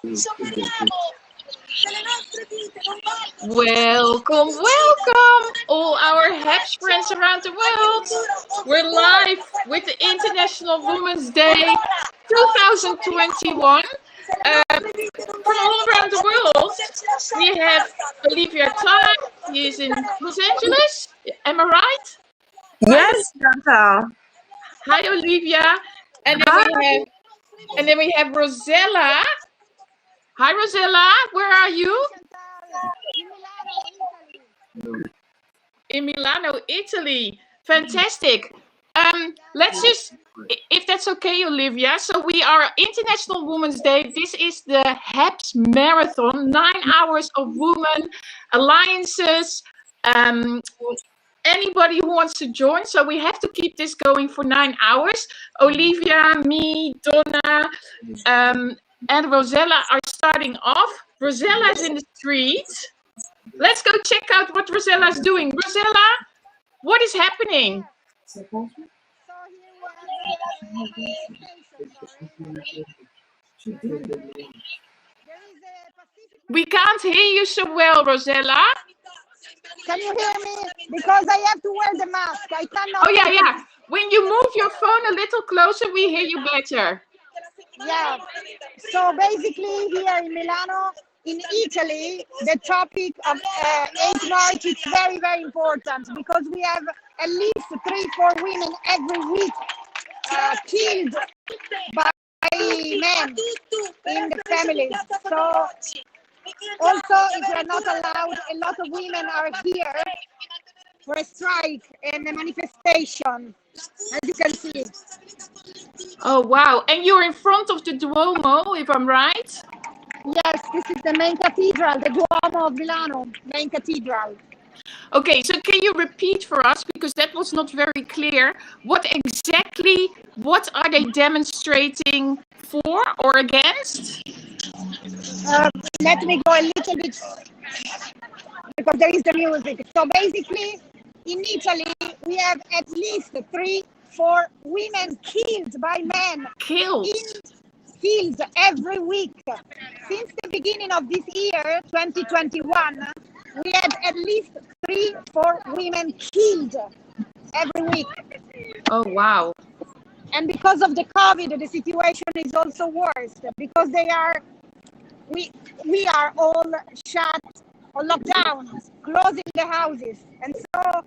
Welcome, welcome, all our HEPS friends around the world. We're live with the International Women's Day 2021. From all around the world, we have Olivia Clark. She is in Los Angeles. Am I right? Yes, Chantal. Hi, Olivia. And then we have Rosella. Hi, Rosella. Where are you? In Milano, Italy. Fantastic. Let's just, if that's okay, Olivia. So we are International Women's Day. This is the HEPS Marathon, 9 hours of women, alliances, anybody who wants to join. So we have to keep this going for 9 hours. Olivia, me, Donna, and Rosella are starting off. Rosella is in the streets. Let's go check out what Rosella is doing. Rosella, what is happening? We can't hear you so well, Rosella. Can you hear me? Because I have to wear the mask. I cannot. Oh, yeah. When you move your phone a little closer, we hear you better. Yeah. So basically here in Milano, in Italy, the topic of 8 March is very, very important because we have at least 3-4 women every week killed by men in the families. So also, if we are not allowed, a lot of women are here for a strike and a manifestation, as you can see. Oh, wow. And you're in front of the Duomo, if I'm right? Yes, this is the main cathedral, the Duomo of Milano, main cathedral. Okay, so can you repeat for us, because that was not very clear, what are they demonstrating for or against? Let me go a little bit, because there is the music. So basically, in Italy, we have at least 3-4 women killed by men. Killed Every week. Since the beginning of this year, 2021, we had at least 3-4 women killed every week. Oh, wow. And because of the COVID, the situation is also worse because we are all shut or locked down, closing the houses. And so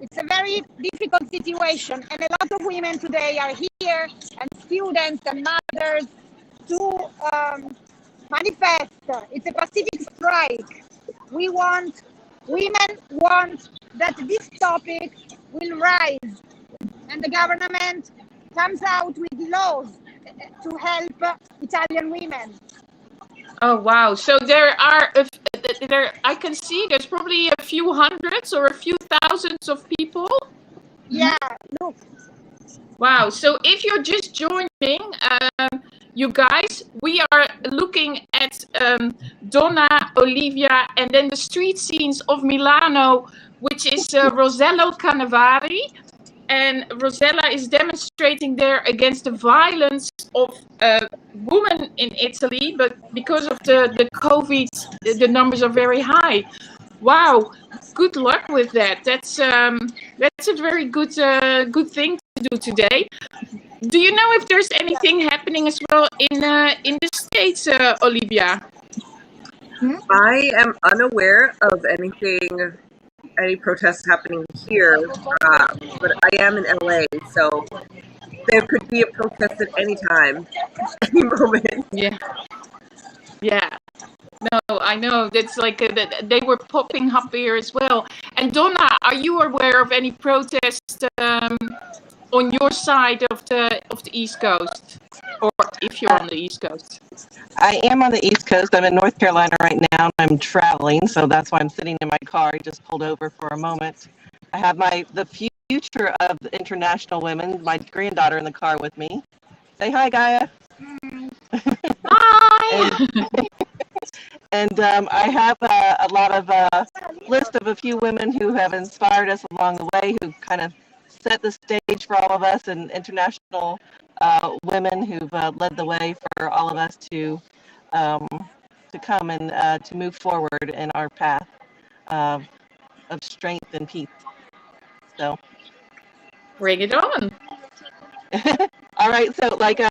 it's a very difficult situation. And a lot of women today are here, and students and mothers, to manifest. It's a pacific strike. Women want that this topic will rise, and the government comes out with laws to help Italian women. Oh, wow. So I can see there's probably a few hundreds or a few thousands of people. Yeah, look. Wow. So if you're just joining, you guys, we are looking at Donna, Olivia, and then the street scenes of Milano, which is Rosello Cannavaro. And Rosella is demonstrating there against the violence of women in Italy, but because of the COVID, the numbers are very high. Wow, good luck with that. That's a very good thing to do today. Do you know if there's anything happening as well in the States, Olivia? I am unaware of any protests happening here, but I am in LA, so there could be a protest at any time, any moment. Yeah. No, I know. That's like they were popping up here as well. And Donna, are you aware of any protests on your side of the East Coast, or if you're on the East Coast? I am on the East Coast. I'm in North Carolina right now. I'm traveling, so that's why I'm sitting in my car. I just pulled over for a moment. I have the future of international women, my granddaughter, in the car with me. Say hi, Gaia. Hi. And I have a lot of list of a few women who have inspired us along the way, who kind of set the stage for all of us, and international women who've led the way for all of us to to come and to move forward in our path of strength and peace. So, Bring it on. all right. So, like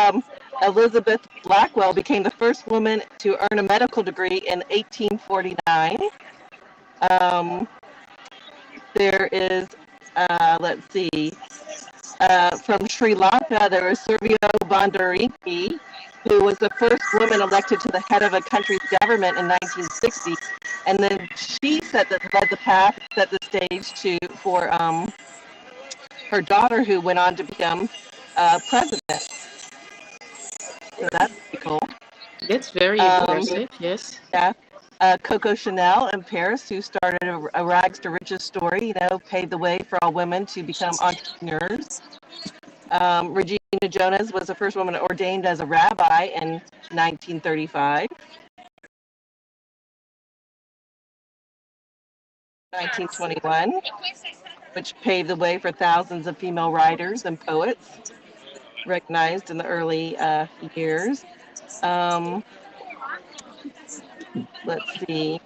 Elizabeth Blackwell became the first woman to earn a medical degree in 1849. There is, let's see, from Sri Lanka, there was Suryo Bandariki, who was the first woman elected to the head of a country's government in 1960. And then she led the path, set the stage for her daughter, who went on to become president. So that's pretty cool. That's very impressive, yes. Yeah. Coco Chanel in Paris, who started a rags to riches story, paved the way for all women to become entrepreneurs. Regina Jonas was the first woman ordained as a rabbi in 1935. 1921, which paved the way for thousands of female writers and poets recognized in the early years. Let's see.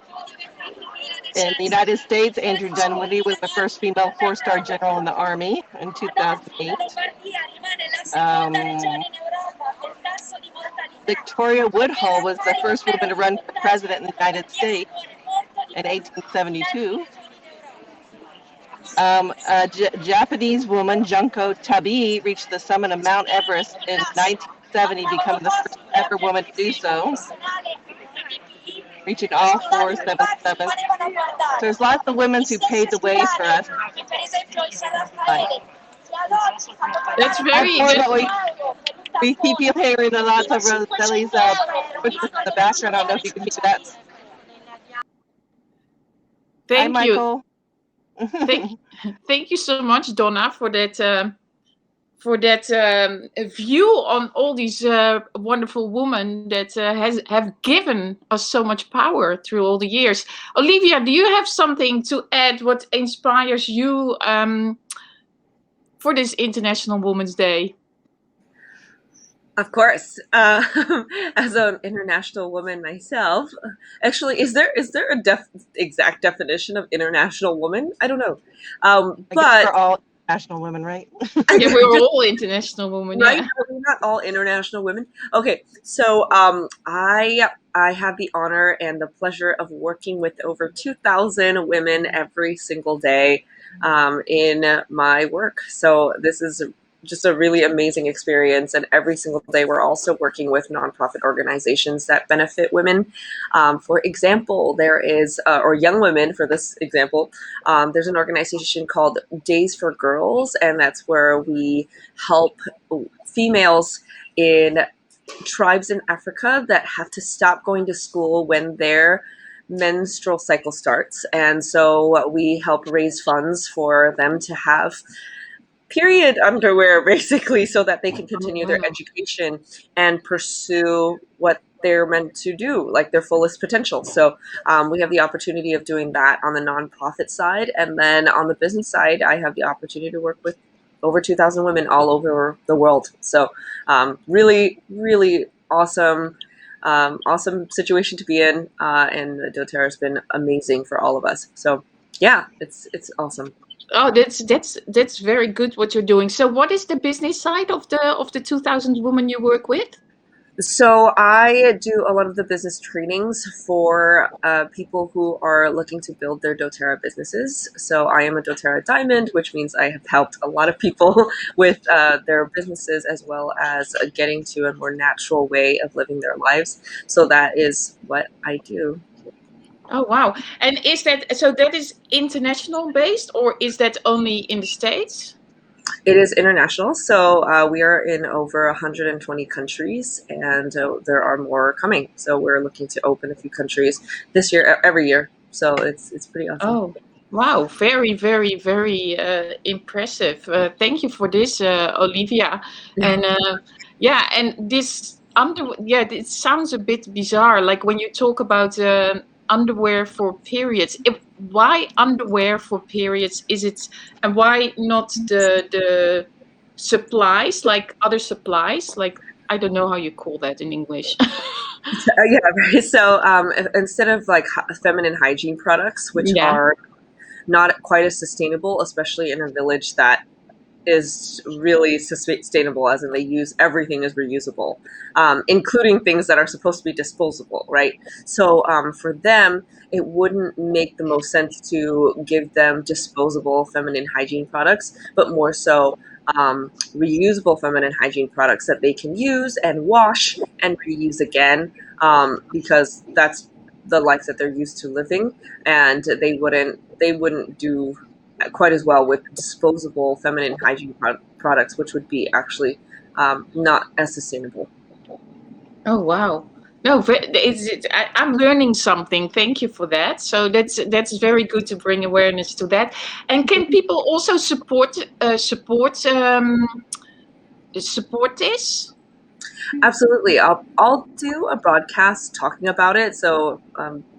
In the United States, Andrew Dunwoody was the first female four-star general in the Army in 2008. Victoria Woodhull was the first woman to run for president in the United States in 1872. Japanese woman Junko Tabei reached the summit of Mount Everest in 1970, becoming the first ever woman to do so, reaching all 477. So there's lots of women who paved the way for us. That's very good. We keep hearing a lot of Roselli's push in the background. I don't know if you can hear that. Thank Hi, you. Michael. Thank you so much, Donna, for that view on all these wonderful women that have given us so much power through all the years. Olivia, do you have something to add? What inspires you for this International Women's Day? Of course, as an international woman myself, actually, is there a exact definition of international woman? I don't know, I guess but we're all international women, right? Yeah, we're all international women, right? yeah. Are we not all international women? Okay, so I have the honor and the pleasure of working with over 2,000 women every single day in my work. So this is just a really amazing experience, and every single day we're also working with nonprofit organizations that benefit women. For example, there is, or young women for this example, there's an organization called Days for Girls, and that's where we help females in tribes in Africa that have to stop going to school when their menstrual cycle starts. And so we help raise funds for them to have period underwear, basically, so that they can continue their education and pursue what they're meant to do, like their fullest potential. So we have the opportunity of doing that on the nonprofit side. And then on the business side, I have the opportunity to work with over 2,000 women all over the world. So really, really awesome situation to be in. And doTERRA has been amazing for all of us. So yeah, it's awesome. Oh, that's very good what you're doing. So what is the business side of the 2,000 women you work with? So I do a lot of the business trainings for people who are looking to build their doTERRA businesses. So I am a doTERRA Diamond, which means I have helped a lot of people with their businesses, as well as getting to a more natural way of living their lives. So that is what I do. Oh, wow. And is that is international based, or is that only in the States? It is international. So we are in over 120 countries, and there are more coming. So we're looking to open a few countries this year, every year. So it's pretty awesome. Oh, wow. Very, very, very impressive. Thank you for this, Olivia. And yeah, and this it sounds a bit bizarre. Like when you talk about underwear for periods. Why underwear for periods? Is it, and why not the supplies, like other supplies, like I don't know how you call that in English. Yeah, right. So instead of like feminine hygiene products, which Yeah. are not quite as sustainable, especially in a village that is really sustainable, as in they use everything is reusable, including things that are supposed to be disposable, right? So for them, it wouldn't make the most sense to give them disposable feminine hygiene products, but more so reusable feminine hygiene products that they can use and wash and reuse again, because that's the life that they're used to living, and they wouldn't do quite as well with disposable feminine hygiene products, which would be actually not as sustainable. Oh wow. No, I'm learning something. Thank you for that. So that's very good to bring awareness to that. And can people also support this? Absolutely. I'll do a broadcast talking about it. So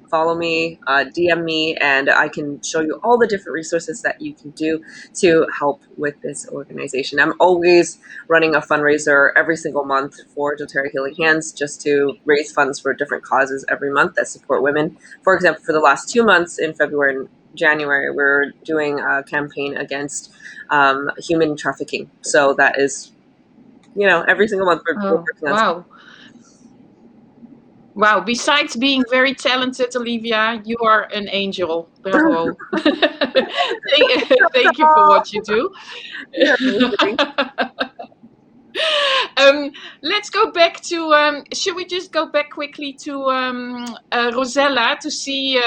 follow me, DM me, and I can show you all the different resources that you can do to help with this organization. I'm always running a fundraiser every single month for doTERRA Healing Hands, just to raise funds for different causes every month that support women. For example, for the last 2 months in February and January, we're doing a campaign against human trafficking. So that is, every single month we're Oh working on. wow. Wow, besides being very talented, Olivia, you are an angel. Bravo. Thank you for what you do. You're amazing. Let's go back to, should we just go back quickly to Rosella to see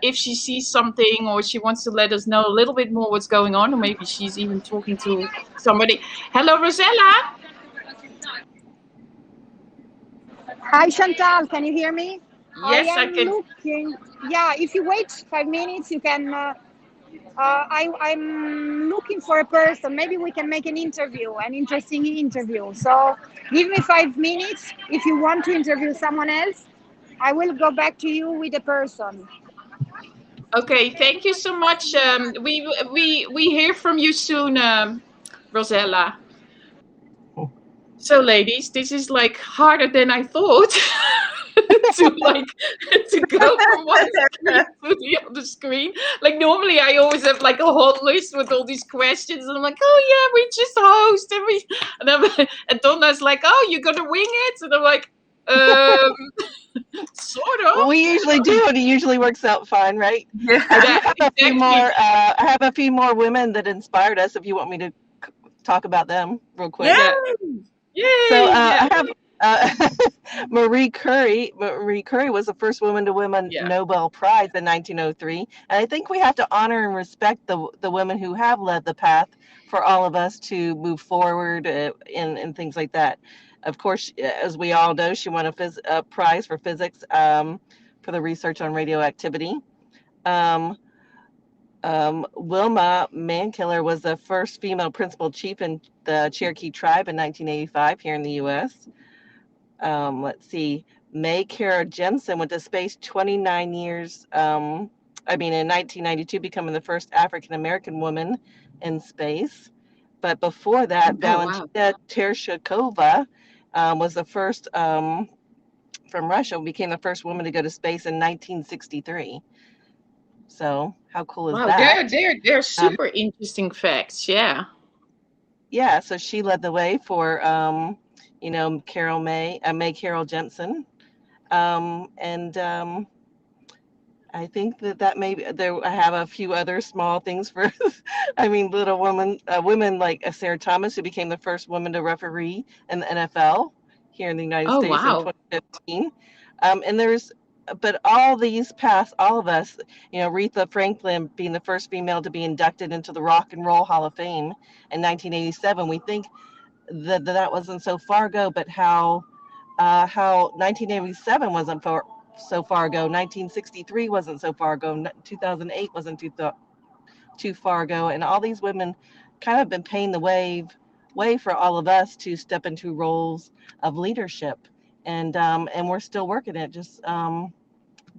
if she sees something, or she wants to let us know a little bit more what's going on, or maybe she's even talking to somebody. Hello, Rosella. Hi, Chantal. Can you hear me? Yes, I I am can. looking. Yeah, if you wait 5 minutes, you can. I'm looking for a person. Maybe we can make an interview, an interesting interview. So give me 5 minutes. If you want to interview someone else, I will go back to you with a person. Okay, thank you so much. We hear from you soon, Rosella. So, ladies, this is like harder than I thought to go from one screen to the other screen. Like normally, I always have like a whole list with all these questions, and I'm like, oh yeah, we just host and Donna's like, oh, you're gonna wing it, and I'm like, sort of. Well, we usually do, and it usually works out fine, right? Yeah. Yeah, A few exactly. more. I have a few more women that inspired us. If you want me to talk about them real quick. Yeah. Yay! So Yeah. I have Marie Curie. Marie Curie was the first woman to win a Yeah. Nobel Prize in 1903, and I think we have to honor and respect the women who have led the path for all of us to move forward in things like that. Of course, as we all know, she won a prize for physics for the research on radioactivity. Wilma Mankiller was the first female principal chief in the Cherokee tribe in 1985 here in the U.S. Let's see, May Kara Jensen went to space 29 years. In 1992, becoming the first African American woman in space. But before that, Oh wow. Valentina Tereshkova was the first from Russia, became the first woman to go to space in 1963. So how cool is Wow, that? they're super interesting facts. Yeah. Yeah, so she led the way for May Carol Jensen, and I think that maybe there. I have a few other small things for, little women like Sarah Thomas, who became the first woman to referee in the NFL here in the United Oh States in wow. 2015. And but all these past, all of us, Aretha Franklin being the first female to be inducted into the Rock and Roll Hall of Fame in 1987. We think that wasn't so far ago, but how 1987 wasn't so far ago, 1963 wasn't so far ago, 2008 wasn't too far ago, and all these women kind of been paying the way for all of us to step into roles of leadership, and we're still working it, just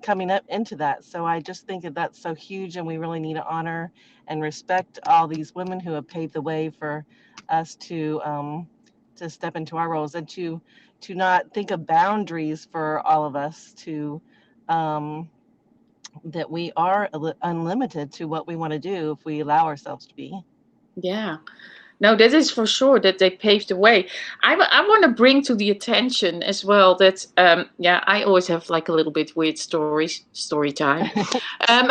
coming up into that. So I just think that's so huge, and we really need to honor and respect all these women who have paved the way for us to to step into our roles and to not think of boundaries for all of us, to um, that we are unlimited to what we want to do if we allow ourselves to be. Yeah. No, that is for sure that they paved the way. I want to bring to the attention as well that, yeah, I always have like a little bit weird story time. Um,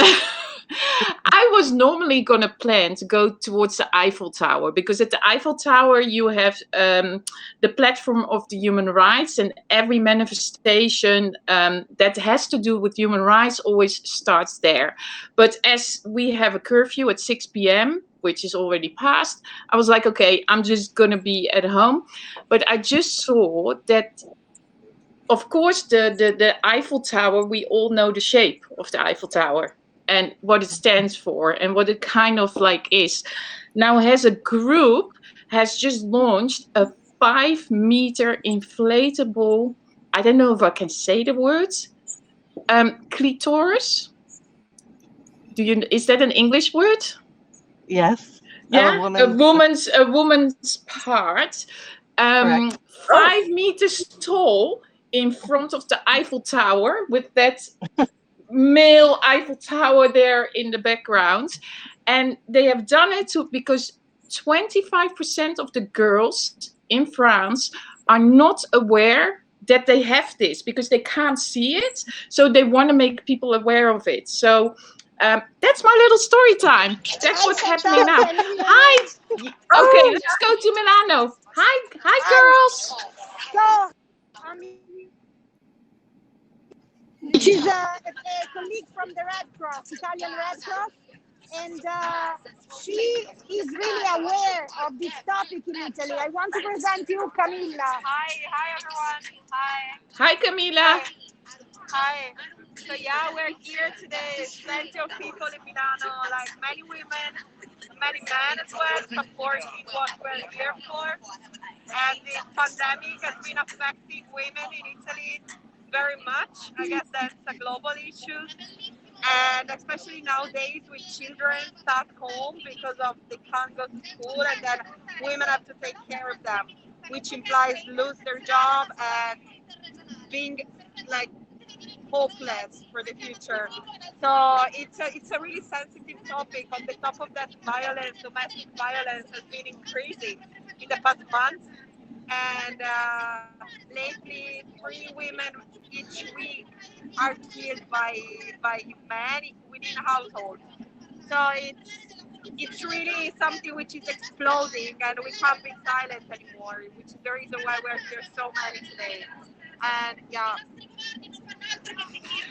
I was normally going to plan to go towards the Eiffel Tower because at the Eiffel Tower you have the platform of the human rights, and every manifestation that has to do with human rights always starts there. But as we have a curfew at 6 p.m., which is already passed, I was like, okay, I'm just going to be at home. But I just saw that, of course, the Eiffel Tower, we all know the shape of the Eiffel Tower and what it stands for and what it kind of like is. Now, as a group, has just launched a 5-meter inflatable, I don't know if I can say the words, clitoris. Is that an English word? Yes. Yeah, woman. a woman's part, Correct. 5 meters tall in front of the Eiffel Tower with that male Eiffel Tower there in the background. And they have done it because 25% of the girls in France are not aware that they have this because they can't see it. So they want to make people aware of it. So that's my little story time. That's what's happening now. Hi. Okay, let's go to Milano. Hi, girls. So, which is a colleague from the Red Cross, Italian Red Cross, and she is really aware of this topic in Italy. I want to present you Camilla. Hi everyone. Hi, Camilla. Hi. So yeah, we're here today. Plenty of people in Milano, like many women, many men as well, supporting what we're here for. And this pandemic has been affecting women in Italy very much. I guess that's a global issue. And especially nowadays with children stuck home because of they can't go to school, and then women have to take care of them, which implies lose their job and being like hopeless for the future. So it's a really sensitive topic. On the top of that, violence, domestic violence has been increasing in the past months, and lately 3 women each week are killed by men within households. So it's really something which is exploding, and we can't be silent anymore, which is the reason why we're here so many today. And yeah.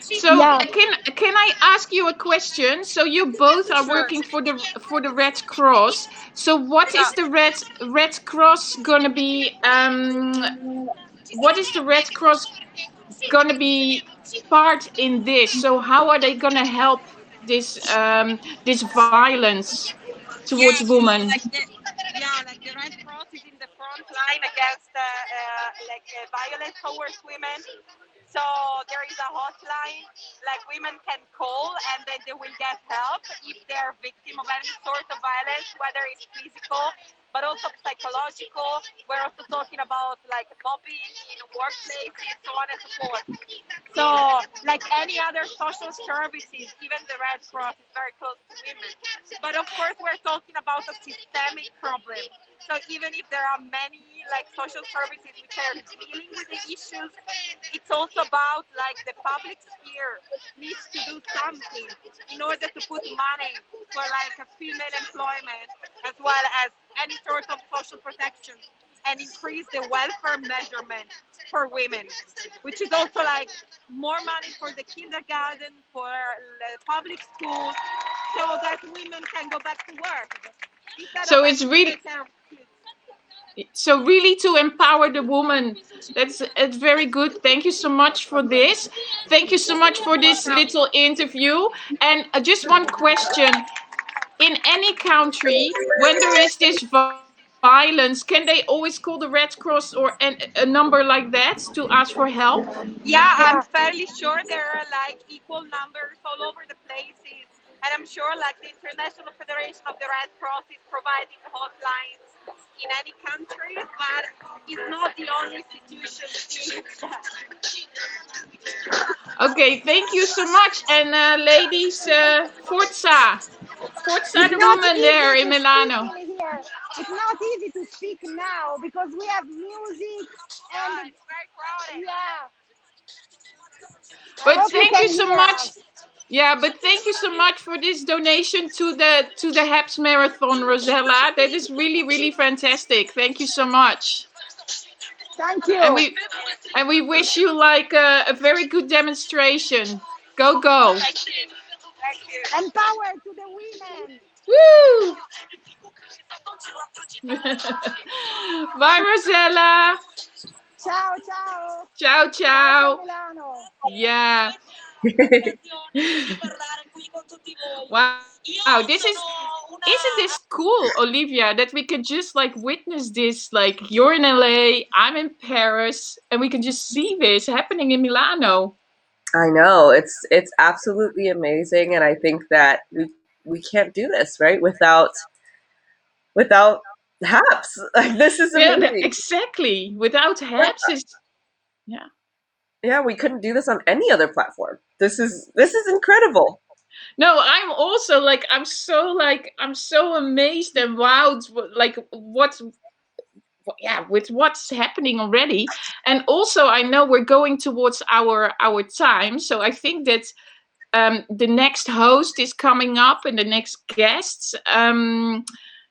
So can I ask you a question? So you both are Sure. working for the Red Cross. So what is the Red Cross gonna be? What is the Red Cross gonna be part in this? So how are they gonna help this this violence towards women? Like the Red Cross is in the front line against violence towards women. So there is a hotline like women can call, and then they will get help if they are victim of any sort of violence, whether it's physical but also psychological. We're also talking about like mobbing in workplaces, so on and so forth. So like any other social services, even the Red Cross is very close to women. But of course, we're talking about a systemic problem. So even if there are many like social services which are dealing with the issues, it's also about like the public sphere needs to do something in order to put money for like a female employment as well as any sort of social protection, and increase the welfare measurement for women, which is also like more money for the kindergarten, for the public schools, so that women can go back to work. So it's really to empower the woman. It's very good. Thank you so much for this. Thank you so much for this little interview. And just one question. In any country, when there is this violence, can they always call the Red Cross or a number like that to ask for help? Yeah, I'm fairly sure there are like equal numbers all over the places. And I'm sure like the International Federation of the Red Cross is providing hotlines in any country, but it's not the only institution doing that. Okay, thank you so much. And ladies, Forza. Forza It's the not woman easy there in to Milano. speak in here. It's not easy to speak now because we have music and It's very crowded. yeah. I But hope you thank you can so hear much. us. Yeah, but thank you so much for this donation to the HAPS Marathon, Rosella. That is really, really fantastic. Thank you so much. Thank you. And we wish you like a very good demonstration. Go, go. Thank you. And power to the women. Woo! Bye, Rosella. Ciao, ciao. Ciao, Ciao, ciao. Milano. Yeah. Wow. Isn't this cool, Olivia, that we can just like witness this? Like you're in LA, I'm in Paris, and we can just see this happening in Milano. I know, it's absolutely amazing, and I think that we can't do this, right, without HAPS. Like, this is Yeah, amazing. exactly. Without HAPS, Yeah, we couldn't do this on any other platform. This is incredible. No, I'm also like I'm so amazed and wowed like with what's happening already. And also I know we're going towards our time, so I think that the next host is coming up and the next guests.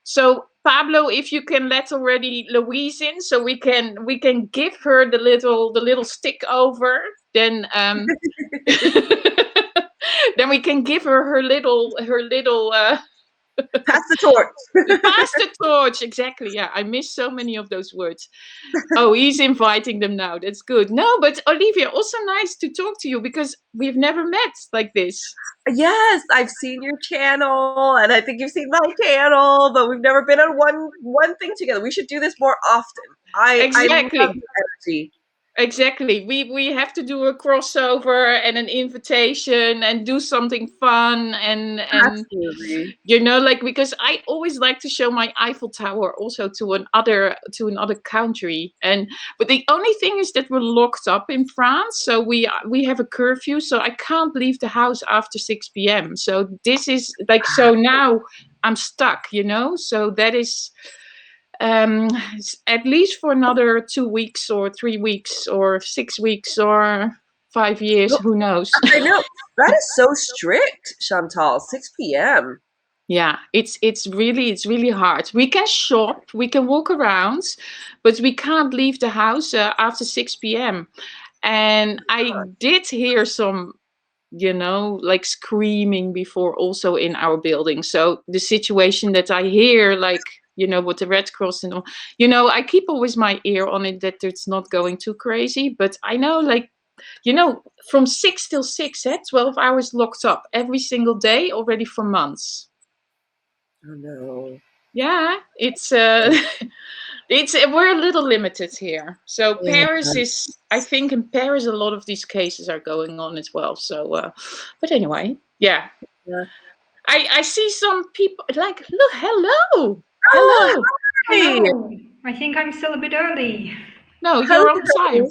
So Pablo, if you can let already Louise in, so we can give her the little stick over, then then we can give her little Pass the torch. pass the torch. Exactly. Yeah, I miss so many of those words. Oh, he's inviting them now. That's good. No, but Olivia, also nice to talk to you because we've never met like this. Yes, I've seen your channel, and I think you've seen my channel, but we've never been on one thing together. We should do this more often. Exactly. I love the energy. Exactly. We have to do a crossover and an invitation and do something fun and Absolutely. you know, like, because I always like to show my Eiffel Tower also to another country. And but the only thing is that we're locked up in France, so we have a curfew, so I can't leave the house after 6 p.m. So this is like, so now I'm stuck, you know. So that is at least for another 2 weeks or 3 weeks or 6 weeks or 5 years, who knows. I know, that is so strict, Chantal. 6 p.m. Yeah, it's really hard. We can shop, we can walk around, but we can't leave the house after 6 p.m. And I did hear some, you know, like screaming before also in our building. So the situation that I hear, like, you know, with the Red Cross and all, you know, I keep always my ear on it that it's not going too crazy. But I know, like, you know, from 6 till 6, 12 hours locked up every single day already for months. Oh no. Yeah, it's we're a little limited here. So Paris is, I think in Paris a lot of these cases are going on as well. So but anyway, yeah. I see some people like, look, hello. Hello. Hello. I think I'm still a bit early. No, you're on time.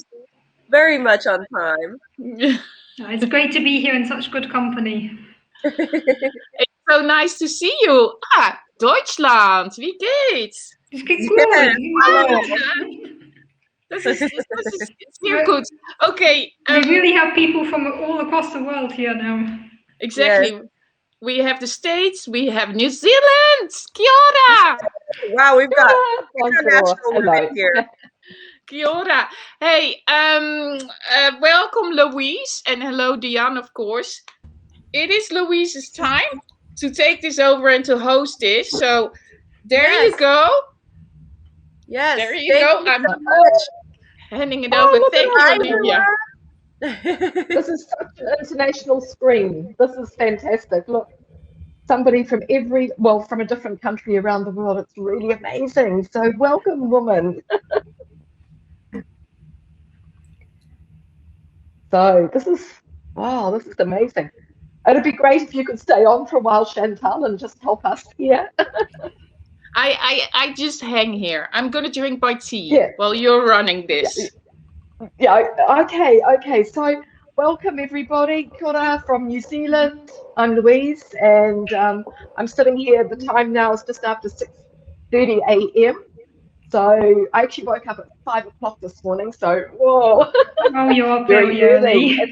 Very much on time. It's great to be here in such good company. It's so nice to see you. Deutschland, wie geht's? Es geht gut. This is here good. Okay. We really have people from all across the world here now. Exactly. Yes. We have the States, we have New Zealand. Kia ora. Wow, we've got international women here. Kia ora. Hey, welcome Louise, and hello Diane, of course. It is Louise's time to take this over and to host this. So there you go. Yes. There you go. I'm handing it over. Thank you, Olivia. This is such an international screen. This is fantastic. Look, somebody from from a different country around the world. It's really amazing. So welcome, woman. So this is amazing. It'd be great if you could stay on for a while, Chantal, and just help us here. I just hang here. I'm gonna drink my tea Yeah. while you're running this. Yeah, okay. So, welcome everybody. Kia ora from New Zealand. I'm Louise, and I'm sitting here. The time now is just after 6:30 a.m. So, I actually woke up at 5 o'clock this morning. So, whoa, Oh, you're up very very early. early. It's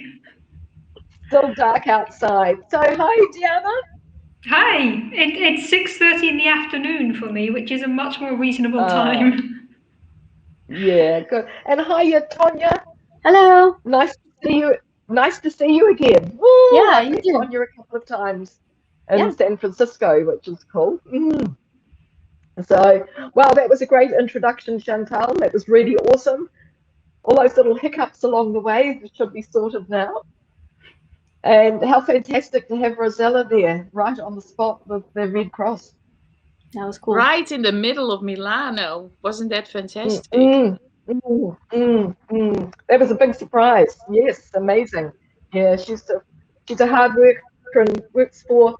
still dark outside. So, hi, Diana. Hi, it's 6:30 in the afternoon for me, which is a much more reasonable time. Yeah, good. And hiya, Tonya. Hello. Nice to see you. Nice to see you again. Woo, Yeah, I've you met too. Tonya a couple of times in Yeah. San Francisco, which is cool. So, wow, that was a great introduction, Chantal. That was really awesome. All those little hiccups along the way should be sorted now. And how fantastic to have Rosella there, right on the spot with the Red Cross. That was cool. Right in the middle of Milano. Wasn't that fantastic? That was a big surprise. Yes, amazing. Yeah, she's a hard worker and works for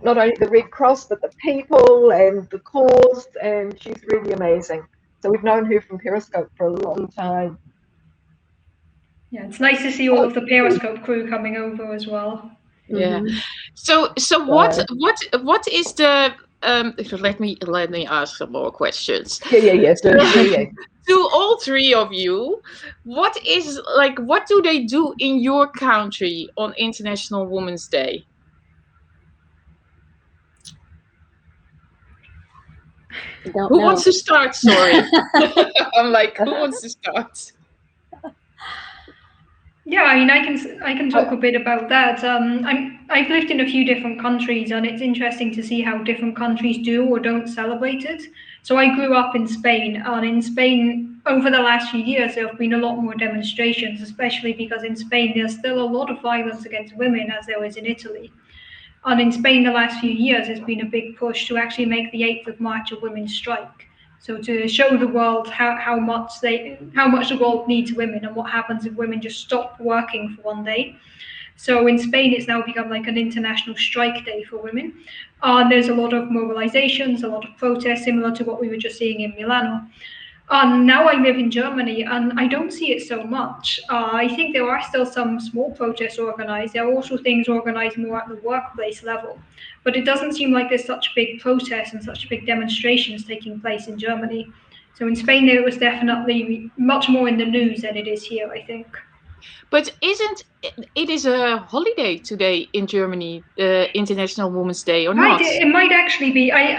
not only the Red Cross but the people and the cause, and she's really amazing. So we've known her from Periscope for a long time. Yeah, it's nice to see all of the Periscope crew coming over as well. Yeah. Mhm. So what is the let me ask some more questions. Yeah. To all three of you, what do they do in your country on International Women's Day? Don't Who know. wants to start? Sorry. I'm like, who wants to start? Yeah, I mean, I can talk a bit about that. I've lived in a few different countries, and it's interesting to see how different countries do or don't celebrate it. So I grew up in Spain, and in Spain, over the last few years, there have been a lot more demonstrations, especially because in Spain there's still a lot of violence against women, as there was in Italy. And in Spain, the last few years, there's been a big push to actually make the 8th of March a women's strike. So to show the world how much the world needs women and what happens if women just stop working for one day. So in Spain, it's now become like an international strike day for women. There's a lot of mobilizations, a lot of protests, similar to what we were just seeing in Milano. Now I live in Germany, and I don't see it so much. I think there are still some small protests organized. There are also things organized more at the workplace level. But it doesn't seem like there's such big protests and such big demonstrations taking place in Germany. So in Spain, it was definitely much more in the news than it is here, I think. But it is a holiday today in Germany, International Women's Day, or not? It might actually be. I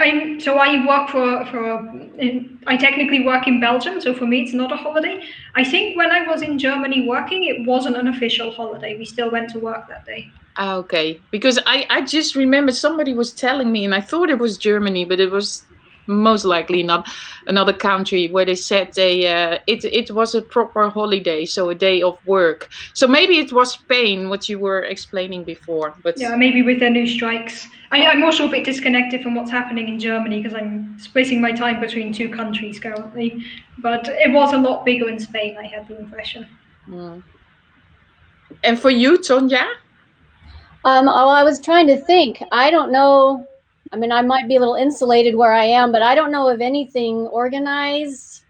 technically work in Belgium, so for me it's not a holiday. I think when I was in Germany working, it wasn't an official holiday. We still went to work that day. Okay, because I just remember somebody was telling me, and I thought it was Germany, but it was most likely not another country, where they said it was a proper holiday, so a day of work. So maybe it was Spain, what you were explaining before. But yeah, maybe with their new strikes. I'm also a bit disconnected from what's happening in Germany because I'm splitting my time between two countries currently. But it was a lot bigger in Spain, I had the impression. And for you, Tonya? I was trying to think. I don't know. I mean, I might be a little insulated where I am, but I don't know of anything organized.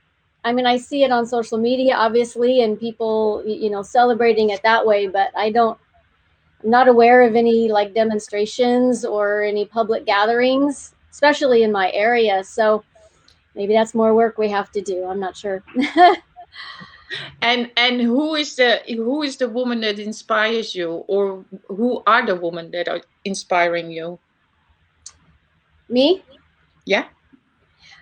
I mean, I see it on social media, obviously, and people, celebrating it that way, but I'm not aware of any like demonstrations or any public gatherings, especially in my area. So maybe that's more work we have to do. I'm not sure. And who is the woman that inspires you, or who are the women that are inspiring you? Me? Yeah.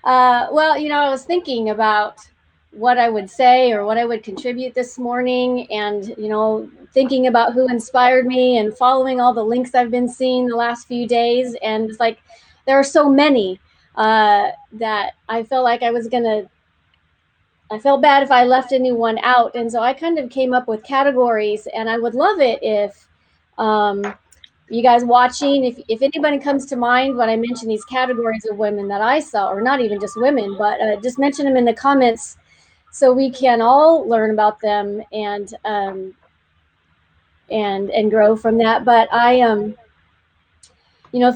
Well, I was thinking about what I would say or what I would contribute this morning, and thinking about who inspired me and following all the links I've been seeing the last few days, and it's like there are so many that I felt like I felt bad if I left anyone out, and so I kind of came up with categories, and I would love it if you guys watching, if anybody comes to mind when I mention these categories of women that I saw, or not even just women, but just mention them in the comments so we can all learn about them and grow from that. But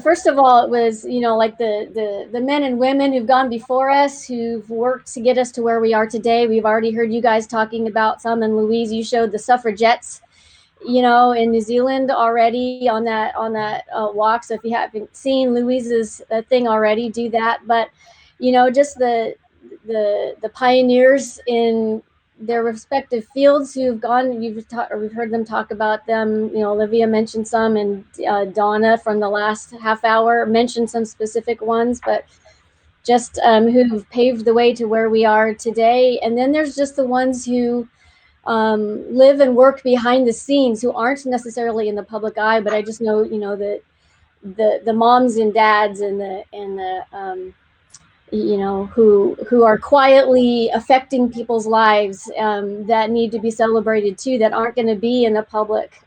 first of all, it was, like the men and women who've gone before us, who've worked to get us to where we are today. We've already heard you guys talking about some, and Louise, you showed the suffragettes, in New Zealand already on that walk. So if you haven't seen Louise's thing already, do that. But, just the pioneers in their respective fields who've gone, we've heard them talk about them. Olivia mentioned some, and Donna from the last half hour mentioned some specific ones, but just who've paved the way to where we are today. And then there's just the ones who live and work behind the scenes, who aren't necessarily in the public eye, but I just know, that the moms and dads and the who are quietly affecting people's lives, that need to be celebrated too, that aren't going to be in the public.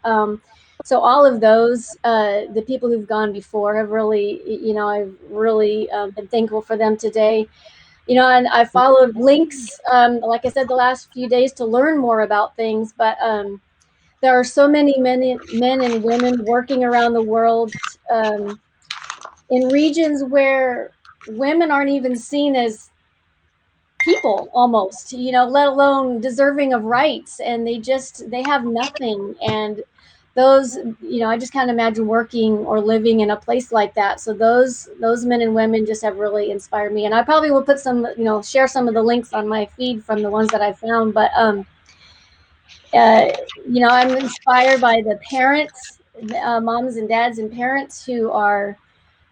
So all of those, the people who've gone before have really, I've really been thankful for them today. And I followed links, like I said, the last few days to learn more about things, but there are so many men and women working around the world in regions where women aren't even seen as people almost, let alone deserving of rights. And they have nothing. And those, I just can't imagine working or living in a place like that. So those men and women just have really inspired me. And I probably will put some, share some of the links on my feed from the ones that I found. But, I'm inspired by the parents, moms and dads and parents who are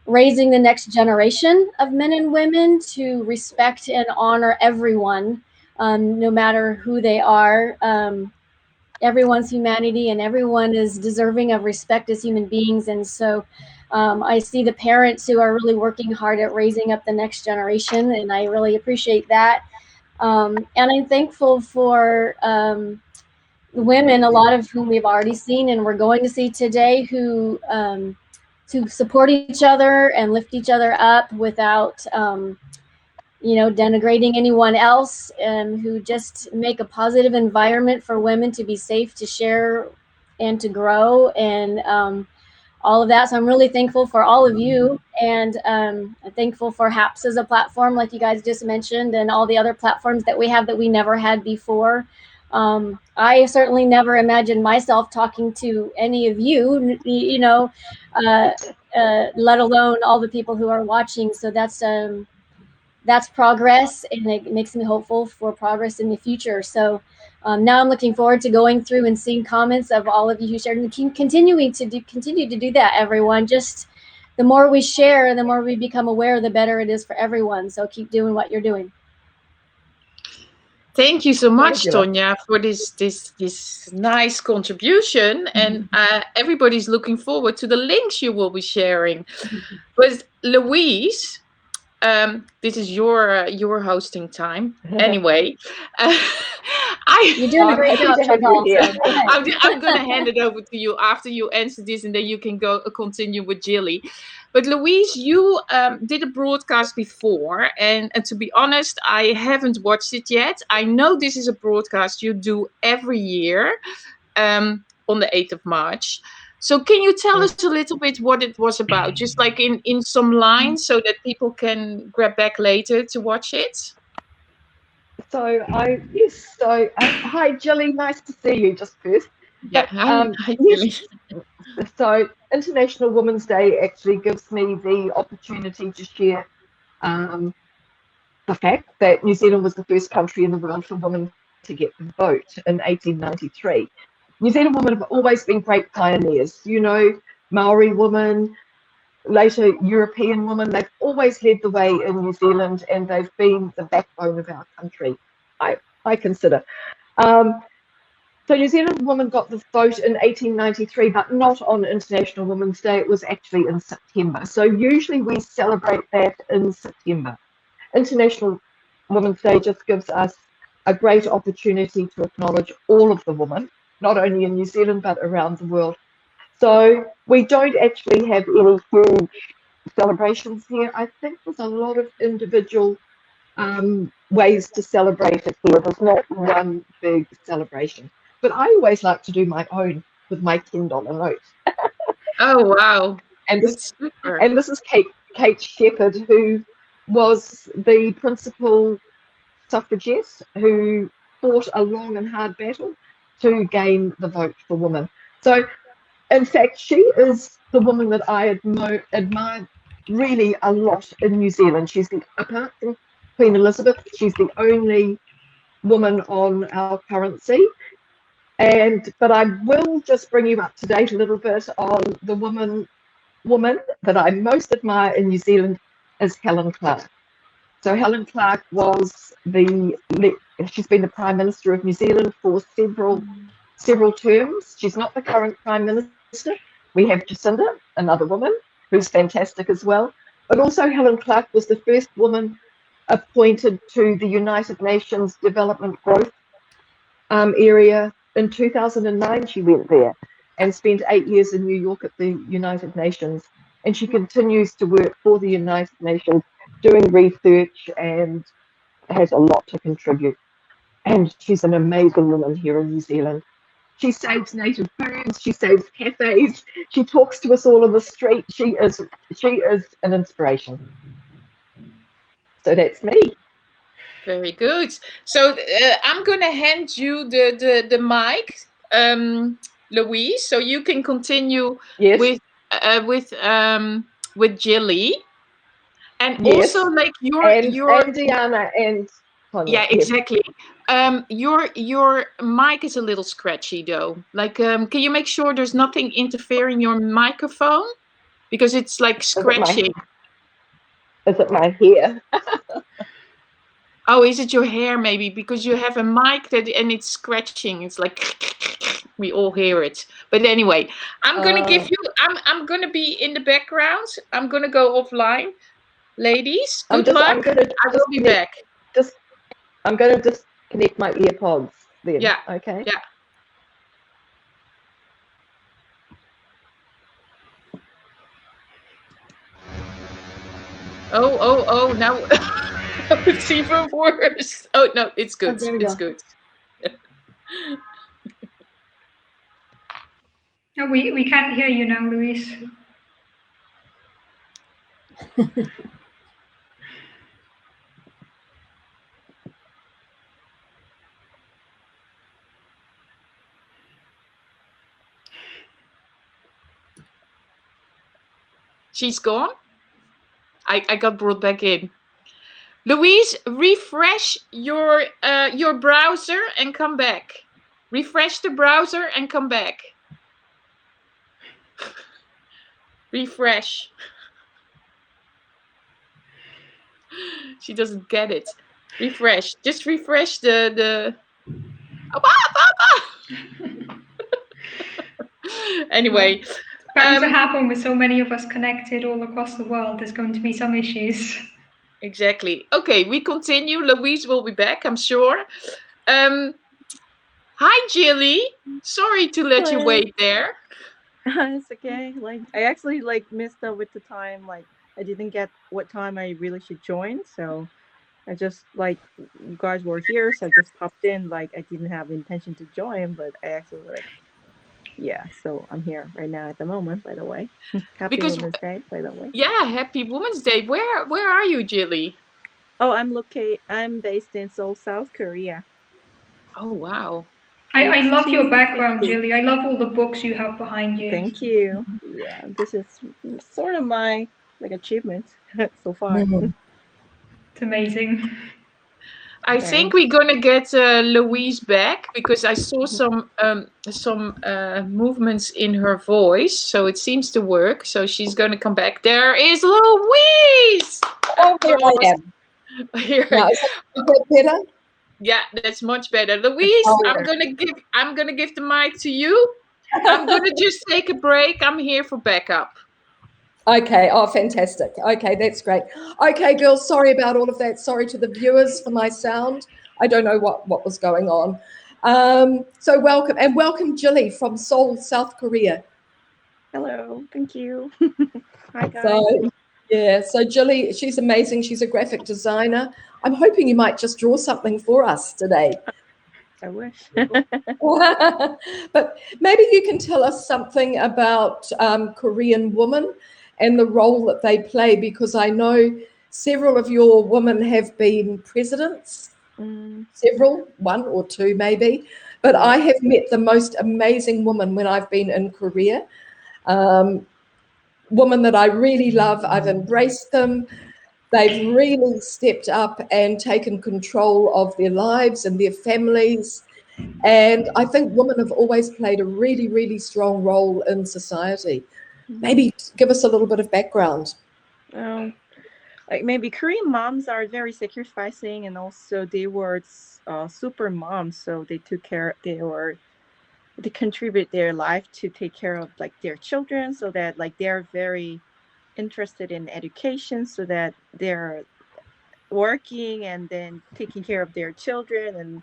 raising the next generation of men and women to respect and honor everyone, no matter who they are. Everyone's humanity and everyone is deserving of respect as human beings. And so I see the parents who are really working hard at raising up the next generation, and I really appreciate that. And I'm thankful for women, a lot of whom we've already seen and we're going to see today, who to support each other and lift each other up without, denigrating anyone else, and who just make a positive environment for women to be safe, to share and to grow, and all of that. So I'm really thankful for all of you, and I'm thankful for HAPS as a platform, like you guys just mentioned, and all the other platforms that we have that we never had before. I certainly never imagined myself talking to any of you, let alone all the people who are watching. So that's progress, and it makes me hopeful for progress in the future. So now I'm looking forward to going through and seeing comments of all of you who shared, and continue to do that, everyone. Just the more we share, the more we become aware, the better it is for everyone. So keep doing what you're doing. Thank you so much, Tonya, for this nice contribution. And everybody's looking forward to the links you will be sharing. But Louise, this is your hosting time. Anyway, you're doing a great job. I'm going to hand it over to you after you answer this, and then you can continue with Jilly. But Louise, you did a broadcast before, and to be honest, I haven't watched it yet. I know this is a broadcast you do every year on the 8th of March. So can you tell us a little bit what it was about, just like in some lines, so that people can grab back later to watch it? So hi Jilly, nice to see you just first. Yeah, hi Jilly. So International Women's Day actually gives me the opportunity to share the fact that New Zealand was the first country in the world for women to get the vote in 1893. New Zealand women have always been great pioneers, Maori women, later European women. They've always led the way in New Zealand, and they've been the backbone of our country, I consider. So New Zealand women got the vote in 1893, but not on International Women's Day. It was actually in September. So usually we celebrate that in September. International Women's Day just gives us a great opportunity to acknowledge all of the women, not only in New Zealand, but around the world. So we don't actually have any huge celebrations here. I think there's a lot of individual ways to celebrate it here. There's not one big celebration. But I always like to do my own with my $10 note. Oh, wow. And That's super. and this is Kate Shepherd, who was the principal suffragette who fought a long and hard battle to gain the vote for women. So, in fact, she is the woman that I admire really a lot in New Zealand. She's apart from Queen Elizabeth, she's the only woman on our currency. But I will just bring you up to date a little bit on the woman that I most admire in New Zealand is Helen Clark. So Helen Clark she's been the Prime Minister of New Zealand for several terms. She's not the current Prime Minister. We have Jacinda, another woman, who's fantastic as well. But also Helen Clark was the first woman appointed to the United Nations Development Growth area. In 2009, she went there and spent 8 years in New York at the United Nations. And she continues to work for the United Nations, doing research, and has a lot to contribute. And she's an amazing woman here in New Zealand. She saves native birds, she saves cafes, she talks to us all on the street. She is an inspiration. So that's me. Very good. So I'm going to hand you the mic, Louise, so you can continue with Jilly, and also like your and Diana and Tonya. Yeah, exactly. Your mic is a little scratchy though. Like, can you make sure there's nothing interfering your microphone, because it's like scratching. Is it my hair? Oh, is it your hair maybe? Because you have a mic and it's scratching. It's like we all hear it. But anyway, I'm gonna give you. I'm gonna be in the background. I'm gonna go offline, ladies. Good luck. I will be back. I'm gonna disconnect my earpods then. Yeah. Okay. Yeah. Oh! Now. It's even worse. Oh no, it's good. It's good. No, we can't hear you now, Louise. She's gone. I got brought back in. Louise, refresh your browser and come back. Refresh the browser and come back. Refresh. She doesn't get it. Refresh. Just refresh the. Anyway. Bound to happen with so many of us connected all across the world. There's going to be some issues. Exactly. Okay, we continue. Louise will be back, I'm sure. Hi, Jilly. Sorry to let you wait there. It's okay. Like, I actually missed out with the time. Like, I didn't get what time I really should join. So I just you guys were here, so I just popped in. Like, I didn't have intention to join, but I actually yeah. So I'm here right now at the moment. By the way, happy Women's Day. By the way. Yeah, happy Women's Day. Where are you, Jilly? Oh, I'm based in Seoul, South Korea. Oh wow. I love your background, Jilly. I love all the books you have behind you. Thank you. Yeah, this is sort of my achievement so far. It's amazing. I think we're gonna get Louise back, because I saw some movements in her voice, so it seems to work. So she's gonna come back. There is Louise. Oh, here I am. Here. Now, is that better? Yeah, that's much better. Louise, I'm gonna give the mic to you. I'm gonna just take a break. I'm here for backup. Okay. Oh, fantastic. Okay, that's great. Okay, girls, sorry about all of that. Sorry to the viewers for my sound. I don't know what was going on. So welcome, Jilly from Seoul, South Korea. Hello. Thank you. Hi, guys. So Jilly, she's amazing. She's a graphic designer. I'm hoping you might just draw something for us today. I wish. But maybe you can tell us something about Korean women and the role that they play, because I know several of your women have been presidents, several, one or two maybe, but I have met the most amazing woman when I've been in Korea. Women that I really love, I've embraced them. They've really stepped up and taken control of their lives and their families. And I think women have always played a really, really strong role in society. Maybe give us a little bit of background. Like maybe Korean moms are very sacrificing, and also they were super moms, so they took care. They contribute their life to take care of like their children, so that like they're very interested in education, so that they're working and then taking care of their children and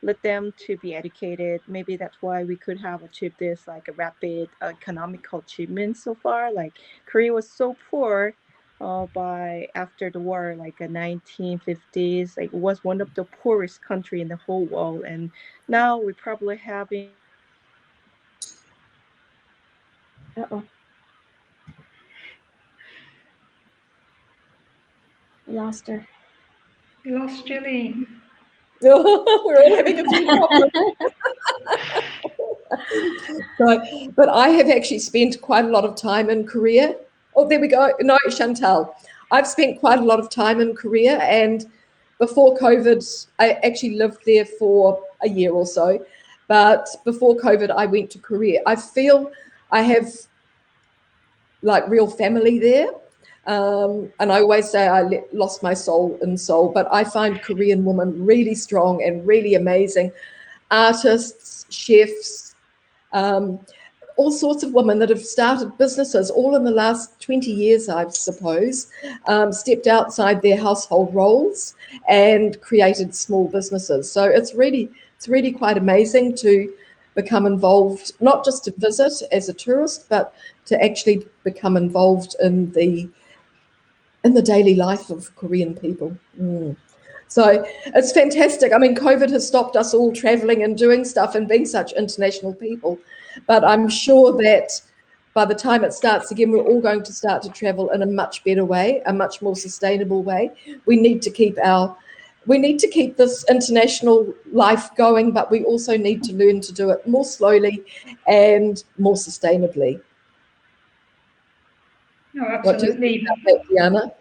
let them to be educated. Maybe that's why we could have achieved this like a rapid economical achievement so far. Like Korea was so poor by after the war, like the 1950s, like it was one of the poorest country in the whole world, and now we're probably having We lost her. We lost Julie. We're all having a few problems. But I have actually spent quite a lot of time in Korea. Oh, there we go. No, Chantal. I've spent quite a lot of time in Korea, and before COVID, I actually lived there for a year or so. But before COVID, I went to Korea. I feel I have like real family there. And I always say I lost my soul in Seoul, but I find Korean women really strong and really amazing. Artists, chefs, all sorts of women that have started businesses all in the last 20 years, I suppose, stepped outside their household roles and created small businesses. So it's really quite amazing to become involved, not just to visit as a tourist, but to actually become involved in the daily life of Korean people. So it's fantastic. I mean, COVID has stopped us all traveling and doing stuff and being such international people, but I'm sure that by the time it starts again, we're all going to start to travel in a much better way, a much more sustainable way. We need to keep this international life going, but we also need to learn to do it more slowly and more sustainably. Oh, absolutely. What do you think about that, Diana?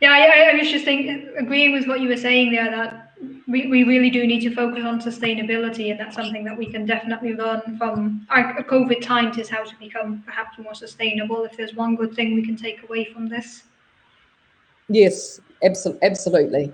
Yeah, I was just agreeing with what you were saying there, that we really do need to focus on sustainability, and that's something that we can definitely learn from our COVID times, is how to become perhaps more sustainable, if there's one good thing we can take away from this. Yes, absolutely.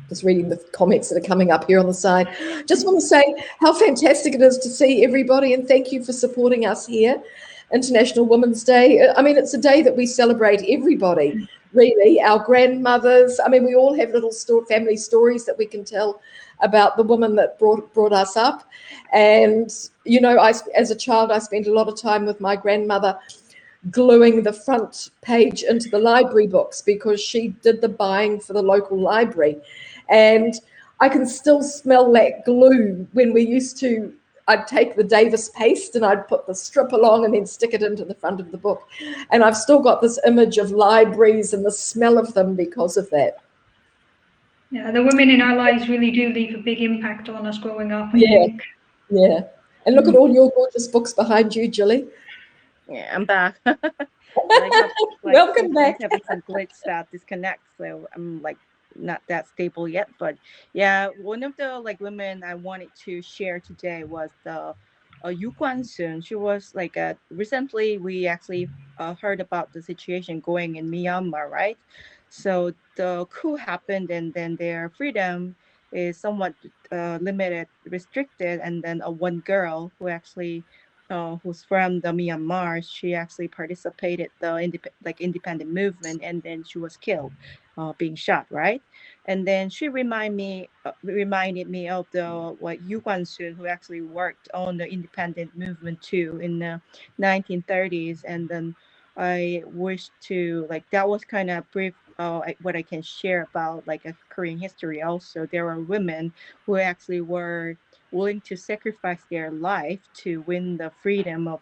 Just reading the comments that are coming up here on the side. Just want to say how fantastic it is to see everybody, and thank you for supporting us here. International Women's Day. I mean, it's a day that we celebrate everybody, really, our grandmothers. I mean, we all have little family stories that we can tell about the woman that brought us up. And, you know, as a child, I spent a lot of time with my grandmother gluing the front page into the library books because she did the buying for the local library. And I can still smell that glue when we used to, I'd take the Davis paste and I'd put the strip along and then stick it into the front of the book. And I've still got this image of libraries and the smell of them because of that. Yeah, the women in our lives really do leave a big impact on us growing up, I think. Yeah. And look at all your gorgeous books behind you, Julie. Yeah, I'm back. Welcome back. Having some glitch that disconnect, so I'm like not that stable yet. But yeah, one of the like women I wanted to share today was the Yu Guan-sun. She was like recently we actually heard about the situation going in Myanmar, right? So the coup happened, and then their freedom is somewhat limited, restricted, and then one girl who actually who's from the Myanmar, she actually participated the independent movement, and then she was killed, being shot, right? And then she reminded me of the Yu Guan-sun, who actually worked on the independent movement too in the 1930s. And then I wish to that was kind of brief what I can share about like a Korean history also, there are women who actually were willing to sacrifice their life to win the freedom of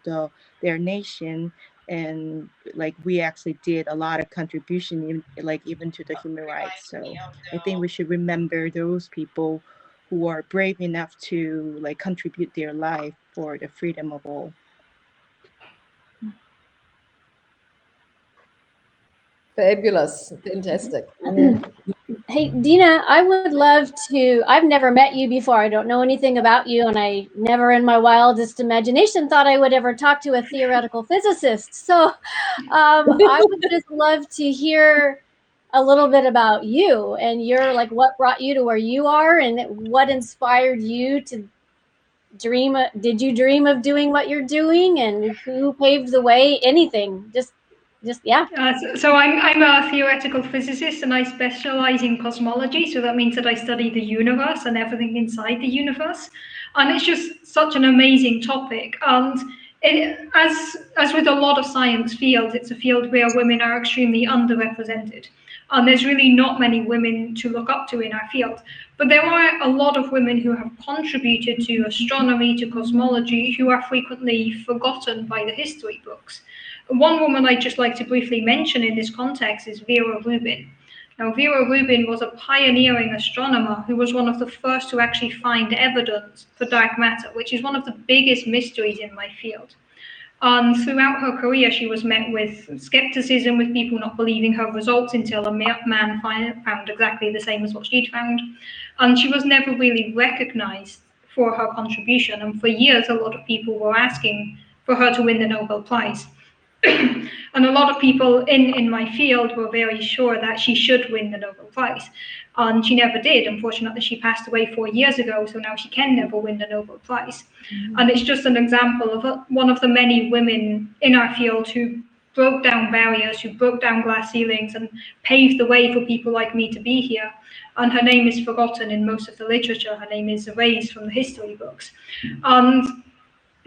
their nation. And like we actually did a lot of contribution, even to the human rights. So I think we should remember those people who are brave enough to like contribute their life for the freedom of all. Fabulous, fantastic. Hey, Dina, I would love to. I've never met you before. I don't know anything about you, and I never in my wildest imagination thought I would ever talk to a theoretical physicist. So I would just love to hear a little bit about you and your, like, what brought you to where you are and what inspired you to dream. Did you dream of doing what you're doing, and who paved the way? Anything, just yeah. So I'm a theoretical physicist, and I specialize in cosmology. So that means that I study the universe and everything inside the universe. And it's just such an amazing topic. And as with a lot of science fields, it's a field where women are extremely underrepresented. And there's really not many women to look up to in our field. But there are a lot of women who have contributed to astronomy, to cosmology, who are frequently forgotten by the history books. One woman I'd just like to briefly mention in this context is Vera Rubin. Now, Vera Rubin was a pioneering astronomer who was one of the first to actually find evidence for dark matter, which is one of the biggest mysteries in my field. Throughout her career, she was met with skepticism, with people not believing her results until a man found exactly the same as what she'd found. And she was never really recognized for her contribution. And for years, a lot of people were asking for her to win the Nobel Prize. And a lot of people in my field were very sure that she should win the Nobel Prize. And she never did. Unfortunately, she passed away 4 years ago, so now she can never win the Nobel Prize. And it's just an example of one of the many women in our field who broke down barriers, who broke down glass ceilings, and paved the way for people like me to be here. And her name is forgotten in most of the literature. Her name is erased from the history books. And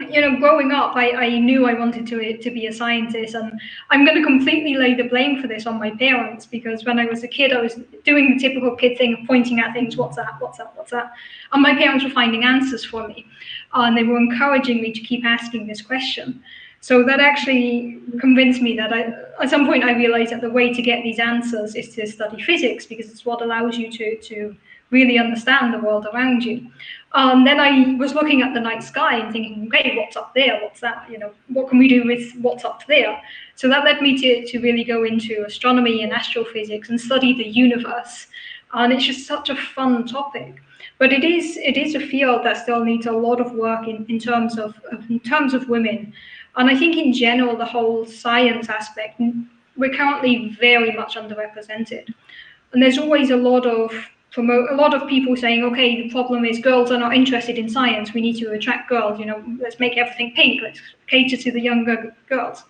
you know, growing up, I knew I wanted to be a scientist, and I'm going to completely lay the blame for this on my parents, because when I was a kid, I was doing the typical kid thing of pointing at things, what's that, what's that, what's that? And my parents were finding answers for me, and they were encouraging me to keep asking this question. So that actually convinced me that at some point I realized that the way to get these answers is to study physics, because it's what allows you to really understand the world around you. Then I was looking at the night sky and thinking, okay, what's up there? What's that? You know, what can we do with what's up there? So that led me to really go into astronomy and astrophysics and study the universe. And it's just such a fun topic. But it is a field that still needs a lot of work in terms of women. And I think in general, the whole science aspect, we're currently very much underrepresented. And there's always a lot of people saying, okay, the problem is girls are not interested in science. We need to attract girls. You know, let's make everything pink. Let's cater to the younger girls.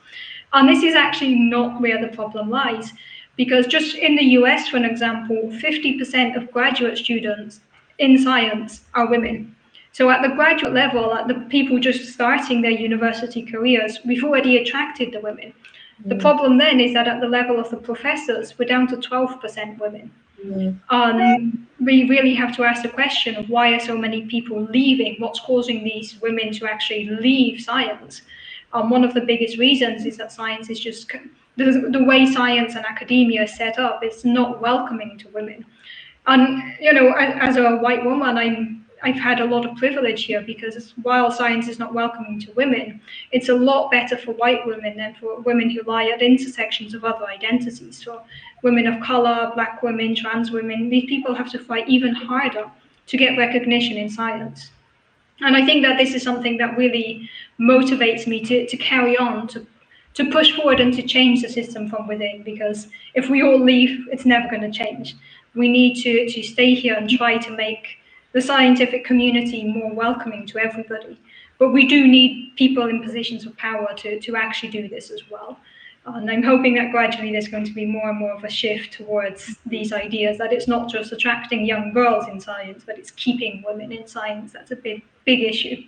And this is actually not where the problem lies, because just in the US, for an example, 50% of graduate students in science are women. So at the graduate level, at the people just starting their university careers, we've already attracted the women. The problem then is that at the level of the professors, we're down to 12% women. We really have to ask the question of why are so many people leaving? What's causing these women to actually leave science? One of the biggest reasons is that science is just, the way science and academia is set up, it's not welcoming to women. And, you know, as a white woman, I've had a lot of privilege here, because while science is not welcoming to women, it's a lot better for white women than for women who lie at intersections of other identities. So women of color, black women, trans women, these people have to fight even harder to get recognition in science. And I think that this is something that really motivates me to carry on, to push forward and to change the system from within, because if we all leave, it's never going to change. We need to stay here and try to make the scientific community more welcoming to everybody. But we do need people in positions of power to actually do this as well. And I'm hoping that gradually there's going to be more and more of a shift towards these ideas, that it's not just attracting young girls in science, but it's keeping women in science. That's a big issue.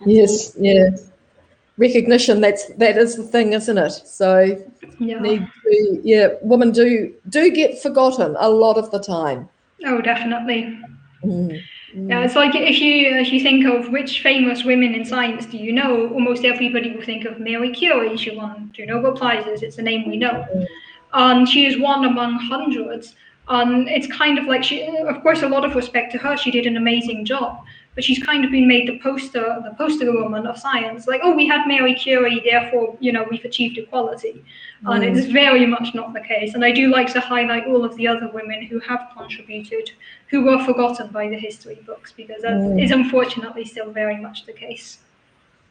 Yes, yes. recognition. That is the thing, isn't it? So women do get forgotten a lot of the time. Oh, definitely. Mm. Yeah, it's like if you think of which famous women in science do you know, almost everybody will think of Marie Curie. She won 2 Nobel Prizes. It's a name we know. She is one among hundreds. It's kind of like of course, a lot of respect to her. She did an amazing job, but she's kind of been made the poster woman of science. Like, oh, we had Marie Curie, therefore, we've achieved equality. And it is very much not the case. And I do like to highlight all of the other women who have contributed, who were forgotten by the history books, because that is unfortunately still very much the case.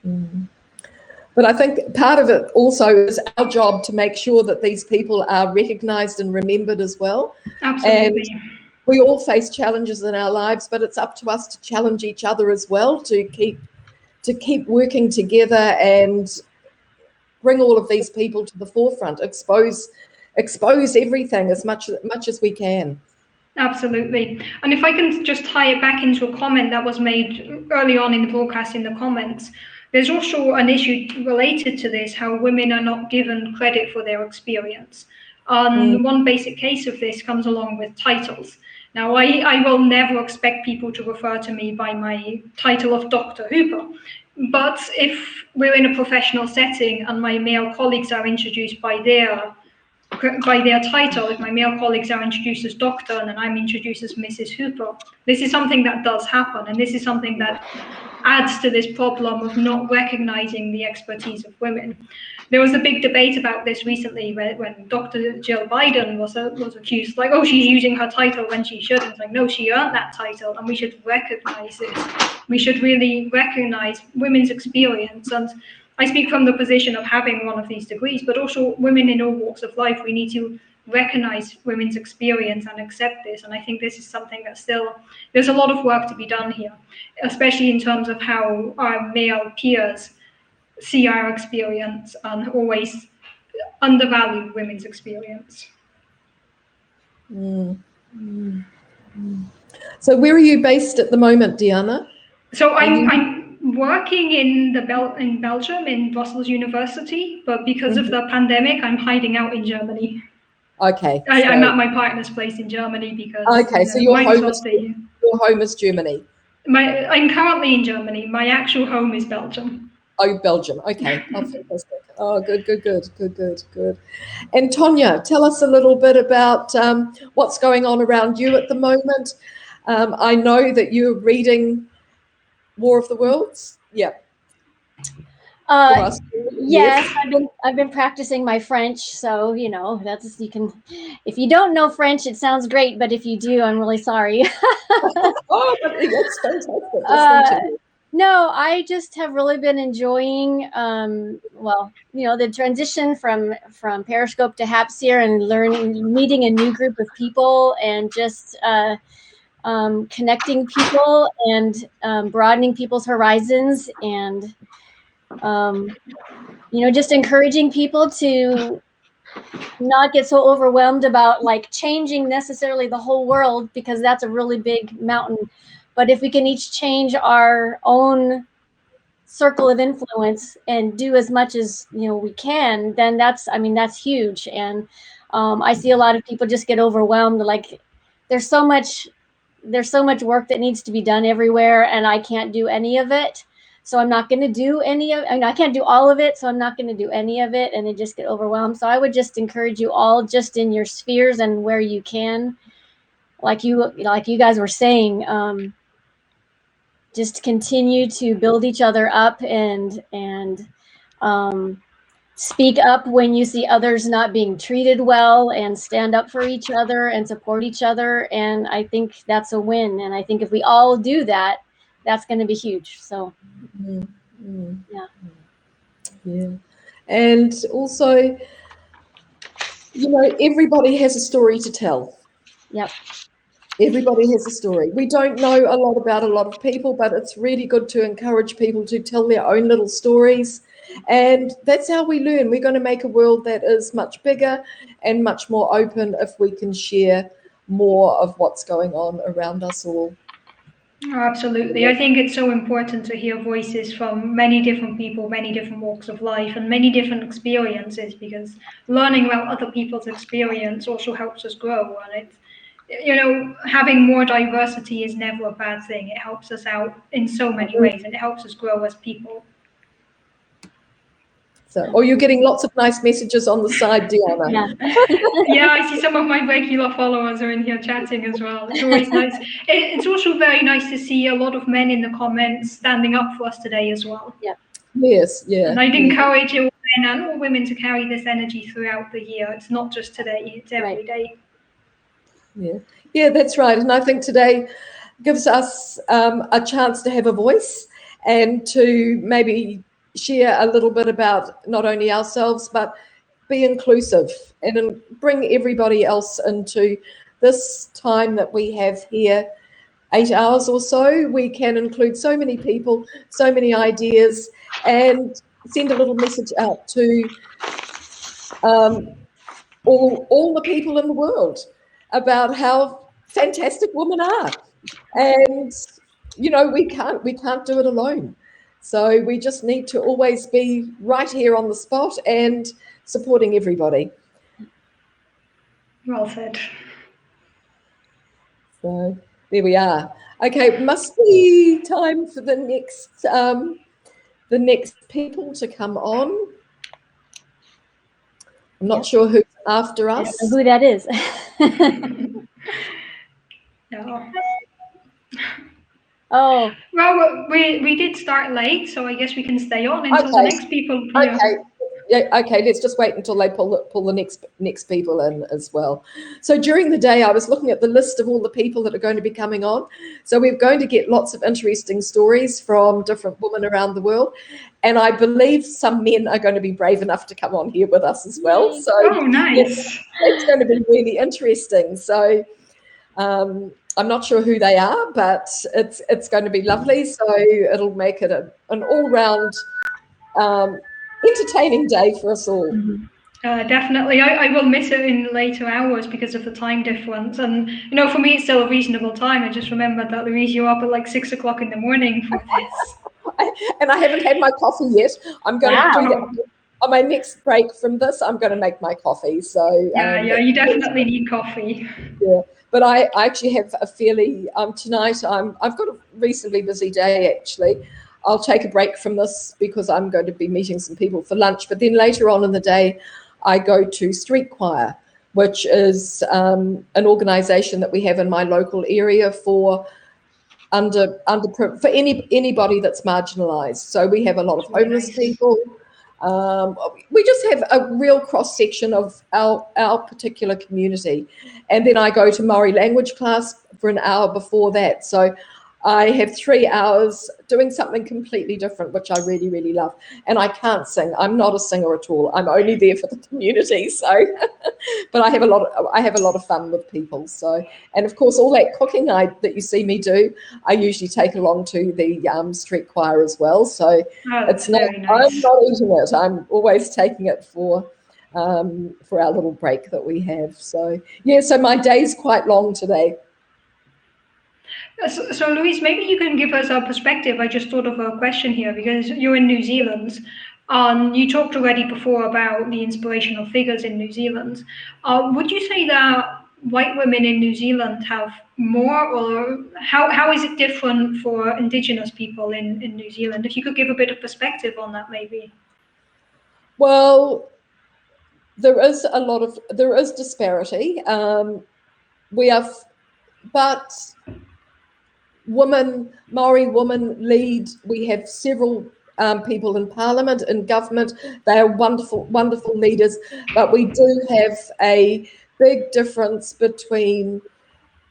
But I think part of it also is our job to make sure that these people are recognised and remembered as well. Absolutely. And we all face challenges in our lives, but it's up to us to challenge each other as well, to keep working together and bring all of these people to the forefront, expose everything as much as we can. Absolutely. And if I can just tie it back into a comment that was made early on in the broadcast in the comments, there's also an issue related to this, how women are not given credit for their experience. One basic case of this comes along with titles. Now, I will never expect people to refer to me by my title of Dr. Hooper. But if we're in a professional setting and my male colleagues are introduced by their title, if my male colleagues are introduced as doctor and then I'm introduced as Mrs. Hooper, this is something that does happen, and this is something that adds to this problem of not recognizing the expertise of women. There was a big debate about this recently when Dr. Jill Biden was accused, like, oh, she's using her title when she shouldn't. It's like, no, she earned that title, and we should recognize this. We should really recognize women's experience. And I speak from the position of having one of these degrees, but also women in all walks of life. We need to recognize women's experience and accept this. And I think this is something that there's a lot of work to be done here, especially in terms of how our male peers see our experience and always undervalue women's experience. So where are you based at the moment, Diana? So I'm working in Belgium, in Brussels University, but because of the pandemic, I'm hiding out in Germany. Okay. I'm at my partner's place in Germany because so your home is Germany. I'm currently in Germany. My actual home is Belgium. Oh, Belgium. Okay. Oh, fantastic. Oh, good. And Tonya, tell us a little bit about what's going on around you at the moment. I know that you're reading War of the Worlds. Yeah. Yes, I've been practicing my French, so that's if you don't know French, it sounds great, but if you do, I'm really sorry. Oh, that's fantastic. No, I just have really been enjoying the transition from Periscope to Hapsier and meeting a new group of people and just connecting people and broadening people's horizons and just encouraging people to not get so overwhelmed about like changing necessarily the whole world, because that's a really big mountain. But if we can each change our own circle of influence and do as much as we can, then that's huge. And I see a lot of people just get overwhelmed. Like there's so much work that needs to be done everywhere, and I can't do any of it. So I'm not going to do I can't do all of it, so I'm not going to do any of it, and they just get overwhelmed. So I would just encourage you all, just in your spheres and where you can, like you guys were saying, just continue to build each other up and speak up when you see others not being treated well, and stand up for each other and support each other. And I think that's a win. And I think if we all do that, that's going to be huge. So, yeah. And also, everybody has a story to tell. Yep. Everybody has a story. We don't know a lot about a lot of people, but it's really good to encourage people to tell their own little stories. And that's how we learn. We're going to make a world that is much bigger and much more open if we can share more of what's going on around us all. Oh, absolutely. I think it's so important to hear voices from many different people, many different walks of life, and many different experiences, because learning about other people's experience also helps us grow. And having more diversity is never a bad thing. It helps us out in so many ways, and it helps us grow as people. So, or you're getting lots of nice messages on the side, Diana. Yeah, I see some of my regular followers are in here chatting as well. It's always nice. It's also very nice to see a lot of men in the comments standing up for us today as well. Yeah. Yes, yeah. And I'd encourage all men and all women to carry this energy throughout the year. It's not just today, it's every day. Yeah, that's right. And I think today gives us a chance to have a voice and to maybe share a little bit about not only ourselves, but be inclusive and bring everybody else into this time that we have here, 8 hours or so. We can include so many people, so many ideas, and send a little message out to all the people in the world about how fantastic women are. And we can't do it alone. So we just need to always be right here on the spot and supporting everybody. Well said. So there we are. Okay, must be time for the next people to come on. I'm not sure who's after us. I don't know who that is. No. Oh. Well, we did start late, so I guess we can stay on until the next people appear. Okay. Yeah, okay, let's just wait until they pull the next people in as well. So during the day, I was looking at the list of all the people that are going to be coming on. So we're going to get lots of interesting stories from different women around the world. And I believe some men are going to be brave enough to come on here with us as well. So nice. It's going to be really interesting. So I'm not sure who they are, but it's going to be lovely. So it'll make it an all-round entertaining day for us all. Definitely. I will miss it in later hours because of the time difference. And, for me, it's still a reasonable time. I just remembered that, Louise, you're up at like 6 o'clock in the morning for this. And I haven't had my coffee yet. I'm going to do that. On my next break from this, I'm going to make my coffee. So yeah, you definitely need coffee. Yeah. But I actually have a fairly, tonight I've got a reasonably busy day actually. I'll take a break from this because I'm going to be meeting some people for lunch. But then later on in the day, I go to Street Choir, which is an organisation that we have in my local area for anybody that's marginalised. So we have a lot of homeless people. We just have a real cross section of our particular community. And then I go to Maori language class for an hour before that. So I have 3 hours doing something completely different, which I really, really love. And I can't sing. I'm not a singer at all. I'm only there for the community. So, but I have a lot of fun with people. So, and of course, all that cooking that you see me do, I usually take along to the Street Choir as well. So it's not. Nice. I'm not eating it. I'm always taking it for our little break that we have. So yeah. So my day's quite long today. So, Louise, maybe you can give us a perspective. I just thought of a question here because you're in New Zealand. You talked already before about the inspirational figures in New Zealand. Would you say that white women in New Zealand have more, or how is it different for Indigenous people in New Zealand? If you could give a bit of perspective on that, maybe. Well, there is disparity. But Maori women lead. We have several people in Parliament, in government. They are wonderful, wonderful leaders. But we do have a big difference between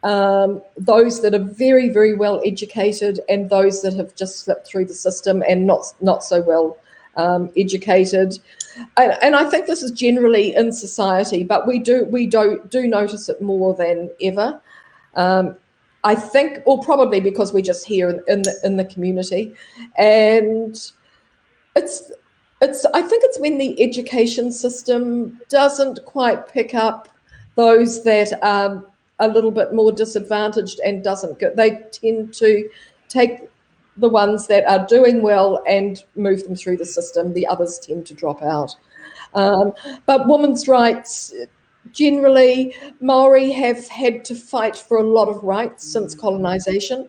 those that are very, very well educated and those that have just slipped through the system and not so well educated. And I think this is generally in society, but we do notice it more than ever. I think, or probably because we're just here in the community, and I think it's when the education system doesn't quite pick up those that are a little bit more disadvantaged and doesn't go, they tend to take the ones that are doing well and move them through the system. The others tend to drop out. But women's rights, generally, Maori have had to fight for a lot of rights since colonisation.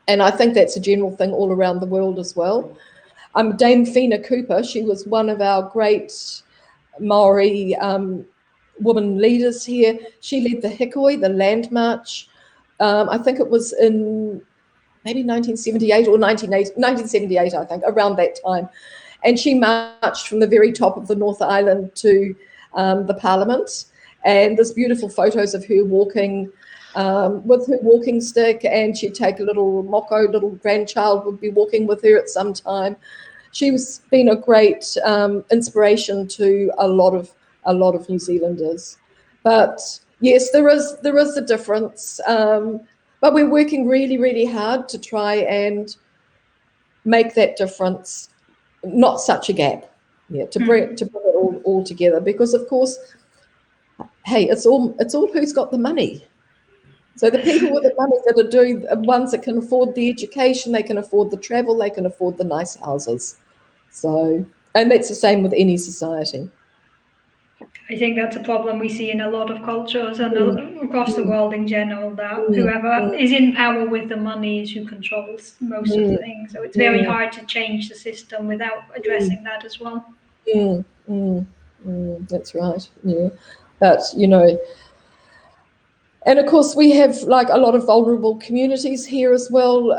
And I think that's a general thing all around the world as well. Dame Fina Cooper, she was one of our great Maori woman leaders here. She led the Hikoi, the Land March. I think it was in maybe 1978 or 1978, I think, around that time. And she marched from the very top of the North Island to the Parliament. And there's beautiful photos of her walking with her walking stick, and she'd take a little moko, little grandchild would be walking with her at some time. She's been a great inspiration to a lot of New Zealanders. But yes, there is a difference. But we're working really, really hard to try and make that difference, not such a gap. Yeah, to bring it all together, because of course, hey, it's all who's got the money. So the people with the money that are ones that can afford the education, they can afford the travel, they can afford the nice houses. So, and that's the same with any society. I think that's a problem we see in a lot of cultures and across the world in general, that whoever is in power with the money is who controls most of the things. So it's very hard to change the system without addressing that as well. That's right. Yeah. But, you know, and of course we have like a lot of vulnerable communities here as well.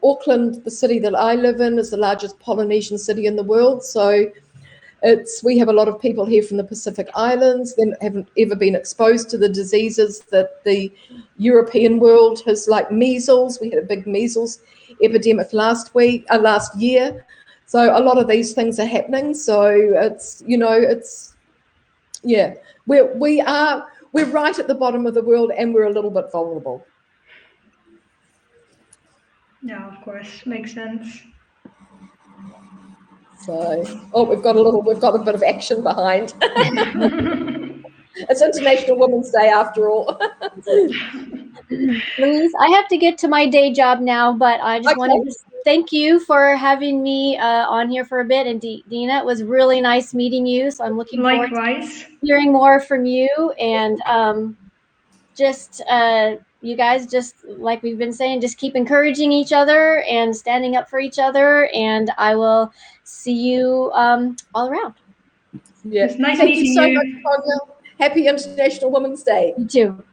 Auckland, the city that I live in, is the largest Polynesian city in the world. So we have a lot of people here from the Pacific Islands that haven't ever been exposed to the diseases that the European world has, like measles. We had a big measles epidemic last year. So a lot of these things are happening. So it's, you know, yeah, we're right at the bottom of the world, and we're a little bit vulnerable. Yeah, of course, makes sense. So, we've got a bit of action behind. It's International Women's Day after all. Louise, I have to get to my day job now, but I just wanted to thank you for having me on here for a bit. And Dina, it was really nice meeting you. So I'm looking forward to hearing more from you. And you guys, just like we've been saying, just keep encouraging each other and standing up for each other. And I will see you all around. Yes, it's nice meeting you. So much, Tonya. Happy International Women's Day. You too.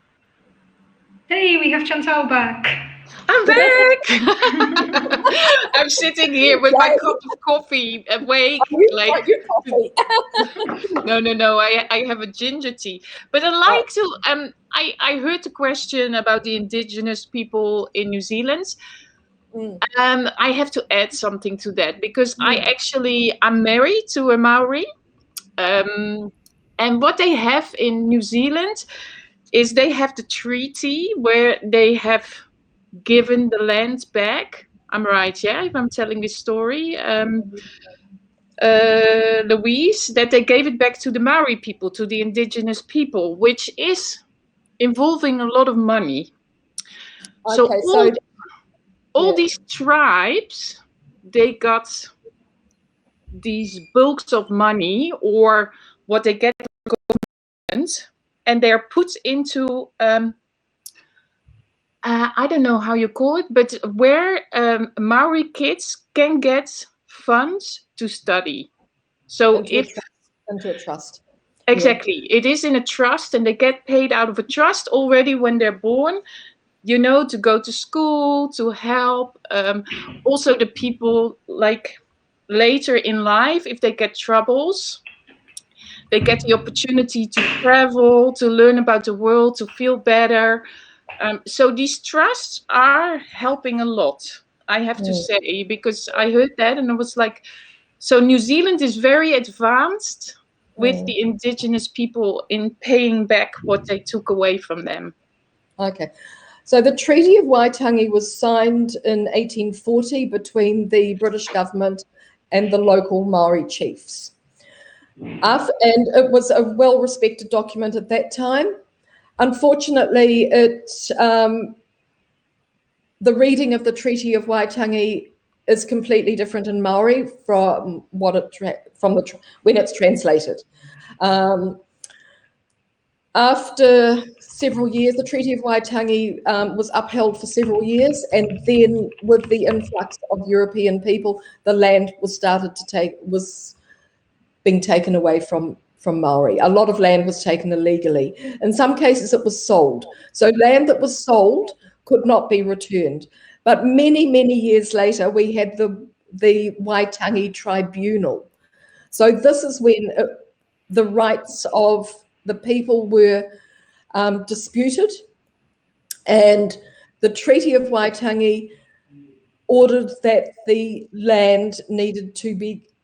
Hey, we have Chantal back. I'm back. I'm sitting here with my cup of coffee, awake. No. I have a ginger tea. But I like to. I heard the question about the indigenous people in New Zealand. I have to add something to that, because I'm married to a Maori, and what they have in New Zealand is they have the treaty where they have given the land back. I'm right, yeah, if I'm telling this story, Louise, that they gave it back to the Maori people, to the indigenous people, which is involving a lot of money. Okay, so all these tribes, they got these bulks of money, or what they get from the government, and they're put into I don't know how you call it, but where Maori kids can get funds to study. So into a trust. Exactly. Yeah. It is in a trust, and they get paid out of a trust already when they're born, you know, to go to school, to help. Also the people, like later in life, if they get troubles, they get the opportunity to travel, to learn about the world, to feel better. So these trusts are helping a lot, I have to say, because I heard that and I was like, so New Zealand is very advanced with the indigenous people in paying back what they took away from them. Okay. So the Treaty of Waitangi was signed in 1840 between the British government and the local Maori chiefs. And it was a well-respected document at that time. Unfortunately, the reading of the Treaty of Waitangi is completely different in Maori from what when it's translated. After several years, the Treaty of Waitangi was upheld for several years, and then with the influx of European people, the land was being taken away from Maori. A lot of land was taken illegally. In some cases, it was sold. So land that was sold could not be returned. But many, many years later, we had the Waitangi Tribunal. So this is when the rights of the people were disputed, and the Treaty of Waitangi ordered that the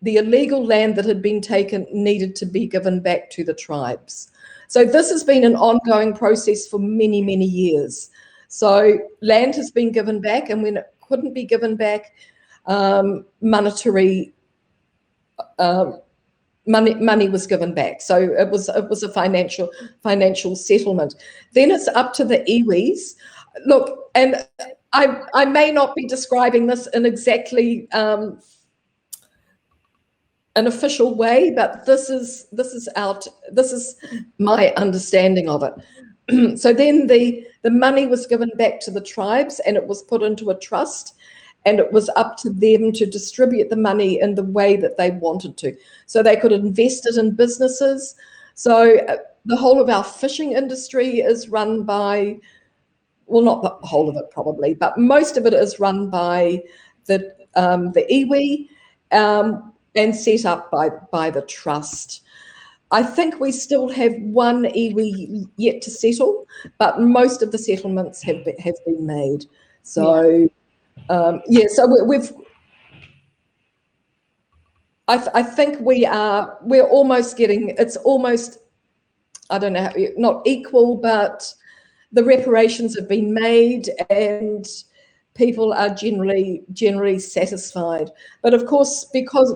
illegal land that had been taken needed to be given back to the tribes. So this has been an ongoing process for many, many years. So land has been given back, and when it couldn't be given back, money was given back. So it was a financial settlement. Then it's up to the iwis. Look, and I may not be describing this in exactly an official way, but this is my understanding of it. So then the money was given back to the tribes, and it was put into a trust, and it was up to them to distribute the money in the way that they wanted to. So they could invest it in businesses. So the whole of our fishing industry is run by, well, not the whole of it probably, but most of it is run by the iwi and set up by the trust. I think we still have one iwi yet to settle, but most of the settlements have been made. So so I think we're almost getting, it's almost, I don't know, not equal, but the reparations have been made and people are generally satisfied. But of course, because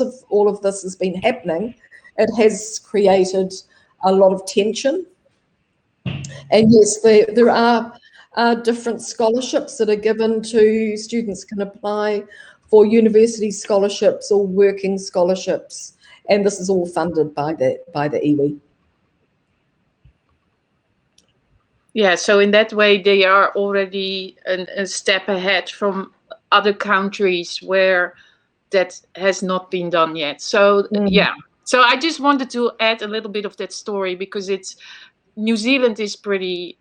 of all of this has been happening, it has created a lot of tension. And yes, there are different scholarships that are given to students can apply for university scholarships or working scholarships, and this is all funded by the iwi. Yeah, so in that way, they are already a step ahead from other countries where that has not been done yet. So yeah, so I just wanted to add a little bit of that story because New Zealand is pretty,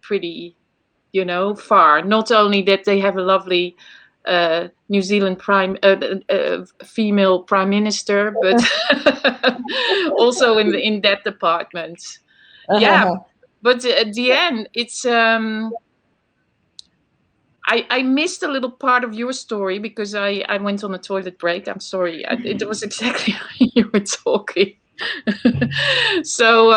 far. Not only that they have a lovely New Zealand female prime minister, but also in that department. Yeah. But at the end, it's I missed a little part of your story because I went on a toilet break. I'm sorry. It was exactly when you were talking. So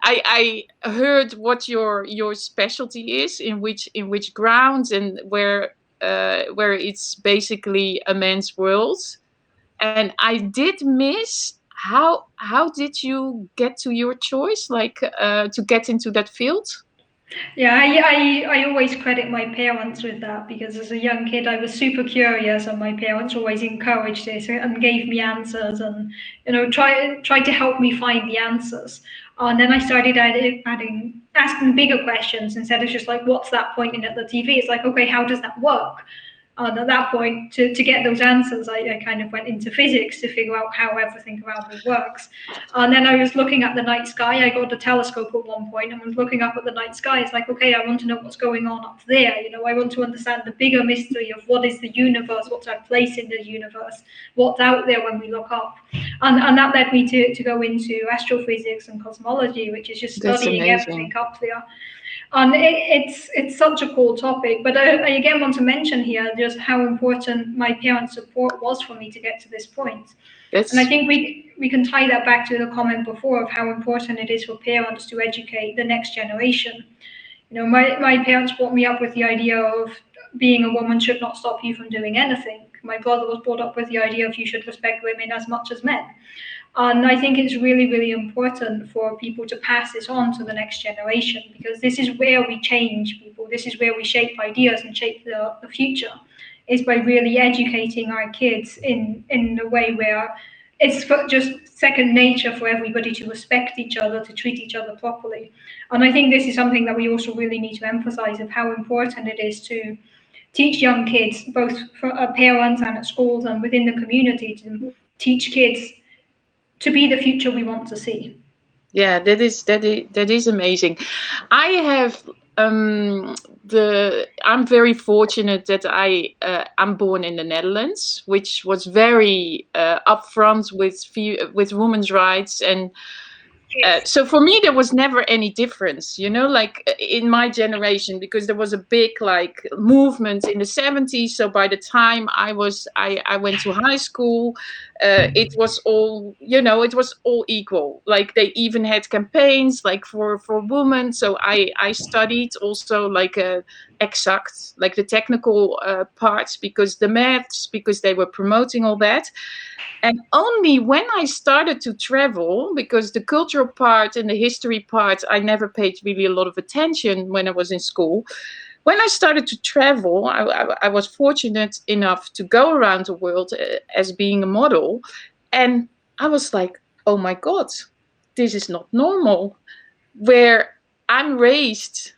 I heard what your specialty is, in which grounds, and where it's basically a man's world. And I did miss how did you get to your choice, like to get into that field? Yeah, I always credit my parents with that, because as a young kid I was super curious, and my parents always encouraged this and gave me answers, and tried to help me find the answers. And then I started asking bigger questions instead of just like, what's that pointing at the TV? It's like, okay, how does that work? And at that point, to get those answers, I kind of went into physics to figure out how everything around me works. And then I was looking at the night sky. I got a telescope at one point and was looking up at the night sky. It's like, okay, I want to know what's going on up there. I want to understand the bigger mystery of what is the universe, what's our place in the universe, what's out there when we look up. And that led me to go into astrophysics and cosmology, which is just studying everything up there. And it's such a cool topic, but I again want to mention here just how important my parents' support was for me to get to this point. And I think we can tie that back to the comment before of how important it is for parents to educate the next generation. My parents brought me up with the idea of being a woman should not stop you from doing anything. My brother was brought up with the idea of you should respect women as much as men. And I think it's really, really important for people to pass this on to the next generation, because this is where we change people. This is where we shape ideas and shape the future, is by really educating our kids in a way where it's just second nature for everybody to respect each other, to treat each other properly. And I think this is something that we also really need to emphasize, of how important it is to teach young kids, both for parents and at schools and within the community, to teach kids to be the future we want to see. Yeah, that is amazing. I have I'm very fortunate that I'm born in the Netherlands, which was very upfront with women's rights, and so for me there was never any difference, like in my generation, because there was a big like movement in the 70s. So by the time I went to high school, it was all it was all equal. Like they even had campaigns like for women. So I studied also like exact, like the technical parts, because the maths, because they were promoting all that. And only when I started to travel, because the cultural part and the history part, I never paid really a lot of attention when I was in school. When I started to travel, I was fortunate enough to go around the world as being a model. And I was like, oh my God, this is not normal. Where I'm raised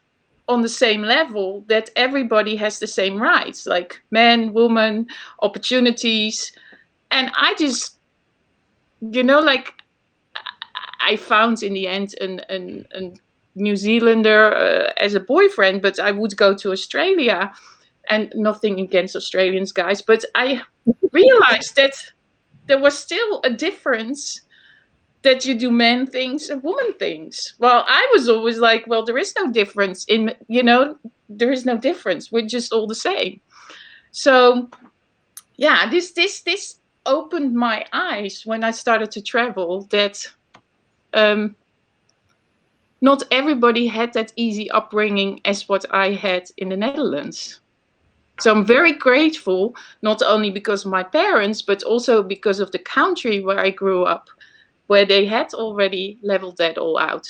on the same level, that everybody has the same rights, like men, women, opportunities. And I just, like I found in the end a New Zealander as a boyfriend, but I would go to Australia, and nothing against Australians, guys, but I realized that there was still a difference, that you do men things and woman things. Well, I was always like, well, there is no difference there is no difference. We're just all the same. So yeah, this opened my eyes when I started to travel, that not everybody had that easy upbringing as what I had in the Netherlands. So I'm very grateful, not only because of my parents, but also because of the country where I grew up, where they had already leveled that all out.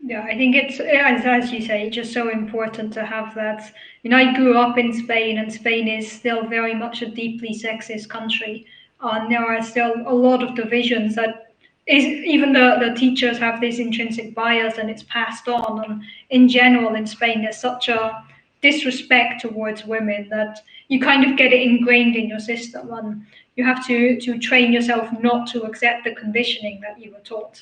Yeah, I think it's, as you say, just so important to have that. I grew up in Spain, and Spain is still very much a deeply sexist country. And there are still a lot of divisions that is, even the teachers have this intrinsic bias, and it's passed on. And in general, in Spain, there's such a disrespect towards women that you kind of get it ingrained in your system, and you have to train yourself not to accept the conditioning that you were taught.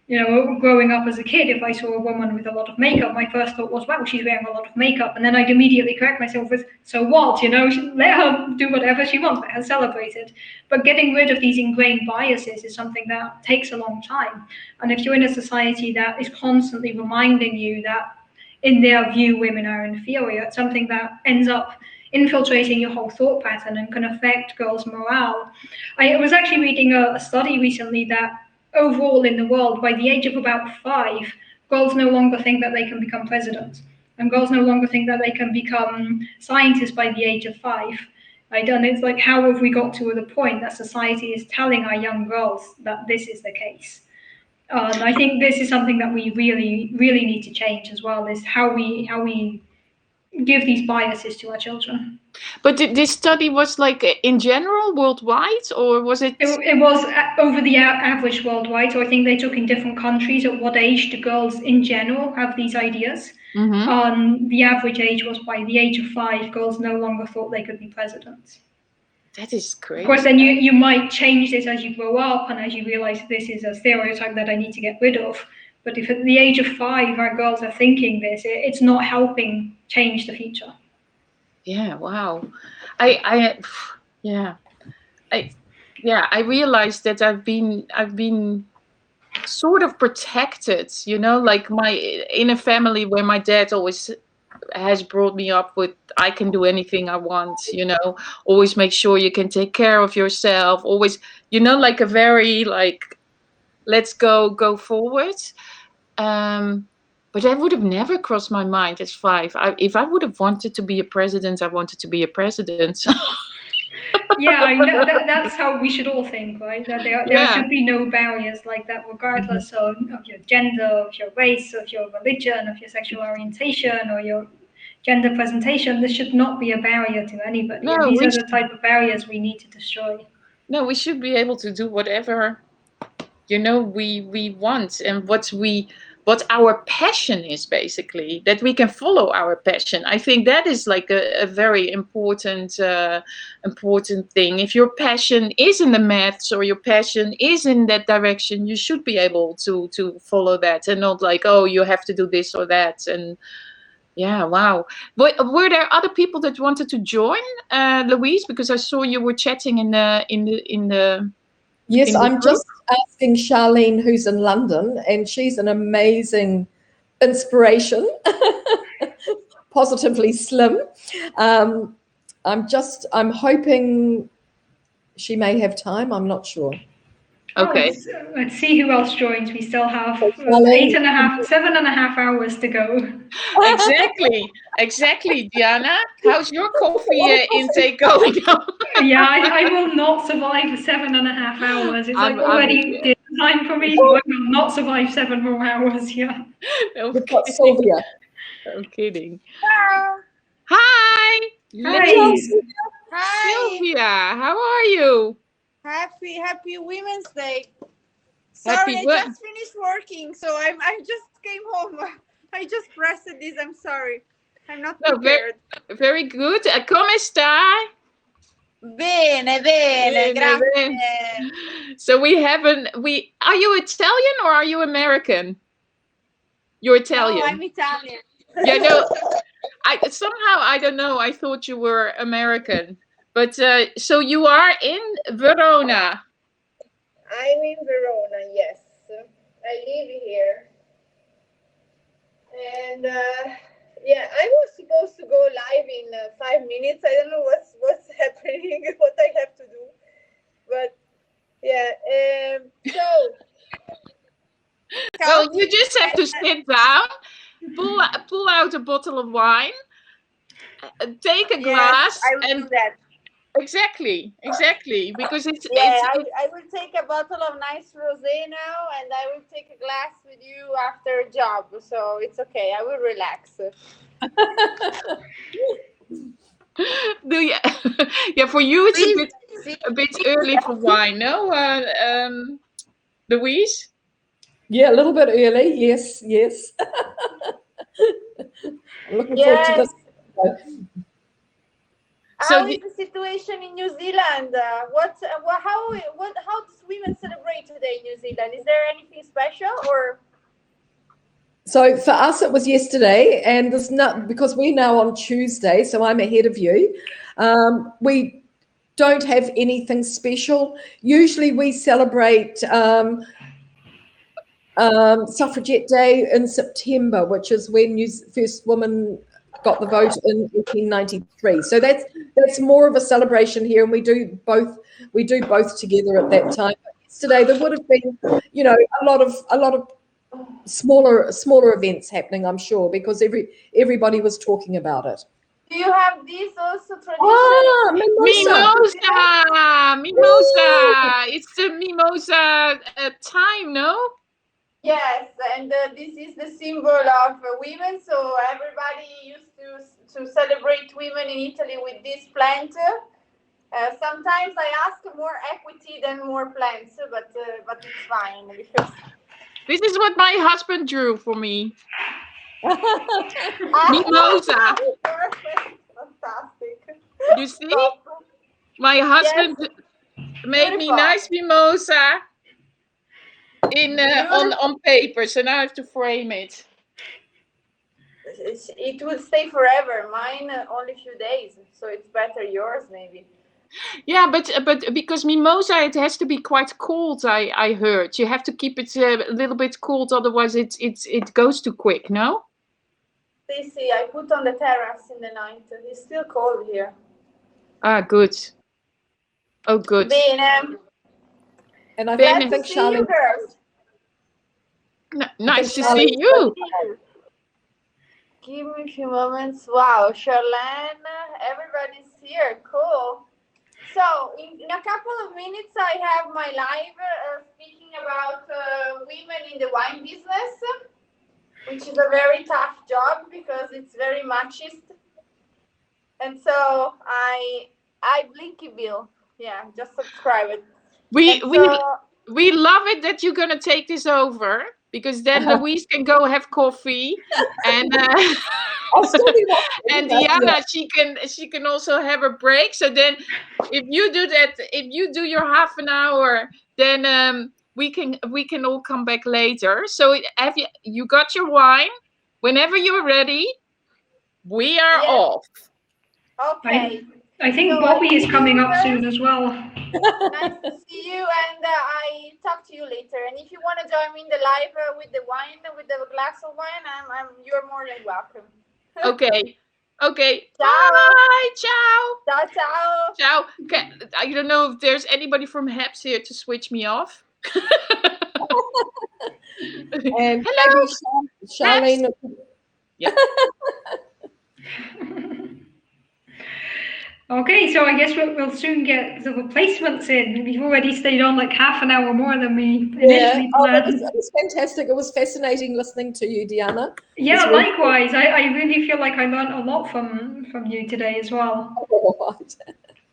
Growing up as a kid, if I saw a woman with a lot of makeup, my first thought was, wow, she's wearing a lot of makeup. And then I'd immediately correct myself with, so what? Let her do whatever she wants, let her celebrate it. But getting rid of these ingrained biases is something that takes a long time. And if you're in a society that is constantly reminding you that, in their view, women are inferior, it's something that ends up infiltrating your whole thought pattern and can affect girls' morale. I was actually reading a study recently that overall in the world, by the age of about 5, girls no longer think that they can become president, and girls no longer think that they can become scientists by the age of 5. Right? And it's like, how have we got to the point that society is telling our young girls that this is the case? And I think this is something that we really, really need to change as well, is how we give these biases to our children. But this study was like in general worldwide, or was it? It was over the average worldwide. So I think they took in different countries at what age the girls in general have these ideas. Mm-hmm. The average age was by the age of 5, girls no longer thought they could be president. That is great. Of course, then you might change this as you grow up and as you realize this is a stereotype that I need to get rid of. But if at the age of 5 our girls are thinking this, it's not helping change the future. Yeah, wow. I realized that I've been sort of protected, like in a family where my dad always has brought me up with, I can do anything I want, always make sure you can take care of yourself, always, like a very like, let's go forward. But that would have never crossed my mind as 5. If I would have wanted to be a president, I wanted to be a president. Yeah, that's how we should all think, right? That there Yeah. should be no barriers like that, regardless of your gender, of your race, of your religion, of your sexual orientation, or your gender presentation. This should not be a barrier to anybody. No, And these we are the type of barriers we need to destroy. No, we should be able to do whatever we want, and what our passion is, basically, that we can follow our passion. I think that is like a very important thing. If your passion is in the maths, or your passion is in that direction, you should be able to follow that, and not like, oh, you have to do this or that. And yeah, wow. Were there other people that wanted to join, Louise? Because I saw you were chatting in the Yes, in the I'm group. just asking Charlene, who's in London, and she's an amazing inspiration, positively slim. I'm hoping she may have time. I'm not sure. Okay. Let's see who else joins. We still have Charlene. 7.5 hours to go. Exactly, Diana. How's your coffee intake going on? Yeah, I will not survive 7.5 hours. It's like I'm already dinner time for me. So I will not survive 7 more hours. Yeah. No We've got kidding. Sylvia. I'm kidding. Hello. Hi, Hi. Hi. Sylvia. How are you? Happy Women's Day. Happy Sorry, wo- I just finished working, so I just came home. I just pressed this. I'm sorry. I'm not No, prepared. very good. Come stai? Bene, Bene, grazie. bene. So are you Italian or are you American? You're Italian. No, I'm Italian. Yeah, no. I don't know. I thought you were American. But so you are in Verona. I'm in Verona, yes. I live here. And yeah, I was supposed to go live in 5 minutes. I don't know what's happening, what I have to do. But yeah, Well, you just have to sit down, pull out a bottle of wine, take a glass, yes, I will and do that. exactly, because I will take a bottle of nice rosé now, and I will take a glass with you after a job. So it's okay. I will relax. do you, yeah, for you it's a bit early for wine, no, Louise? Yeah, a little bit early. Yes. I'm looking forward to this. How is the situation in New Zealand? How does women celebrate today in New Zealand? Is there anything special or? So for us, it was yesterday, and there's not, because we're now on Tuesday, so I'm ahead of you. We don't have anything special. Usually we celebrate Suffragette Day in September, which is when first woman got the vote in 1893. So that's more of a celebration here, and we do both together at that time. But yesterday there would have been, a lot of smaller events happening, I'm sure, because everybody was talking about it. Do you have these also traditional? Ah, mimosa! It's the mimosa time, no? Yes, and this is the symbol of women. So everybody used to celebrate women in Italy with this plant. Sometimes I ask more equity than more plants, but it's fine because this is what my husband drew for me. Mimosa. Perfect, fantastic. You see, my husband made me nice mimosa on paper, so now I have to frame it. It will stay forever. Mine only a few days, so it's better yours maybe. Yeah, but because mimosa, it has to be quite cold. I heard you have to keep it a little bit cold, otherwise it goes too quick. No. See, I put on the terrace in the night. It's still cold here. Ah, good. Oh, good. Bene. And I Glad think to see you, girls. Nice to see you. Give me a few moments. Wow, Charlene, everybody's here. Cool. So in a couple of minutes, I have my live speaking about women in the wine business, which is a very tough job because it's very machist. And so I Blinkyville, yeah, just subscribe it. We And we so, we love it that you're gonna take this over, because then Louise can go have coffee, and I'll still be watching. and Yeah. Diana, she can also have a break. So then, if you do that, if you do your half an hour, then we can all come back later. So have you got your wine? Whenever you're ready, we are Yeah. off. okay. I think So Bobby I is see coming you up guys. soon as well. Nice to see you, and I talk to you later. And if you want to join me in the live with the wine, with the glass of wine, you're more than welcome. Okay. Ciao. Bye. Ciao. Ciao, ciao. Ciao. Okay. I don't know if there's anybody from HEPS here to switch me off. And Hello. maybe Charlene. Okay, so I guess we'll soon get the replacements in. We've already stayed on like half an hour more than we initially planned. It was fantastic. It was fascinating listening to you, Diana. Yeah, It's really likewise. I really feel like I learned a lot from you today as well. right.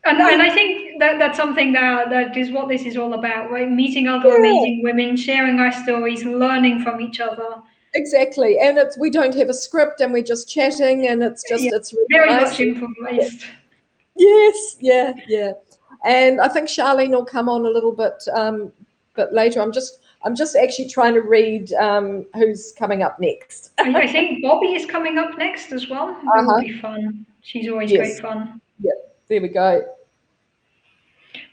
And I think that's something that is what this is all about, right? Meeting other amazing women, sharing our stories, learning from each other. Exactly. And we don't have a script and we're just chatting, and it's really very nice. much improvised. Yes, yeah. And I think Charlene will come on a little bit later. I'm just actually trying to read who's coming up next. I think Bobby is coming up next as well. That will be fun. She's always great fun. Yeah, there we go.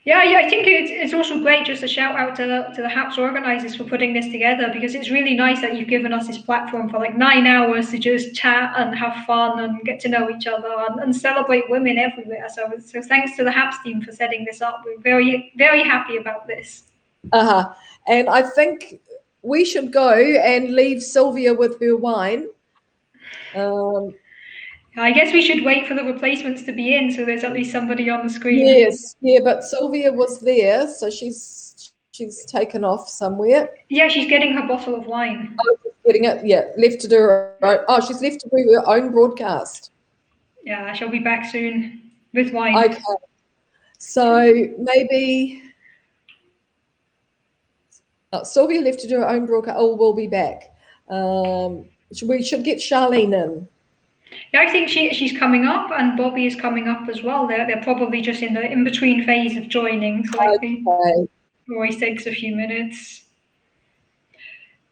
Yeah, I think it's also great, just a shout out to the HAPS organisers for putting this together, because it's really nice that you've given us this platform for like 9 hours to just chat and have fun and get to know each other and celebrate women everywhere. So thanks to the HAPS team for setting this up. We're very, very happy about this. And I think we should go and leave Sylvia with her wine. I guess we should wait for the replacements to be in, so there's at least somebody on the screen. Yes, yeah, but Sylvia was there, so she's taken off somewhere. Yeah, she's getting her bottle of wine. Oh, she's getting it. Yeah, left to do her own. Oh, she's left to do her own broadcast. Yeah, she'll be back soon with wine. Okay, so maybe Sylvia left to do her own broadcast. Oh, we'll be back. We should get Charlene in. Yeah, I think she's coming up, and Bobby is coming up as well. They're probably just in the in-between phase of joining, so I think it always takes a few minutes.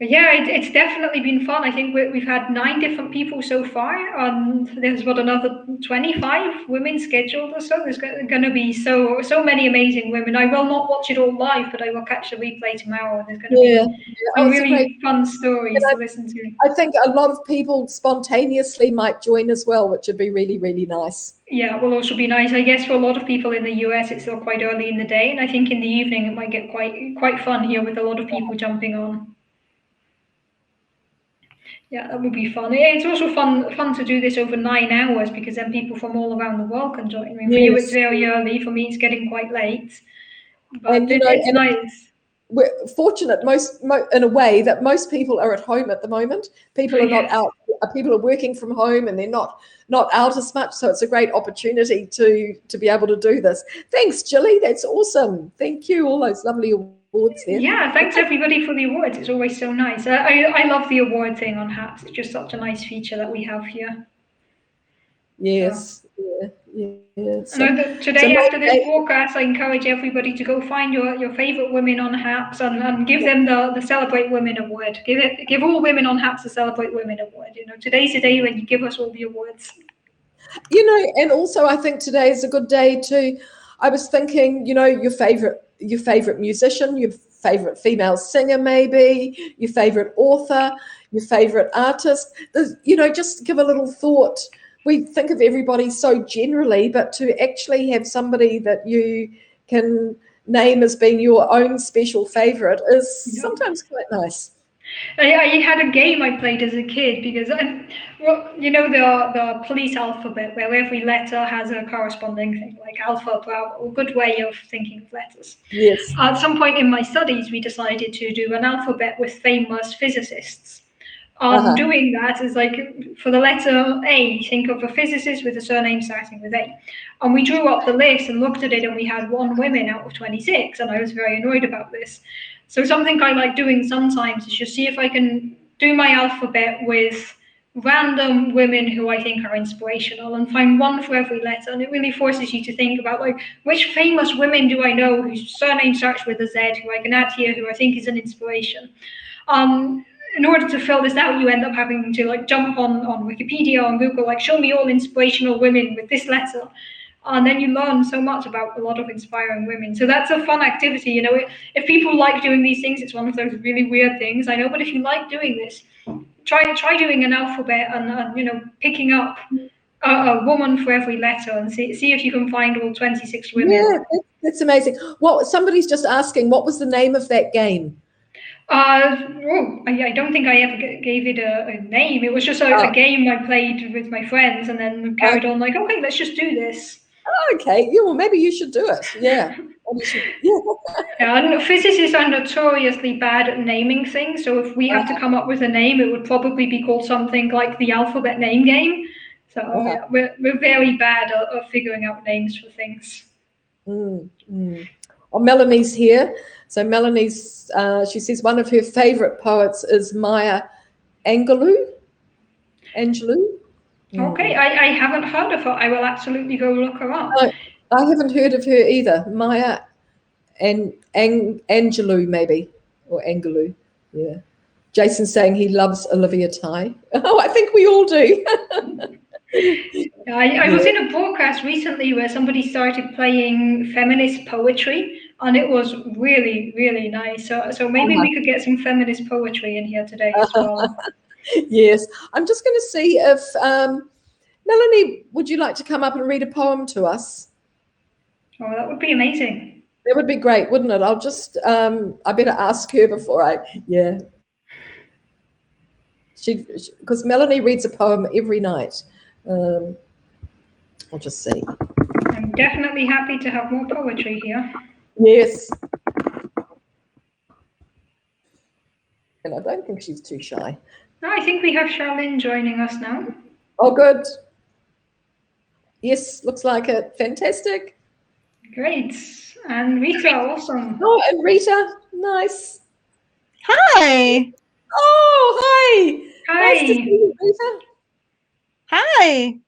But yeah, it's definitely been fun. I think we've had 9 different people so far, and there's another 25 women scheduled or so. There's going to be so many amazing women. I will not watch it all live, but I will catch the replay tomorrow. There's going to be some really fun stories to listen to. I think a lot of people spontaneously might join as well, which would be really, really nice. Yeah, it will also be nice. I guess for a lot of people in the US, it's still quite early in the day, and I think in the evening it might get quite fun here with a lot of people jumping on. Yeah, that would be fun. It's also fun to do this over 9 hours, because then people from all around the world can join. I mean, for you it's very early. For me, it's getting quite late. But and it's nice. We're fortunate, in a way, that most people are at home at the moment. People are not out. People are working from home, and they're not out as much. So it's a great opportunity to be able to do this. Thanks, Jilly. That's awesome. Thank you. All those lovely awards there. Yeah, thanks everybody for the awards. It's always so nice. I love the award thing on HAPS. It's just such a nice feature that we have here. Yes. Yeah. Today after this broadcast, I encourage everybody to go find your favorite women on HAPS and give them the Celebrate Women Award. Give all women on HAPS the Celebrate Women Award. Today's the day when you give us all the awards. And also I think today is a good day to. I was thinking, your favorite musician, your favorite female singer, maybe your favorite author, your favorite artist. Just give a little thought. We think of everybody so generally, but to actually have somebody that you can name as being your own special favorite is sometimes quite nice. I had a game I played as a kid because, well, you know, the police alphabet where every letter has a corresponding thing, like alpha, bravo, a good way of thinking of letters. Yes. At some point in my studies, we decided to do an alphabet with famous physicists. Doing that is like, for the letter A, think of a physicist with a surname starting with A. And we drew up the list and looked at it, and we had 1 woman out of 26, and I was very annoyed about this. So something I like doing sometimes is just see if I can do my alphabet with random women who I think are inspirational and find one for every letter. And it really forces you to think about, like, which famous women do I know whose surname starts with a Z, who I can add here, who I think is an inspiration. In order to fill this out, you end up having to like jump on Wikipedia or on Google, like show me all inspirational women with this letter. And then you learn so much about a lot of inspiring women. So that's a fun activity. You know, if people like doing these things, it's one of those really weird things, I know, but if you like doing this, try doing an alphabet and you know, picking up a woman for every letter and see if you can find all 26 women. Yeah, that's amazing. Well, somebody's just asking, what was the name of that game? I don't think I ever gave it a name. It was just a game I played with my friends and then carried on like, okay, let's just do this. Okay, yeah, well, maybe you should do it. Yeah. And physicists are notoriously bad at naming things. So if we have to come up with a name, it would probably be called something like the alphabet name game. So yeah, we're very bad at figuring out names for things. Oh, Melanie's here. So Melanie's, she says one of her favorite poets is Maya Angelou. Okay, I haven't heard of her. I will absolutely go look her up. I haven't heard of her either. Maya Angelou, maybe, or Angelou. Yeah. Jason's saying he loves Olivia Ty. Oh, I think we all do. I was in a broadcast recently where somebody started playing feminist poetry, and it was really, really nice. So maybe we could get some feminist poetry in here today as well. Yes. I'm just going to see if, Melanie, would you like to come up and read a poem to us? Oh, that would be amazing. That would be great, wouldn't it? I'll just, I better ask her before yeah. Because Melanie reads a poem every night. I'll just see. I'm definitely happy to have more poetry here. Yes. And I don't think she's too shy. No, I think we have Charlene joining us now. Oh, good. Yes, looks like it. Fantastic. Great. And Rita, awesome. Oh, and Rita, nice. Hi. Oh, hi. Hi. Nice to see you, Rita. Hi.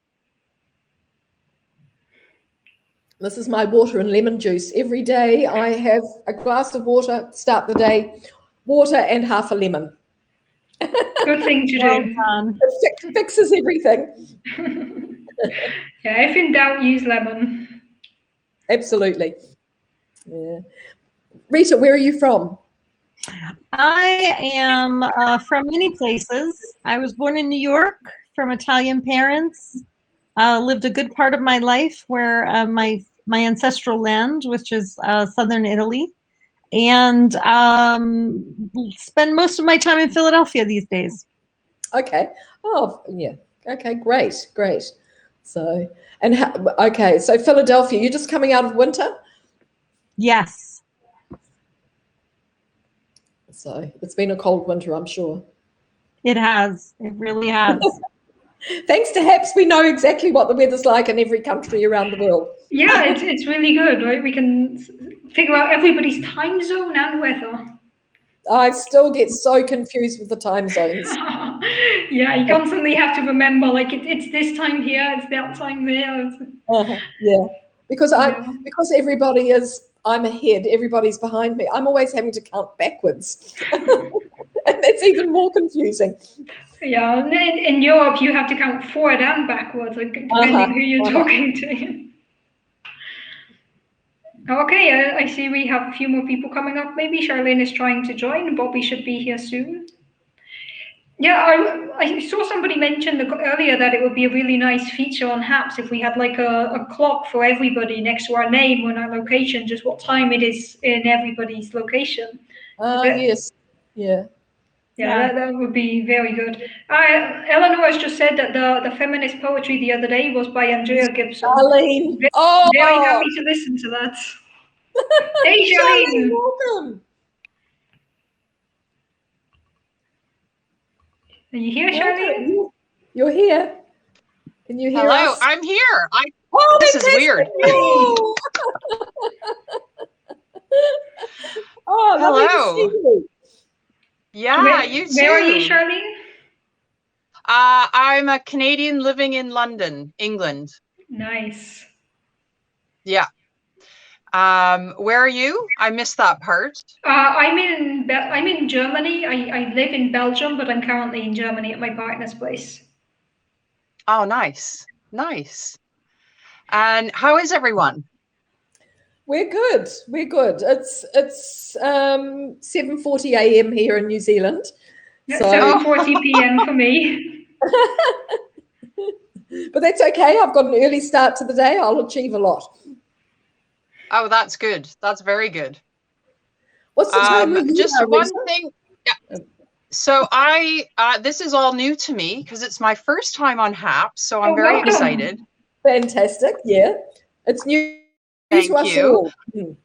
This is my water and lemon juice. Every day I have a glass of water, start the day, water and half a lemon. Good thing to do. It fixes everything. Yeah, if in doubt, use lemon. Absolutely. Yeah. Rita, where are you from? I am from many places. I was born in New York from Italian parents. Lived a good part of my life where my ancestral land, which is southern Italy, and spend most of my time in Philadelphia these days. Okay. Oh, yeah. Okay, great. So, and okay, so Philadelphia, you're just coming out of winter? Yes. So it's been a cold winter, I'm sure. It has. It really has. Thanks to HAPS, we know exactly what the weather's like in every country around the world. Yeah, it's really good, right? We can figure out everybody's time zone and weather. I still get so confused with the time zones. Yeah, you constantly have to remember, like, it's this time here, it's that time there. Yeah, because everybody I'm ahead, everybody's behind me. I'm always having to count backwards. And that's even more confusing. Yeah, in Europe, you have to count forward and backwards, like, depending who you're talking to. Okay, I see we have a few more people coming up. Maybe Charlene is trying to join. Bobby should be here soon. Yeah, I saw somebody mention earlier that it would be a really nice feature on HAPS if we had like a clock for everybody next to our name and our location, just what time it is in everybody's location. Yes, yeah. Yeah, that would be very good. Eleanor has just said that the feminist poetry the other day was by Andrea Gibson. Charlene. Very happy to listen to that. Hey, Charlene, Charlene. welcome. Are you here, Charlene? Welcome. You're here. Can you hear Hello, us? I'm here. Oh, This is weird. Oh, oh lovely to Hello. see you. Yeah, you too. Where are you, Charlene? I'm a Canadian living in London, England. Nice. Yeah. Where are you? I missed that part. I'm in Germany. I live in Belgium, but I'm currently in Germany at my partner's place. Oh, nice. Nice. And how is everyone? We're good. We're good. It's 7:40 a.m. here in New Zealand. So 7:40 p.m. for me. But that's okay. I've got an early start to the day. I'll achieve a lot. Oh, that's good. That's very good. What's the time of just year, one Risa? thing. Yeah. So this is all new to me because it's my first time on HAP, so I'm very welcome. excited. Fantastic. Yeah. It's new Thank to us you. all. Mm.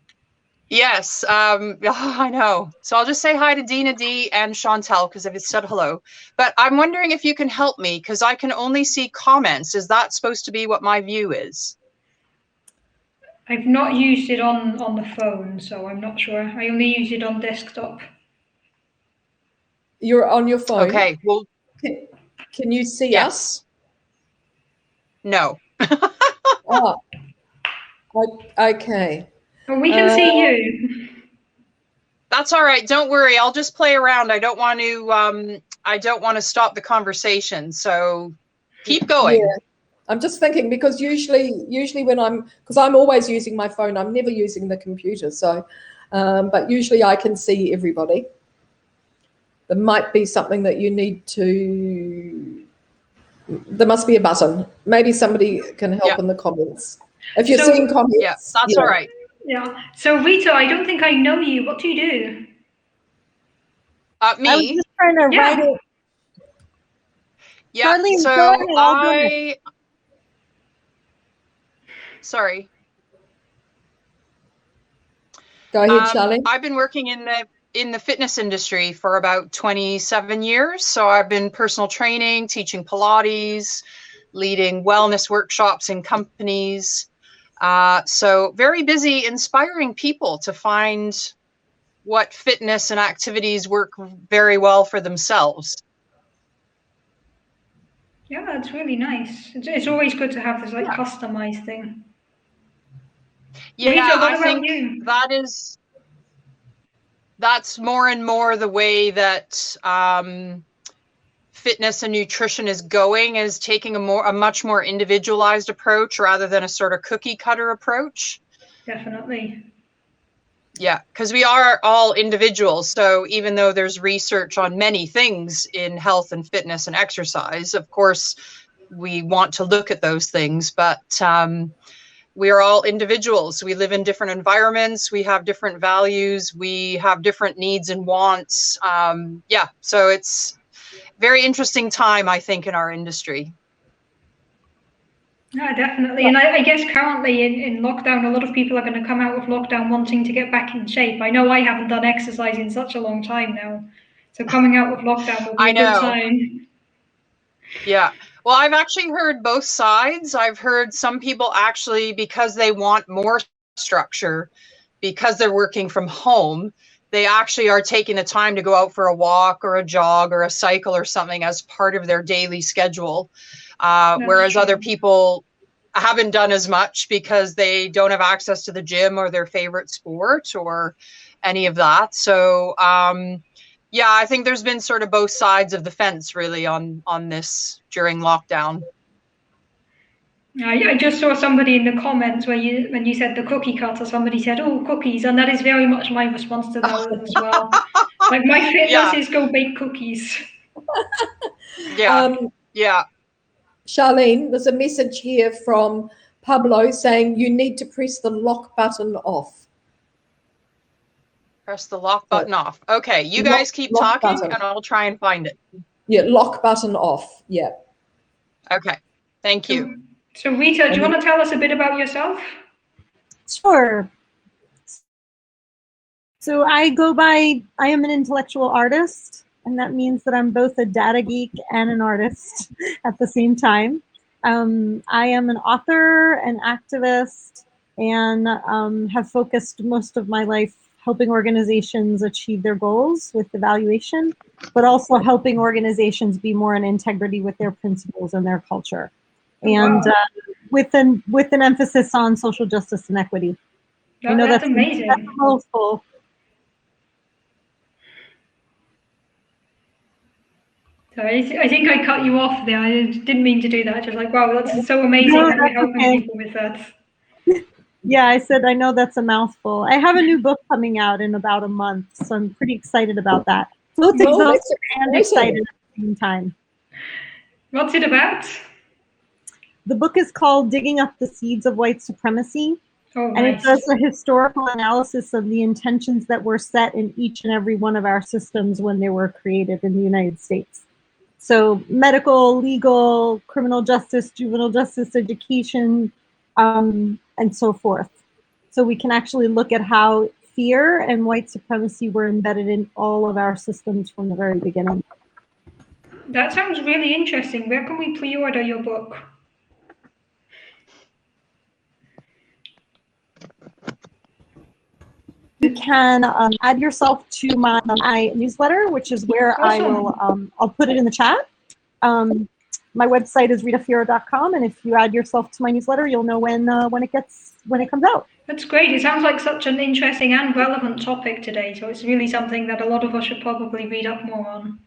Yes, I know. So I'll just say hi to Dina D and Chantel because I've said hello. But I'm wondering if you can help me because I can only see comments. Is that supposed to be what my view is? I've not used it on the phone, so I'm not sure. I only use it on desktop. You're on your phone. Okay. Well, can you see yes. us? No. Oh. Okay. Well, we can see you. That's all right. Don't worry. I'll just play around. I don't want to stop the conversation. So keep going. Yeah. I'm just thinking because usually when because I'm always using my phone, I'm never using the computer. So, but usually I can see everybody. There might be something that you need to. There must be a button. Maybe somebody can help in the comments. If you're seeing comments. Yeah, that's all right. Yeah. So Rita, I don't think I know you. What do you do? Me? I was just trying to write it. Yeah. Charlene, So go ahead, I'll go ahead. Sorry. Go ahead, Charlie. I've been working in the fitness industry for about 27 years. So I've been personal training, teaching Pilates, leading wellness workshops in companies. So very busy inspiring people to find what fitness and activities work very well for themselves. Yeah, that's really nice. It's always good to have this like customized thing. Yeah, Rita, what I about think you? that's more and more the way that fitness and nutrition is going, is taking a much more individualized approach rather than a sort of cookie cutter approach. Definitely. Yeah, because we are all individuals. So even though there's research on many things in health and fitness and exercise, of course, we want to look at those things, but we are all individuals. We live in different environments. We have different values. We have different needs and wants. Yeah, so it's very interesting time, I think, in our industry. Yeah, definitely. And I guess currently in lockdown, a lot of people are going to come out of lockdown wanting to get back in shape. I know I haven't done exercise in such a long time now. So coming out of lockdown will be a good time. Yeah. Well, I've actually heard both sides. I've heard some people actually, because they want more structure, because they're working from home, they actually are taking the time to go out for a walk or a jog or a cycle or something as part of their daily schedule. Whereas other people haven't done as much because they don't have access to the gym or their favorite sport or any of that. So, yeah, I think there's been sort of both sides of the fence really on this during lockdown. I just saw somebody in the comments when you said the cookie cutter, somebody said, "Oh, cookies," and that is very much my response to that as well. Like my fitness is go bake cookies. Yeah, yeah. Charlene, there's a message here from Pablo saying you need to press the lock button off. Press the lock button off. Okay, you Lock- guys keep lock talking button. and I'll try and find it. Yeah, lock button off. Yeah. Okay, thank you. So Rita, do you want to tell us a bit about yourself? Sure. So I am an intellectual artist, and that means that I'm both a data geek and an artist at the same time. I am an author, an activist, and have focused most of my life helping organizations achieve their goals with evaluation, but also helping organizations be more in integrity with their principles and their culture. And with an emphasis on social justice and equity. I know That's amazing. That's helpful. Sorry, I think I cut you off there. I didn't mean to do that. Just like, wow, that's so amazing No, that you're that's helping okay. people with that. Yeah, I said I know that's a mouthful. I have a new book coming out in about a month, so I'm pretty excited about that. Both Well, that's exhausted and exciting. excited at the same time. What's it about? The book is called Digging Up the Seeds of White Supremacy. Oh, And it nice. does a historical analysis of the intentions that were set in each and every one of our systems when they were created in the United States. So medical, legal, criminal justice, juvenile justice, education, and so forth. So we can actually look at how fear and white supremacy were embedded in all of our systems from the very beginning. That sounds really interesting. Where can we pre-order your book? You can add yourself to my newsletter, which is where I will, I'll put it in the chat. My website is ritafiora.com, and if you add yourself to my newsletter, you'll know when it comes out. That's great. It sounds like such an interesting and relevant topic today. So it's really something that a lot of us should probably read up more on.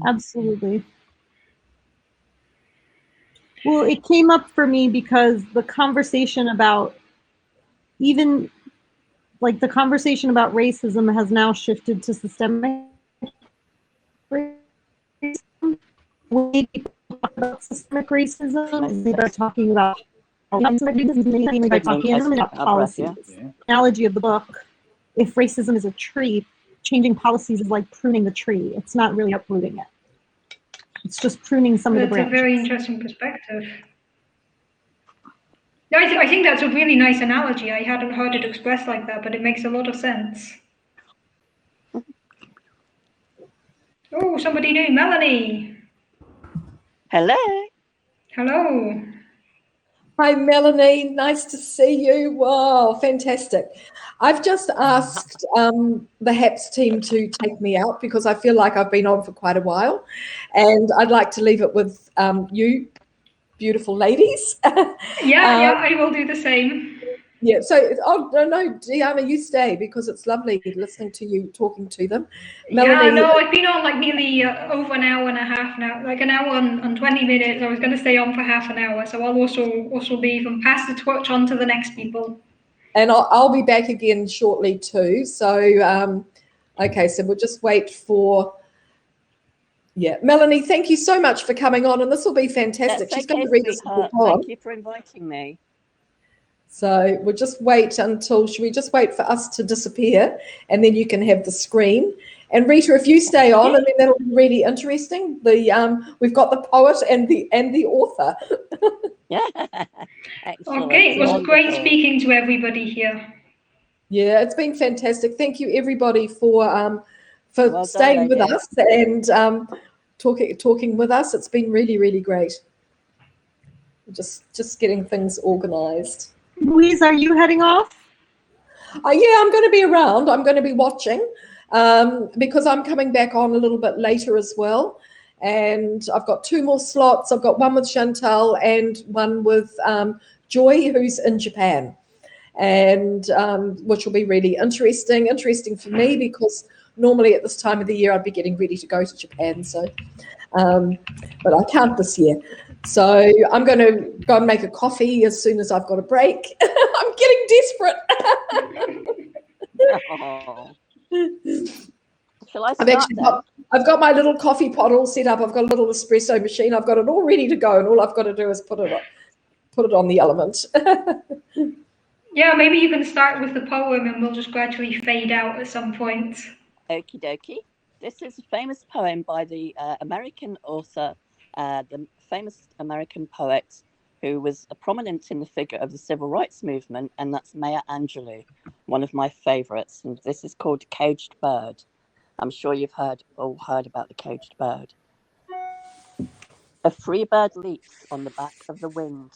Absolutely. Well, it came up for me because the conversation about the conversation about racism has now shifted to systemic racism. When people talk about systemic racism, they're talking about mainly by talking about policies. The analogy of the book, if racism is a tree, changing policies is like pruning the tree. It's not really uprooting it. It's just pruning some of the branches. That's a very interesting perspective. No, I think that's a really nice analogy. I hadn't heard it expressed like that, but it makes a lot of sense. Oh, somebody new, Melanie. Hello. Hello. Hi, Melanie. Nice to see you. Wow, fantastic. I've just asked the HAPS team to take me out because I feel like I've been on for quite a while, and I'd like to leave it with you, beautiful ladies. Yeah, I will do the same. Yeah, so, no, Diana, you stay because it's lovely listening to you talking to them. Melanie, Yeah, no, I've been on like nearly over an hour and a half now, like an hour and 20 minutes. I was going to stay on for half an hour, so I'll also leave and pass the torch on to the next people. And I'll be back again shortly too. So, okay, so we'll just wait for, yeah. Melanie, thank you so much for coming on, and this will be fantastic. That's She's okay, going to read us sweetheart. all. Thank you for inviting me. So we'll just wait until, should we just wait for us to disappear and then you can have the screen. And Rita, if you stay on, and then that'll be really interesting. We've got the poet and the author. Yeah. Okay, it was great speaking to everybody here. Yeah, it's been fantastic. Thank you everybody for Well staying done, with ladies. us and talking with us. It's been really, really great. Just getting things organized. Louise, are you heading off? Yeah, I'm going to be around. I'm going to be watching because I'm coming back on a little bit later as well. And I've got 2 more slots. I've got one with Chantal and one with Joy, who's in Japan, and which will be really interesting for me because normally at this time of the year I'd be getting ready to go to Japan. So, but I can't this year. So I'm going to go and make a coffee as soon as I've got a break. I'm getting desperate. Oh. Shall I start I've got my little coffee pot all set up. I've got a little espresso machine. I've got it all ready to go, and all I've got to do is put it on the element. Yeah, maybe you can start with the poem and we'll just gradually fade out at some point. Okie dokie. This is a famous poem by the American author, the famous American poet who was prominent in the figure of the civil rights movement, and that's Maya Angelou, one of my favorites. And this is called Caged Bird. I'm sure you've all heard about the caged bird. A free bird leaps on the back of the wind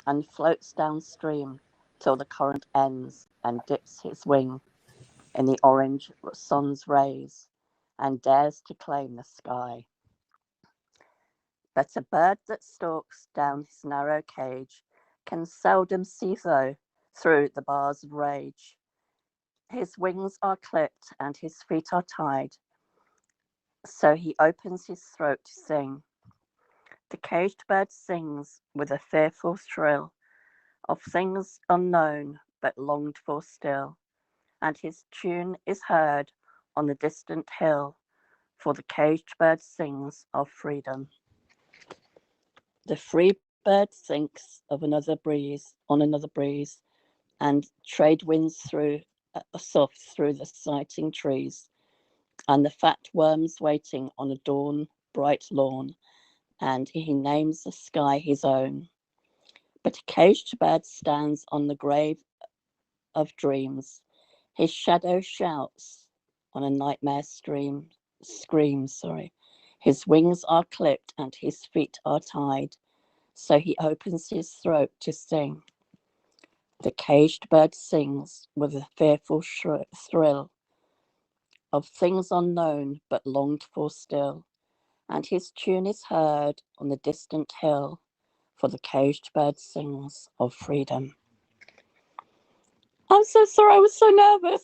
and floats downstream till the current ends and dips his wing in the orange sun's rays and dares to claim the sky. But a bird that stalks down his narrow cage can seldom see through the bars of rage. His wings are clipped and his feet are tied, so he opens his throat to sing. The caged bird sings with a fearful thrill of things unknown but longed for still, and his tune is heard on the distant hill, for the caged bird sings of freedom. The free bird thinks of another breeze, and trade winds soft through the sighting trees, and the fat worms waiting on a dawn bright lawn, and he names the sky his own. But a caged bird stands on the grave of dreams. His shadow shouts on a nightmare screams. His wings are clipped and his feet are tied, so he opens his throat to sing. The caged bird sings with a fearful thrill of things unknown but longed for still, and his tune is heard on the distant hill, for the caged bird sings of freedom. I'm so sorry, I was so nervous.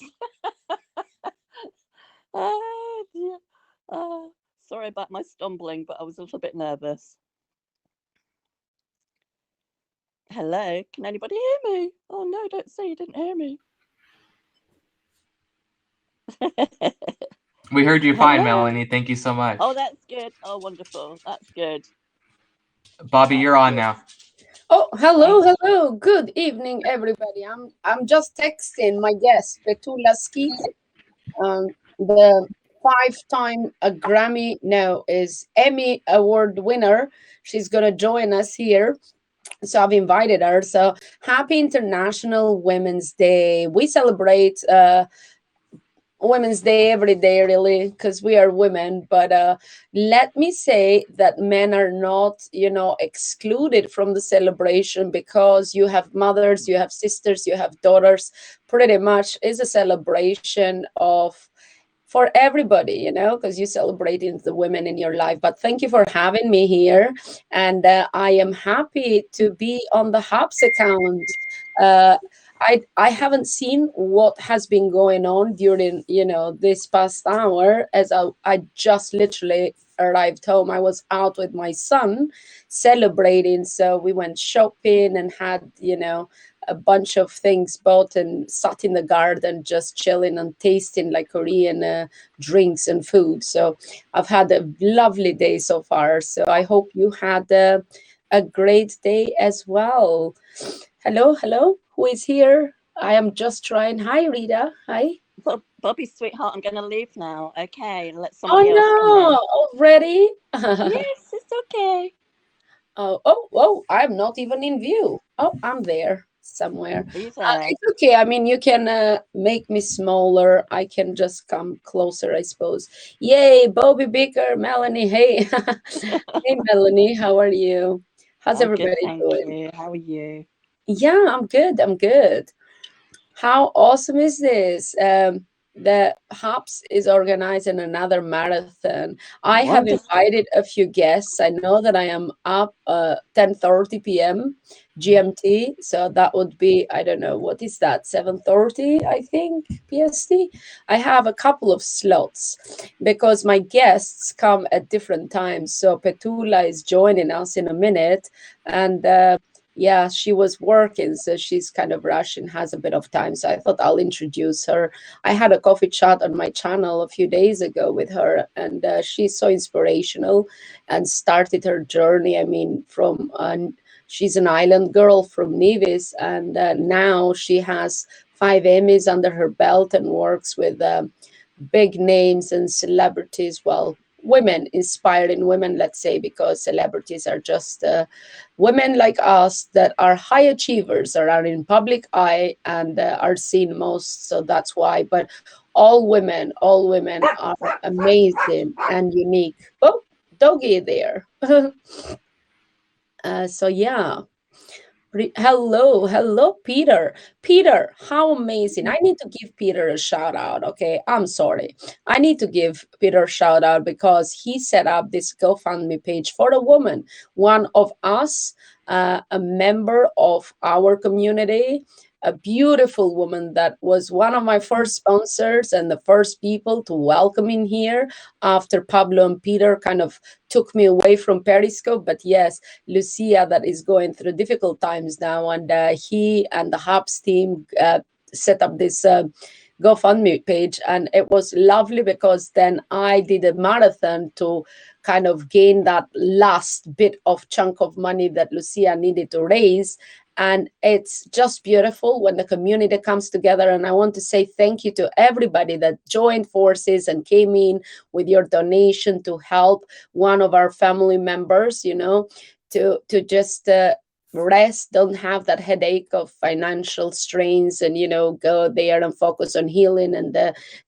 Sorry about my stumbling, but I was a little bit nervous. Hello, can anybody hear me? Oh no, don't say you didn't hear me. We heard you fine, Melanie. Thank you so much. Oh, that's good. Oh, wonderful. That's good. Bobby, you're on now. Oh, hello. Good evening, everybody. I'm just texting my guest, Petula Skeet, the 5-time Emmy Award winner. She's gonna join us here. So I've invited her. So happy International Women's Day. We celebrate Women's Day every day, really, because we are women. But let me say that men are not, excluded from the celebration, because you have mothers, you have sisters, you have daughters. Pretty much is a celebration for everybody, because you're celebrating the women in your life. But thank you for having me here. And I am happy to be on the Hubs account. I haven't seen what has been going on during, this past hour, as I just literally arrived home. I was out with my son celebrating. So we went shopping and had, a bunch of things bought and sat in the garden just chilling and tasting like Korean drinks and food. So I've had a lovely day so far. So I hope you had a great day as well. Hello. Who is here? I am just trying. Hi, Rita. Hi. Bobby, sweetheart, I'm going to leave now. Okay, let somebody else come in. Already? Yes, it's okay. Oh, I'm not even in view. Oh, I'm there somewhere. It's okay. I mean, you can make me smaller. I can just come closer, I suppose. Yay, Bobby Baker, Melanie. Hey. Hey, Melanie, how are you? How's everybody doing? You. How are you? Yeah, I'm good. How awesome is this? The Hubs is organizing another marathon. I have invited a few guests. I know that I am up 10:30 p.m. GMT, so that would be, I don't know, what is that, 7:30, I think, PST? I have a couple of slots because my guests come at different times. So Petula is joining us in a minute, and yeah, she was working, so she's kind of rushing, has a bit of time. So I thought I'll introduce her. I had a coffee chat on my channel a few days ago with her, and she's so inspirational and started her journey. I mean, from She's an island girl from Nevis, and now she has 5 Emmys under her belt and works with big names and celebrities. Well, women, inspiring women, let's say, because celebrities are just women like us that are high achievers, or are in public eye and are seen most. So that's why. But all women are amazing and unique. Oh, doggy there. So yeah. Hello, Peter. Peter, how amazing. I need to give Peter a shout out, okay? I'm sorry. I need to give Peter a shout out because he set up this GoFundMe page for a woman, one of us, a member of our community, a beautiful woman that was one of my first sponsors and the first people to welcome in here after Pablo and Peter kind of took me away from Periscope. But yes, Lucia, that is going through difficult times now, and he and the Hubs team set up this GoFundMe page, and it was lovely because then I did a marathon to kind of gain that last bit of chunk of money that Lucia needed to raise. And it's just beautiful when the community comes together. And I want to say thank you to everybody that joined forces and came in with your donation to help one of our family members, you know, to just rest, don't have that headache of financial strains, and, you know, go there and focus on healing and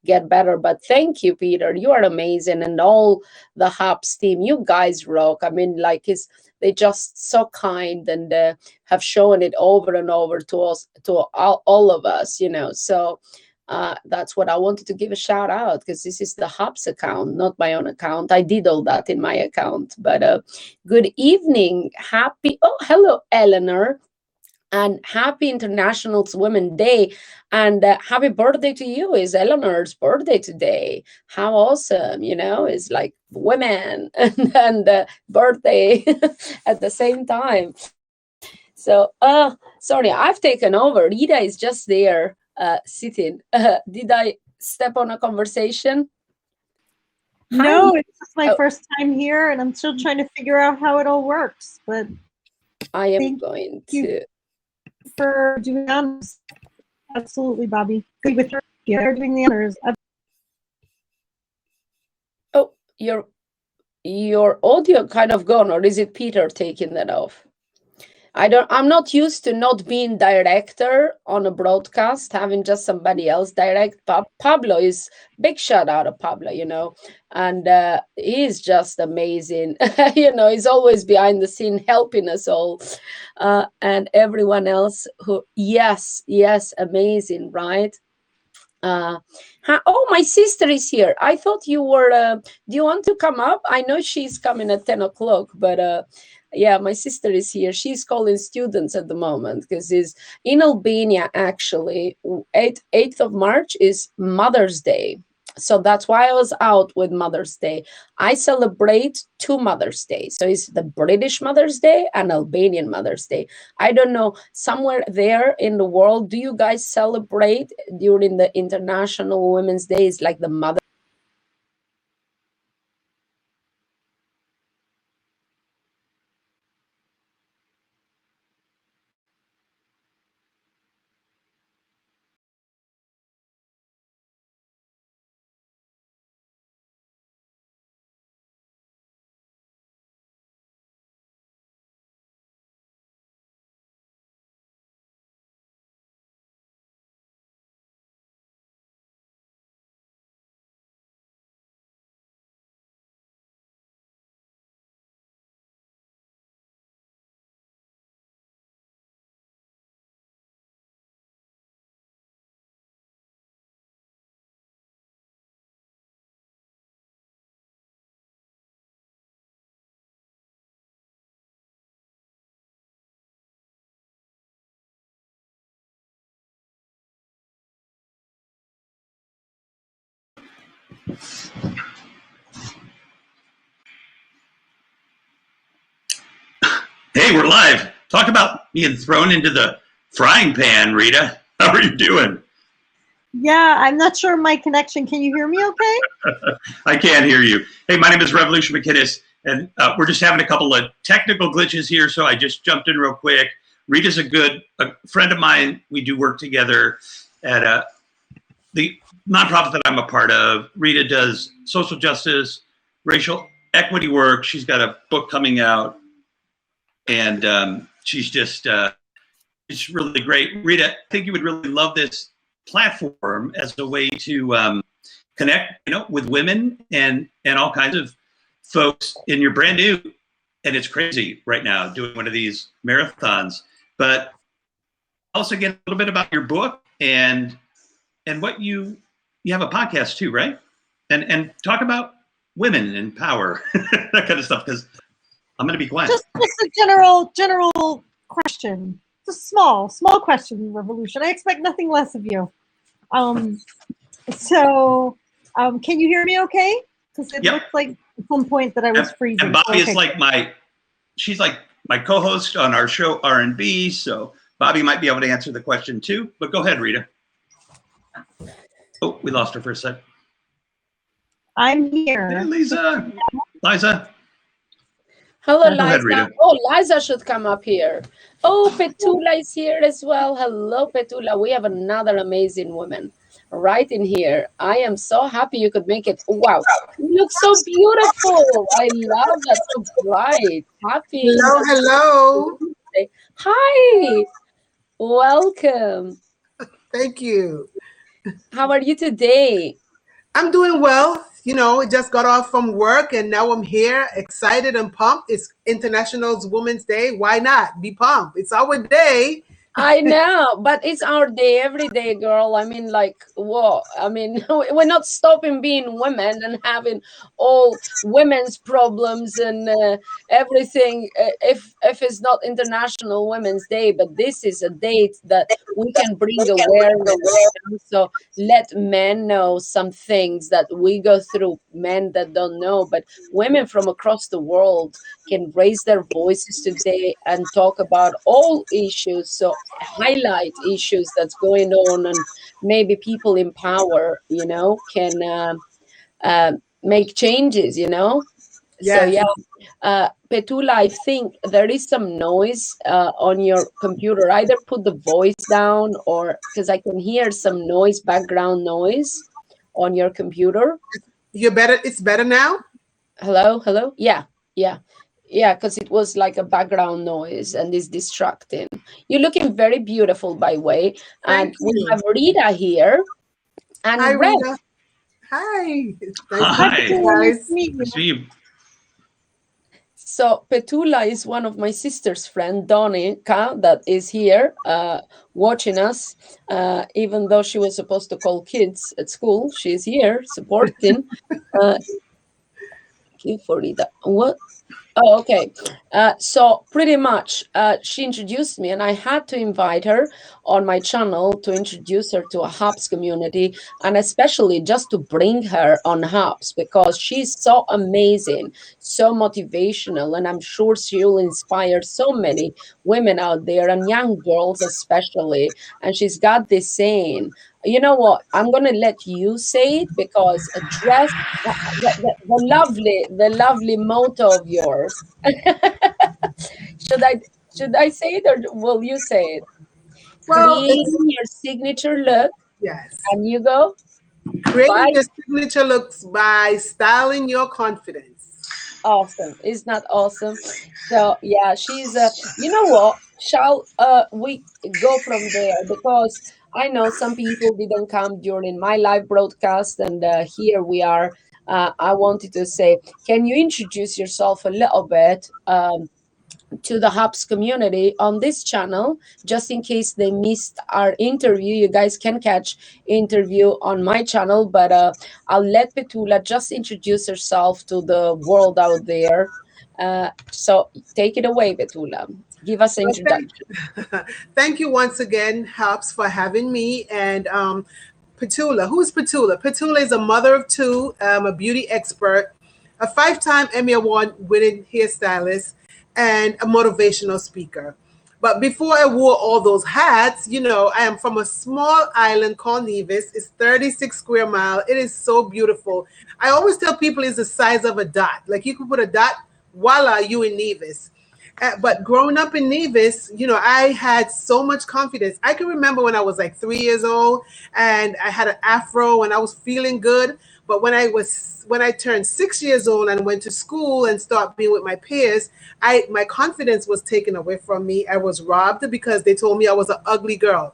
get better. But thank you, Peter. You are amazing. And all the Hubs team, you guys rock. I mean, like, they're just so kind and have shown it over and over to us, to all of us, you know. So that's what I wanted to give a shout out, because this is the Hubs account, not my own account. I did all that in my account. But good evening. Hello, Eleanor. And happy International Women's Day, and happy birthday to you. Is Eleanor's birthday today. How awesome, you know, it's like women and birthday at the same time. So, sorry, I've taken over. Rita is just there sitting. Did I step on a conversation? No, Hi. it's just my first time here, and I'm still trying to figure out how it all works. But I am going to. For doing honors. Absolutely, Bobby. Agree with her. You're doing the honors. Oh, your audio kind of gone, or is it Peter taking that off? I'm not used to not being director on a broadcast, having just somebody else direct. Pablo is, big shout out to Pablo, you know, and he's just amazing. You know, he's always behind the scene helping us all, and everyone else who, yes, amazing, right? Oh, my sister is here. I thought you were, do you want to come up? I know she's coming at 10 o'clock, but yeah, my sister is here. She's calling students at the moment because is in Albania, actually. 8th of March is Mother's Day. So that's why I was out with Mother's Day. I celebrate 2 Mother's Days. So it's the British Mother's Day and Albanian Mother's Day. I don't know, somewhere there in the world, do you guys celebrate during the International Women's Days like the Mother? Hey, we're live. Talk about being thrown into the frying pan, Rita. How are you doing? Yeah, I'm not sure my connection. Can you hear me okay? I can't hear you. Hey, my name is Revolution McKinnis, And we're just having a couple of technical glitches here, so I just jumped in real quick. Rita's a friend of mine. We do work together at the nonprofit that I'm a part of. Rita does social justice, racial equity work. She's got a book coming out, and she's just it's really great. Rita, I think you would really love this platform as a way to connect, with women and all kinds of folks. And you're brand new, and it's crazy right now doing one of these marathons. But also get a little bit about your book and what you have a podcast too, right? And talk about women and power, that kind of stuff. Because I'm going to be quiet. Just a general question. Just small question, Revolution. I expect nothing less of you. So, can you hear me okay? Because it looks like at some point that I was freezing. And Bobby is like she's like my co-host on our show R&B. So Bobby might be able to answer the question too. But go ahead, Rita. Oh, we lost her for a sec. I'm here. Hey, Liza. Hello, Go ahead, Liza. Rita. Oh, Liza should come up here. Oh, Petula is here as well. Hello, Petula. We have another amazing woman right in here. I am so happy you could make it. Wow, you look so beautiful. I love that. So bright. Happy. Hello. Hi. Welcome. Thank you. How are you today? I'm doing well. I just got off from work and now I'm here, excited and pumped. It's International Women's Day. Why not? Be pumped. It's our day. I know, but it's our day every day, girl. I mean, whoa. I mean, we're not stopping being women and having all women's problems and everything if it's not International Women's Day. But this is a date that we can bring awareness. So let men know some things that we go through, men that don't know. But women from across the world can raise their voices today and talk about all issues. So highlight issues that's going on, and maybe people in power, can make changes, Yes. So yeah, Petula, I think there is some noise on your computer. Either put the voice down, or because I can hear some noise, background noise on your computer. You're better. It's better now. Hello. Yeah, because it was like a background noise and it's distracting. You're looking very beautiful, by the way. And we have Rita here. And Hi, Red. Rita. Hi. Hi. Guys. Nice to see you. So Petula is one of my sister's friend, Donica, that is here watching us. Even though she was supposed to call kids at school, she's here supporting. For Rita. What? Oh, okay. So pretty much she introduced me, and I had to invite her on my channel to introduce her to a HAPS community, and especially just to bring her on HAPS because she's so amazing, so motivational, and I'm sure she'll inspire so many women out there and young girls especially. And she's got this saying, you know what? I'm gonna let you say it because the lovely motto of yours. Should I say it, or will you say it? Well, Creating your signature look. Yes. And you go. Creating your signature looks by styling your confidence. Awesome. Isn't that awesome? So yeah, she's you know what? Shall we go from there? Because I know some people didn't come during my live broadcast, and here we are. I wanted to say, can you introduce yourself a little bit to the HAPS community on this channel, just in case they missed our interview? You guys can catch interview on my channel, but I'll let Petula just introduce herself to the world out there. So take it away, Petula. Give us an introduction. Thank you once again, HAPS, for having me. And Petula, who's Petula? Petula is a mother of two, a beauty expert, a 5-time Emmy Award-winning hairstylist, and a motivational speaker. But before I wore all those hats, I am from a small island called Nevis. It's 36 square miles. It is so beautiful. I always tell people it's the size of a dot. Like you could put a dot voila, you in Nevis. But growing up in Nevis, you know, I had so much confidence. I can remember when I was like 3 years old and I had an afro and I was feeling good. But when I turned 6 years old and went to school and started being with my peers, my confidence was taken away from me. I was robbed because they told me I was an ugly girl.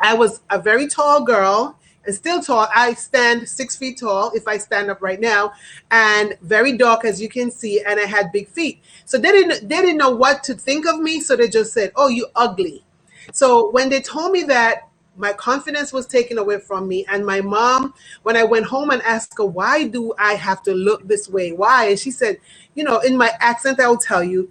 I was a very tall girl and still tall. I stand 6 feet tall if I stand up right now, and very dark, as you can see, and I had big feet. So they didn't know what to think of me, so they just said, "Oh, you ugly." So when they told me that, my confidence was taken away from me. And my mom, when I went home and asked her, "Why do I have to look this way? Why?" And she said, you know, in my accent, I will tell you,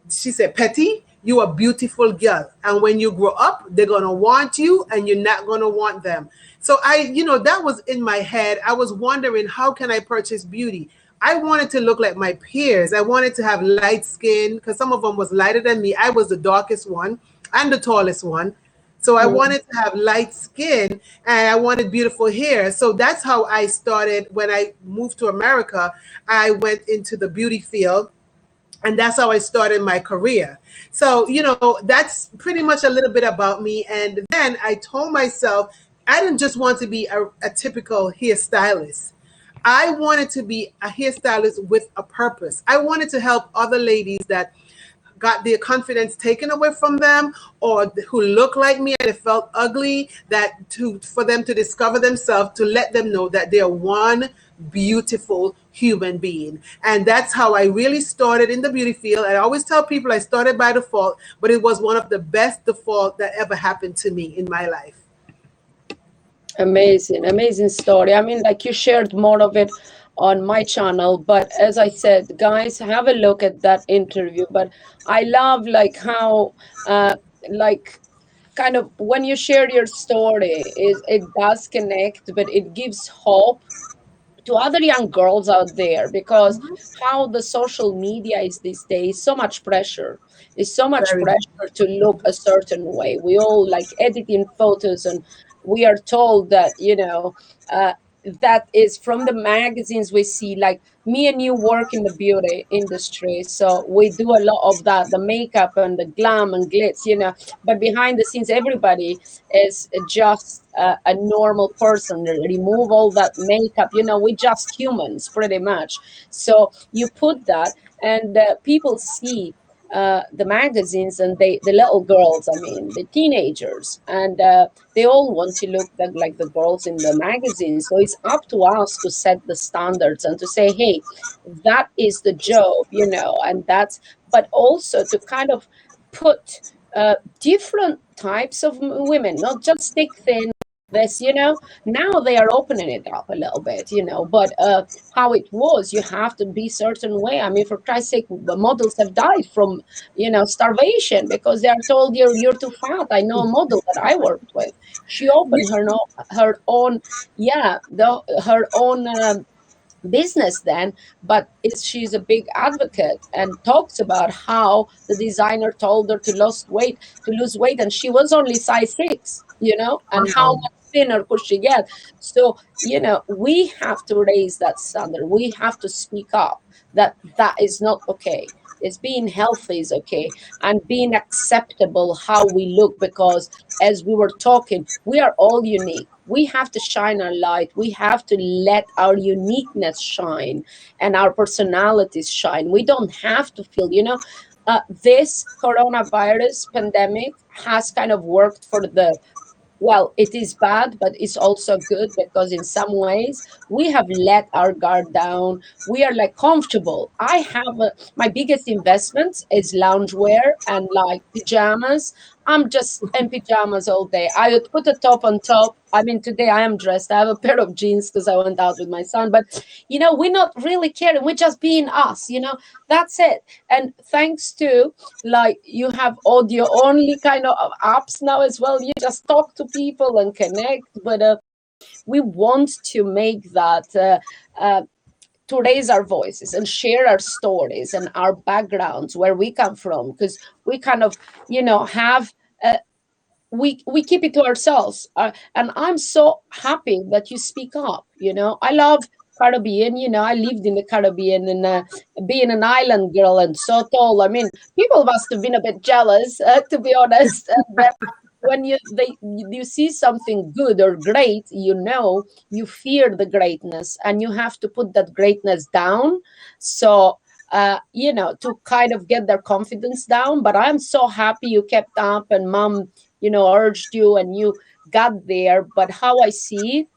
she said, "Petty, you a beautiful girl. And when you grow up, they're going to want you and you're not going to want them." So that was in my head. I was wondering, how can I purchase beauty? I wanted to look like my peers. I wanted to have light skin because some of them was lighter than me. I was the darkest one and the tallest one. So I wanted to have light skin and I wanted beautiful hair. So that's how I started. When I moved to America, I went into the beauty field. And that's how I started my career. So, that's pretty much a little bit about me. And then I told myself, I didn't just want to be a typical hairstylist. I wanted to be a hairstylist with a purpose. I wanted to help other ladies that got their confidence taken away from them, or who look like me and it felt ugly, for them to discover themselves, to let them know that they're one beautiful human being. And that's how I really started in the beauty field. I always tell people I started by default, but it was one of the best default that ever happened to me in my life. Amazing story. I mean, like, you shared more of it on my channel, but as I said, guys, have a look at that interview. But I love how kind of when you share your story, it does connect, but it gives hope to other young girls out there, because how the social media is these days, so much pressure. There's so much pressure to look a certain way. We all like editing photos, and we are told that, that is from the magazines we see. Like, me and you work in the beauty industry, so we do a lot of that, the makeup and the glam and glitz, but behind the scenes, everybody is just a normal person. Remove all that makeup, we're just humans pretty much. So you put that, and people see the magazines, and the little girls, the teenagers, and they all want to look like the girls in the magazines. So it's up to us to set the standards and to say, hey, that is the job, and but also to kind of put different types of women, not just stick thin. Now they are opening it up a little bit, but how it was, you have to be certain way. For Christ's sake, the models have died from, starvation, because they are told you're too fat. I know a model that I worked with. She opened her own business then, but she's a big advocate and talks about how the designer told her to lose weight, and she was only size 6, and how much thinner could she get. So we have to raise that standard. We have to speak up that is not okay. It's being healthy is okay, and being acceptable how we look, because as we were talking, we are all unique. We have to shine our light. We have to let our uniqueness shine and our personalities shine. We don't have to feel, this coronavirus pandemic has kind of worked for it is bad, but it's also good, because in some ways we have let our guard down. We are comfortable. I have my biggest investments is loungewear and pajamas. I'm just in pajamas all day. I would put a top on top. Today I am dressed. I have a pair of jeans because I went out with my son. But, we're not really caring. We're just being us, That's it. And thanks to, you have audio only kind of apps now as well. You just talk to people and connect. But we want to make that, to raise our voices and share our stories and our backgrounds, where we come from, because we kind of, have we keep it to ourselves. And I'm so happy that you speak up. I love Caribbean, you know, I lived in the Caribbean, and being an island girl and so tall, I mean, people must have been a bit jealous, to be honest. But when you see something good or great, you know, you fear the greatness, and you have to put that greatness down. So, you know, to kind of get their confidence down. But I'm so happy you kept up, and Mom, you know, urged you, and you got there. But how I see it,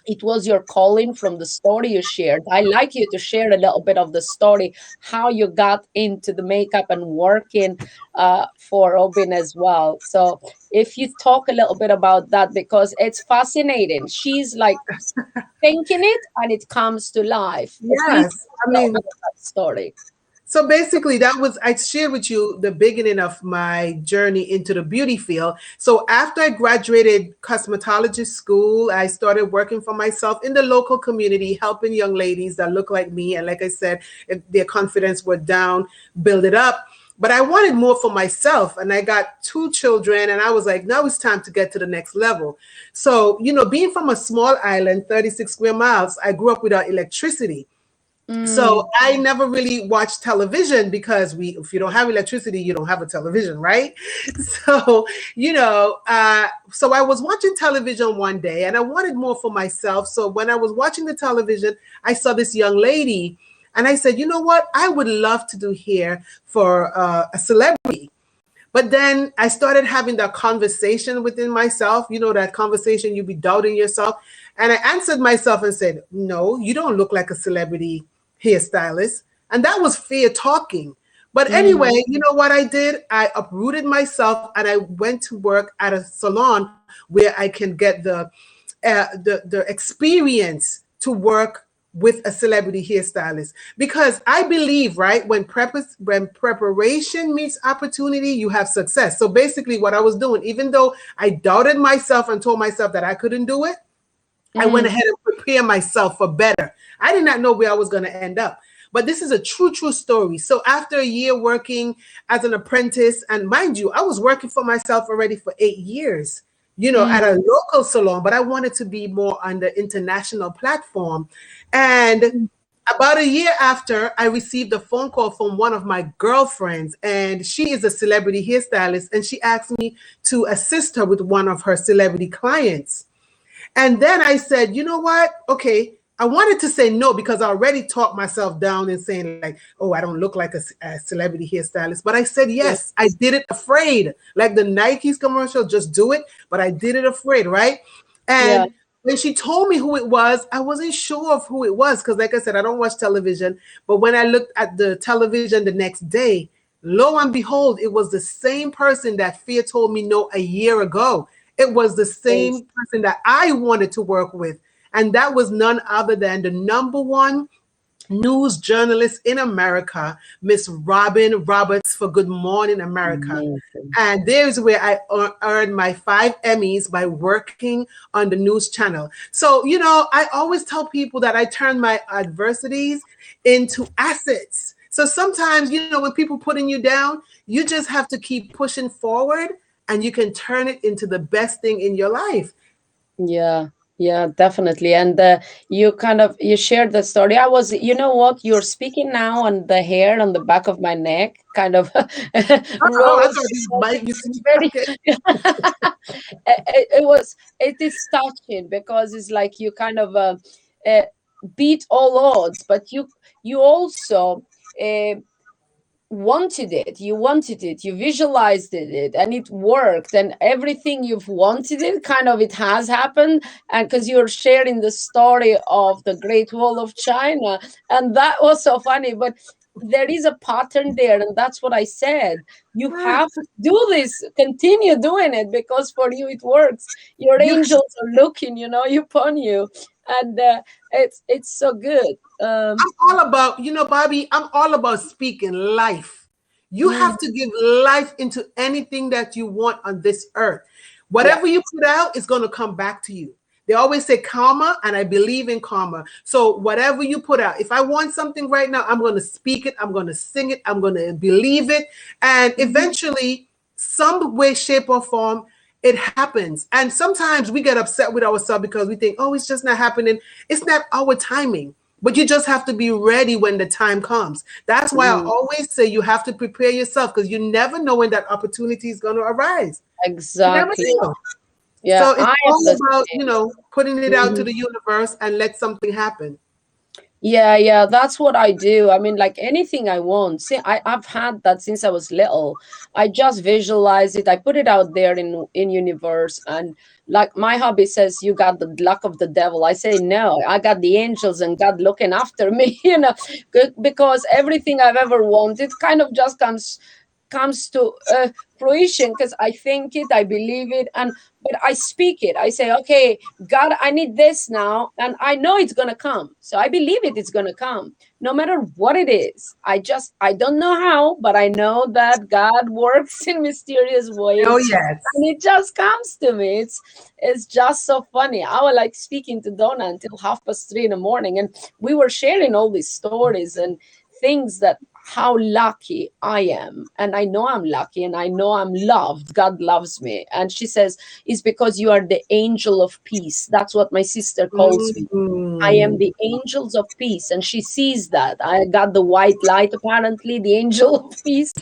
it was your calling from the story you shared. I like you to share a little bit of the story, how you got into the makeup and working for Robin as well. So if you talk a little bit about that, because it's fascinating. She's like thinking it and it comes to life. Yes, I mean, that story. So basically, that was, I shared with you the beginning of my journey into the beauty field. So after I graduated cosmetology school, I started working for myself in the local community, helping young ladies that look like me. And like I said, if their confidence were down, build it up. But I wanted more for myself. And I got 2 children, and I was like, now it's time to get to the next level. So, you know, being from a small island, 36 square miles, I grew up without electricity. So I never really watched television, because if you don't have electricity, you don't have a television, right? So, you know, so I was watching television one day, and I wanted more for myself. So when I was watching the television, I saw this young lady, and I said, you know what? I would love to do hair for a celebrity. But then I started having that conversation within myself, you know, that conversation, you be doubting yourself. And I answered myself and said, no, you don't look like a celebrity hairstylist. And that was fear talking. But anyway, you know what I did? I uprooted myself, and I went to work at a salon where I can get the experience to work with a celebrity hairstylist. Because I believe, right, when preparation meets opportunity, you have success. So basically what I was doing, even though I doubted myself and told myself that I couldn't do it, I went ahead and prepared myself for better. I did not know where I was going to end up. But this is a true story. So after a year working as an apprentice, and mind you, I was working for myself already for 8 years, you know, at a local salon, but I wanted to be more on the international platform. And about a year after, I received a phone call from one of my girlfriends, and she is a celebrity hairstylist, and she asked me to assist her with one of her celebrity clients. And then I said, you know what? Okay. I wanted to say no, because I already talked myself down and saying like, oh, I don't look like a celebrity hairstylist. But I said yes. I did it afraid. Like the Nike's commercial, just do it. But I did it afraid, right? And when she told me who it was, I wasn't sure of who it was, because like I said, I don't watch television. But when I looked at the television the next day, lo and behold, it was the same person that fear told me no a year ago. It was the same person that I wanted to work with. And that was none other than the #1 news journalist in America, Miss Robin Roberts for Good Morning America. Amazing. And there's where I earned my 5 Emmys by working on the news channel. So, you know, I always tell people that I turn my adversities into assets. So sometimes, you know, when people putting you down, you just have to keep pushing forward, and you can turn it into the best thing in your life. Yeah, definitely. And you shared the story. You know what, you're speaking now, and the hair on the back of my neck kind of rose. It is touching, because it's like you kind of beat all odds, but you also wanted it. You visualized it, and it worked, and everything you've wanted it, kind of, it has happened. And because you're sharing the story of the Great Wall of China, and that was so funny, but there is a pattern there, and that's what I said. You have to do this, continue doing it, because for you it works. Your angels are looking, you know, upon you, and it's so good. I'm all about, you know, Bobby, I'm all about speaking life. You have to give life into anything that you want on this earth. Whatever you put out is going to come back to you. They always say karma, and I believe in karma. So whatever you put out, if I want something right now, I'm going to speak it, I'm going to sing it, I'm going to believe it. And eventually, some way, shape, or form, it happens. And sometimes we get upset with ourselves because we think, oh, it's just not happening. It's not our timing. but you just have to be ready when the time comes. That's why I always say you have to prepare yourself, because you never know when that opportunity is going to arise. Exactly. You never know. Yeah, So it's all about, same. putting it out to the universe and let something happen. Yeah, that's what I do. I mean, like anything I want. See, I've had that since I was little. I just visualize it. I put it out there in universe, and like my hubby says, you got the luck of the devil. I say no, I got the angels and God looking after me. Because everything I've ever wanted kind of just comes to fruition, because I think it, I believe it, but I speak it. I say, okay, God, I need this now, and I know it's gonna come. So I believe it's gonna come, no matter what it is. I don't know how, but I know that God works in mysterious ways. Oh yes, and it just comes to me. It's just so funny. I was like speaking to Donna until 3:30 in the morning, and we were sharing all these stories and things that how lucky I am. And I know I'm lucky, and I know I'm loved. God loves me. And she says, it's because you are the angel of peace. That's what my sister calls me. I am the angels of peace. And she sees that. I got the white light, apparently, the angel of peace.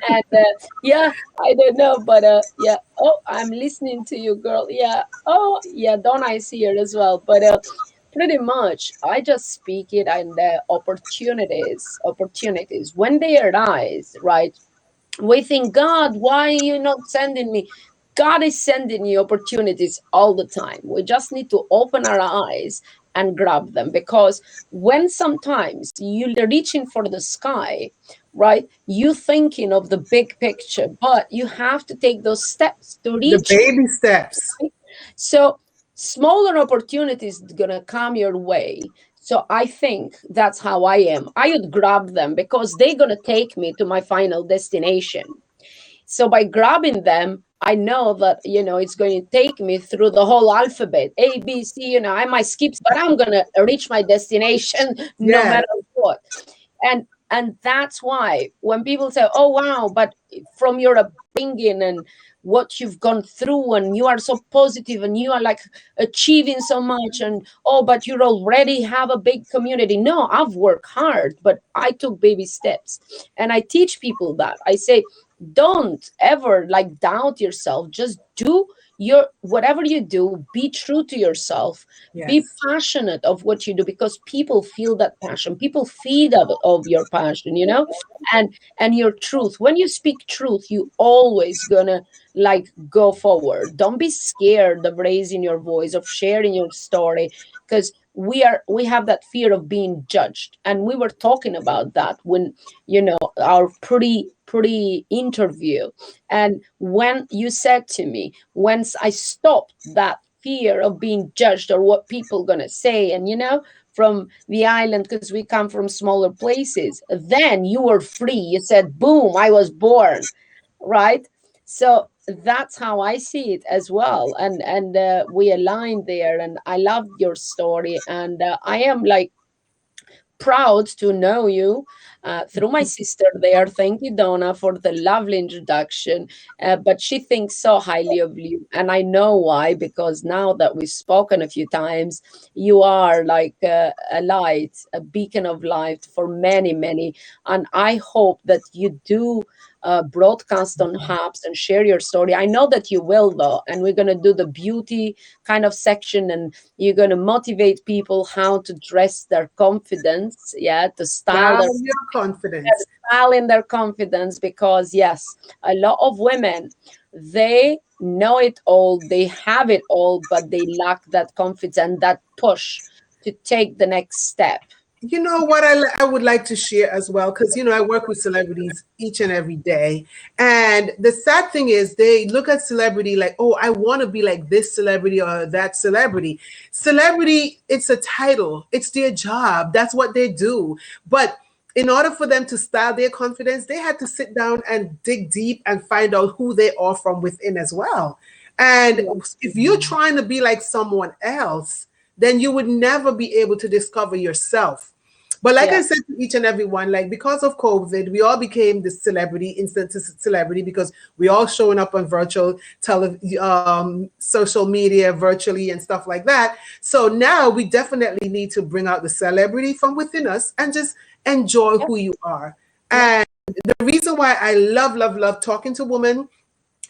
And yeah, I don't know, but yeah. Oh, I'm listening to you, girl. Yeah. Oh, yeah, Donna is here as well. But pretty much, I just speak it, and opportunities, when they arise, right? We think, God, why are you not sending me? God is sending you opportunities all the time. We just need to open our eyes and grab them, because when sometimes you're reaching for the sky, right? You thinking of the big picture, but you have to take those steps to reach the baby steps. Right? So smaller opportunities gonna come your way. So I think that's how I am. I would grab them because they're gonna take me to my final destination. So by grabbing them, I know that it's going to take me through the whole alphabet, A, B, C. I might skip, but I'm gonna reach my destination no matter what. And that's why when people say, "Oh wow," but from your upbringing and what you've gone through, and you are so positive, and you are like achieving so much, and but you already have a big community. No, I've worked hard, but I took baby steps. And I teach people that. I say, don't ever doubt yourself. Just do whatever you do, be true to yourself. Be passionate of what you do, because people feel that passion. People feed of your passion, and your truth. When you speak truth, you always gonna go forward. Don't be scared of raising your voice, of sharing your story, because we have that fear of being judged. And we were talking about that when our pretty interview. And when you said to me, once I stopped that fear of being judged or what people gonna say, and from the island, because we come from smaller places, then you were free. You said, boom, I was born, right? So that's how I see it as well. And we aligned there, and I love your story. And I am proud to know you through my sister there. Thank you, Donna, for the lovely introduction. But she thinks so highly of you, and I know why, because now that we've spoken a few times, you are like a light, a beacon of light for many, many. And I hope that you do broadcast on Hubs and share your story. I know that you will, though, and we're going to do the beauty kind of section, and you're going to motivate people how to dress their confidence, to style your confidence, style in their confidence, because yes, a lot of women, they know it all, they have it all, but they lack that confidence and that push to take the next step. You know what I would like to share as well, because I work with celebrities each and every day, and the sad thing is they look at celebrity like, oh, I want to be like this celebrity or that celebrity. Celebrity, it's a title, it's their job, that's what they do. But in order for them to style their confidence, they had to sit down and dig deep and find out who they are from within as well. And if you're trying to be like someone else, then you would never be able to discover yourself. But like Yeah. I said to each and every one, like because of COVID, we all became the celebrity, instant celebrity, because we all showing up on virtual social media virtually and stuff like that. So now we definitely need to bring out the celebrity from within us and just enjoy who you are. And the reason why I love talking to women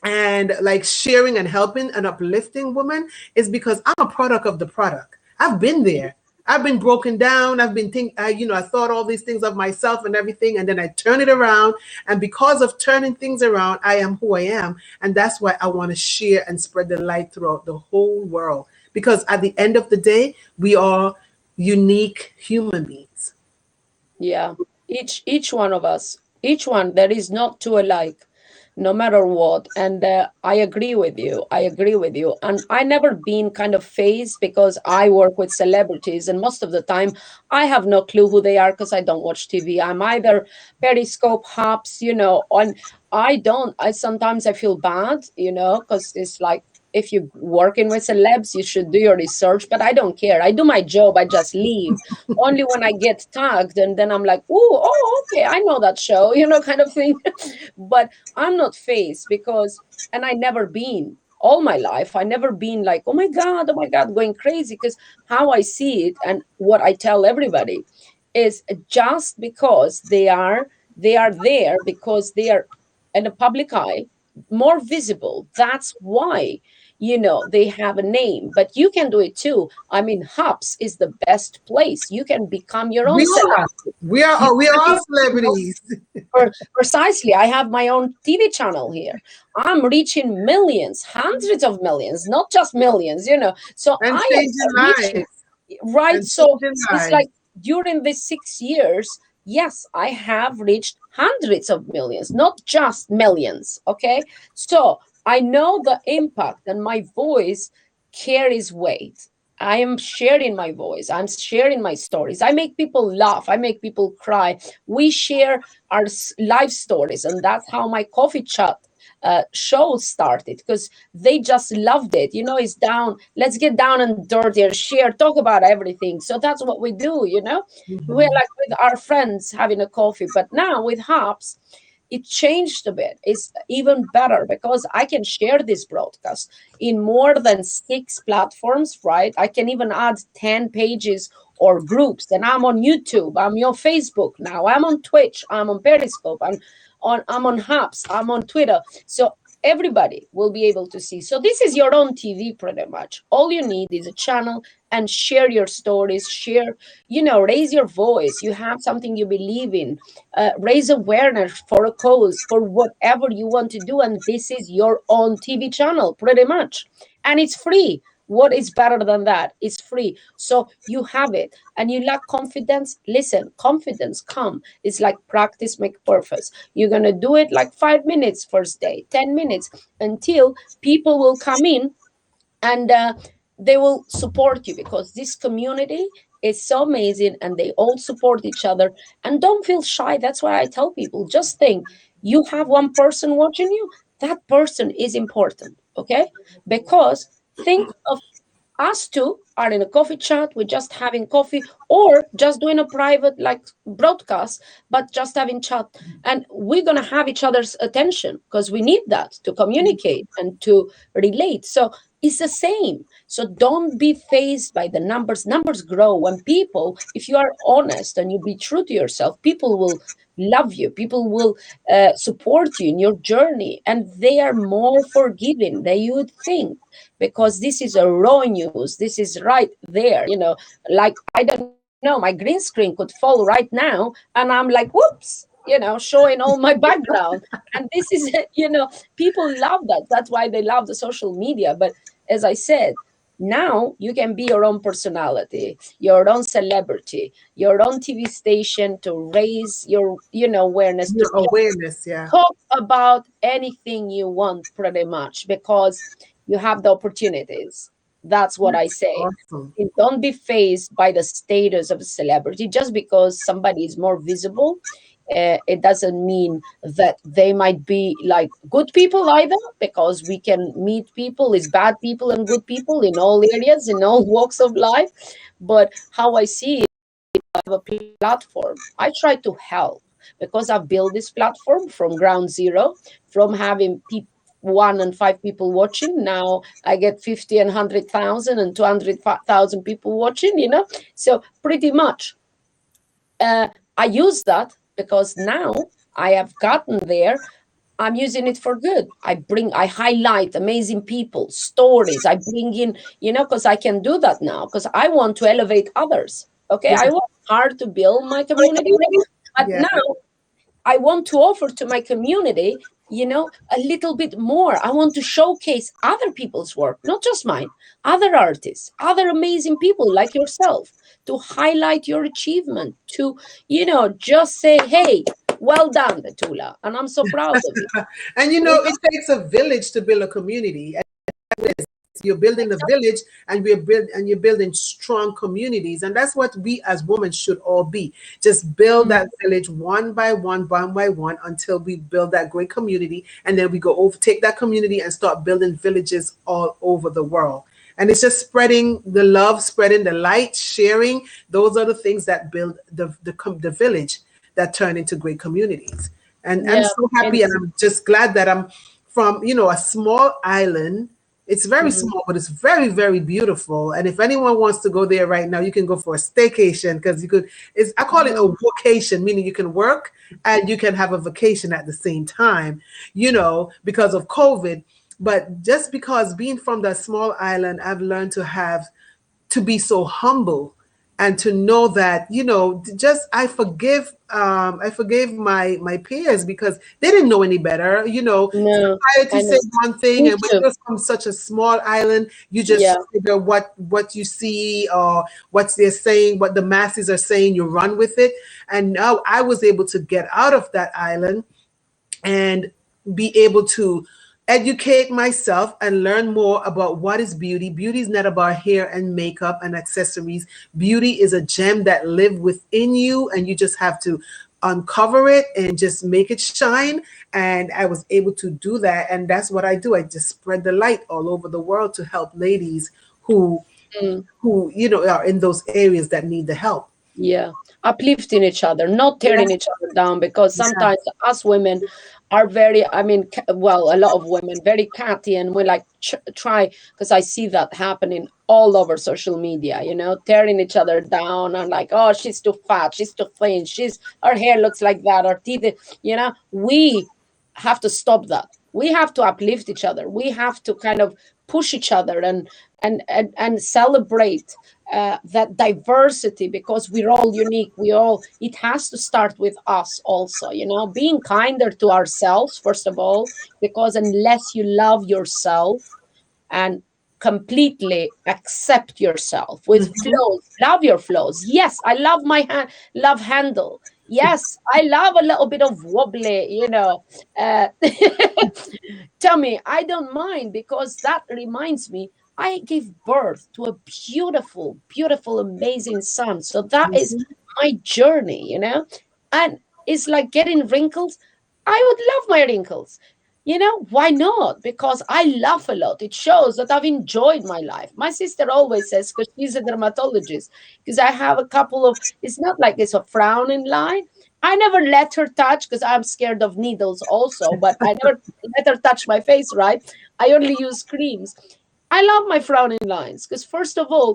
and like sharing and helping and uplifting women is because I'm a product of the product. I've been there. I've been broken down. I've been I thought all these things of myself and everything, and then I turn it around. And because of turning things around, I am who I am. And that's why I want to share and spread the light throughout the whole world. Because at the end of the day, we are unique human beings. Yeah, each one of us, each one, there is not two alike, no matter what. And I agree with you. I agree with you. And I never been kind of phased because I work with celebrities, and most of the time I have no clue who they are because I don't watch TV. I'm either Periscope, Hops, on. I sometimes I feel bad, because it's like, if you're working with celebs, you should do your research, but I don't care. I do my job. I just leave. Only when I get tagged, and then I'm like, oh, okay, I know that show, kind of thing. But I'm not phased and I never been all my life. I never been like, oh my God, going crazy, because how I see it and what I tell everybody is just because they are there because they are in the public eye, more visible. That's why they have a name, but you can do it too. I mean, Hops is the best place. You can become your own celebrity. We are all celebrities. Precisely. I have my own TV channel here. I'm reaching millions, hundreds of millions, not just millions, So and I changing am reaching, lives. right? And So changing it's lives. like during these 6 years, yes, I have reached hundreds of millions, not just millions. Okay. So I know the impact, and my voice carries weight. I am sharing my voice. I'm sharing my stories. I make people laugh. I make people cry. We share our life stories. And that's how my coffee chat show started, because they just loved it. It's down. Let's get down and dirty and share, talk about everything. So that's what we do, We're like with our friends having a coffee. But now with Hops, it changed a bit. It's even better because I can share this broadcast in more than 6 platforms, right? I can even add 10 pages or groups. And I'm on YouTube. I'm on Facebook now. I'm on Twitch. I'm on Periscope. I'm on Hops. I'm on Twitter. So everybody will be able to see. So this is your own TV pretty much. All you need is a channel and share your stories, raise your voice. You have something you believe in, raise awareness for a cause, for whatever you want to do. And this is your own TV channel pretty much. And it's free. What is better than that? It's free. So you have it and you lack confidence. Listen, confidence come. It's like practice make perfect. You're going to do it like 5 minutes first day, 10 minutes until people will come in and they will support you, because this community is so amazing and they all support each other. And don't feel shy. That's why I tell people, just think, you have one person watching you. That person is important, okay? Because think of us two are in a coffee chat, we're just having coffee, or just doing a private broadcast, but just having chat. And we're going to have each other's attention because we need that to communicate and to relate. So it's the same. So don't be fazed by the numbers. Numbers grow when people, if you are honest and you be true to yourself, people will love you. People will support you in your journey, and they are more forgiving than you would think, because this is a raw news. This is right there, like, I don't know, my green screen could fall right now and I'm like, whoops, showing all my background. And this is, people love that. That's why they love the social media. But as I said, now you can be your own personality, your own celebrity, your own TV station to raise your, awareness. Your awareness, yeah. Talk about anything you want pretty much, because you have the opportunities. That's what I say. Awesome. Don't be fazed by the status of a celebrity. Just because somebody is more visible, it doesn't mean that they might be like good people either, because we can meet people, is bad people and good people in all areas, in all walks of life. But how I see it, a platform, I try to help, because I've built this platform from ground zero, from having 1 and 5 people watching. Now I get 50 and 100,000 and 200,000 people watching, you know. So pretty much I use that because now I have gotten there. I'm using it for good. I highlight amazing people, stories. I bring in, you know, because I can do that now, because I want to elevate others. Okay. I work hard to build my community, but now I want to offer to my community, you know, a little bit more. I want to showcase other people's work, not just mine, other artists, other amazing people like yourself, to highlight your achievement, to, you know, just say, hey, well done, Petula. And I'm so proud of you. And you know, it takes a village to build a community. You're building a village, and you're building strong communities, and that's what we as women should all be. Just build that village one by one until we build that great community, and then we go over, take that community and start building villages all over the world. And it's just spreading the love, spreading the light, sharing. Those are the things that build the village that turn into great communities. And I'm so happy, and I'm just glad that I'm from, you know, a small island. It's very small, but it's very, very beautiful. And if anyone wants to go there right now, you can go for a staycation, because you could, I call it a vacation, meaning you can work and you can have a vacation at the same time, you know, because of COVID. But just because being from that small island, I've learned to be so humble, and to know that, you know, just I forgive my peers, because they didn't know any better. You know, society said one thing, and when you're from such a small island, you just figure what you see or what they're saying, what the masses are saying, you run with it. And now I was able to get out of that island and be able to educate myself and learn more about what is beauty. Beauty is not about hair and makeup and accessories. Beauty is a gem that lives within you, and you just have to uncover it and just make it shine. And I was able to do that, and that's what I do. I just spread the light all over the world to help ladies who you know, are in those areas that need the help. Yeah, uplifting each other, not tearing each other down, because sometimes us women are very, I mean, well, a lot of women, very catty, and we like try, because I see that happening all over social media, you know, tearing each other down, and like, oh, she's too fat, she's too thin, her hair looks like that, her teeth, you know. We have to stop that. We have to uplift each other. We have to kind of push each other and celebrate that diversity, because we're all unique. It has to start with us also, you know, being kinder to ourselves, first of all, because unless you love yourself and completely accept yourself with flaws, love your flaws. Yes, I love my love handle. Yes, I love a little bit of wobbly, you know. Tummy, I don't mind, because that reminds me, I gave birth to a beautiful, beautiful, amazing son. So that is my journey, you know. And it's like getting wrinkles. I would love my wrinkles. You know, why not? Because I laugh a lot. It shows that I've enjoyed my life. My sister always says, because she's a dermatologist, because I have a couple of, it's not like it's a frowning line. I never let her touch, because I'm scared of needles also, but I never let her touch my face, right? I only use creams. I love my frowning lines, because first of all,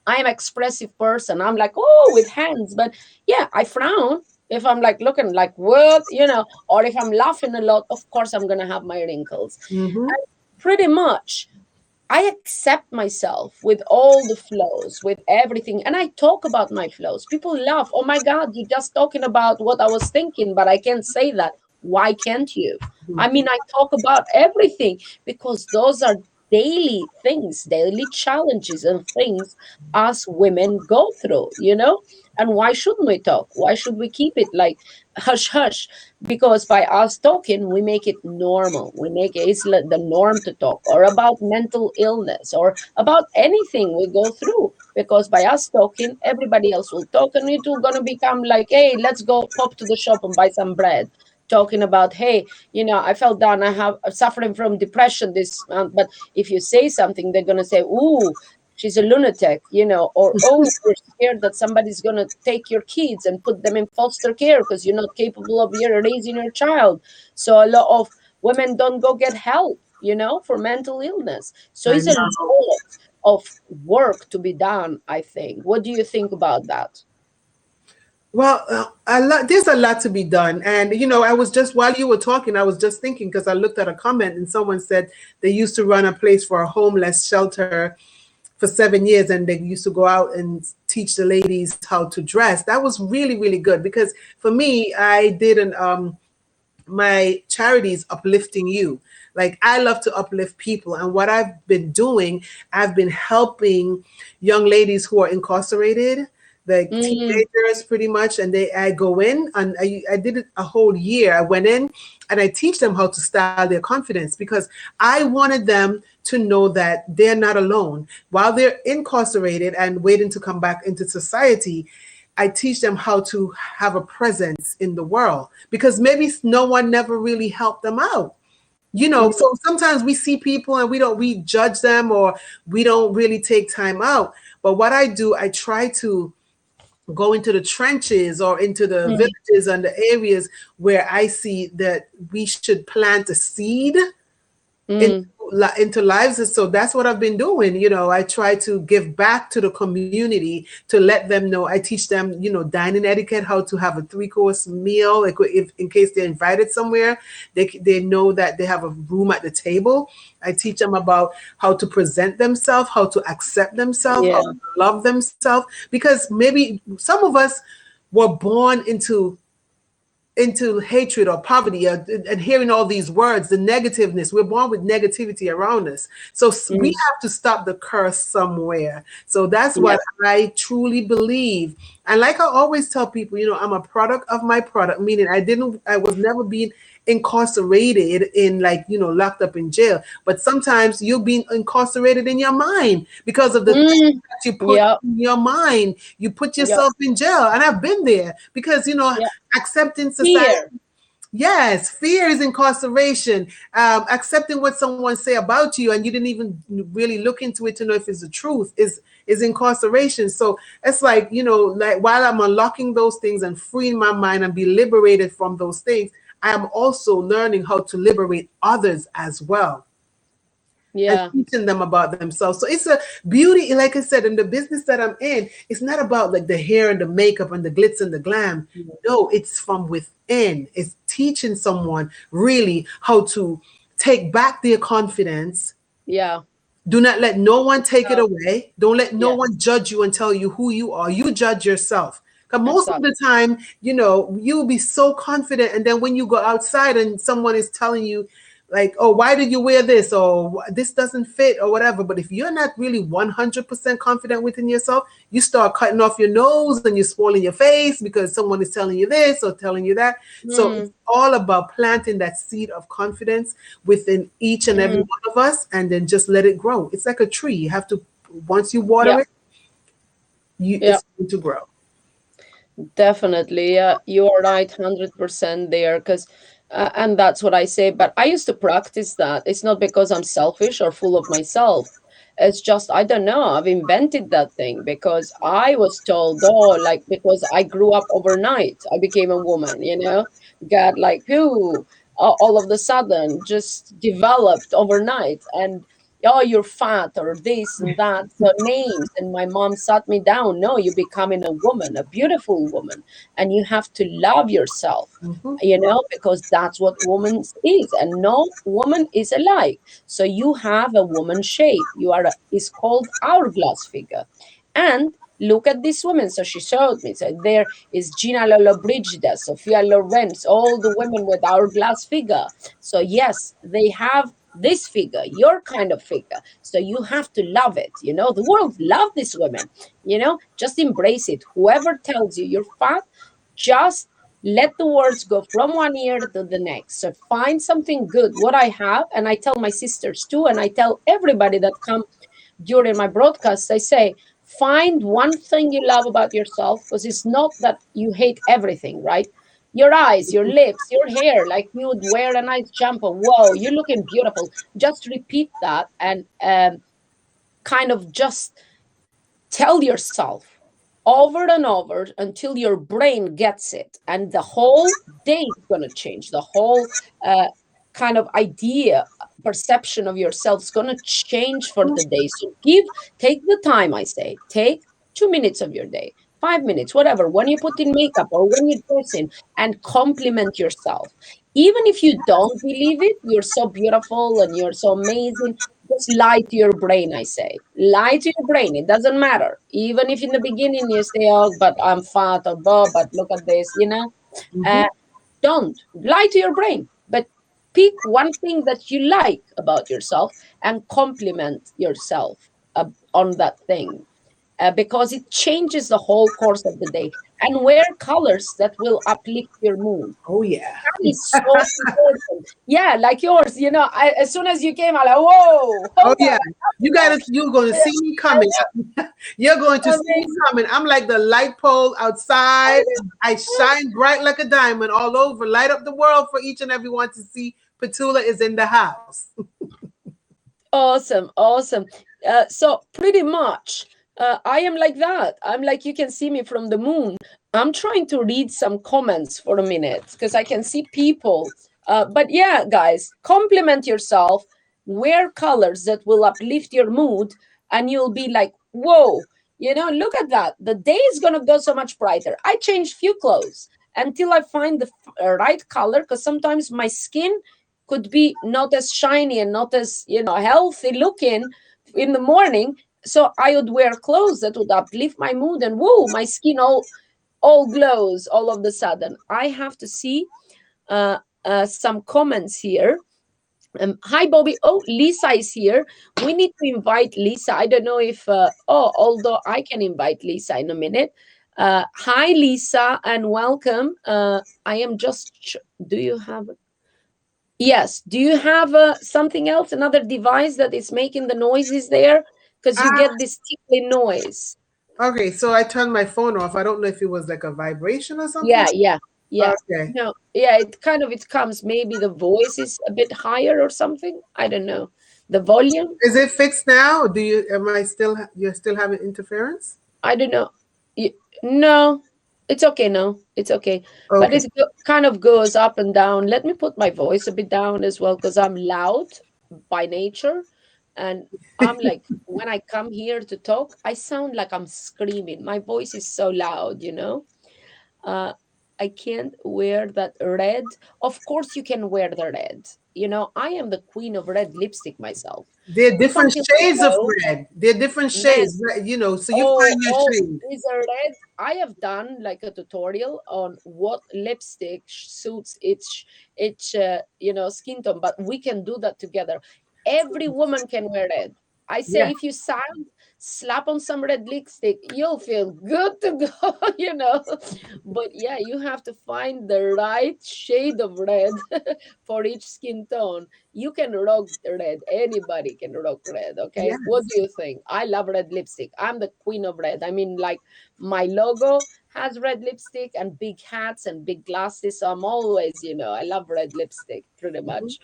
I am an expressive person. I'm like, oh, with hands. But yeah, I frown if I'm like looking like what, you know, or if I'm laughing a lot, of course, I'm going to have my wrinkles. And pretty much, I accept myself with all the flaws, with everything. And I talk about my flaws. People laugh. Oh my God, you're just talking about what I was thinking, but I can't say that. Why can't you? I mean, I talk about everything, because those are daily things, daily challenges and things us women go through, you know. And why shouldn't we talk? Why should we keep it like hush hush? Because by us talking, we make it normal. We make it the norm to talk, or about mental illness, or about anything we go through. Because by us talking, everybody else will talk, and it's all gonna become like, hey, let's go pop to the shop and buy some bread. Talking about, hey, you know, I fell down, I'm suffering from depression this month. But if you say something, they're going to say, ooh, she's a lunatic, or oh, you're scared that somebody's going to take your kids and put them in foster care because you're not capable of raising your child. So a lot of women don't go get help, for mental illness. So it's a lot of work to be done, I think. What do you think about that? Well, there's a lot to be done. And, I was just, while you were talking, I was just thinking, because I looked at a comment and someone said they used to run a place for a homeless shelter for 7 years, and they used to go out and teach the ladies how to dress. That was really, really good, because for me, I did my charities Uplifting You. Like, I love to uplift people. And what I've been doing, I've been helping young ladies who are incarcerated, the teenagers pretty much. And I go in and I did it a whole year. I went in and I teach them how to style their confidence, because I wanted them to know that they're not alone. While they're incarcerated and waiting to come back into society, I teach them how to have a presence in the world, because maybe no one never really helped them out. So sometimes we see people and we judge them, or we don't really take time out. But what I do, I try to go into the trenches or into the villages and the areas where I see that we should plant a seed into lives. And so that's what I've been doing. I try to give back to the community, to let them know. I teach them, dining etiquette, how to have a 3-course meal. Like, if in case they're invited somewhere, they know that they have a room at the table. I teach them about how to present themselves, how to accept themselves, how to love themselves. Because maybe some of us were born into hatred or poverty, and hearing all these words, the negativeness. We're born with negativity around us. So we have to stop the curse somewhere. So that's what I truly believe. And like I always tell people, I'm a product of my product, meaning I was never being incarcerated in, locked up in jail. But sometimes you're being incarcerated in your mind because of the things that you put in your mind. You put yourself in jail. And I've been there because, accepting society. Fear. Yes, fear is incarceration. Accepting what someone say about you and you didn't even really look into it to know if it's the truth is incarceration. So it's like, while I'm unlocking those things and freeing my mind and be liberated from those things, I am also learning how to liberate others as well. And teaching them about themselves. So it's a beauty, like I said, in the business that I'm in, it's not about like the hair and the makeup and the glitz and the glam. No, it's from within. It's teaching someone really how to take back their confidence. Do not let no one take it away. Don't let no one judge you and tell you who you are. You judge yourself. Because most of the time, you'll be so confident. And then when you go outside and someone is telling you, like, oh, why did you wear this? Or this doesn't fit or whatever. But if you're not really 100% confident within yourself, you start cutting off your nose and you're spoiling your face because someone is telling you this or telling you that. So it's all about planting that seed of confidence within each and every one of us, and then just let it grow. It's like a tree. You have to, once you water it, it's going to grow. Definitely. You are right, 100% there. Because and that's what I say. But I used to practice that. It's not because I'm selfish or full of myself. It's just, I don't know, I've invented that thing because I was told, because I grew up overnight. I became a woman, got like, all of a sudden just developed overnight. And oh, you're fat or this and that, so names. And my mom sat me down. No, you're becoming a woman, a beautiful woman. And you have to love yourself, because that's what woman is. And no woman is alike. So you have a woman shape. It's called hourglass figure. And look at this woman. So she showed me. So there is Gina Lollobrigida, Sophia Loren, all the women with hourglass figure. So yes, they have this figure, your kind of figure. So you have to love it. The world love these women. Just embrace it. Whoever tells you you're fat, just let the words go from one ear to the next. So find something good. What I have, and I tell my sisters too, and I tell everybody that come during my broadcasts, I say, find one thing you love about yourself, because it's not that you hate everything, right? Your eyes, your lips, your hair, like you would wear a nice jumper. Whoa, you're looking beautiful. Just repeat that and kind of just tell yourself over and over until your brain gets it, and the whole day is going to change. The whole kind of idea, perception of yourself is going to change for the day. So take the time, I say, take 2 minutes of your day, 5 minutes, whatever, when you put in makeup or when you're dressing, and compliment yourself. Even if you don't believe it, you're so beautiful and you're so amazing. Just lie to your brain, I say. Lie to your brain. It doesn't matter. Even if in the beginning you say, oh, but I'm fat, or oh, but look at this, you know. Don't lie to your brain, but pick one thing that you like about yourself and compliment yourself on that thing. Because it changes the whole course of the day. And wear colors that will uplift your mood. Oh yeah, that is so important. Yeah, like yours. You know, as soon as you came, I'm like, whoa. Oh yeah, you're going to see me coming. You're going to see me coming. I'm like the light pole outside. I shine bright like a diamond all over. Light up the world for each and everyone to see. Petula is in the house. Awesome. So pretty much. I am like that. I'm like, you can see me from the moon. I'm trying to read some comments for a minute because I can see people. But yeah, guys, compliment yourself. Wear colors that will uplift your mood, and you'll be like, whoa, you know, look at that. The day is going to go so much brighter. I changed few clothes until I find the right color, because sometimes my skin could be not as shiny and not as, you know, healthy looking in the morning. So I would wear clothes that would uplift my mood, and whoa, my skin all glows all of a sudden. I have to see some comments here. Hi, Bobby. Oh, Lisa is here. We need to invite Lisa. I don't know if, although I can invite Lisa in a minute. Hi, Lisa, and welcome. I am just, do you have, yes, do you have something else, another device that is making the noises there? Because you get this tickling noise. Okay, so I turned my phone off. I don't know if it was like a vibration or something. Yeah. Okay. No, yeah, it comes. Maybe the voice is a bit higher or something. I don't know. The volume. Is it fixed now? You're still having interference? I don't know. No, it's okay. No, it's okay. But it kind of goes up and down. Let me put my voice a bit down as well, because I'm loud by nature. And I'm like, when I come here to talk, I sound like I'm screaming. My voice is so loud, you know. I can't wear that red. Of course you can wear the red. You know, I am the queen of red lipstick myself. There are different shades of red. There are different shades, you know, so you find your shade. These are red. I have done like a tutorial on what lipstick suits each you know, skin tone, but we can do that together. Every woman can wear red. I say, if you slap on some red lipstick, you'll feel good to go, you know. But yeah, you have to find the right shade of red for each skin tone. You can rock red. Anybody can rock red, okay? Yes. What do you think? I love red lipstick. I'm the queen of red. I mean, like, my logo has red lipstick and big hats and big glasses. So I'm always, you know, I love red lipstick pretty much.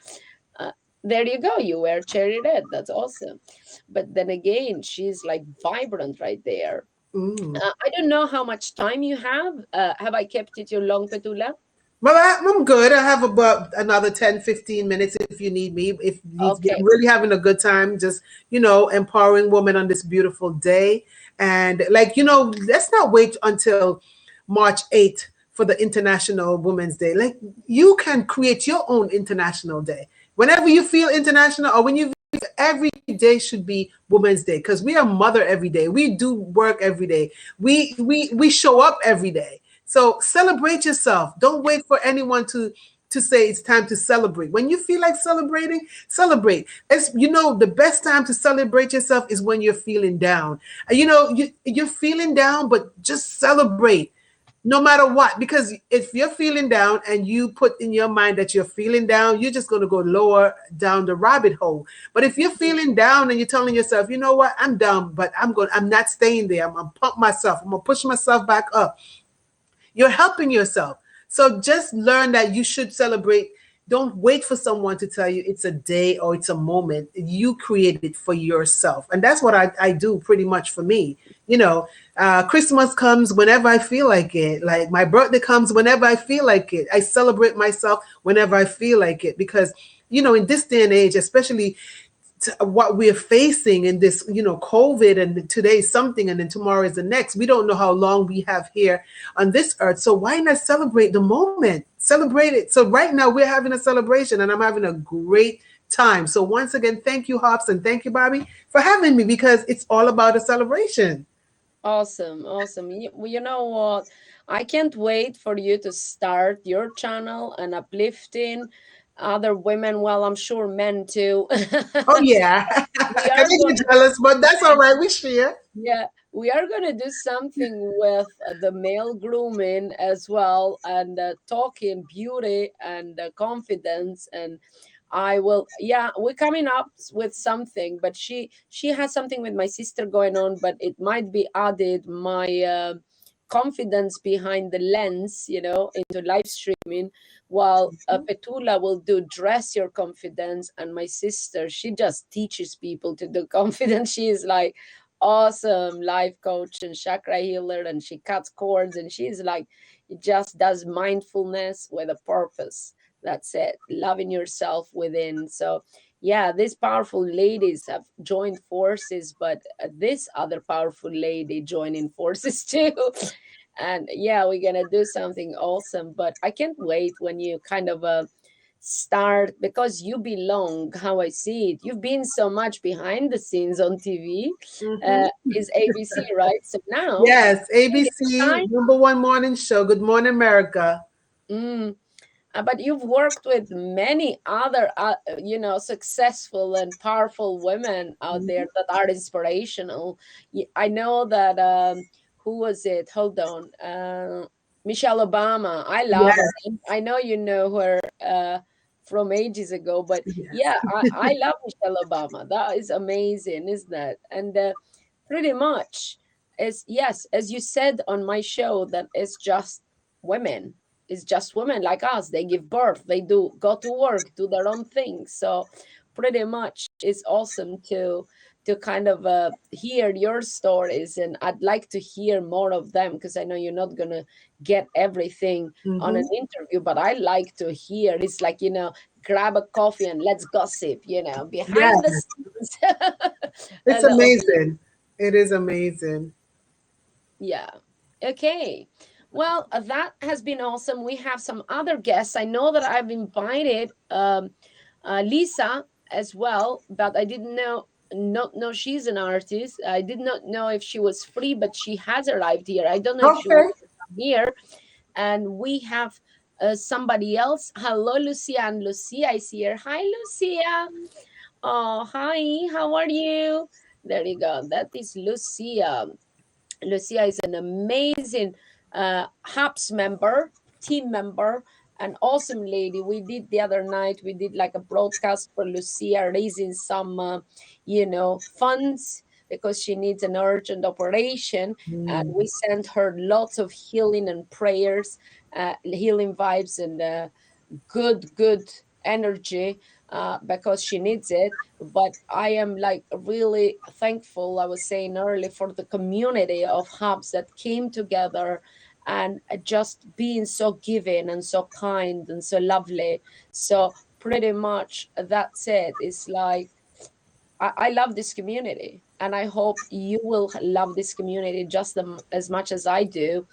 There you go. You wear cherry red. That's awesome. But then again, she's like vibrant right there. I don't know how much time you have. Have I kept it too long, Petula? Well, I'm good. I have about another 10, 15 minutes if you need me. If you're really having a good time, just, you know, empowering women on this beautiful day. And like, you know, let's not wait until March 8th for the International Women's Day. Like, you can create your own International Day. Whenever you feel international, or when you every day should be Women's Day, because we are mother every day. We do work every day. We show up every day. So celebrate yourself. Don't wait for anyone to say it's time to celebrate. When you feel like celebrating, celebrate. It's, you know, the best time to celebrate yourself is when you're feeling down. You know, you're feeling down, but just celebrate. No matter what, because if you're feeling down and you put in your mind that you're feeling down, you're just going to go lower down the rabbit hole. But if you're feeling down and you're telling yourself, you know what, I'm down, but I'm not staying there. I'm going to pump myself. I'm going to push myself back up. You're helping yourself. So just learn that you should celebrate Don't wait for someone to tell you it's a day or it's a moment. You create it for yourself. And that's what I do pretty much for me. You know, Christmas comes whenever I feel like it. Like my birthday comes whenever I feel like it. I celebrate myself whenever I feel like it because, you know, in this day and age, especially what we're facing in this, you know, COVID, and today's something and then tomorrow is the next. We don't know how long we have here on this earth. So why not celebrate the moment? Celebrate it. So right now we're having a celebration and I'm having a great time. So once again, thank you, Hops, and thank you, Bobby, for having me because it's all about a celebration. Awesome. Awesome. You know what? I can't wait for you to start your channel and uplifting other women. Well, I'm sure men too. Oh yeah. I think you're jealous, but that's all right. We share. Yeah, we are going to do something with the male grooming as well, and talking beauty and confidence. And I will, yeah, we're coming up with something, but she has something with my sister going on, but it might be added my confidence behind the lens, you know, into live streaming, while Petula will do dress your confidence, and my sister, she just teaches people to do confidence. She is like awesome life coach and chakra healer, and she cuts cords, and she's like, it just does mindfulness with a purpose. That's it, loving yourself within. So yeah, these powerful ladies have joined forces, but this other powerful lady joining forces too. And yeah, we're gonna do something awesome. But I can't wait when you kind of start, because you belong, how I see it. You've been so much behind the scenes on TV. Is ABC, right? So now, yes, ABC, #1 morning show, Good Morning America. But you've worked with many other, you know, successful and powerful women out there that are inspirational. I know that, who was it? Hold on. Michelle Obama. I love her. I know you know her from ages ago, but yeah, I love Michelle Obama. That is amazing, isn't that? And pretty much, as you said on my show, that it's just women. It's just women like us. They give birth, they go to work, do their own thing. So pretty much it's awesome to kind of hear your stories, and I'd like to hear more of them, because I know you're not gonna get everything on an interview, but I like to hear. It's like, you know, grab a coffee and let's gossip, you know, behind the scenes. It's amazing. It is amazing. Yeah. Okay. Well, that has been awesome. We have some other guests. I know that I've invited Lisa as well, but I didn't not know she's an artist. I did not know if she was free, but she has arrived here. I don't know if she wants to come here. And we have somebody else. Hello, Lucia. And Lucia is here. Hi, Lucia. Oh, hi. How are you? There you go. That is Lucia. Lucia is an amazing HAPS member, team member, an awesome lady. We did the other night, we did like a broadcast for Lucia, raising some, you know, funds, because she needs an urgent operation. And we sent her lots of healing and prayers, healing vibes, and good energy, because she needs it. But I am like really thankful, I was saying earlier, for the community of hubs that came together and just being so giving and so kind and so lovely. So pretty much that's it. It's like, I love this community, and I hope you will love this community just as much as I do,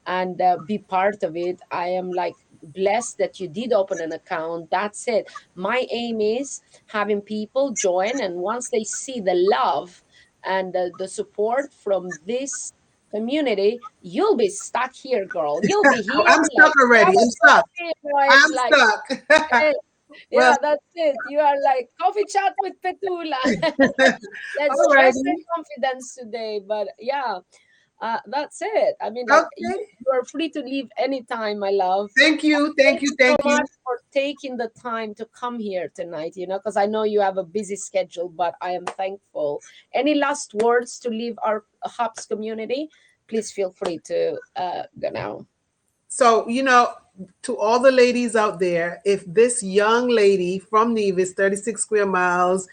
and be part of it. I am like blessed that you did open an account. That's it. My aim is having people join, and once they see the love and the support from this community, you'll be stuck here, girl. You'll be here. I'm stuck already. I'm stuck. I'm like, stuck. Hey, yeah, Well, that's it. You are like coffee chat with Petula. Let's Alrighty. stress and confidence today. But yeah, that's it. I mean, like, you are free to leave anytime, my love. Thank you. Thank you. Thank so you. much for taking the time to come here tonight, you know, because I know you have a busy schedule, but I am thankful. Any last words to leave our HAPS community? Please feel free to go now. So, you know, to all the ladies out there, if this young lady from Nevis, 36 square miles,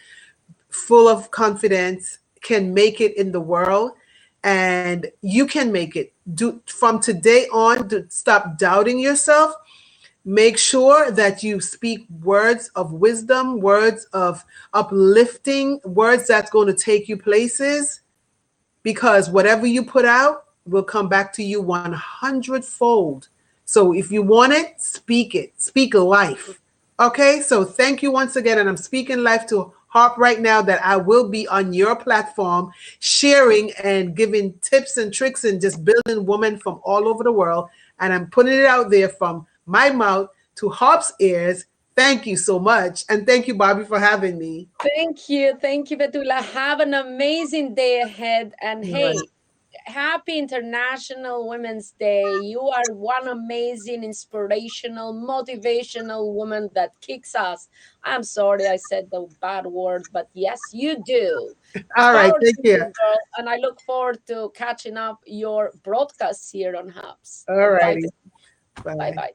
full of confidence, can make it in the world, and you can make it. From today on, stop doubting yourself. Make sure that you speak words of wisdom, words of uplifting, words that's going to take you places, because whatever you put out will come back to you 100-fold. So if you want it, speak life. Okay, so thank you once again. And I'm speaking life to Harp right now, that I will be on your platform sharing and giving tips and tricks and just building women from all over the world. And I'm putting it out there from my mouth to Harp's ears. Thank you so much. And thank you, Bobby, for having me. Thank you, Petula. Have an amazing day ahead. And hey, happy International Women's Day. You are one amazing, inspirational, motivational woman that kicks ass. I'm sorry I said the bad word, but yes, you do. All right, take care. Girl, and I look forward to catching up your broadcasts here on Hubs. All righty. Bye-bye.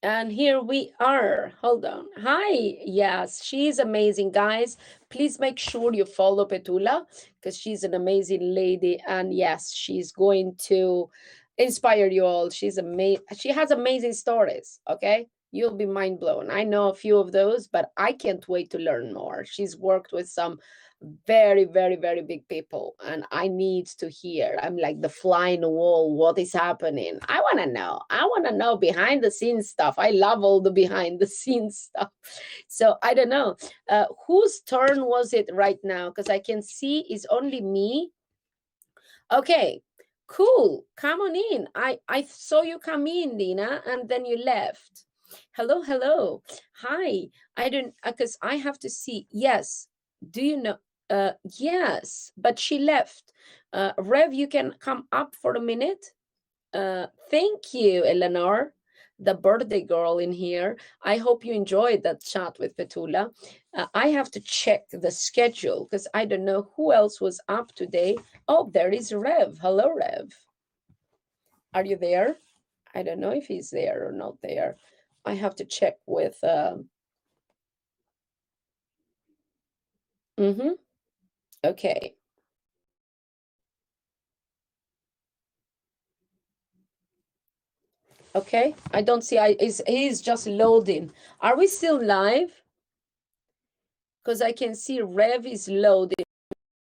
And here we are. Hold on. Hi. Yes, she's amazing, guys. Please make sure you follow Petula, because she's an amazing lady. And yes, she's going to inspire you all. She's amazing. She has amazing stories. Okay. You'll be mind blown. I know a few of those, but I can't wait to learn more. She's worked with some very, very, very big people, and I need to hear. I'm like the fly in the wall. What is happening? I want to know behind the scenes stuff. I love all the behind the scenes stuff. So I don't know whose turn was it right now, because I can see it's only me. Okay, cool. Come on in. I saw you come in, Lina, and then you left. Hello. Hi. I don't, because I have to see. Yes. Do you know? Yes, but she left. Rev, you can come up for a minute. Thank you, Eleanor, the birthday girl in here. I hope you enjoyed that chat with Petula. I have to check the schedule because I don't know who else was up today. Oh, there is Rev. Hello, Rev. Are you there? I don't know if he's there or not there. I have to check with... Okay. Okay, I don't see. He's just loading. Are we still live? Because I can see Rev is loading.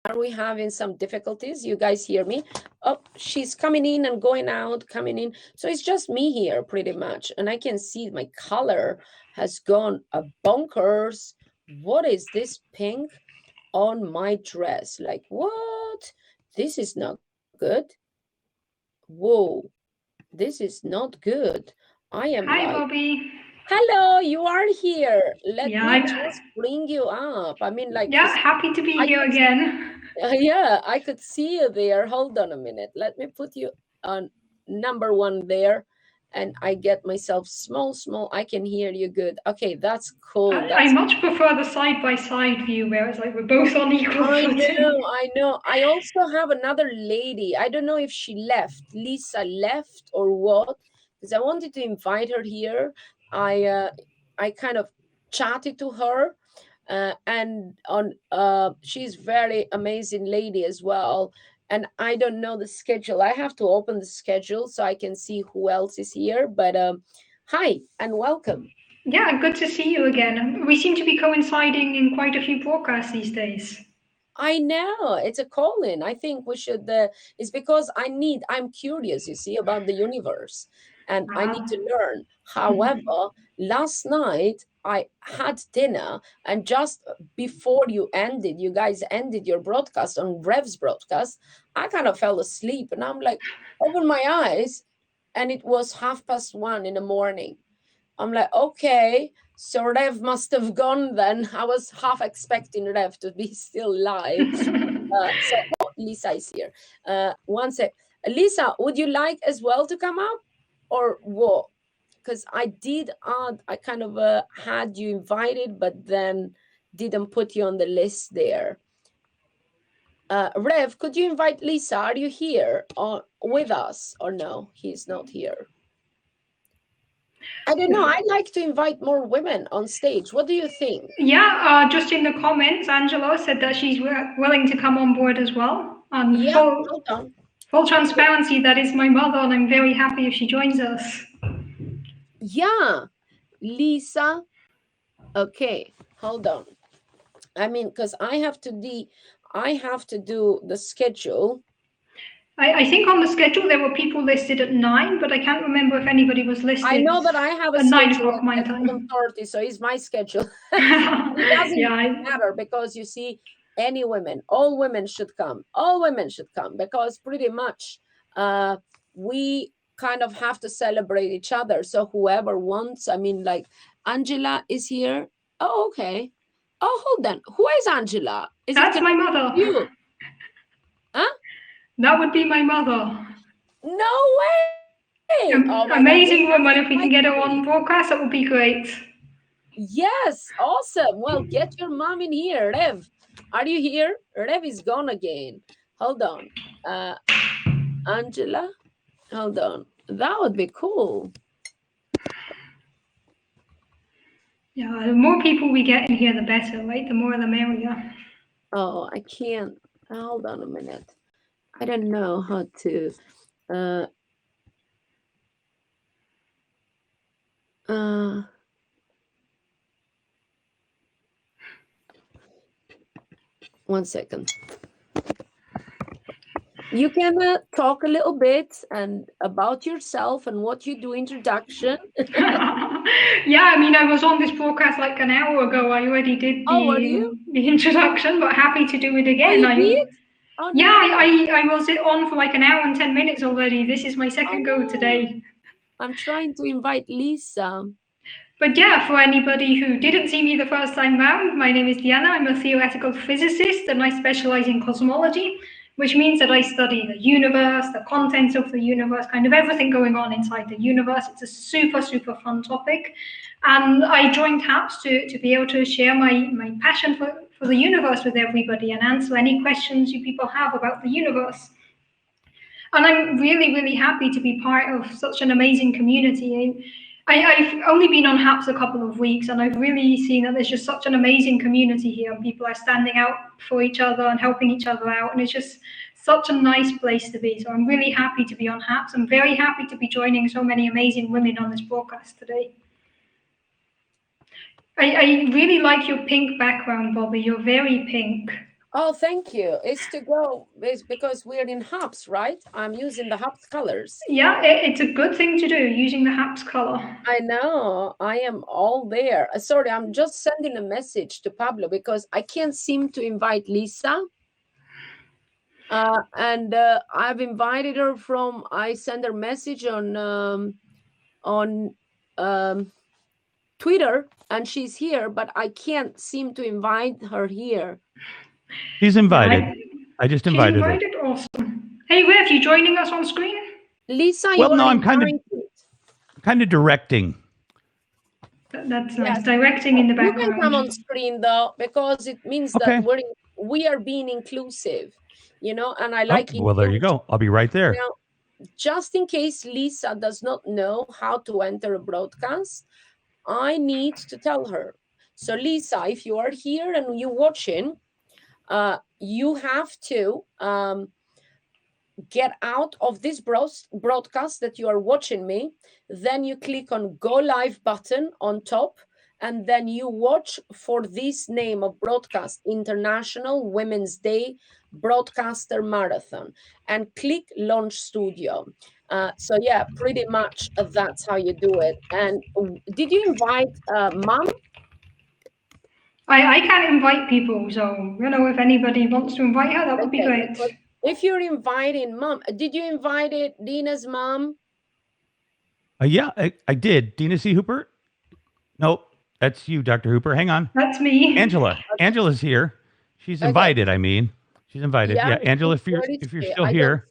Are we having some difficulties? You guys hear me? Oh, she's coming in and going out, coming in. So it's just me here pretty much. And I can see my color has gone bonkers. What is this pink on my dress? Like, what? This is not good. Whoa. This is not good. I am. Hi, Bobby. Hello, you are here. Let me just bring you up. I mean, like. Yeah, happy to be here again. Yeah, I could see you there. Hold on a minute. Let me put you on number one there. And I get myself small. I can hear you good. Okay, that's cool. I much prefer the side-by-side view where it's like we're both on equal footing. I know. I also have another lady. I don't know if she left. Lisa left or what, because I wanted to invite her here. I kind of chatted to her, and she's very amazing lady as well. And I don't know the schedule. I have to open the schedule so I can see who else is here. But hi and welcome. Yeah, good to see you again. We seem to be coinciding in quite a few broadcasts these days. I know. It's a call-in. I think we should, it's because I'm curious, you see, about the universe. And I need to learn. However, last night, I had dinner, and just before you guys ended your broadcast on Rev's broadcast, I kind of fell asleep, and I'm like, open my eyes, and it was 1:30 in the morning. I'm like, okay, so Rev must have gone then. I was half expecting Rev to be still live. Lisa is here. One sec. Lisa, would you like as well to come up, or what? Because I kind of had you invited, but then didn't put you on the list there. Rev, could you invite Lisa? Are you here with us or no? He's not here. I don't know. I'd like to invite more women on stage. What do you think? Yeah, just in the comments, Angela said that she's willing to come on board as well. Yeah, full transparency, that is my mother, and I'm very happy if she joins us. Yeah, Lisa. Okay, hold on. I mean, because I have to do the schedule. I think on the schedule there were people listed at 9, but I can't remember if anybody was listed. I know that I have a at 9 schedule o'clock my at time. 11:30, so it's my schedule. It doesn't Yeah, matter because you see, any women, all women should come. All women should come because pretty much we kind of have to celebrate each other. So whoever wants, I mean, like Angela is here. Oh, okay. Oh, hold on. Who is Angela? That's my mother. You? Huh? That would be my mother. No way! Oh my Amazing God. woman. If we can get her on broadcast, that would be great. Yes, awesome. Well, get your mom in here. Rev, are you here? Rev is gone again. Hold on. Angela, hold on. That would be cool. Yeah, the more people we get in here, the better, right? The more the merrier. Oh, I can't. Hold on a minute. I don't know how to. One second. You can talk a little bit and about yourself and what you do. Introduction. Yeah, I mean, I was on this broadcast like an hour ago. I already did the introduction, but happy to do it again. Oh, you did? Oh, no. Yeah, I was on for like an hour and 10 minutes already. This is my second go today. I'm trying to invite Lisa. But yeah, for anybody who didn't see me the first time round, my name is Diana. I'm a theoretical physicist and I specialize in cosmology, which means that I study the universe, the contents of the universe, kind of everything going on inside the universe. It's a super, super fun topic. And I joined HAPS to be able to share my passion for the universe with everybody and answer any questions you people have about the universe. And I'm really, really happy to be part of such an amazing community. I've only been on HAPS a couple of weeks, and I've really seen that there's just such an amazing community here. People are standing out for each other and helping each other out, and it's just such a nice place to be. So I'm really happy to be on HAPS. I'm very happy to be joining so many amazing women on this broadcast today. I really like your pink background, Bobby. You're very pink. Oh, thank you. It's because we're in HAPS, right? I'm using the HAPS colors. Yeah, it's a good thing to do, using the HAPS color. I know. I am all there. Sorry, I'm just sending a message to Pablo because I can't seem to invite Lisa. And I've invited her I sent her message on Twitter, and she's here, but I can't seem to invite her here. She's invited. I just invited her. Awesome. Hey, Rev, you joining us on screen? Lisa, well, no, I'm kind of directing. That's nice. Directing in the background. You can come on screen though, because it means that we are being inclusive, you know, and I like it. Well, there you go. I'll be right there. Now, just in case Lisa does not know how to enter a broadcast, I need to tell her. So Lisa, if you are here and you're watching, you have to get out of this broadcast that you are watching me. Then you click on Go Live button on top, and then you watch for this name of broadcast, International Women's Day Broadcaster Marathon, and click Launch Studio. So yeah, pretty much that's how you do it. And did you invite Mom? I can't invite people, so you know, if anybody wants to invite her, that would be great. But if you're inviting Mom, did you invite Dina's mom? Yeah, I did. Dina C. Hooper? Nope, that's you, Dr. Hooper. Hang on. That's me. Angela. Angela's here. She's invited. I mean, she's invited. Yeah, Angela, if you're still here.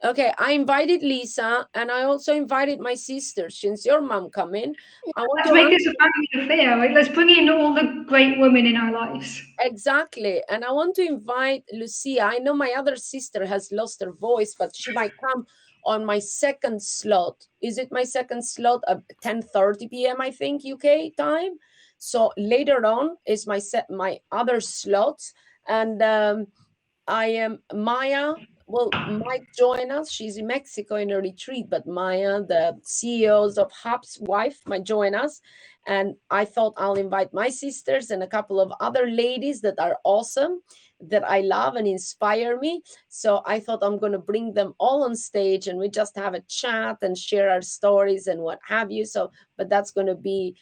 Okay, I invited Lisa, and I also invited my sister. Since your mom coming, I want Let's to make this a family affair. Right? Let's bring in all the great women in our lives. exactly, and I want to invite Lucia. I know my other sister has lost her voice, but she might come on my second slot. Is it my second slot at 10:30 p.m. I think UK time? So later on is my other slot, and I am Maya. Well, might join us. She's in Mexico in a retreat, but Maya, the CEOs of Hub's wife, might join us. And I thought I'll invite my sisters and a couple of other ladies that are awesome, that I love and inspire me. So I thought I'm going to bring them all on stage and we just have a chat and share our stories and what have you. So, but that's going to be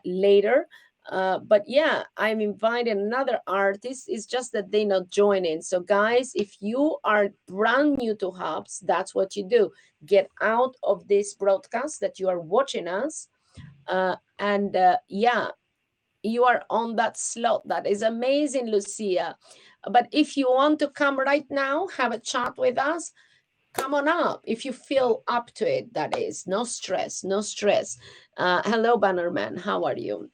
later. But yeah, I'm inviting another artist. It's just that they not joining. So guys, if you are brand new to Hubs, that's what you do. Get out of this broadcast that you are watching us. Yeah, you are on that slot. That is amazing, Lucia. But if you want to come right now, have a chat with us, come on up if you feel up to it. That is no stress, no stress. Hello, Bannerman. How are you?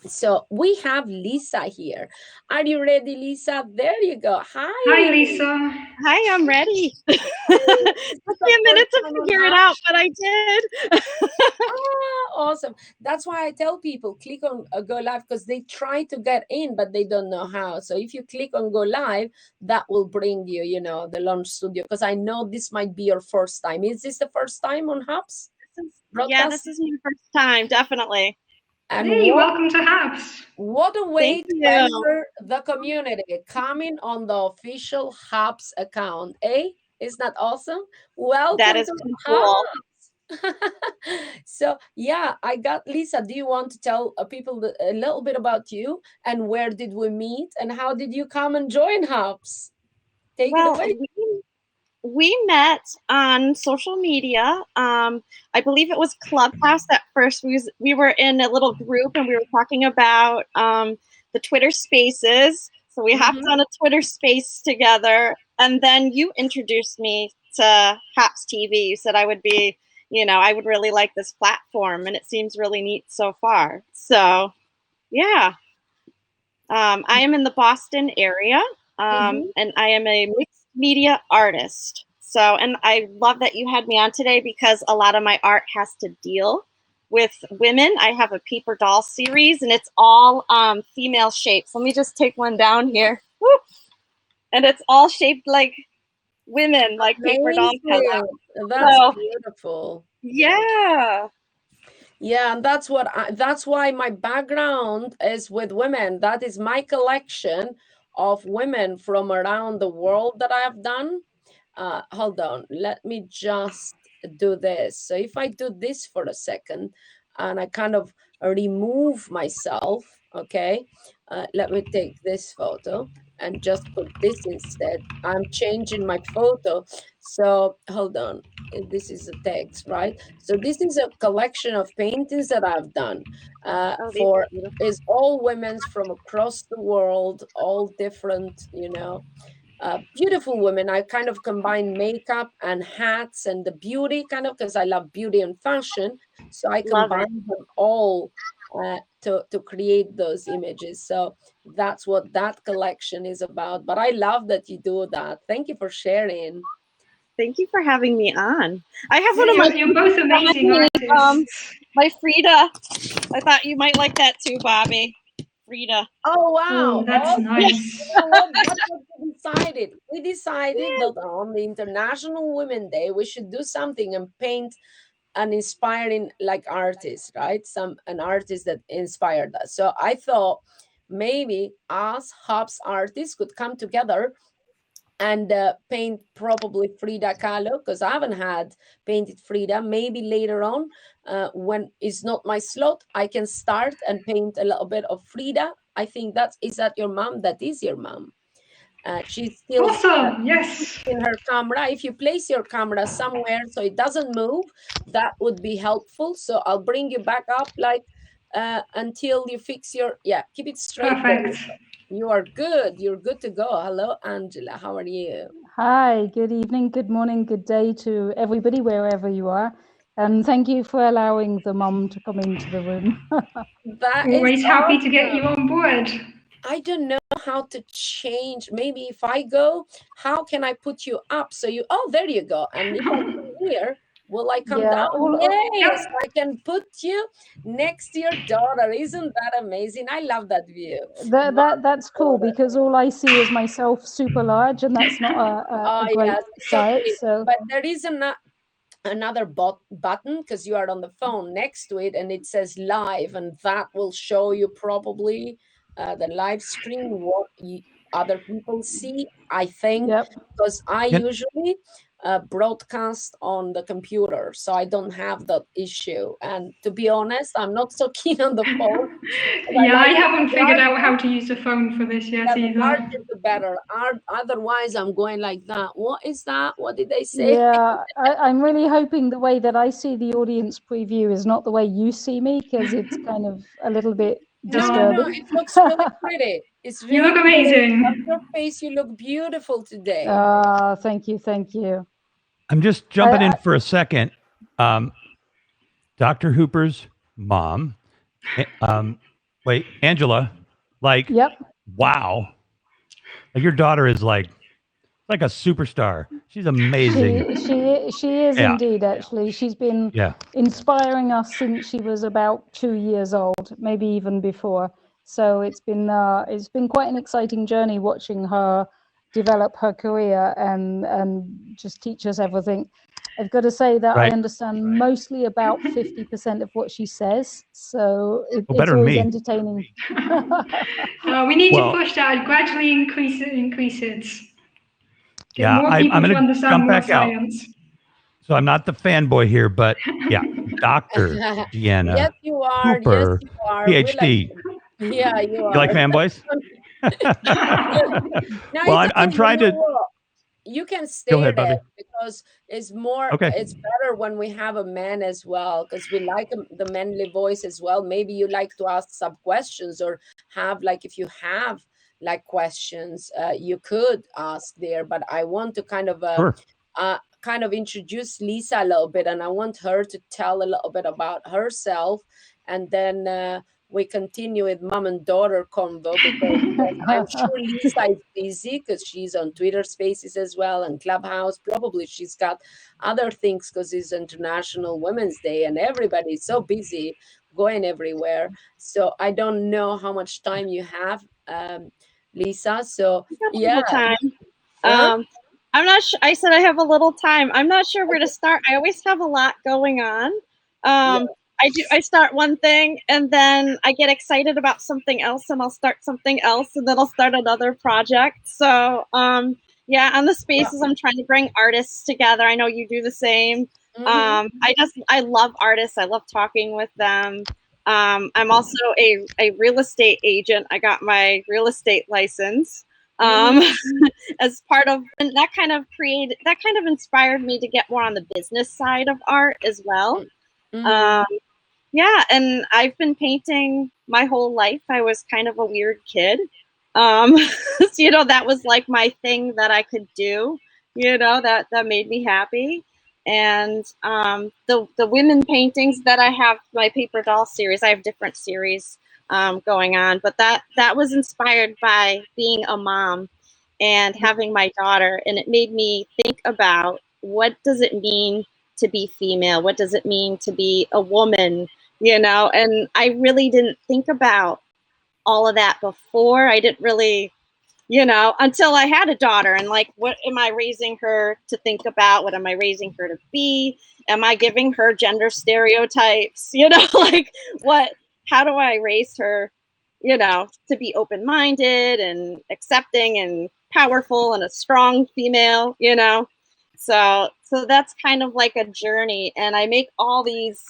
So we have Lisa here. Are you ready, Lisa? There you go. Hi. Hi, Lisa. Hi, I'm ready. It took me a minute to figure it out, but I did. Awesome. That's why I tell people click on go live, because they try to get in, but they don't know how. So if you click on go live, that will bring you, you know, the launch studio, because I know this might be your first time. Is this the first time on Hubs? Yeah, this is my first time, definitely. And hey, welcome to Hubs. What a way to enter the community, coming on the official Hubs account. Eh? Isn't that awesome? Welcome that is to cool. Hubs. So yeah, I got Lisa. Do you want to tell people a little bit about you and where did we meet and how did you come and join Hubs? Take it away. We met on social media. I believe it was Clubhouse at first. We were in a little group and we were talking about the Twitter Spaces. So we hopped on a Twitter Space together, and then you introduced me to Hubs TV. You said I would be, you know, I would really like this platform, and it seems really neat so far. So, yeah. I am in the Boston area, and I am a mixed media artist. So, and I love that you had me on today because a lot of my art has to deal with women. I have a paper doll series and it's all female shapes. Let me just take one down here. Woo! And it's all shaped like women, like paper dolls. That's beautiful. Yeah. Yeah, and that's why my background is with women. That is my collection of women from around the world that I have done. Hold on, let me just do this. So if I do this for a second and I kind of remove myself, okay, let me take this photo and just put this instead. I'm changing my photo. So hold on, this is a text, right? So this is a collection of paintings that I've done for is all women from across the world, all different, you know, beautiful women. I kind of combine makeup and hats and the beauty kind of, because I love beauty and fashion. So I combine them all to create those images. So that's what that collection is about. But I love that you do that. Thank you for sharing. Thank you for having me on. I have one of my You're both amazing artists. my Frida. I thought you might like that too, Bobby. Frida. Oh wow, oh, that's nice. You know what? That's what we decided. We decided that on the International Women's Day we should do something and paint an inspiring like artist, right? An artist that inspired us. So I thought maybe us Hubs artists could come together and paint probably Frida Kahlo, because I haven't had painted Frida. Maybe later on, when it's not my slot, I can start and paint a little bit of Frida. I think is that your mom? That is your mom. She's still awesome. Yes. In her camera. If you place your camera somewhere so it doesn't move, that would be helpful. So I'll bring you back up like until you fix your, keep it straight. Perfect. You are good. You're good to go. Hello, Angela. How are you? Hi, good evening, good morning, good day to everybody, wherever you are. And thank you for allowing the mum to come into the room. That is Always happy to get you awesome. on board. I don't know how to change. Maybe if I go, how can I put you up? So you, oh, there you go. And if I come here, will I come Yeah, down? all- Yes, I can put you next to your daughter. Isn't that amazing? I love that view. that's cool because all I see is myself super large, and that's not Oh, a great yes, it's sight. okay. So But there is another button because you are on the phone next to it, and it says live, and that will show you probably the live stream, what other people see, I think, because I Yep. usually broadcast on the computer, so I don't have that issue. And to be honest, I'm not so keen on the phone. Yeah, I haven't figured out how to use the phone for this yet The either. larger the better. Otherwise, I'm going like that. What is that? What did they say? yeah, I'm really hoping the way that I see the audience preview is not the way you see me, because it's kind of a little bit disturbing. No, it looks really pretty. It's really You look pretty. amazing. On your face, you look beautiful today. Thank you, thank you. I'm just jumping in for a second. Dr. Hooper's mom. Wait, Angela. Like, wow. Like your daughter is like a superstar. She's amazing. She is Yeah. indeed, actually. She's been Yeah. inspiring us since she was about 2 years old, maybe even before. So it's been quite an exciting journey watching her develop her career and just teach us everything. I've got to say that Right. I understand mostly about 50% of what she says, so Well, it's better than always me. entertaining. We need Well- to push that, gradually increase it. Get Yeah, more I'm people to gonna understand jump more back out. science. So I'm not the fanboy here, but yeah, Dr. Deanna Yes, you are. Hooper, Yes, you are. PhD. Yeah, you are. You like fanboys? No, Well, it's I'm okay. trying You know to. what? You can stay Go ahead, there Bobby. because it's more, Okay. it's better when we have a man as well, because we like the manly voice as well. Maybe you like to ask some questions or have, like, if you have like questions, you could ask there. But I want to kind of introduce Lisa a little bit, and I want her to tell a little bit about herself, and then we continue with mom and daughter convo, because I'm sure Lisa is busy because she's on Twitter Spaces as well and Clubhouse. Probably she's got other things because it's International Women's Day and everybody's so busy going everywhere. So I don't know how much time you have, Lisa. So yeah. Time. Huh? I'm not sure. I said I have a little time. I'm not sure where to start. I always have a lot going on. I start one thing and then I get excited about something else and I'll start something else and then I'll start another project. So yeah, on the spaces I'm trying to bring artists together. I know you do the same. I love artists. I love talking with them. I'm also a real estate agent. I got my real estate license. As part of, and that kind of inspired me to get more on the business side of art as well. Yeah, and I've been painting my whole life. I was kind of a weird kid. So, that was like my thing that I could do, that made me happy. And the women paintings that I have, my paper doll series, I have different series going on, but that was inspired by being a mom and having my daughter, and it made me think about what does it mean to be female? What does it mean to be a woman? And I really didn't think about all of that before. I didn't really, until I had a daughter, and like, what am I raising her to think about? What am I raising her to be? Am I giving her gender stereotypes? Like how do I raise her, to be open-minded and accepting and powerful and a strong female, So that's kind of like a journey. And I make all these,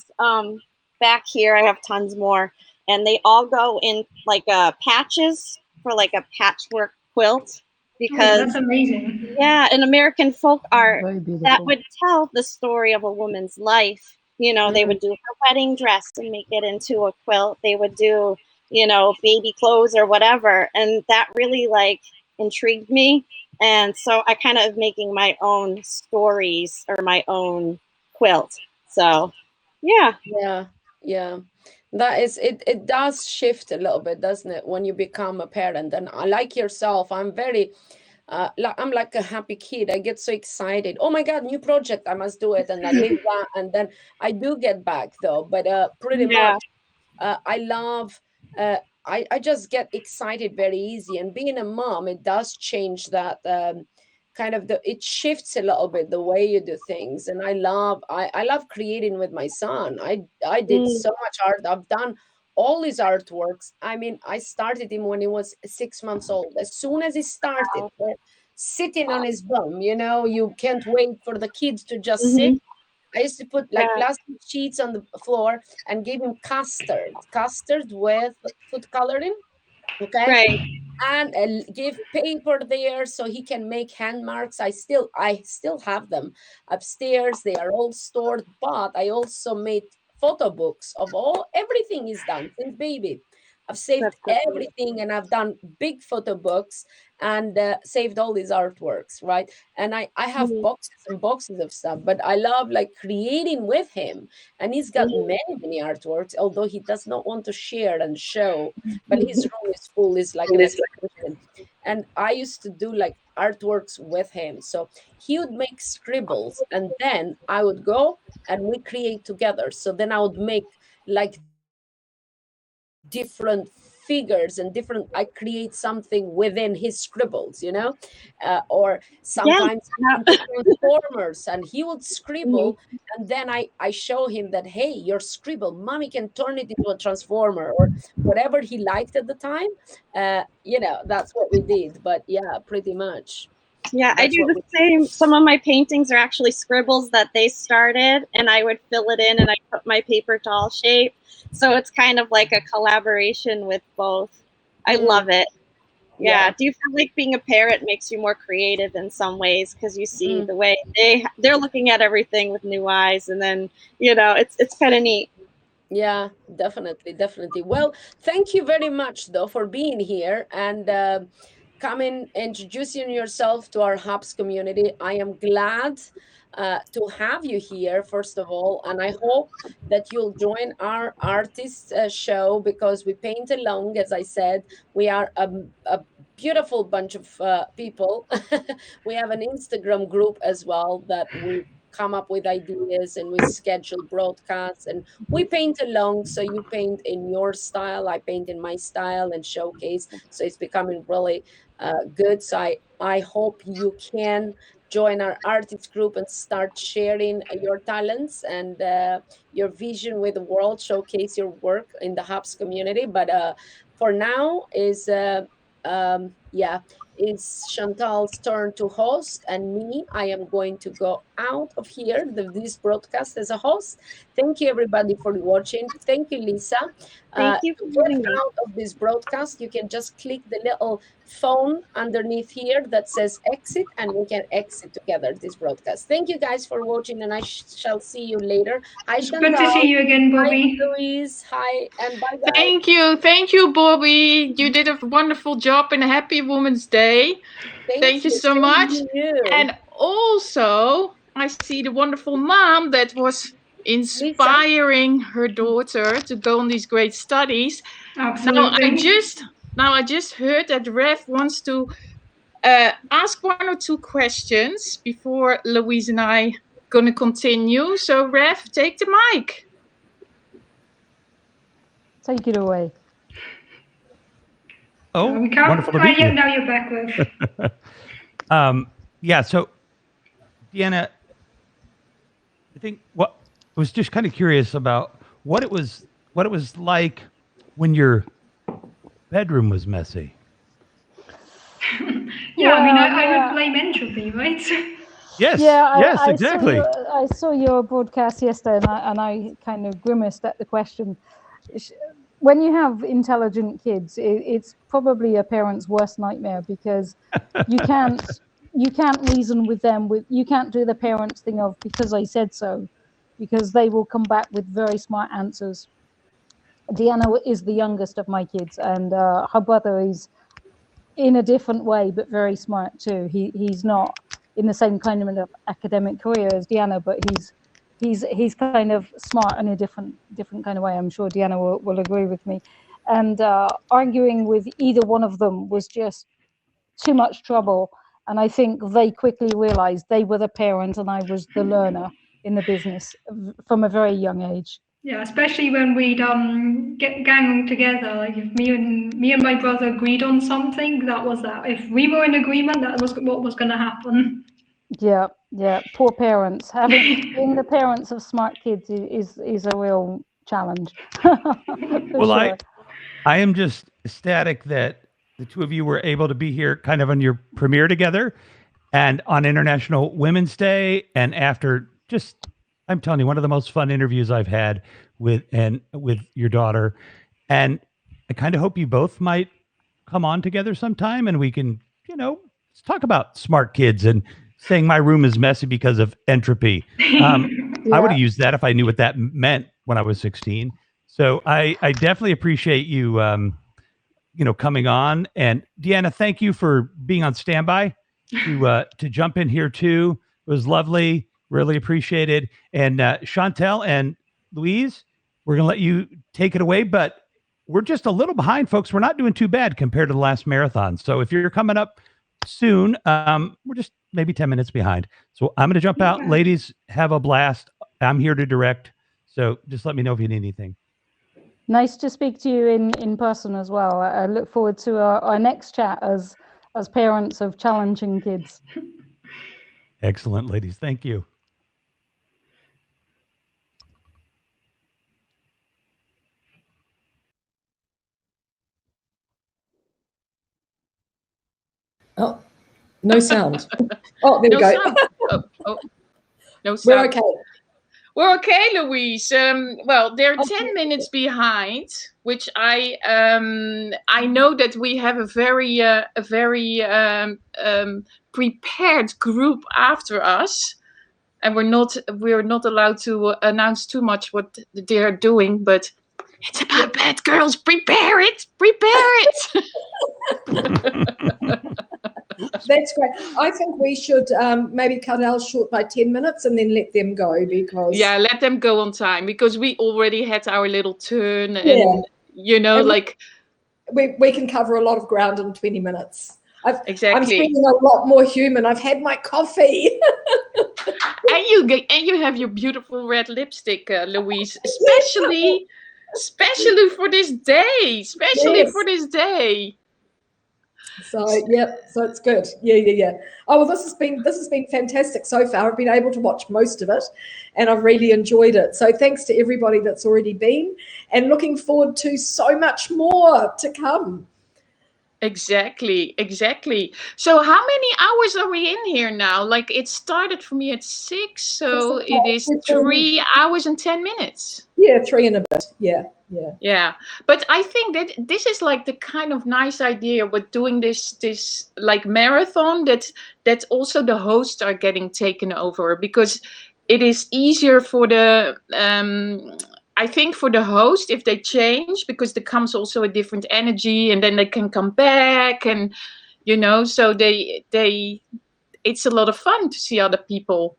back here, I have tons more, and they all go in like patches for like a patchwork quilt, because that's amazing. Yeah, in American folk art, that would tell the story of a woman's life. They would do her wedding dress and make it into a quilt. They would do, baby clothes or whatever. And that really like intrigued me. And so I kind of making my own stories or my own quilt. So yeah. Yeah. That is it. It does shift a little bit, doesn't it, when you become a parent? And like yourself, I'm very I'm like a happy kid. I get so excited. Oh my God, new project, I must do it. And I leave that, and then I do get back though. But pretty much I love I just get excited very easy. And being a mom, it does change that kind of it shifts a little bit the way you do things. And I love creating with my son. I did so much art. I've done all his artworks. I mean, I started him when he was 6 months old. As soon as he started sitting on his bum, you can't wait for the kids to just sit. I used to put like plastic sheets on the floor and give him custard with food coloring. Okay. Right. And give paper there so he can make hand marks. I still have them upstairs. They are all stored, but I also made photo books of everything he's done since baby. I've saved everything, and I've done big photo books and saved all these artworks, right? And I have boxes and boxes of stuff, but I love like creating with him. And he's got many artworks, although he does not want to share and show, but his room is full, is like an exhibition. And I used to do like artworks with him. So he would make scribbles, and then I would go and we create together. So then I would make like different figures and I create something within his scribbles, or sometimes transformers, and he would scribble, and then I show him that, hey, your scribble, mommy can turn it into a transformer, or whatever he liked at the time. That's what we did. But yeah, pretty much. Yeah, I do the same. Some of my paintings are actually scribbles that they started, and I would fill it in, and I put my paper doll shape. So it's kind of like a collaboration with both. I love it. Yeah. Do you feel like being a parent makes you more creative in some ways, because you see the way they're looking at everything with new eyes, and then it's kind of neat. Yeah, definitely. Well, thank you very much though for being here and coming, introducing yourself to our Hubs community. I am glad to have you here, first of all, and I hope that you'll join our artist show, because we paint along, as I said. We are a beautiful bunch of people. We have an Instagram group as well that we come up with ideas, and we schedule broadcasts, and we paint along. So you paint in your style, I paint in my style, and showcase. So it's becoming really good. So I hope you can join our artist group and start sharing your talents and your vision with the world, showcase your work in the Hubs community. But for now it's Chantal's turn to host, and me. I am going to go out of here, this broadcast as a host. Thank you, everybody, for watching. Thank you, Lisa. Thank you for getting out of this broadcast. You can just click the little phone underneath here that says exit, and we can exit together this broadcast. Thank you guys for watching, and I shall see you later. Hi, Chantal. Good to see you again, Bobby. Hi, Louise. Hi, and bye, guys. Thank you, Bobby. You did a wonderful job, and a happy Women's Day. Thank you so much. And also, I see the wonderful mom that was inspiring her daughter to go on these great studies. Absolutely. Now I just heard that Rev wants to ask 1 or 2 questions before Louise and I gonna continue. So Rev, take the mic. Take it away. Oh, wonderful to be here. Now you're back, Rev. Yeah, so Deanna, I think I was just kind of curious about what it was like when your bedroom was messy. I would blame entropy, right? Yes. Yeah, yes, exactly. I saw your broadcast yesterday, and I kind of grimaced at the question. When you have intelligent kids, it's probably a parent's worst nightmare, because you can't reason with them. You can't do the parents thing of because I said so, because they will come back with very smart answers. Deanna is the youngest of my kids, and her brother is in a different way, but very smart too. He's not in the same kind of academic career as Deanna, but he's kind of smart in a different kind of way. I'm sure Deanna will agree with me. And arguing with either one of them was just too much trouble. And I think they quickly realized they were the parent and I was the learner in the business from a very young age. Yeah, especially when we'd get gang together. Like if me and my brother agreed on something, that was that. If we were in agreement, that was what was going to happen. Yeah, poor parents. Being the parents of smart kids is a real challenge. Well, sure. I am just ecstatic that the two of you were able to be here kind of on your premiere together and on International Women's Day. And after just, I'm telling you, one of the most fun interviews I've had with your daughter. And I kind of hope you both might come on together sometime and we can, let's talk about smart kids and saying my room is messy because of entropy. I would have used that if I knew what that meant when I was 16. So I definitely appreciate you, coming on. And Deanna, thank you for being on standby to jump in here too. It was lovely. Really appreciated. And Chantel and Louise, we're going to let you take it away, but we're just a little behind, folks. We're not doing too bad compared to the last marathon. So if you're coming up soon, we're just maybe 10 minutes behind. So I'm going to jump out. Ladies, have a blast. I'm here to direct. So just let me know if you need anything. Nice to speak to you in person as well. I look forward to our next chat as parents of challenging kids. Excellent, ladies. Thank you. Oh, no sound. Oh, there we go. No sound. We're okay. We're okay, Louise. Well, they're 10 minutes behind, which I know that we have a very prepared group after us, and we're not allowed to announce too much what they're doing, but it's about bad girls. Prepare it. That's great. I think we should maybe cut ours short by 10 minutes and then let them go because... Yeah, let them go on time because we already had our little turn and, and We can cover a lot of ground in 20 minutes. Exactly. I'm feeling a lot more human. I've had my coffee. and you have your beautiful red lipstick, Louise, especially for this day. For this day. So so it's good. Yeah. Oh well, this has been fantastic so far. I've been able to watch most of it, and I've really enjoyed it. So thanks to everybody that's already been, and looking forward to so much more to come. Exactly. So how many hours are we in here now? Like it started for me at 6, so it is 3 hours and 10 minutes. Yeah, 3 and a bit. Yeah. But I think that this is like the kind of nice idea with doing this like marathon that also the hosts are getting taken over because it is easier for the I think for the host if they change because there comes also a different energy and then they can come back and so they it's a lot of fun to see other people.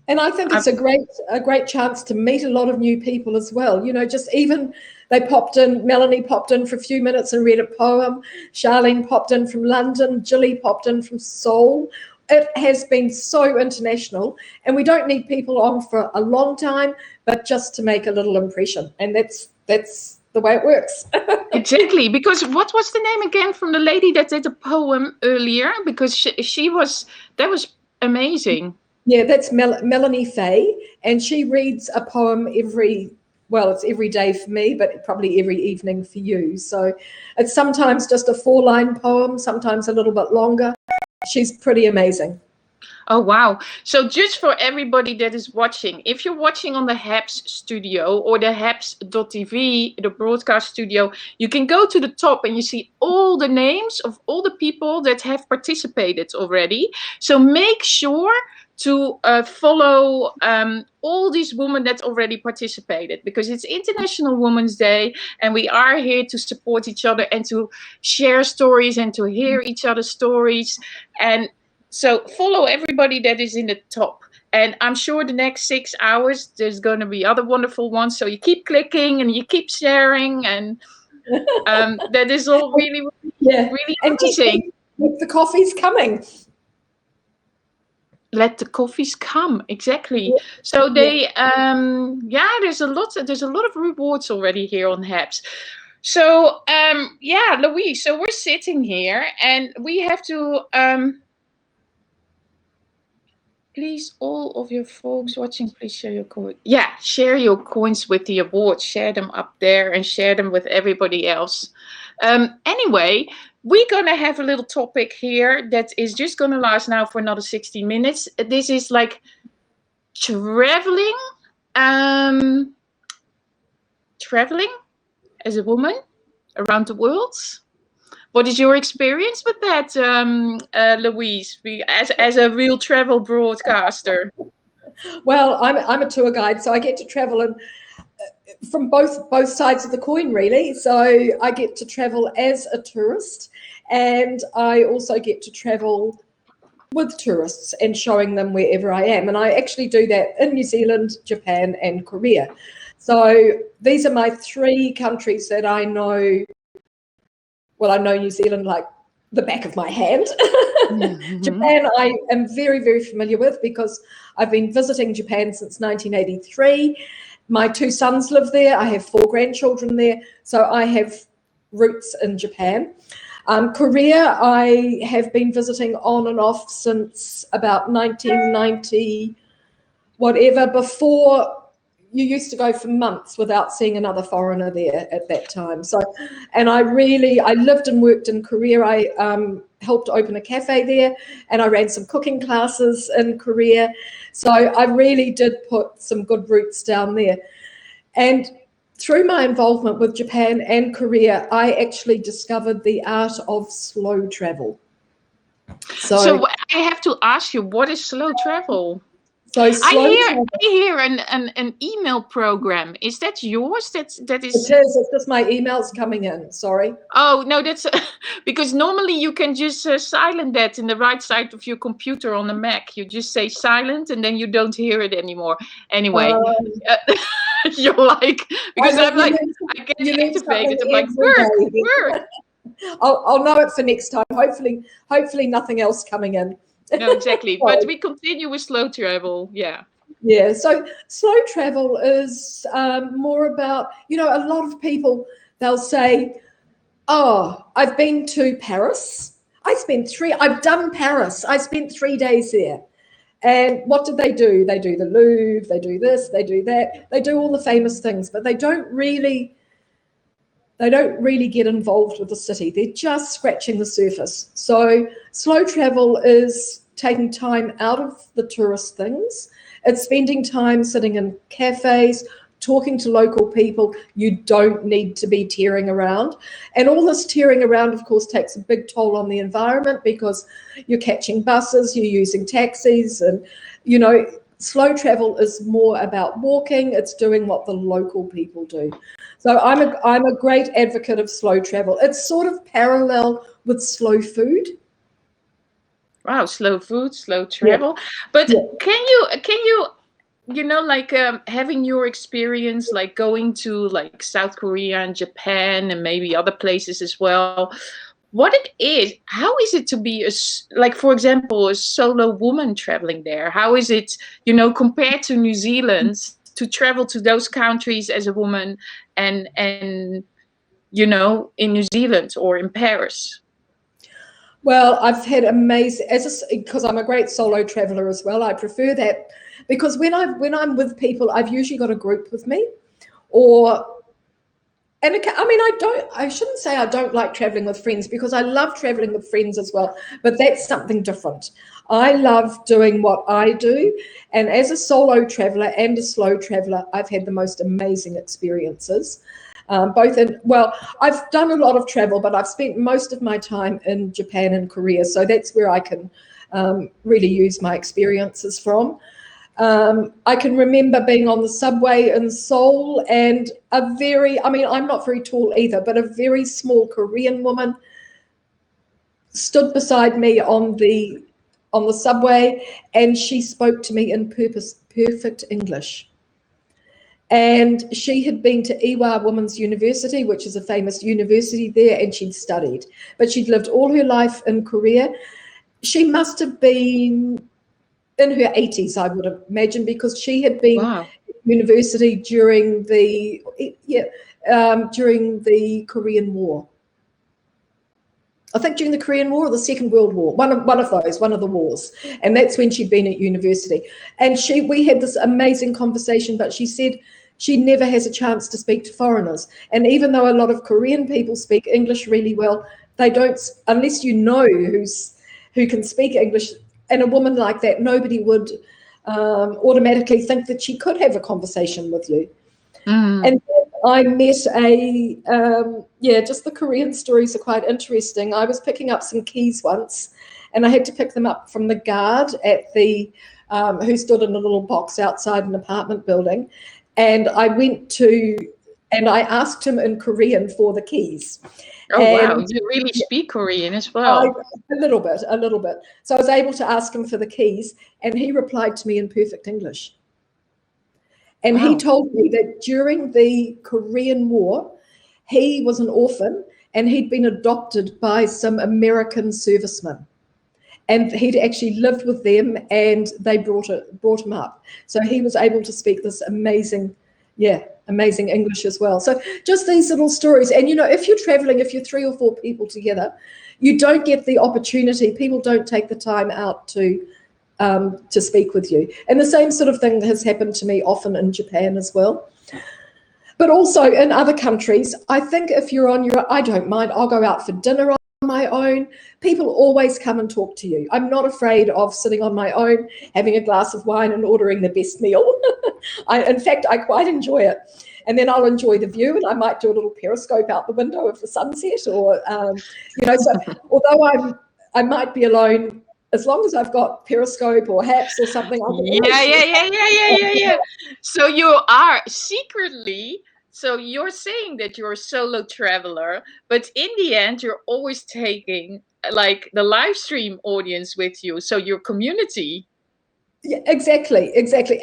And I think it's a great chance to meet a lot of new people as well. Just even Melanie popped in for a few minutes and read a poem. Charlene popped in from London. Jilly popped in from Seoul. It has been so international, and we don't need people on for a long time, but just to make a little impression. And that's the way it works. Exactly, because what was the name again from the lady that did a poem earlier? Because that was amazing. Yeah, that's Melanie Fay, and she reads a poem it's every day for me, but probably every evening for you. So it's sometimes just a 4-line poem, sometimes a little bit longer. She's pretty amazing. Oh, wow. So just for everybody that is watching, if you're watching on the HAPS studio or the HAPS.tv, the broadcast studio, you can go to the top and you see all the names of all the people that have participated already. So make sure to follow all these women that already participated, because it's International Women's Day and we are here to support each other and to share stories and to hear each other's stories. And so follow everybody that is in the top. And I'm sure the next 6 hours, there's going to be other wonderful ones. So you keep clicking and you keep sharing, and that is all really, really amazing. The coffee's coming. Let the coffees come, exactly. So they, there's a lot of rewards already here on HAPS. So Louise, so we're sitting here and we have to, please, all of your folks watching, please share your coins. Yeah, share your coins with the awards, share them up there and share them with everybody else. Anyway, we're going to have a little topic here that is just going to last now for another 60 minutes. This is like traveling as a woman around the world. What is your experience with that, Louise, as a real travel broadcaster? Well, I'm a tour guide, so I get to travel and from both sides of the coin, really. So I get to travel as a tourist, and I also get to travel with tourists and showing them wherever I am. And I actually do that in New Zealand, Japan, and Korea. So these are my 3 countries that I know. Well, I know New Zealand like the back of my hand. Japan, I am very, very familiar with because I've been visiting Japan since 1983. My 2 sons live there. I have 4 grandchildren there. So I have roots in Japan. Korea, I have been visiting on and off since about 1990, whatever. Before, you used to go for months without seeing another foreigner there at that time. So, and I lived and worked in Korea. I helped open a cafe there, and I ran some cooking classes in Korea. So I really did put some good roots down there. And through my involvement with Japan and Korea, I actually discovered the art of slow travel. So I have to ask you, what is slow travel? So I hear an email program. Is that yours? That is. It is. It's just my emails coming in. Sorry. Oh no, that's because normally you can just silent that in the right side of your computer on the Mac. You just say silent, and then you don't hear it anymore. Anyway, you're like, because I'm like, I get activated. I'm like, work. I'll know it for next time. Hopefully nothing else coming in. No, exactly. But we continue with slow travel. Yeah. Yeah. So slow travel is more about, a lot of people, they'll say, oh, I've been to Paris. I've done Paris. I spent 3 days there. And what did they do? They do the Louvre, they do this, they do that. They do all the famous things, but they don't really get involved with the city. They're just scratching the surface. So slow travel is taking time out of the tourist things. It's spending time sitting in cafes, talking to local people. You don't need to be tearing around. And all this tearing around, of course, takes a big toll on the environment because you're catching buses, you're using taxis, and, slow travel is more about walking. It's doing what the local people do. So I'm a great advocate of slow travel. It's sort of parallel with slow food. Wow, slow food, slow travel. Yeah. But can you having your experience, like going to like South Korea and Japan and maybe other places as well, what it is, how is it to be for example, a solo woman traveling there? How is it, compared to New Zealand, to travel to those countries as a woman and in New Zealand or in Paris? Well, I've had amazing, because I'm a great solo traveler as well. I prefer that because when I'm with people, I've usually got a group with me, I shouldn't say I don't like traveling with friends, because I love traveling with friends as well, but that's something different. I love doing what I do, and as a solo traveler and a slow traveler, I've had the most amazing experiences. I've done a lot of travel, but I've spent most of my time in Japan and Korea, so that's where I can really use my experiences from. I can remember being on the subway in Seoul and I'm not very tall either, but a very small Korean woman stood beside me on the subway, and she spoke to me in perfect English. And she had been to Ewha Women's University, which is a famous university there, and she'd studied. But she'd lived all her life in Korea. She must have been in her 80s, I would imagine, because she had been at university during the Korean War. I think during the Korean War or the Second World War, one of the wars. And that's when she'd been at university. And we had this amazing conversation, but she said she never has a chance to speak to foreigners. And even though a lot of Korean people speak English really well, they don't, unless you know who can speak English. And a woman like that, nobody would automatically think that she could have a conversation with you. And then I met just the Korean stories are quite interesting. I was picking up some keys once, and I had to pick them up from the guard at who stood in a little box outside an apartment building. And I I asked him in Korean for the keys. Oh, wow. You really speak Korean as well. A little bit. So I was able to ask him for the keys, and he replied to me in perfect English. And he told me that during the Korean War, he was an orphan, and he'd been adopted by some American servicemen. And he'd actually lived with them, and they brought him up. So he was able to speak this amazing English as well. So just these little stories. And, if you're traveling, if you're 3 or 4 people together, you don't get the opportunity. People don't take the time out to speak with you. And the same sort of thing has happened to me often in Japan as well. But also in other countries, I think if you're on your own, I don't mind. I'll go out for dinner on my own. People always come and talk to you. I'm not afraid of sitting on my own, having a glass of wine and ordering the best meal. In fact, I quite enjoy it. And then I'll enjoy the view, and I might do a little periscope out the window of the sunset, or, so although I might be alone, as long as I've got Periscope or Haps or something. Yeah. So you are secretly, so you're saying that you're a solo traveler, but in the end, you're always taking like the live stream audience with you. So your community. Yeah, exactly.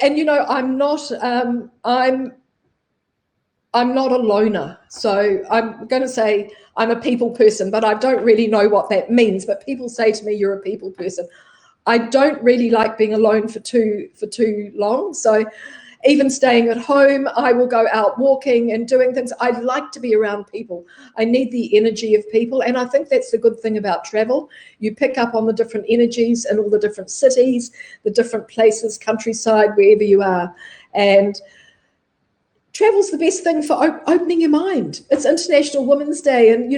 And I'm not a loner. So I'm going to say I'm a people person, but I don't really know what that means. But people say to me, you're a people person. I don't really like being alone for too long. So even staying at home, I will go out walking and doing things. I like to be around people. I need the energy of people. And I think that's the good thing about travel. You pick up on the different energies in all the different cities, the different places, countryside, wherever you are. And travel's the best thing for opening your mind. It's International Women's Day, and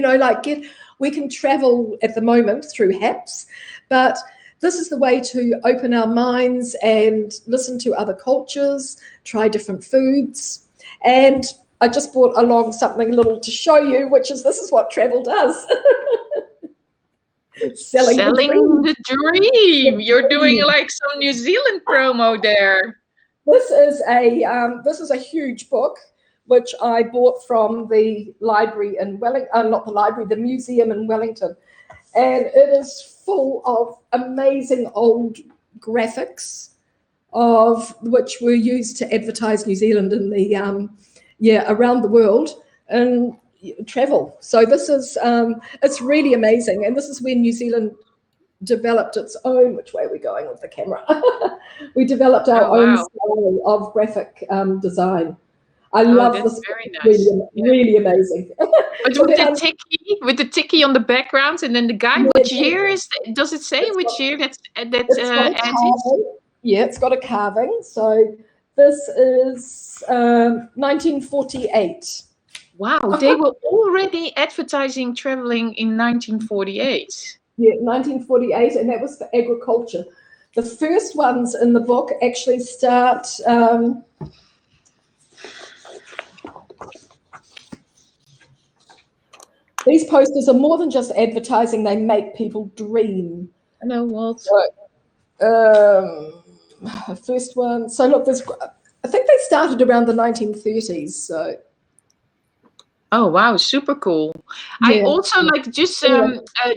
we can travel at the moment through Haps, but this is the way to open our minds and listen to other cultures, try different foods. And I just brought along something little to show you, this is what travel does. Selling the dream. You're doing like some New Zealand promo there. This is a huge book, which I bought from the library in Wellington, not the library, the museum in Wellington. And it is full of amazing old graphics of which were used to advertise New Zealand in the, around the world and travel. So this is, it's really amazing. And this is when New Zealand developed its own, which way are we going with the camera? We developed our own style of graphic design. I love this. Very nice. Really amazing. But with the tiki on the background, and then the guy, which year does it say which year that's Yeah, it's got a carving. So this is 1948. Wow, they were already advertising traveling in 1948. Yeah, 1948, and that was for agriculture. The first ones in the book actually start. These posters are more than just advertising, they make people dream. Hello, Walt. First one. So look, I think they started around the 1930s. So. Oh wow, super cool. I Yeah. also like just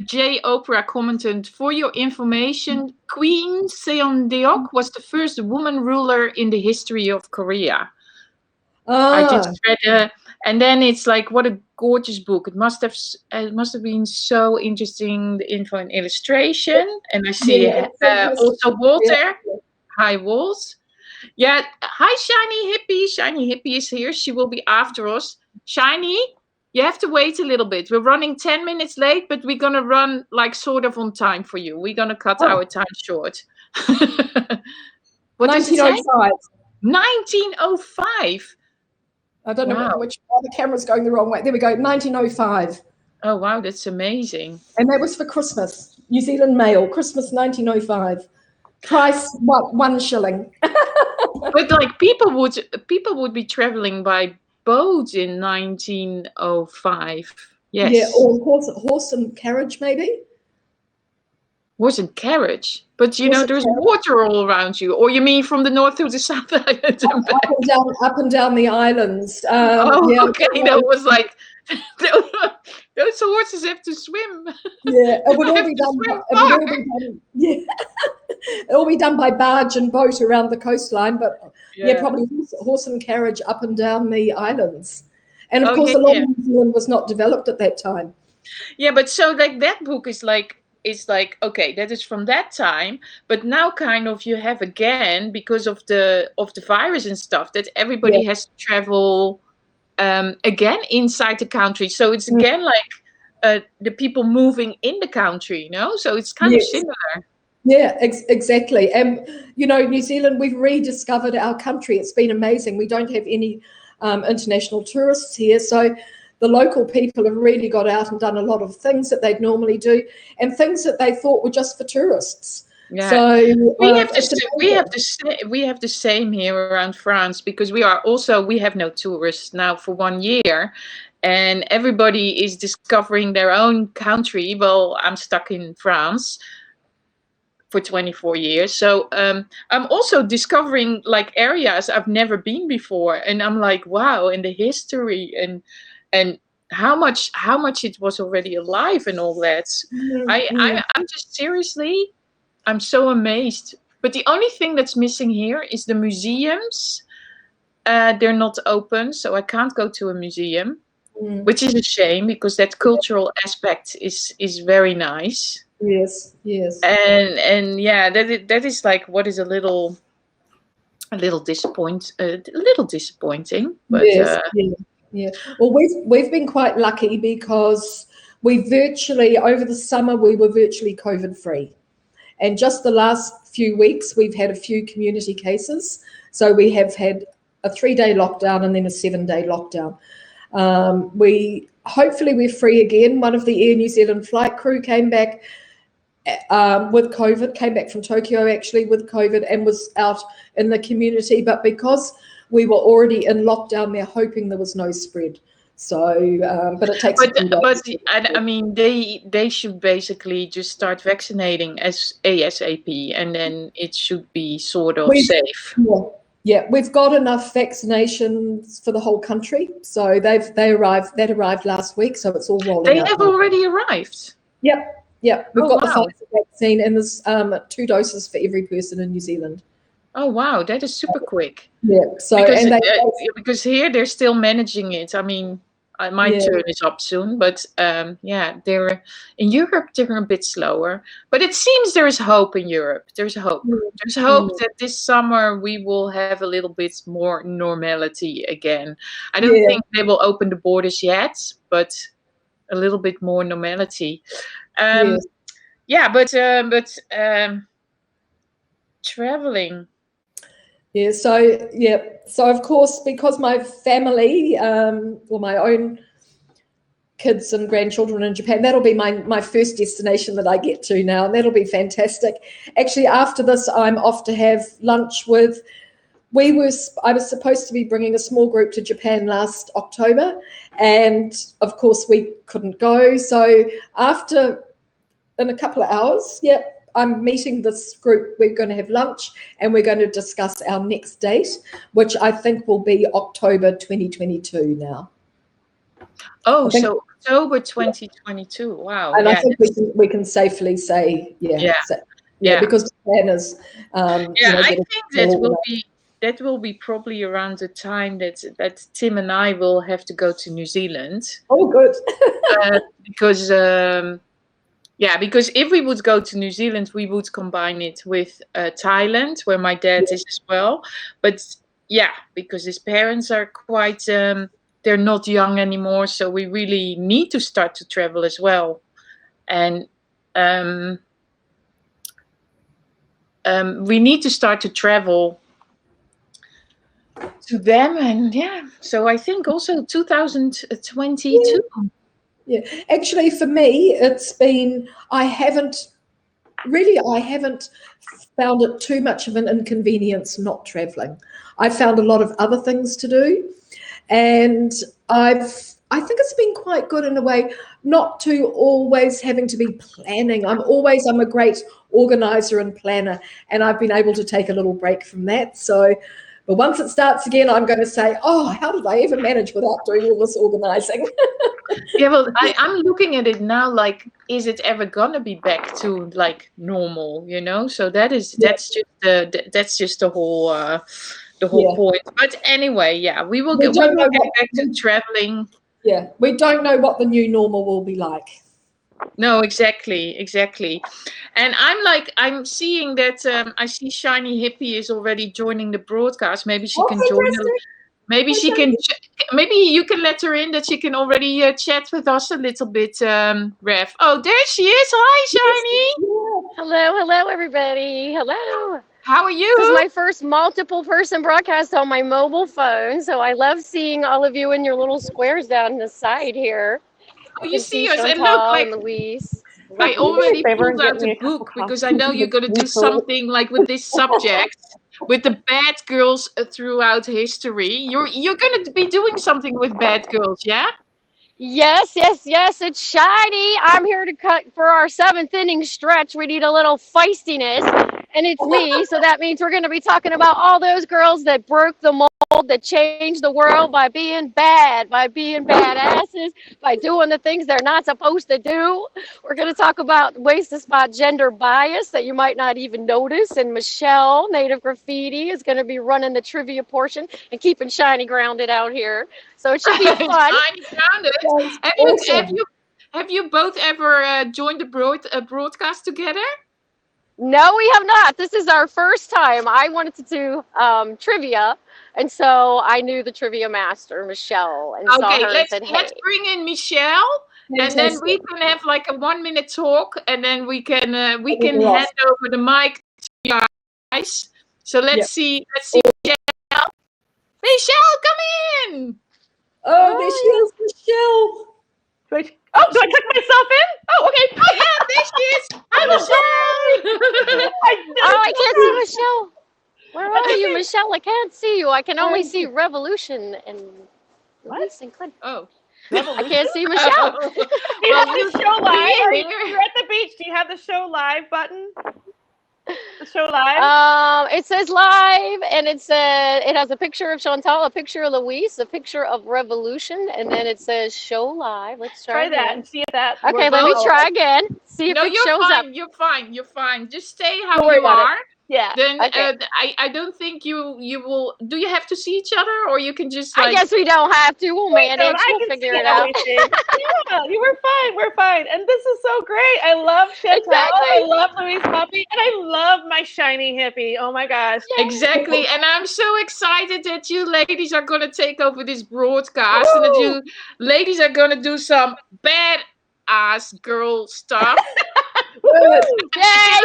Jay Oprah commented, for your information, Queen Seondeok was the first woman ruler in the history of Korea. I just read and then it's like, what a gorgeous book. It must have been so interesting, the info and illustration. And I see also Walter. Hi, Walt. Yeah, hi, Shiny Hippie. Shiny Hippie is here. She will be after us. Shiny, you have to wait a little bit. We're running 10 minutes late, but we're going to run like sort of on time for you. We're going to cut our time short. What 1905. 1905. I don't know which the camera's going the wrong way. There we go, 1905. Oh, wow, that's amazing. And that was for Christmas. New Zealand Mail, Christmas 1905. Price, what, 1 shilling. But like people would be traveling by boat in 1905. Yes. Yeah, or horse and carriage maybe. Horse and carriage, but you know there's water all around you. Or you mean from the north to the south island? Up and down the islands. Okay, that was like those horses have to swim. Yeah, it would all be done. It'll be done by barge and boat around the coastline, but probably horse and carriage up and down the islands. And of course, a lot of New Zealand was not developed at that time. Yeah, but so like that book is like, okay, that is from that time, but now kind of you have again, because of the virus and stuff, that everybody has to travel again inside the country. So it's again like the people moving in the country, you know? So it's kind of similar. Yeah, exactly. And, you know, New Zealand, we've rediscovered our country. It's been amazing. We don't have any international tourists here. So the local people have really got out and done a lot of things that they'd normally do and things that they thought were just for tourists. Yeah. So we have the same here around France, because we have no tourists now for 1 year, and everybody is discovering their own country. Well, I'm stuck in France for 24 years. So I'm also discovering like areas I've never been before. And I'm like, wow, and the history and how much it was already alive and all that. I'm just seriously, I'm so amazed. But the only thing that's missing here is the museums. They're not open, so I can't go to a museum, which is a shame, because that cultural aspect is very nice. Yes. And yeah, that is like what is a little disappointing. But yeah. Well, we've been quite lucky because we virtually over the summer we were virtually COVID free, and just the last few weeks we've had a few community cases. So we have had a 3-day lockdown and then a 7-day lockdown. Hopefully we're free again. One of the Air New Zealand flight crew came back with COVID, came back from Tokyo actually with COVID, and was out in the community. But because we were already in lockdown, they're hoping there was no spread. So, but it takes. But I mean, they should basically just start vaccinating as ASAP, and then it should be sort of safe. Yeah, we've got enough vaccinations for the whole country. So that arrived last week. So it's all rolling out. They have already arrived. Yep. We've got the Pfizer vaccine, and there's 2 doses for every person in New Zealand. Oh wow, that is super quick. Yeah. So because here they're still managing it. I mean, my turn is up soon, but they're in Europe. They're a bit slower, but it seems there is hope in Europe. There's hope. There's hope that this summer we will have a little bit more normality again. I don't think they will open the borders yet, but a little bit more normality. But traveling. So of course, because my family, my own kids and grandchildren in Japan, that'll be my first destination that I get to now, and that'll be fantastic. Actually, after this, I'm off to have lunch with. I was supposed to be bringing a small group to Japan last October, and of course we couldn't go. So in a couple of hours, I'm meeting this group. We're going to have lunch and we're going to discuss our next date, which I think will be October 2022 now. Oh, I think- so October 2022. Wow. And yeah, I think we can safely say, Yeah. yeah, because the plan is, yeah, I getting think that will organized. be probably around the time that Tim and I will have to go to New Zealand. Oh, good. Because because if we would go to New Zealand, we would combine it with Thailand, where my dad is as well. But yeah, because his parents are quite they're not young anymore, so we really need to start to travel as well. And we need to start to travel to them, and so I think also 2022. Yeah, actually, for me, it's been, I haven't found it too much of an inconvenience not traveling. I've found a lot of other things to do, and I think it's been quite good in a way, not to always having to be planning. I'm a great organizer and planner, and I've been able to take a little break from that. So, but once it starts again, I'm going to say, oh, how did I ever manage without doing all this organizing? Yeah, well, I'm looking at it now, like, is it ever gonna be back to like normal? So that's just the whole point. But anyway, we will get back to traveling. Yeah, we don't know what the new normal will be like. No, exactly. And I'm seeing that I see Shiny Hippie is already joining the broadcast. Maybe she can join. Maybe she can. Maybe you can let her in that she can already chat with us a little bit, Rev. Oh, there she is. Hi, Shiny. Hello, everybody. Hello. How are you? This is my first multiple person broadcast on my mobile phone, so I love seeing all of you in your little squares down the side here. Oh, you see us, and look, like Louise. I already pulled out a book because I know you're going to do something like with this subject, with the bad girls throughout history. You're going to be doing something with bad girls, yeah? Yes, it's Shiny. I'm here to cut for our 7th inning stretch. We need a little feistiness, and it's me. So that means we're going to be talking about all those girls that broke the mold, that changed the world by being bad, by being badasses, by doing the things they're not supposed to do. We're going to talk about ways to spot gender bias that you might not even notice. And Michelle, Native Graffiti, is going to be running the trivia portion and keeping Shiny grounded out here. So it should be fun. Shiny grounded. Have you both ever joined a broadcast together? No, we have not. This is our first time. I wanted to do trivia, and so I knew the trivia master, Michelle, and saw her and said, "Hey." Let's bring in Michelle, and then we can have like a 1-minute talk, and then we can hand over the mic to you guys. So let's see Michelle. Michelle, come in. Oh, there she is, Michelle. Do I click myself in? Oh, okay. Oh, yeah, there she is. Hi, Michelle. I can't see Michelle. Where are you, Michelle? I can't see you. I can only see Revolution and Louise and Clint. Oh. I can't see Michelle. Do you have the show live? You're at the beach. Do you have the show live button? The show live? It says live, and it has a picture of Chantal, a picture of Louise, a picture of Revolution, and then it says show live. Let's try that again. and see if that Okay, works. let me try again. See if it you're shows fine. up. You're fine. Just stay how Don't worry you about are. it. Yeah. Then okay. I don't think you will. Do you have to see each other, or you can just I guess we don't have to. We'll manage. I We'll can figure see it out. Yeah, we're fine. We're fine. And this is so great. I love Chantal. Exactly. I love Louise Puppy. And I love my Shiny Hippie. Oh my gosh. Exactly. And I'm so excited that you ladies are going to take over this broadcast. Woo! And that you ladies are going to do some bad-ass girl stuff. Yay,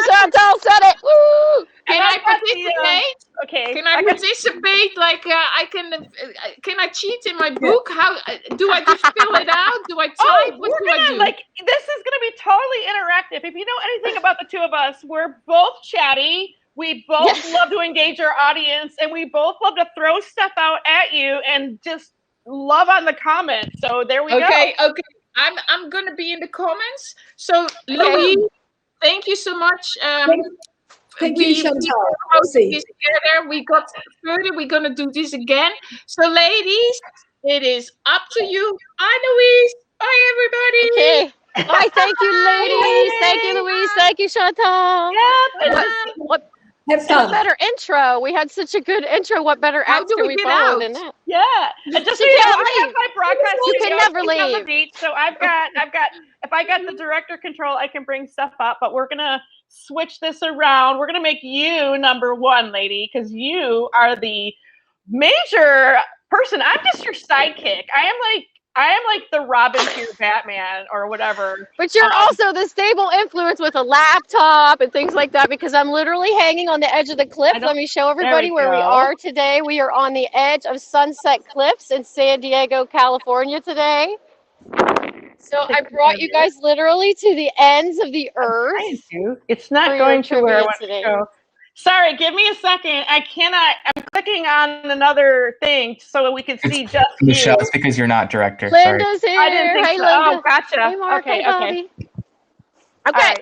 Chantal said it. Woo! Can I participate? Okay. Can I participate? Like, can I cheat in my book? How do I just fill it out? Do I type? What do I do? This is gonna be totally interactive. If you know anything about the two of us, we're both chatty. We both love to engage our audience, and we both love to throw stuff out at you and just love on the comments. So there we go. Okay. I'm gonna be in the comments. So Louise, thank you so much. Thank we you, Chantal. wrote this together. We got further. We're gonna do this again. So, ladies, it is up to you. Bye, Louise. Bye, everybody. Okay. Bye. Thank you, ladies. Thank you, Louise. Thank you, Chantal. What fun. better intro? We had such a good intro. What better How acts do can we we get follow out? than that? Yeah, and just so You you know, can't I have leave. my broadcast You can studio never on the leave. beach, so I've got. If I got the director control, I can bring stuff up. But we're gonna switch this around. We're gonna make you number one, lady, because you are the major person. I'm just your sidekick. I am like the Robin to your Batman or whatever. But you're also the stable influence with a laptop and things like that, because I'm literally hanging on the edge of the cliff. Let me show everybody where we are today. We are on the edge of Sunset Cliffs in San Diego, California today. So I brought you guys literally to the ends of the earth. It's not going to where I want to go. Sorry, give me a second. I cannot. I'm clicking on another thing so that we can see just Michelle, you. it's because you're not director. Sorry. Linda's here. I didn't think Hey, so. Linda. Oh, gotcha. Hey, Mark. Okay, Hey, Bobby. Okay.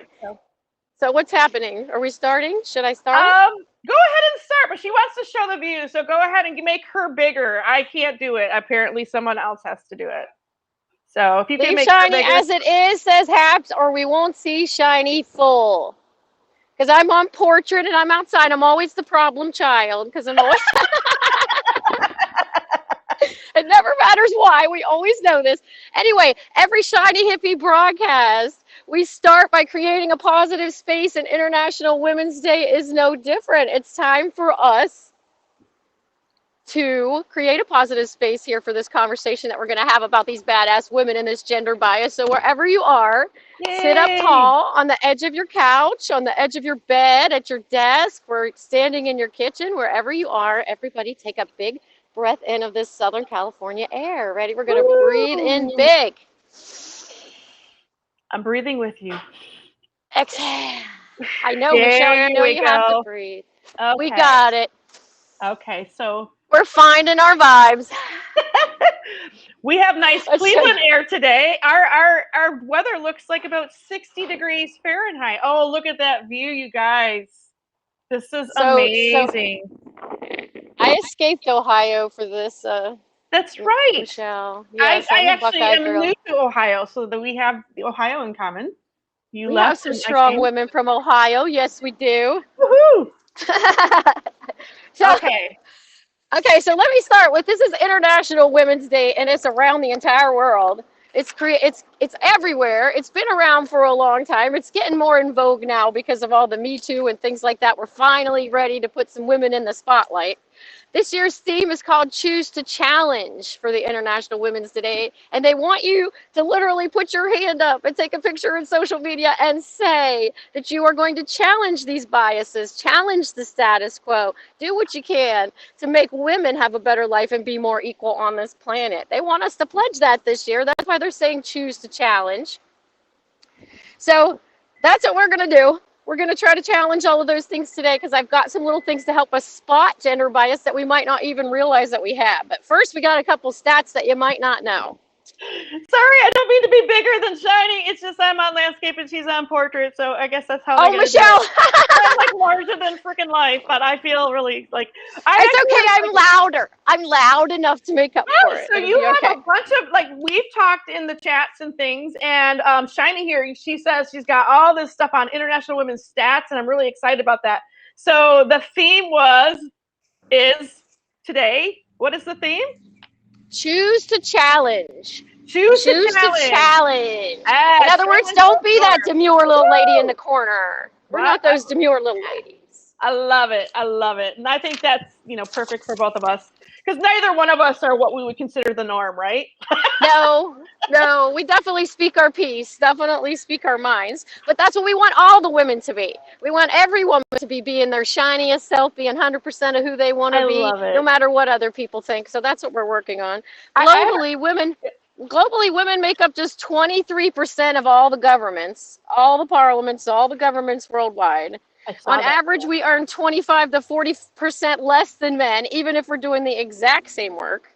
So what's happening? Are we starting? Should I start? Go ahead and start, but she wants to show the view, so go ahead and make her bigger. I can't do it. Apparently, someone else has to do it. So if you can Leave make her shiny bigger. as it is, says Haps, or we won't see shiny full. Because I'm on portrait and I'm outside. I'm always the problem child because I'm always. It never matters why. We always know this. Anyway, every Shiny Hippie broadcast, we start by creating a positive space, and International Women's Day is no different. It's time for us to create a positive space here for this conversation that we're going to have about these badass women and this gender bias. So wherever you are, sit up tall on the edge of your couch, on the edge of your bed, at your desk, or standing in your kitchen, wherever you are. Everybody take a big breath in of this Southern California air. Ready? We're going to breathe in big. I'm breathing with you. Exhale. I know, Michelle, you know you have to breathe. Okay. We got it. Okay, so we're finding our vibes. We have nice Cleveland air today. Our weather looks like about 60 degrees Fahrenheit. Oh, look at that view, you guys. This is amazing. I escaped Ohio for this. That's right. Michelle. Yes, I actually am new to Ohio, so that we have the Ohio in common. You we have some strong women from Ohio. Yes, we do. Woohoo! Okay, so let me start with, this is International Women's Day, and it's around the entire world. It's everywhere. It's been around for a long time. It's getting more in vogue now because of all the Me Too and things like that. We're finally ready to put some women in the spotlight. This year's theme is called Choose to Challenge for the International Women's Day. And they want you to literally put your hand up and take a picture in social media and say that you are going to challenge these biases, challenge the status quo, do what you can to make women have a better life and be more equal on this planet. They want us to pledge that this year. That's why they're saying choose to challenge. So that's what we're going to do. We're going to try to challenge all of those things today because I've got some little things to help us spot gender bias that we might not even realize that we have. But first, we got a couple stats that you might not know. Sorry, I don't mean to be bigger than Shiny. It's just I'm on landscape and she's on portrait, so I guess that's how. Oh, Michelle! I'm like larger than freaking life, but I feel really like. It's okay. I'm louder. I'm loud enough to make up for it. So you have a bunch of we've talked in the chats and things, and Shiny here, she says she's got all this stuff on International Women's Stats, and I'm really excited about that. So the theme is today. What is the theme? Choose to challenge. Choose to challenge. In other words, don't be that demure little lady in the corner. We're not those demure little ladies. I love it. I love it. And I think that's, perfect for both of us. Because neither one of us are what we would consider the norm, right? No, we definitely speak our piece, definitely speak our minds. But that's what we want all the women to be. We want every woman to be being their shiniest self, being 100% of who they want to be, no matter what other people think. So that's what we're working on. Globally, women make up just 23% of all the governments, all the parliaments, all the governments worldwide. On average, we earn 25 to 40% less than men, even if we're doing the exact same work.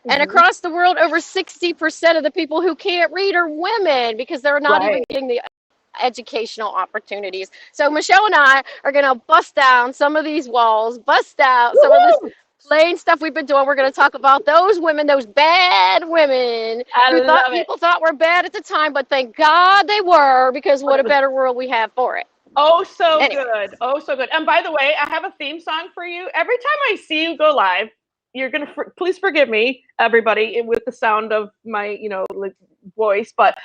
And across the world, over 60% of the people who can't read are women because they're not even getting the educational opportunities. So Michelle and I are going to bust down some of these walls, bust out some of this plain stuff we've been doing. We're going to talk about those women, those bad women who thought people thought were bad at the time, but thank God they were, because what a better world we have for it. Oh, so Anyway. good. Oh, so good. And by the way, I have a theme song for you. Every time I see you go live, you're going to, please forgive me, everybody, with the sound of my, voice, but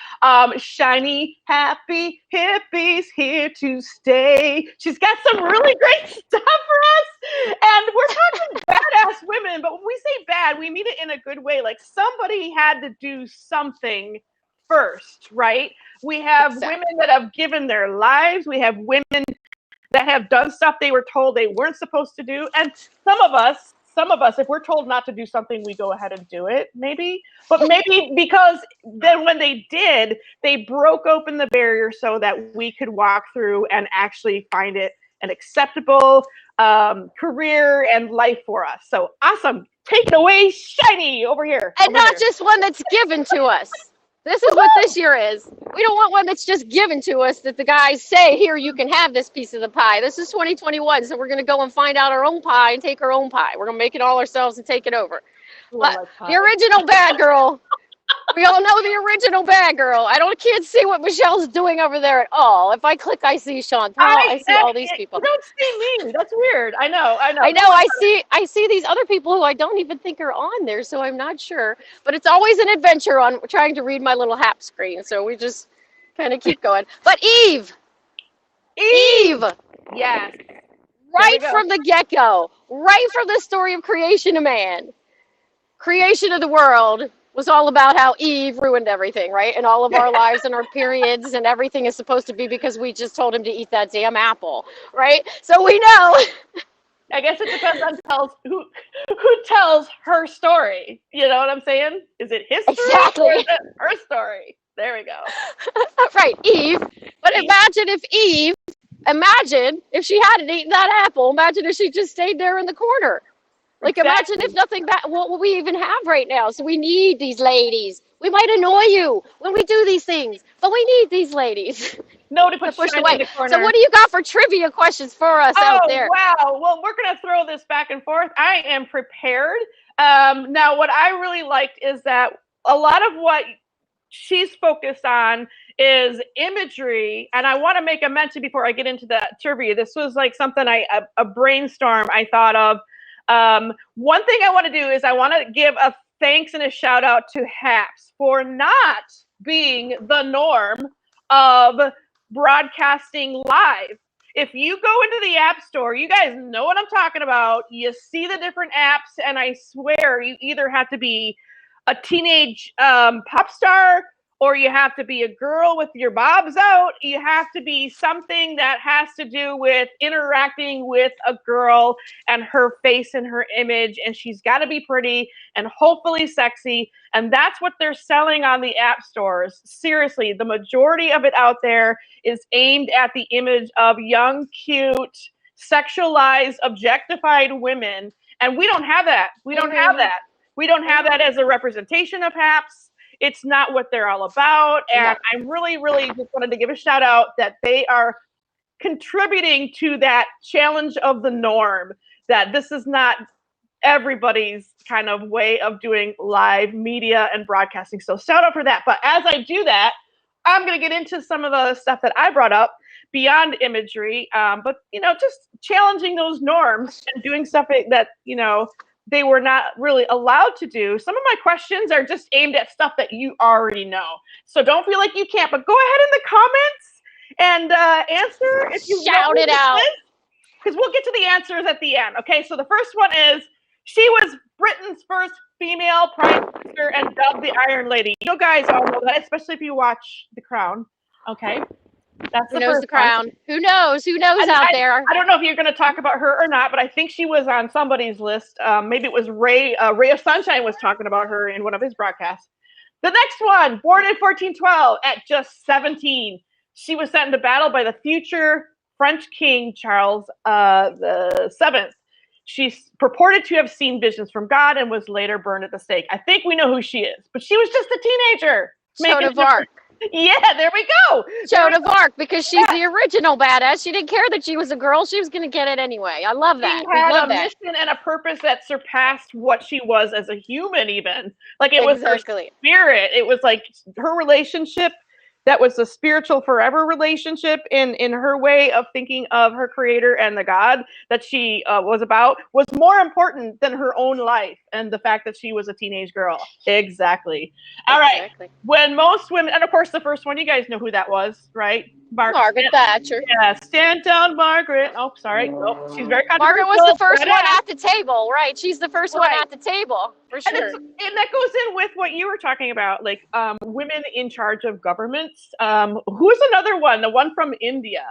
shiny, happy hippies here to stay. She's got some really great stuff for us. And we're talking badass women, but when we say bad, we mean it in a good way. Like somebody had to do something first, right? We have women that have given their lives. We have women that have done stuff they were told they weren't supposed to do. And some of us, if we're told not to do something, we go ahead and do it, maybe. But maybe because then when they did, they broke open the barrier so that we could walk through and actually find it an acceptable career and life for us. So awesome. Take it away, Shiny, over here. And not just one that's given to us. This is what this year is. We don't want one that's just given to us that the guys say, here, you can have this piece of the pie. This is 2021, so we're going to go and find out our own pie and take our own pie. We're going to make it all ourselves and take it over. But the original bad girl, we all know the original bad girl. Can't see what Michelle's doing over there at all. If I click, I see Chantal. I see all these people. Don't see me. That's weird. I know. I see these other people who I don't even think are on there, so I'm not sure. But it's always an adventure on trying to read my little hap screen, so we just kind of keep going. But Eve. Yes. Right from the get-go, right from the story of creation of man, creation of the world was all about how Eve ruined everything, right? And all of our lives and our periods and everything is supposed to be because we just told him to eat that damn apple, right? So we know. I guess it depends on who tells her story. You know what I'm saying? Is it his story or is it her story? There we go. Right, Eve. But imagine if she hadn't eaten that apple. Imagine if she just stayed there in the corner. Like, imagine if nothing bad, what would we even have right now? So we need these ladies. We might annoy you when we do these things, but we need these ladies. No, to push away. in the corner. So what do you got for trivia questions for us out there? Wow. Well, we're going to throw this back and forth. I am prepared. Now, what I really liked is that a lot of what she's focused on is imagery. And I want to make a mention before I get into the trivia. This was like something a brainstorm I thought of. One thing I want to do is I want to give a thanks and a shout out to HAPS for not being the norm of broadcasting live. If you go into the App Store, you guys know what I'm talking about. You see the different apps, and I swear you either have to be a teenage pop star, or you have to be a girl with your bobs out. You have to be something that has to do with interacting with a girl and her face and her image. And she's got to be pretty and hopefully sexy. And that's what they're selling on the app stores. Seriously, the majority of it out there is aimed at the image of young, cute, sexualized, objectified women. And we don't have that. We don't have that. We don't have that as a representation of HAPS. It's not what they're all about. And I really, really just wanted to give a shout out that they are contributing to that challenge of the norm, that this is not everybody's kind of way of doing live media and broadcasting. So shout out for that. But as I do that, I'm going to get into some of the stuff that I brought up beyond imagery, but, just challenging those norms and doing stuff that, they were not really allowed to do. Some of my questions are just aimed at stuff that you already know. So don't feel like you can't, but go ahead in the comments and answer if you shout it out. Because we'll get to the answers at the end. Okay, so the first one is, she was Britain's first female prime minister and dubbed the Iron Lady. You guys all know that, especially if you watch The Crown. Okay. That's Who knows The Crown? One. Who knows? Who knows out there? I don't know if you're going to talk about her or not, but I think she was on somebody's list. Maybe it was Ray of Sunshine was talking about her in one of his broadcasts. The next one, born in 1412 at just 17. She was sent into battle by the future French King Charles VII. She's purported to have seen visions from God and was later burned at the stake. I think we know who she is, but she was just a teenager. Joan of Arc. Yeah, there we go. Joan of Arc, because she's the original badass. She didn't care that she was a girl. She was going to get it anyway. I love that. She We had love a that. mission and a purpose that surpassed what she was as a human, even. Like, it was her Exactly. spirit. It was like her relationship that was a spiritual forever relationship in her way of thinking of her creator and the God that she was about was more important than her own life and the fact that she was a teenage girl. Exactly. All right. Exactly. When most women, and of course the first one, you guys know who that was, right? Margaret Thatcher. Yeah, stand down, Margaret. Oh, sorry. Oh, she's very controversial. Margaret was the first one Badass. at the table, right? She's the first one Right. at the table, for And, sure. and that goes in with what you were talking about, like women in charge of governments. Who's another one? The one from India.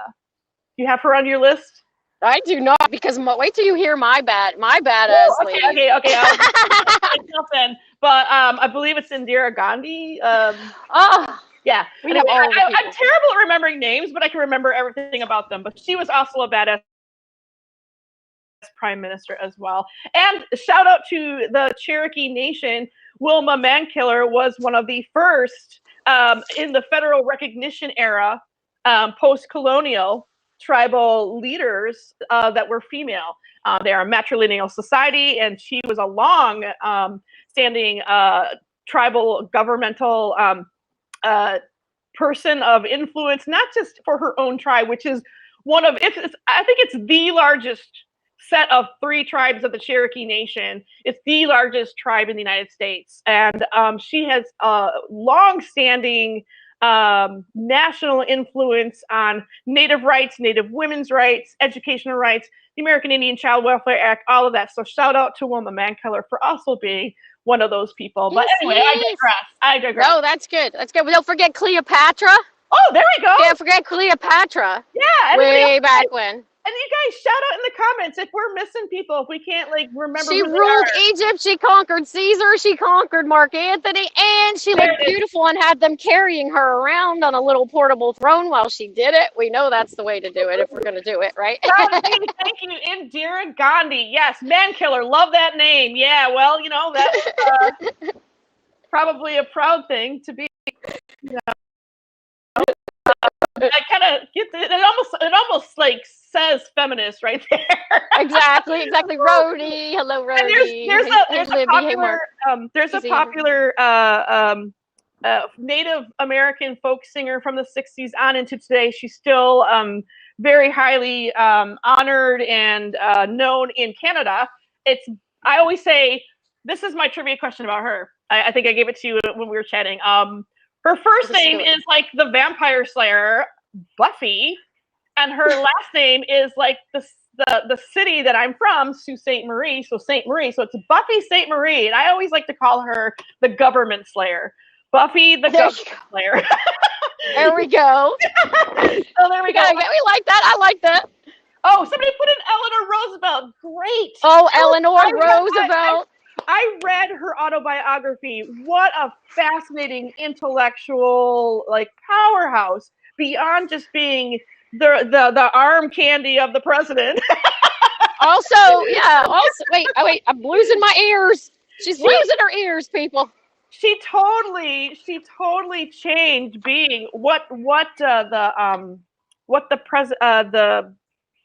Do you have her on your list? I do not, because wait till you hear my badass Oh, lady. okay. I'll jump in. But I believe it's Indira Gandhi. Yeah. We have all the I'm people. terrible at remembering names, but I can remember everything about them. But she was also a badass prime minister as well. And shout out to the Cherokee Nation. Wilma Mankiller was one of the first in the federal recognition era, post-colonial tribal leaders that were female. They are a matrilineal society, and she was a long standing tribal governmental person of influence, not just for her own tribe, which is one of, I think it's the largest set of 3 tribes of the Cherokee Nation. It's the largest tribe in the United States. And she has long-standing national influence on Native rights, Native women's rights, educational rights, the American Indian Child Welfare Act, all of that. So shout out to Wilma Mankiller for also being one of those people. But anyway, I digress. No, that's good. That's good. But don't forget Cleopatra. Oh, there we go. Can't forget Cleopatra. Yeah. Way back when. And you guys shout out in the comments if we're missing people, if we can't like remember. She who they ruled are. Egypt. She conquered Caesar. She conquered Mark Antony, and she There looked it is. beautiful and had them carrying her around on a little portable throne while she did it. We know that's the way to do it if we're going to do it, right? Thank you, Indira Gandhi. Yes, Mankiller. Love that name. Yeah, well, you know, that's probably a proud thing to be. You know. I kind of get it almost like says feminist right there. Exactly. Rhodey. Hello, Rhodey. And there's a popular Native American folk singer from the 60s on into today. She's still very highly honored and known in Canada. I always say, this is my trivia question about her. I think I gave it to you when we were chatting. Her first name is like the vampire slayer, Buffy, and her last name is like the city that I'm from, Sault Ste. Marie. So Ste. Marie. So it's Buffy Ste. Marie. And I always like to call her the government slayer. Buffy the government slayer. There we go. So there we go. Yeah, we like that. I like that. Oh, somebody put in Eleanor Roosevelt. Great. Oh, Eleanor Roosevelt. I read her autobiography. What a fascinating intellectual like powerhouse beyond just being the arm candy of the president. Also, wait, I'm losing my ears. She's losing her ears, people. She totally changed being what the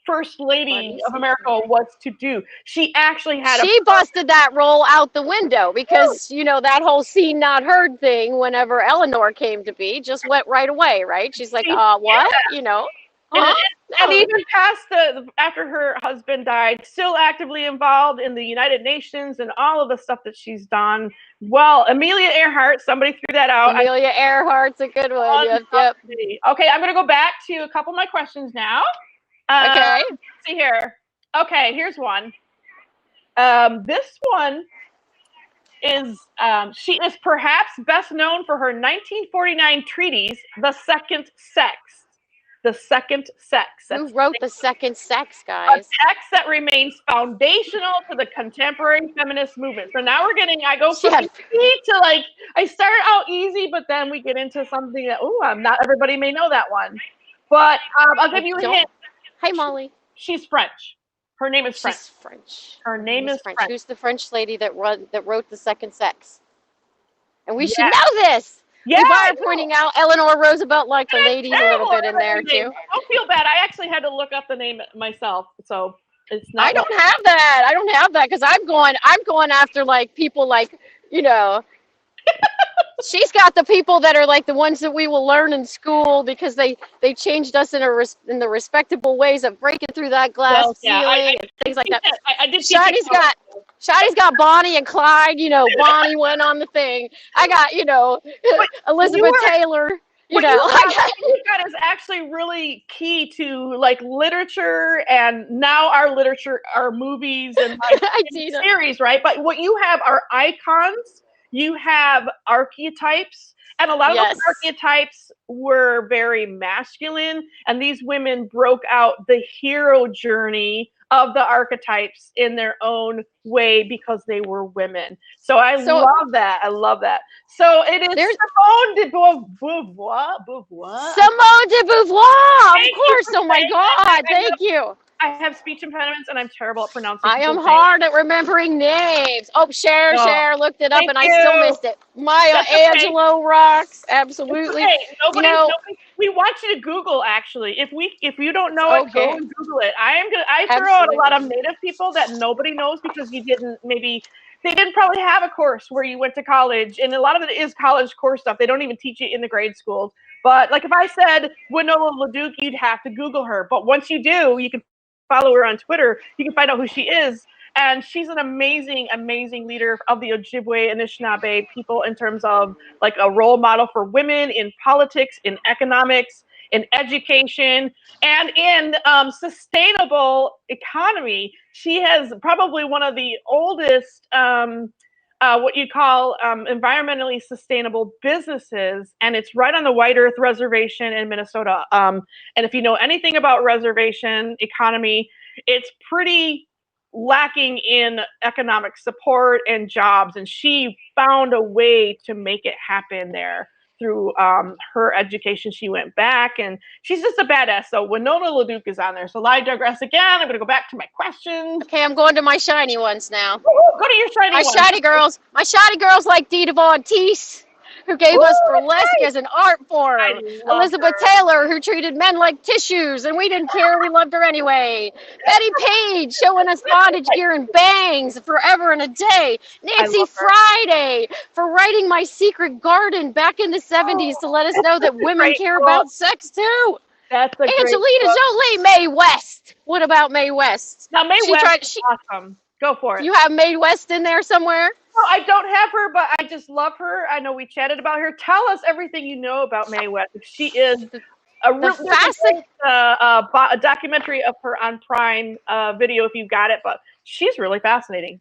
First Lady of America was to do. She actually had She busted that role out the window because, you know, that whole seen not heard thing whenever Eleanor came to be just went right away, right? She's like, what? Yeah. You know? And even past after her husband died, still actively involved in the United Nations and all of the stuff that she's done. Well, Amelia Earhart, somebody threw that out. Amelia Earhart's a good one. Yep. Okay, I'm going to go back to a couple of my questions now. Okay. Let's see here. Okay, here's one. This one is, she is perhaps best known for her 1949 treatise, The Second Sex. The Second Sex. Who wrote The Second Sex, guys? A text that remains foundational to the contemporary feminist movement. So now I go from easy to like, I start out easy, but then we get into something that, not everybody may know that one. But I'll give you a hint. Hey, Molly. She's French. Her name is French. She's French. Her name is French. Who's the French lady that wrote The Second Sex? And we should know this. Yeah, we I are pointing out Eleanor Roosevelt like the ladies a little bit in there too. Don't feel bad. I actually had to look up the name myself, so it's not. I don't have that. I don't have that because I'm going after like people like, you know, she's got the people that are like the ones that we will learn in school because they changed us in the respectable ways of breaking through that glass ceiling and things like that. I did. Shadi's got Bonnie and Clyde. You know, Bonnie went on the thing. I got, you know, Elizabeth Taylor. You know, what you got is actually really key to like literature and now our literature, our movies and like series, right? But what you have are icons. You have archetypes, and a lot of those archetypes were very masculine, and these women broke out the hero journey of the archetypes in their own way because they were women. So I love that. I love that. So it is Simone de Beauvoir. Simone de Beauvoir, of course. Oh my God, thank you. I have speech impediments and I'm terrible at pronouncing. I am hard at remembering names. Oh, Cher looked it up and I still missed it. Maya Angelou rocks. Absolutely. Nobody, we want you to Google actually. If you don't know it, go and Google it. I throw out a lot of native people that nobody knows because they didn't probably have a course where you went to college, and a lot of it is college course stuff. They don't even teach it in the grade schools. But like if I said Winona LaDuke, you'd have to Google her. But once you do, you can follow her on Twitter. You can find out who she is. And she's an amazing, amazing leader of the Ojibwe Anishinaabe people in terms of like a role model for women in politics, in economics, in education, and in sustainable economy. She has probably one of the oldest what you call environmentally sustainable businesses, and it's right on the White Earth Reservation in Minnesota. And if you know anything about reservation economy, it's pretty lacking in economic support and jobs, and she found a way to make it happen there through her education. She went back, and she's just a badass. So Winona LaDuke is on there. So I digress again. I'm going to go back to my questions. Okay, I'm going to my shiny ones now. Go to your shiny ones. My shiny girls like Dita Von Teese, who gave us burlesque as an art form. Elizabeth Taylor, who treated men like tissues, and we didn't care. We loved her anyway. Betty Page, showing us bondage gear and bangs forever and a day. Nancy Friday, for writing My Secret Garden back in the 70s to let us know that women care about sex too. That's a Angelina Jolie. Mae West. What about Mae West? Now, Mae West is awesome. Go for it. You have Mae West in there somewhere? Well, I don't have her, but I just love her. I know we chatted about her. Tell us everything you know about Mae West. She is a documentary of her on Prime Video if you got it, but she's really fascinating.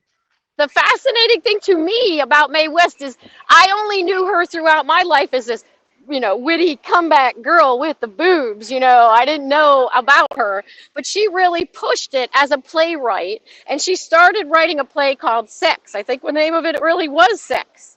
The fascinating thing to me about Mae West is I only knew her throughout my life as this, you know, witty comeback girl with the boobs. You know, I didn't know about her, but she really pushed it as a playwright, and she started writing a play called Sex. I think the name of it really was Sex.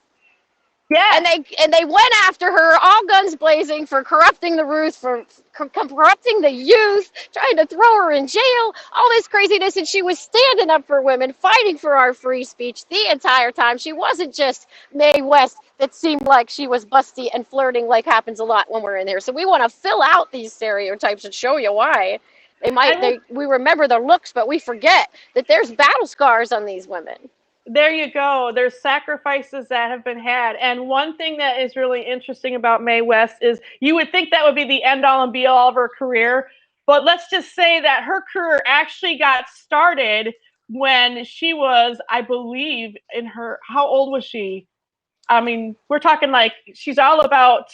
Yeah. And they went after her, all guns blazing, for corrupting the Ruth, for corrupting the youth, trying to throw her in jail, all this craziness. And she was standing up for women, fighting for our free speech the entire time. She wasn't just Mae West that seemed like she was busty and flirting, like happens a lot when we're in there. So we want to fill out these stereotypes and show you why. We remember their looks, but we forget that there's battle scars on these women. There you go. There's sacrifices that have been had. And one thing that is really interesting about Mae West is you would think that would be the end all and be all of her career. But let's just say that her career actually got started when she was, I believe, how old was she? I mean, we're talking like she's all about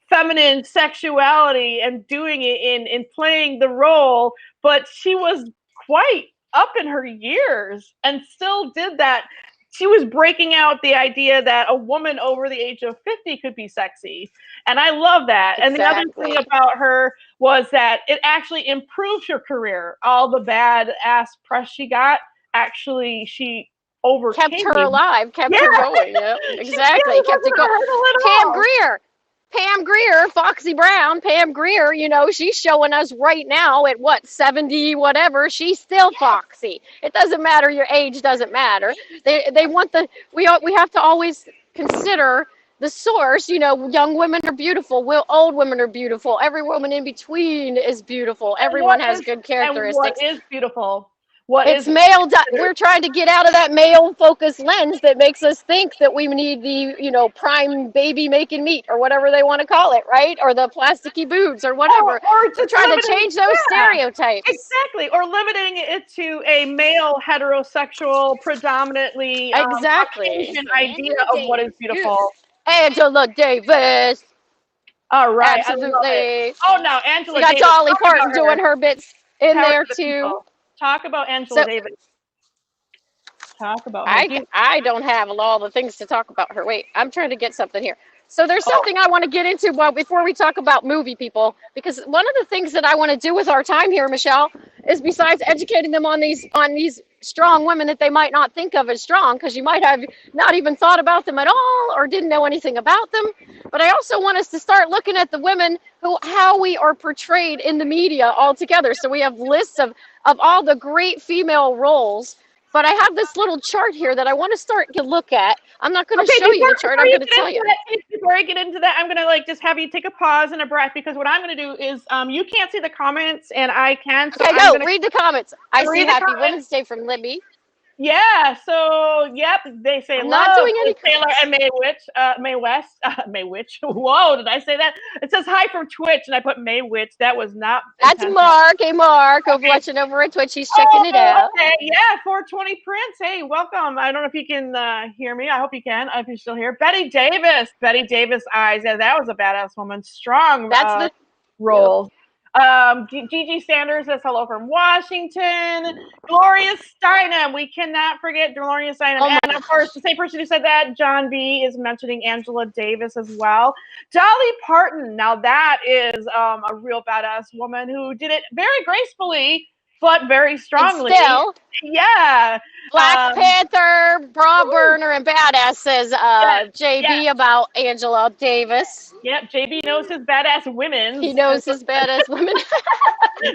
feminine sexuality and doing it in playing the role. But she was quite up in her years and still did that. She was breaking out the idea that a woman over the age of 50 could be sexy. And I love that. Exactly. And the other thing about her was that it actually improved her career. All the bad ass press she got, actually, she overcame. Kept her alive, kept her going. Yeah, exactly. Kept it going. Pam Grier, Foxy Brown, Pam Grier, you know, she's showing us right now at 70 whatever, she's still foxy. It doesn't matter, your age doesn't matter. They want we have to always consider the source, you know, young women are beautiful, old women are beautiful, every woman in between is beautiful, everyone has good characteristics. And what is beautiful? What it's is male. We're trying to get out of that male focused lens that makes us think that we need the, you know, prime baby making meat or whatever they want to call it, right? Or the plasticky boobs or whatever. We're trying to change those stereotypes. Exactly. Or limiting it to a male heterosexual, predominantly Caucasian idea of what is beautiful. Angela Davis. All right. Absolutely. Oh no, Angela We got Davis. Dolly Talk Parton about doing her. her bits in Power there to the too. people. Talk about Angela Davis. Talk about her. I don't have all the things to talk about her. Wait, I'm trying to get something here. So there's something I want to get into before we talk about movie people, because one of the things that I want to do with our time here, Michelle, is besides educating them on these strong women that they might not think of as strong, because you might have not even thought about them at all or didn't know anything about them. But I also want us to start looking at the women how we are portrayed in the media altogether. So we have lists of all the great female roles. But I have this little chart here that I want to start to look at. I'm not going to show you the chart. I'm going to tell you. Before I get into that, I'm going to like just have you take a pause and a breath, because what I'm going to do is you can't see the comments and I can. So Okay, go read the comments. I see Happy Women's Day from Libby. Yeah. So yep, they say I'm not doing any Taylor and Mae Witch. Whoa, did I say that? It says hi from Twitch, and I put Mae Witch. That was not. That's intentional. Mark. Hey, Mark, watching over at Twitch. He's checking it out. Okay, yeah, 420 Prince. Hey, welcome. I don't know if you can hear me. I hope you can. If you're still here, Betty Davis eyes. Yeah, that was a badass woman. Strong. That's the role. Gigi Sanders says hello from Washington. Gloria Steinem. We cannot forget Gloria Steinem. And of course, the same person who said that, John B, is mentioning Angela Davis as well. Dolly Parton. Now that is a real badass woman who did it very gracefully, but very strongly. And still, yeah. Black Panther, bra burner, and badass says JB about Angela Davis. Yep, JB knows his badass women. He knows his badass women.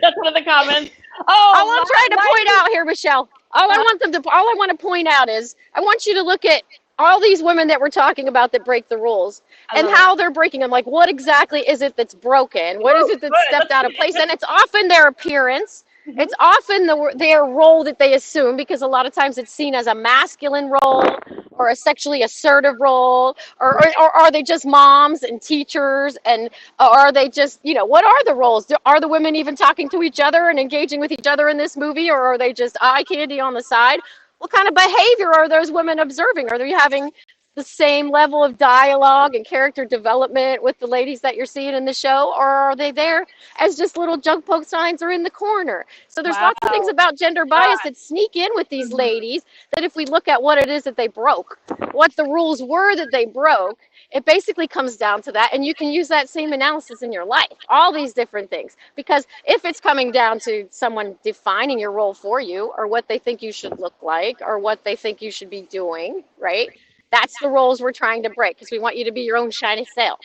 That's one of the comments. All I'm trying to point out here, Michelle, all I want to point out is I want you to look at all these women that we're talking about that break the rules and how they're breaking them. Like, what exactly is it that's broken? What is it that's stepped out of place? And it's often their appearance. It's often their role that they assume, because a lot of times it's seen as a masculine role or a sexually assertive role, or are they just moms and teachers, and are they just, you know, what are the roles? Are the women even talking to each other and engaging with each other in this movie, or are they just eye candy on the side? What kind of behavior are those women observing? Are they having the same level of dialogue and character development with the ladies that you're seeing in the show, or are they there as just little junk poke signs or in the corner? So there's lots of things about gender bias that sneak in with these ladies, that if we look at what it is that they broke, what the rules were that they broke, it basically comes down to that. And you can use that same analysis in your life, all these different things. Because if it's coming down to someone defining your role for you, or what they think you should look like, or what they think you should be doing, right? That's the roles we're trying to break, because we want you to be your own shiny self.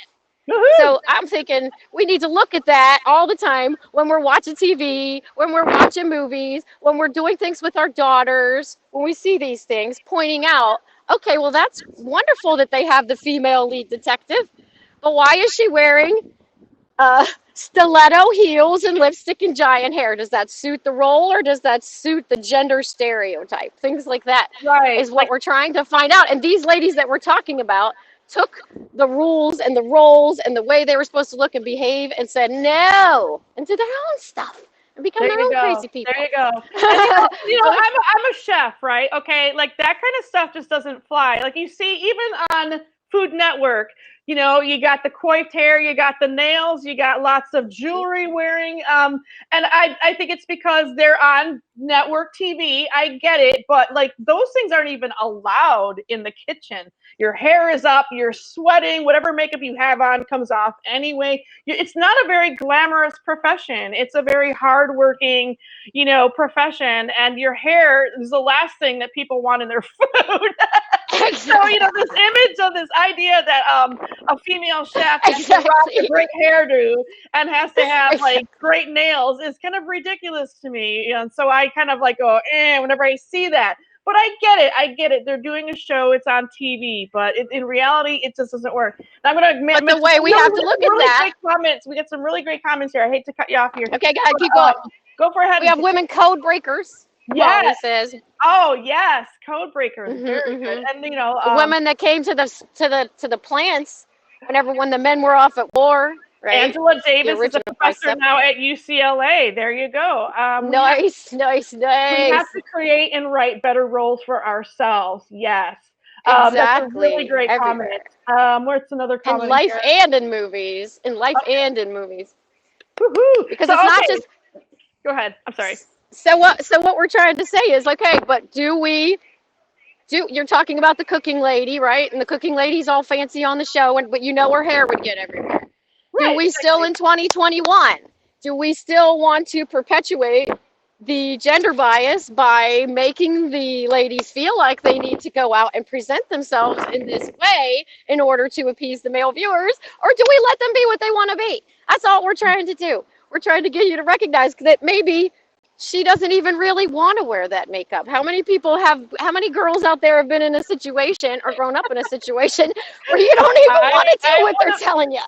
So I'm thinking we need to look at that all the time when we're watching TV, when we're watching movies, when we're doing things with our daughters, when we see these things, pointing out, okay, well, that's wonderful that they have the female lead detective, but why is she wearing stiletto heels and lipstick and giant hair? Does that suit the role, or does that suit the gender stereotype? Things like that is what we're trying to find out. And these ladies that we're talking about took the rules and the roles and the way they were supposed to look and behave and said no and did their own stuff and become their own crazy people. There you go. And I'm a chef, right? Okay, like that kind of stuff just doesn't fly. Like you see, even on Food Network, you know, you got the coiffed hair, you got the nails, you got lots of jewelry wearing. And I think it's because they're on network TV. I get it, but like those things aren't even allowed in the kitchen. Your hair is up, you're sweating, whatever makeup you have on comes off anyway. It's not a very glamorous profession. It's a very hardworking, you know, profession. And your hair is the last thing that people want in their food. So, you know, this image of this idea that a female chef has to rock a great hairdo and has to have like great nails is kind of ridiculous to me. And so I kind of like go, whenever I see that. But I get it. They're doing a show. It's on TV, but in reality, it just doesn't work. And I'm going to. But the way we have to look at that. Great comments. We get some really great comments here. I hate to cut you off here. Okay, go ahead, keep going. Go for ahead. We have women code breakers. Yes. Says. Oh yes, code breakers. Very good. And you know, the women that came to the plants when the men were off at war. Right? Angela Davis is a professor now at UCLA. There you go. Nice. We have to create and write better roles for ourselves. Yes. Exactly. That's a really great comment. Where's another comment? In life here? and in movies. And in movies. Woohoo! Because it's not just. Go ahead. I'm sorry. So what we're trying to say is, okay, but you're talking about the cooking lady, right? And the cooking lady's all fancy on the show, but her hair would get everywhere. Right, do we still in 2021? Do we still want to perpetuate the gender bias by making the ladies feel like they need to go out and present themselves in this way in order to appease the male viewers? Or do we let them be what they want to be? That's all we're trying to do. We're trying to get you to recognize that maybe she doesn't even really want to wear that makeup. How many girls out there have been in a situation or grown up in a situation where you don't even want to do what they're telling you?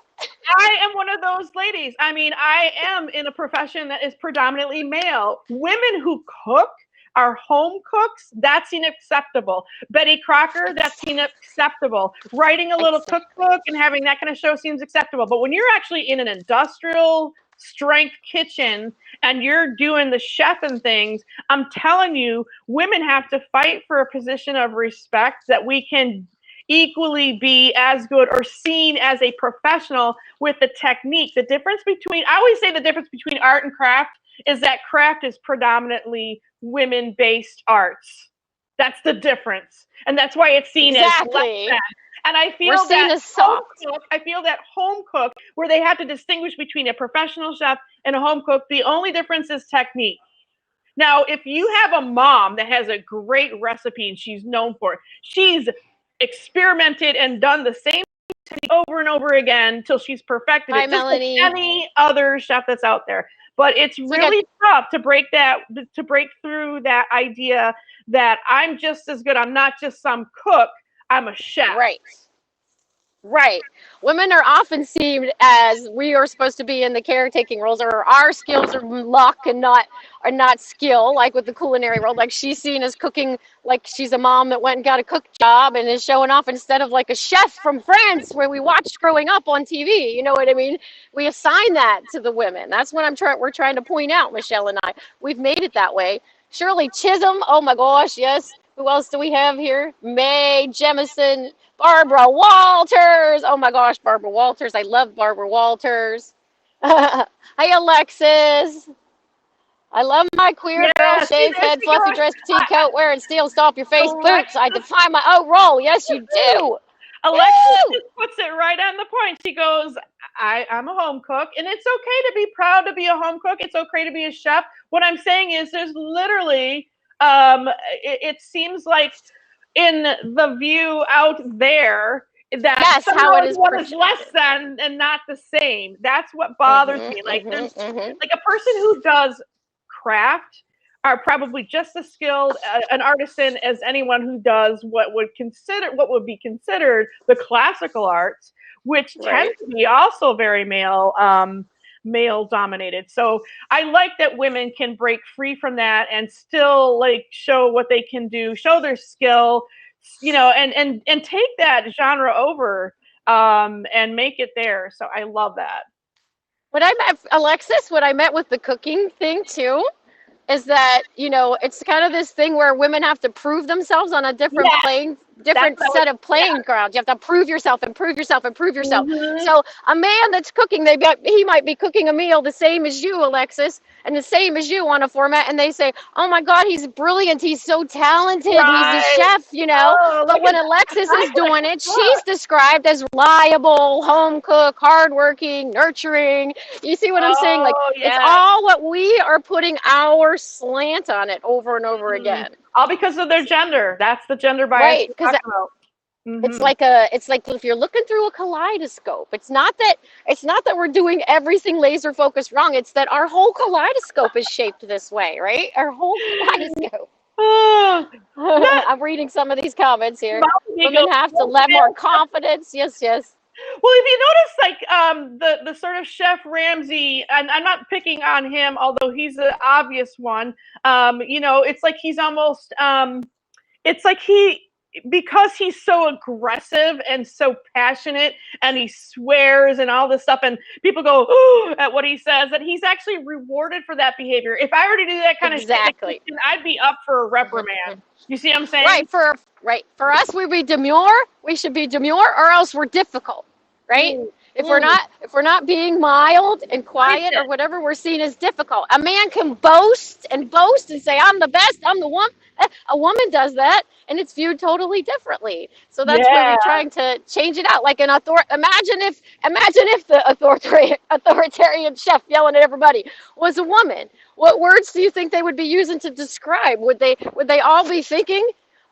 I am one of those ladies. I mean, I am in a profession that is predominantly male. Women who cook are home cooks, that's unacceptable. Betty Crocker, that's unacceptable. Writing a little cookbook and having that kind of show seems acceptable. But when you're actually in an industrial strength kitchen and you're doing the chef and things, I'm telling you, women have to fight for a position of respect that we can equally be as good or seen as a professional with the technique. I always say the difference between art and craft is that craft is predominantly women-based arts. That's the difference. And that's why it's seen as less than. And I feel that home cook, where they have to distinguish between a professional chef and a home cook, the only difference is technique. Now, if you have a mom that has a great recipe and she's known for it, she's experimented and done the same thing over and over again until she's perfected it, just like any other chef that's out there. But it's really tough to break through that idea that I'm just as good. I'm not just some cook. I'm a chef. Right. Women are often seen as we are supposed to be in the caretaking roles, or our skills are luck and not skill, like with the culinary world. Like she's seen as cooking, like she's a mom that went and got a cook job and is showing off instead of like a chef from France where we watched growing up on TV. You know what I mean? We assign that to the women. That's what we're trying to point out, Michelle and I. We've made it that way. Shirley Chisholm, oh my gosh, yes. Who else do we have here? Mae Jemison, Barbara Walters. Oh my gosh, Barbara Walters. I love Barbara Walters. Hey, Alexis. I love my queer girl, shaved head, fluffy dress, petite coat, wearing steel stop your face boots. I defy my own role. Yes, you do. Alexis just puts it right on the point. She goes, I'm a home cook, and it's okay to be proud to be a home cook. It's okay to be a chef. What I'm saying is there's literally, it seems like in the view out there that how it is one is less than and not the same. That's what bothers me. Like there's like a person who does craft are probably just as skilled an artisan as anyone who does what would be considered the classical arts, which tend to be also very male dominated. So I like that women can break free from that and still like show what they can do, show their skill, you know, and take that genre over and make it there. So I love that. Alexis, what I meant with the cooking thing too is that, you know, it's kind of this thing where women have to prove themselves on a different set of playing grounds. You have to prove yourself and prove yourself and prove yourself. So a man that's cooking, he might be cooking a meal the same as you, Alexis, and the same as you on a format, and they say, oh my God, he's brilliant, he's so talented, he's a chef, you know. But when Alexis is doing it, she's described as reliable, home cook, hardworking, nurturing. You see what I'm saying? Like, it's all what we are putting our slant on it over and over again. All because of their gender. That's the gender bias. Right, because it's like if you're looking through a kaleidoscope, it's not that we're doing everything laser focused wrong. It's that our whole kaleidoscope is shaped this way, right? Our whole kaleidoscope. Not- I'm reading some of these comments here. Bobby Women goes, have to let more confidence. Yes, yes. Well, if you notice, like the sort of Chef Ramsay, and I'm not picking on him, although he's the obvious one. You know, it's like he's almost, it's like because he's so aggressive and so passionate, and he swears and all this stuff, and people go ooh, at what he says, that he's actually rewarded for that behavior. If I were to do that kind of shit, I'd be up for a reprimand. You see what I'm saying? Right. For us, we be demure. We should be demure, or else we're difficult. Right? If we're not being mild and quiet or whatever, we're seen as difficult. A man can boast and say, I'm the best, I'm the one. A woman does that, and it's viewed totally differently. So that's where we're trying to change it out. Like an imagine if the authoritarian chef yelling at everybody was a woman. What words do you think they would be using to describe? Would they all be thinking,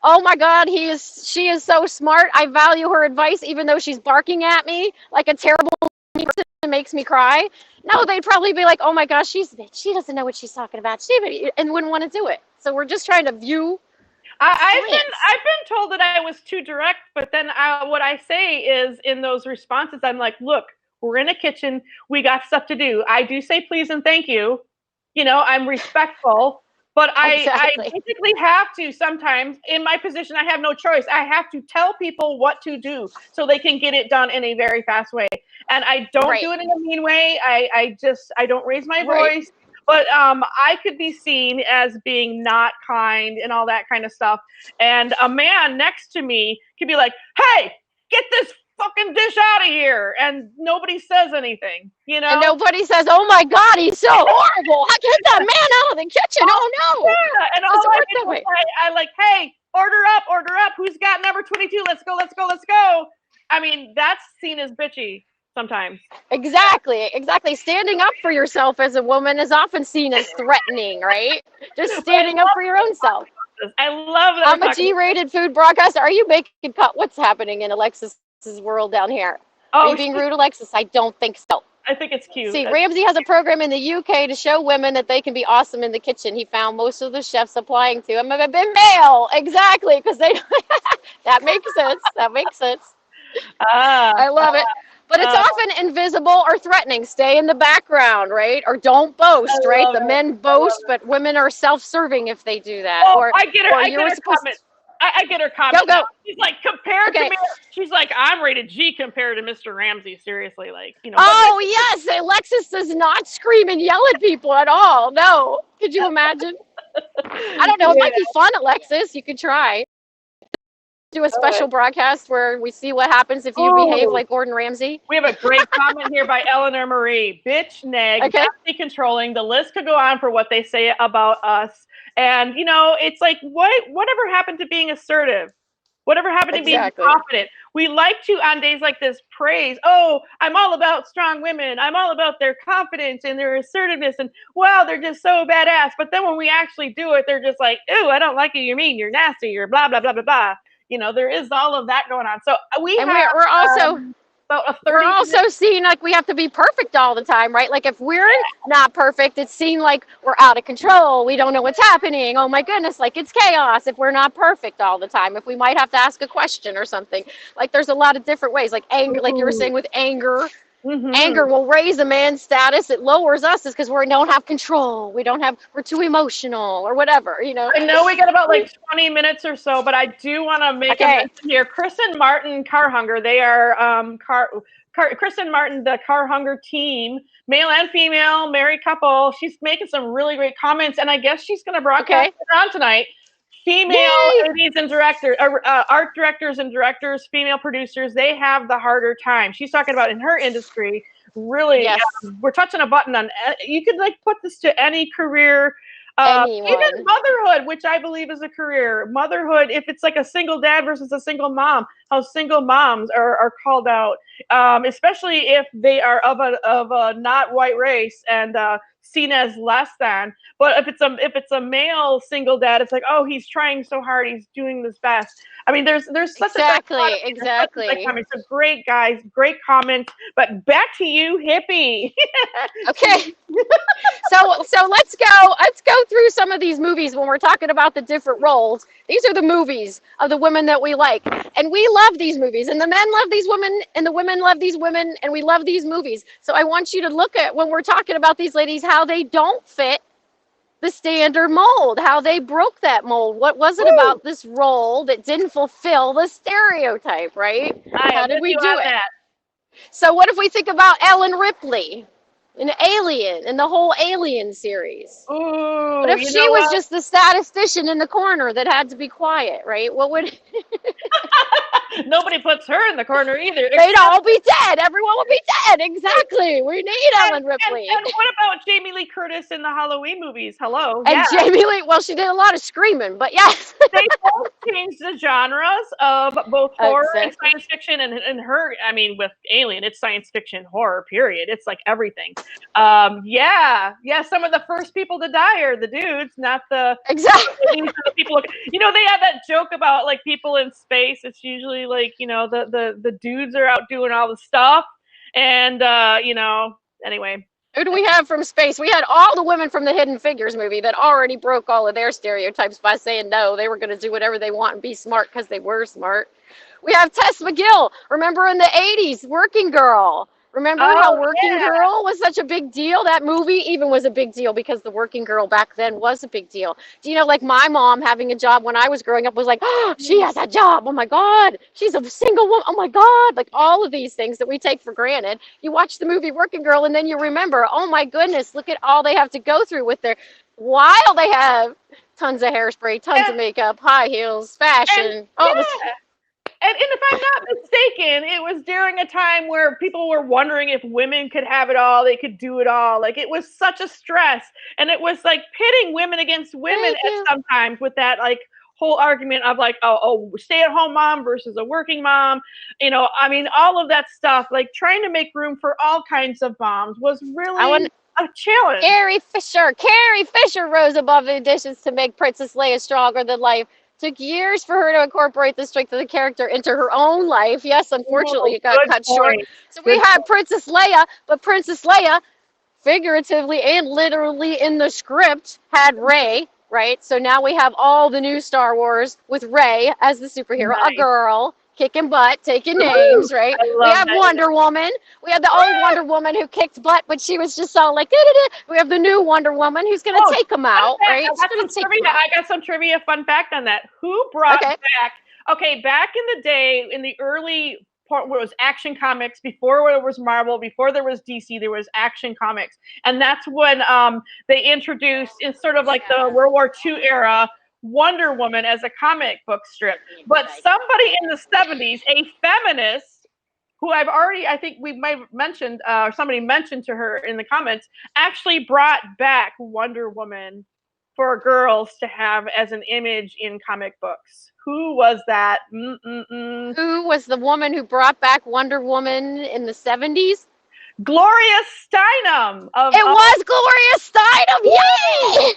oh my God, she is so smart. I value her advice, even though she's barking at me like a terrible person that makes me cry? No, they'd probably be like, oh my gosh, she doesn't know what she's talking about. And wouldn't want to do it. So we're just trying to view. I've been told that I was too direct, but then what I say is in those responses, I'm like, look, we're in a kitchen. We got stuff to do. I do say please and thank you. You know, I'm respectful. But I basically have to sometimes, in my position, I have no choice. I have to tell people what to do so they can get it done in a very fast way. And I don't do it in a mean way. I don't raise my voice. But I could be seen as being not kind and all that kind of stuff. And a man next to me could be like, hey, get this fucking dish out of here, and nobody says anything, you know. And nobody says, "Oh my God, he's so horrible! Get that man out of the kitchen!" Oh no! Yeah, and all I like, hey, order up. Who's got number 22? Let's go. I mean, that's seen as bitchy sometimes. Exactly. Standing up for yourself as a woman is often seen as threatening, right? Just standing up for your own self. I love that. I'm a G-rated food broadcaster. Are you making cut? What's happening in Alexis's world down here? Are you being rude, Alexis? I don't think so. I think it's cute. See, Ramsay has a program in the UK to show women that they can be awesome in the kitchen. He found most of the chefs applying to him have been male. Exactly, because they that makes sense. I love it. But it's often invisible or threatening. Stay in the background, right? Or don't boast, right? The men boast, but women are self-serving if they do that. Oh, I get her comment. I get her comment. Go. She's like, compared to me, she's like, I'm rated G compared to Mr. Ramsay. Seriously, like, you know. Oh, yes. Alexis does not scream and yell at people at all. No. Could you imagine? I don't know. It might be fun, Alexis. You could try. Do a special broadcast where we see what happens if you behave like Gordon Ramsay. We have a great comment here by Eleanor Marie. Bitch, neg, nasty, controlling. The list could go on for what they say about us. And, you know, it's like, whatever happened to being assertive? Whatever happened to being confident? We like to, on days like this, praise, oh, I'm all about strong women. I'm all about their confidence and their assertiveness. And, wow, they're just so badass. But then when we actually do it, they're just like, ooh, I don't like you. You're mean. You're nasty. You're blah, blah, blah, blah, blah. You know, there is all of that going on. So we're also about a 30. We're also seen like we have to be perfect all the time, right? Like if we're not perfect, it's seen like we're out of control. We don't know what's happening. Oh my goodness, like it's chaos if we're not perfect all the time. If we might have to ask a question or something. Like there's a lot of different ways. Like anger, like you were saying with anger. Mm-hmm. Anger will raise a man's status. It lowers us is because we don't have control. We're too emotional or whatever, you know. I know we got about like 20 minutes or so, but I do want to make a mention here. Chris and Martin Car Hunger, they are Chris and Martin, the Car Hunger team, male and female, married couple. She's making some really great comments, and I guess she's going to broadcast it on tonight. Female ladies and directors, art directors and directors, female producers, they have the harder time. She's talking about in her industry, really, we're touching a button on, you could like put this to any career, even motherhood, which I believe is a career. Motherhood, if it's like a single dad versus a single mom, how single moms are called out, especially if they are of a not white race and seen as less than. But if it's a male single dad, it's like, oh, he's trying so hard, he's doing his best. I mean, there's such exactly. I mean, so great guys, great comments. But back to you, Hippie. Okay. So let's go through some of these movies when we're talking about the different roles. These are the movies of the women that we like, and we love these movies, and the men love these women, and the women love these women, and we love these movies. So I want you to look at, when we're talking about these ladies, how they don't fit the standard mold, how they broke that mold. What was it about this role that didn't fulfill the stereotype, right? How did we do it? So what if we think about Ellen Ripley in Alien, in the whole Alien series? Ooh, what if she was just the statistician in the corner that had to be quiet, right? What would... Nobody puts her in the corner either. They'd all be dead. Everyone would be dead. Exactly. We need Ellen Ripley. And what about Jamie Lee Curtis in the Halloween movies? Hello. And Jamie Lee, well, she did a lot of screaming, but yes. They both changed the genres of both horror and science fiction, and her, I mean, with Alien, it's science fiction horror, period. It's like everything. Some of the first people to die are the dudes, not the people. You know, they have that joke about like people in space. It's usually like, you know, the dudes are out doing all the stuff, and anyway. Who do we have from space? We had all the women from the Hidden Figures movie that already broke all of their stereotypes by saying no, they were going to do whatever they want and be smart because they were smart. We have Tess McGill. Remember in the 80s, Working Girl. Remember how Working Girl was such a big deal? That movie even was a big deal because the working girl back then was a big deal. Do you know, like my mom having a job when I was growing up was like, oh, she has a job. Oh my God. She's a single woman. Oh my God. Like all of these things that we take for granted. You watch the movie Working Girl and then you remember, oh my goodness, look at all they have to go through with their, while they have tons of hairspray, tons of makeup, high heels, fashion. And if I'm not mistaken, it was during a time where people were wondering if women could have it all, they could do it all. Like it was such a stress, and it was like pitting women against women at sometimes with that like whole argument of like, oh, stay-at-home mom versus a working mom. You know, I mean, all of that stuff, like trying to make room for all kinds of moms was really a challenge. Carrie Fisher rose above the additions to make Princess Leia stronger than life. Took years for her to incorporate the strength of the character into her own life. Yes, unfortunately, it got cut short. So we had Princess Leia, but Princess Leia, figuratively and literally in the script, had Rey, right? So now we have all the new Star Wars with Rey as the superhero, a girl, kicking butt, taking names, right? We have Wonder Woman. We have the old Wonder Woman who kicked butt, but she was just all like, we have the new Wonder Woman who's going to take them out, right? I got some trivia fun fact on that. Who brought back, back in the day, in the early part where it was Action Comics, before there was Marvel, before there was DC, there was Action Comics. And that's when they introduced, in sort of like the World War II era, Wonder Woman as a comic book strip. But somebody in the 70s, a feminist, who I think we might have mentioned, or somebody mentioned to her in the comments, actually brought back Wonder Woman for girls to have as an image in comic books. Who was that? Who was the woman who brought back Wonder Woman in the 70s? Gloria Steinem. It was Gloria Steinem! Yay!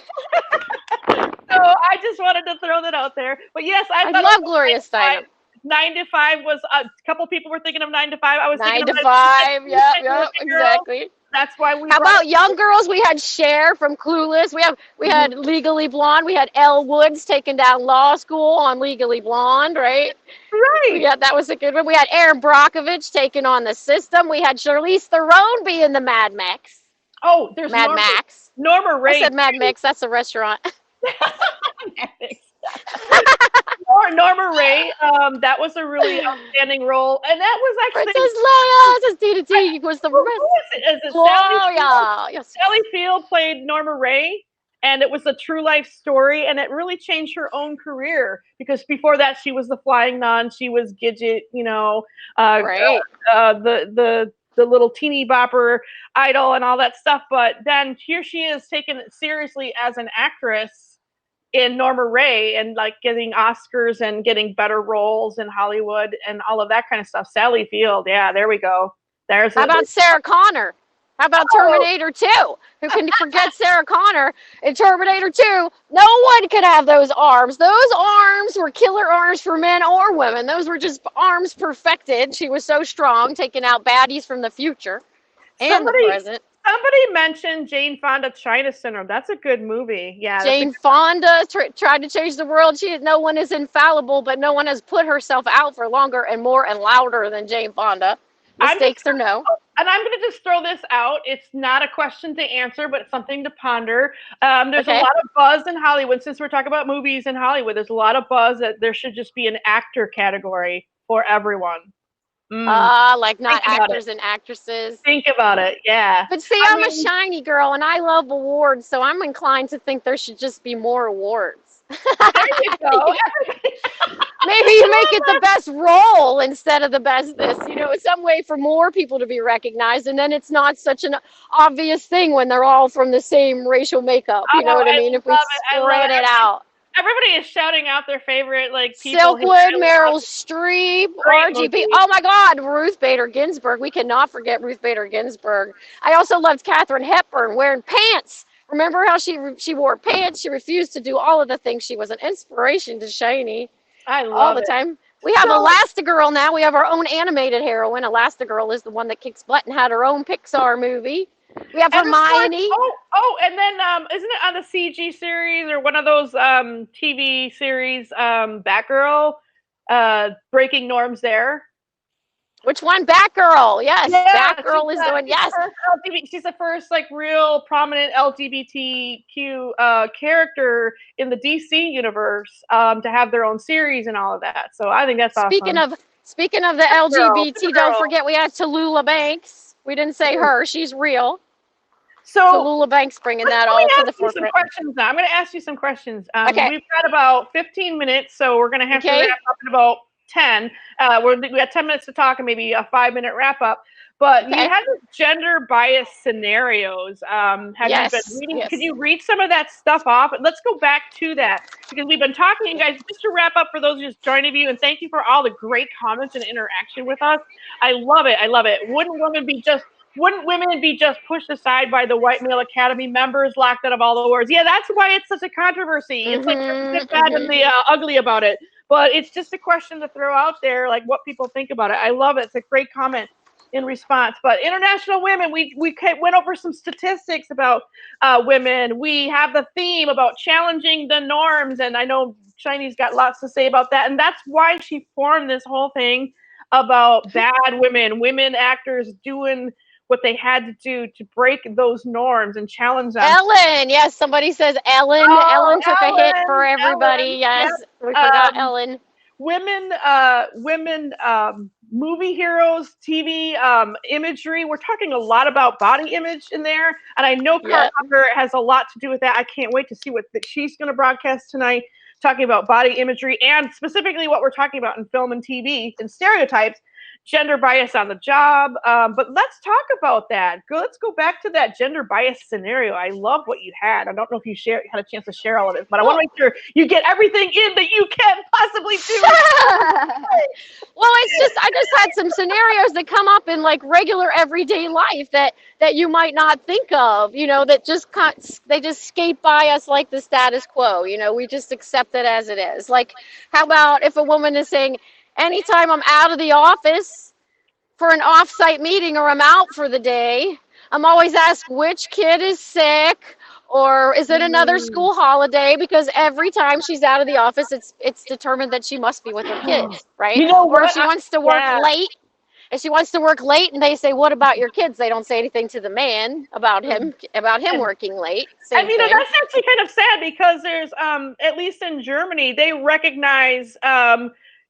So I just wanted to throw that out there. But yes, I love Gloria Steinem. 9 to 5 was a couple people were thinking of 9 to 5. I was 9 thinking to of 5. Yeah, exactly. That's why we. How about young girls? We had Cher from Clueless. We had Legally Blonde. We had Elle Woods taking down Law School on Legally Blonde, right? Right. That was a good one. We had Erin Brockovich taking on The System. We had Charlize Theron being the Mad Max. Oh, there's Mad Max. Norma Rae. I said Mad Max. That's a restaurant. Norma Rae, that was a really outstanding role, and that was actually Princess Leia. This DDT was the Sally Field played Norma Rae, and it was a true life story, and it really changed her own career because before that she was the Flying Nun, she was Gidget, the little teeny bopper idol and all that stuff. But then here she is taken seriously as an actress in Norma Rae and like getting Oscars and getting better roles in Hollywood and all of that kind of stuff. Sally Field, yeah, there we go. How about Sarah Connor? How about Terminator 2? Who can forget Sarah Connor in Terminator 2? No one could have those arms. Those arms were killer arms for men or women. Those were just arms perfected. She was so strong, taking out baddies from the future and the present. Somebody mentioned Jane Fonda China Syndrome. That's a good movie. Yeah. Jane Fonda tried to change the world. No one is infallible, but no one has put herself out for longer and more and louder than Jane Fonda. Mistakes or no. And I'm going to just throw this out. It's not a question to answer, but it's something to ponder. There's a lot of buzz in Hollywood. Since we're talking about movies in Hollywood, there's a lot of buzz that there should just be an actor category for everyone. Like not actors and actresses. Think about it, yeah. But see, I'm a shiny girl and I love awards, so I'm inclined to think there should just be more awards. There you go. Maybe you make it the best role instead of the bestness, you know, some way for more people to be recognized, and then it's not such an obvious thing when they're all from the same racial makeup. You know what I mean? If we spread it out. Everybody is shouting out their favorite people. Silkwood, Meryl Streep, RGB. Oh my God, Ruth Bader Ginsburg. We cannot forget Ruth Bader Ginsburg. I also loved Katharine Hepburn wearing pants. Remember how she wore pants? She refused to do all of the things. She was an inspiration to Shiny. I love all the time. We have Elastigirl now. We have our own animated heroine. Elastigirl is the one that kicks butt and had her own Pixar movie. We have Hermione. And then isn't it on the CG series or one of those TV series, Batgirl, breaking norms there? Which one? Batgirl. Yes, yeah, Batgirl is the one. Yes, she's the first real prominent LGBTQ character in the DC universe to have their own series and all of that. So I think that's awesome. Speaking of the LGBT, don't forget we have Tallulah Banks. We didn't say her; she's real. So Tallulah Banks bringing that all to the forefront. I'm going to ask you some questions. Okay. We've got about 15 minutes, so we're going to have to wrap up in about 10. We got 10 minutes to talk and maybe a 5-minute wrap up. But you had gender bias scenarios. Have you been reading? Could you read some of that stuff off? Let's go back to that because we've been talking, you guys. Just to wrap up for those just joining you, and thank you for all the great comments and interaction with us. I love it. I love it. Wouldn't women be just pushed aside by the white male academy members, locked out of all the awards? Yeah, that's why it's such a controversy. It's like the bad and the ugly about it. But it's just a question to throw out there, like what people think about it. I love it. It's a great comment in response. But International Women, we went over some statistics about women. We have the theme about challenging the norms, and I know Shiny's got lots to say about that. And that's why she formed this whole thing about bad women actors doing what they had to do to break those norms and challenge them. Ellen, yes, somebody says Ellen. Ellen took a hit for everybody. Yes, we forgot Ellen. Women, movie heroes, TV imagery. We're talking a lot about body image in there, and I know Carter has a lot to do with that. I can't wait to see what she's going to broadcast tonight, talking about body imagery and specifically what we're talking about in film and TV and stereotypes. Gender bias on the job, but let's talk about that. Let's go back to that gender bias scenario. I love what you had. I don't know if you had a chance to share all of it, but I want to make sure you get everything in that you can possibly do. Well, I just had some scenarios that come up in regular everyday life that you might not think of, that they just skate by us like the status quo. We just accept it as it is. Like, how about if a woman is saying, anytime I'm out of the office for an off-site meeting or I'm out for the day, I'm always asked which kid is sick or is it another school holiday, because every time she's out of the office, it's determined that she must be with her kids, right? Or if she wants to work late, and they say, what about your kids? They don't say anything to the man about him working late. Same thing. That's actually kind of sad because there's, at least in Germany, they recognize,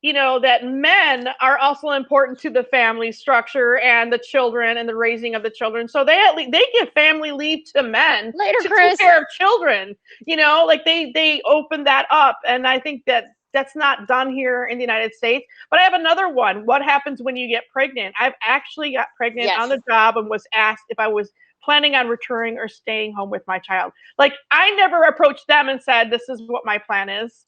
that men are also important to the family structure and the children and the raising of the children. So they give family leave to men to take care of children. They open that up, and I think that's not done here in the United States. But I have another one. What happens when you get pregnant? I've actually got pregnant on the job and was asked if I was planning on returning or staying home with my child. I never approached them and said, this is what my plan is.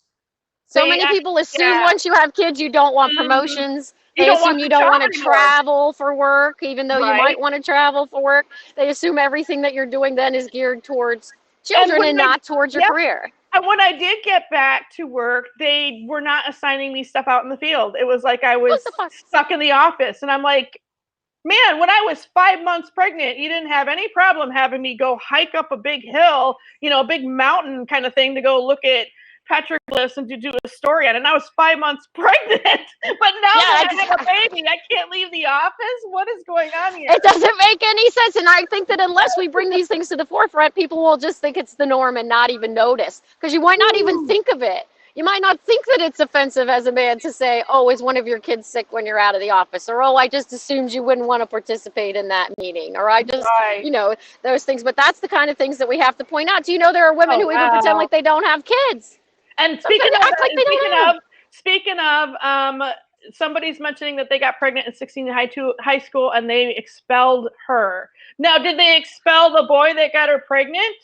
So many people assume once you have kids, you don't want promotions. You They don't assume want you the don't job want to anymore. travel for work, even though you Right. might want to travel for work. They assume everything that you're doing then is geared towards children when and I- not towards your Yep. career. And when I did get back to work, they were not assigning me stuff out in the field. It was like I was stuck in the office. And I'm like, man, when I was 5 months pregnant, you didn't have any problem having me go hike up a big hill, a big mountain kind of thing to go look at petroglyphs and to do a story on it. And I was 5 months pregnant. But now that I have a baby, I can't leave the office. What is going on here? It doesn't make any sense. And I think that unless we bring these things to the forefront, people will just think it's the norm and not even notice. Because you might not even think of it. You might not think that it's offensive as a man to say, oh, is one of your kids sick when you're out of the office? Or, oh, I just assumed you wouldn't want to participate in that meeting. Or I just, those things. But that's the kind of things that we have to point out. Do you know there are women who even pretend like they don't have kids? And speaking of, somebody's mentioning that they got pregnant in 16 in high school and they expelled her. Now, did they expel the boy that got her pregnant?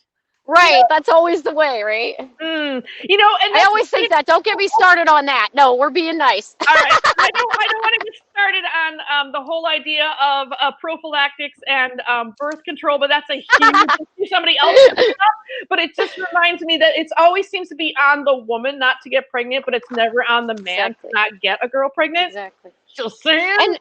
Right, that's always the way, right? And I always think that. Don't get me started on that. No, we're being nice. All right, I don't want to get started on the whole idea of prophylactics and birth control, but that's a huge issue somebody else can bring up. But it just reminds me that it always seems to be on the woman not to get pregnant, but it's never on the man to not get a girl pregnant. Exactly. Just saying.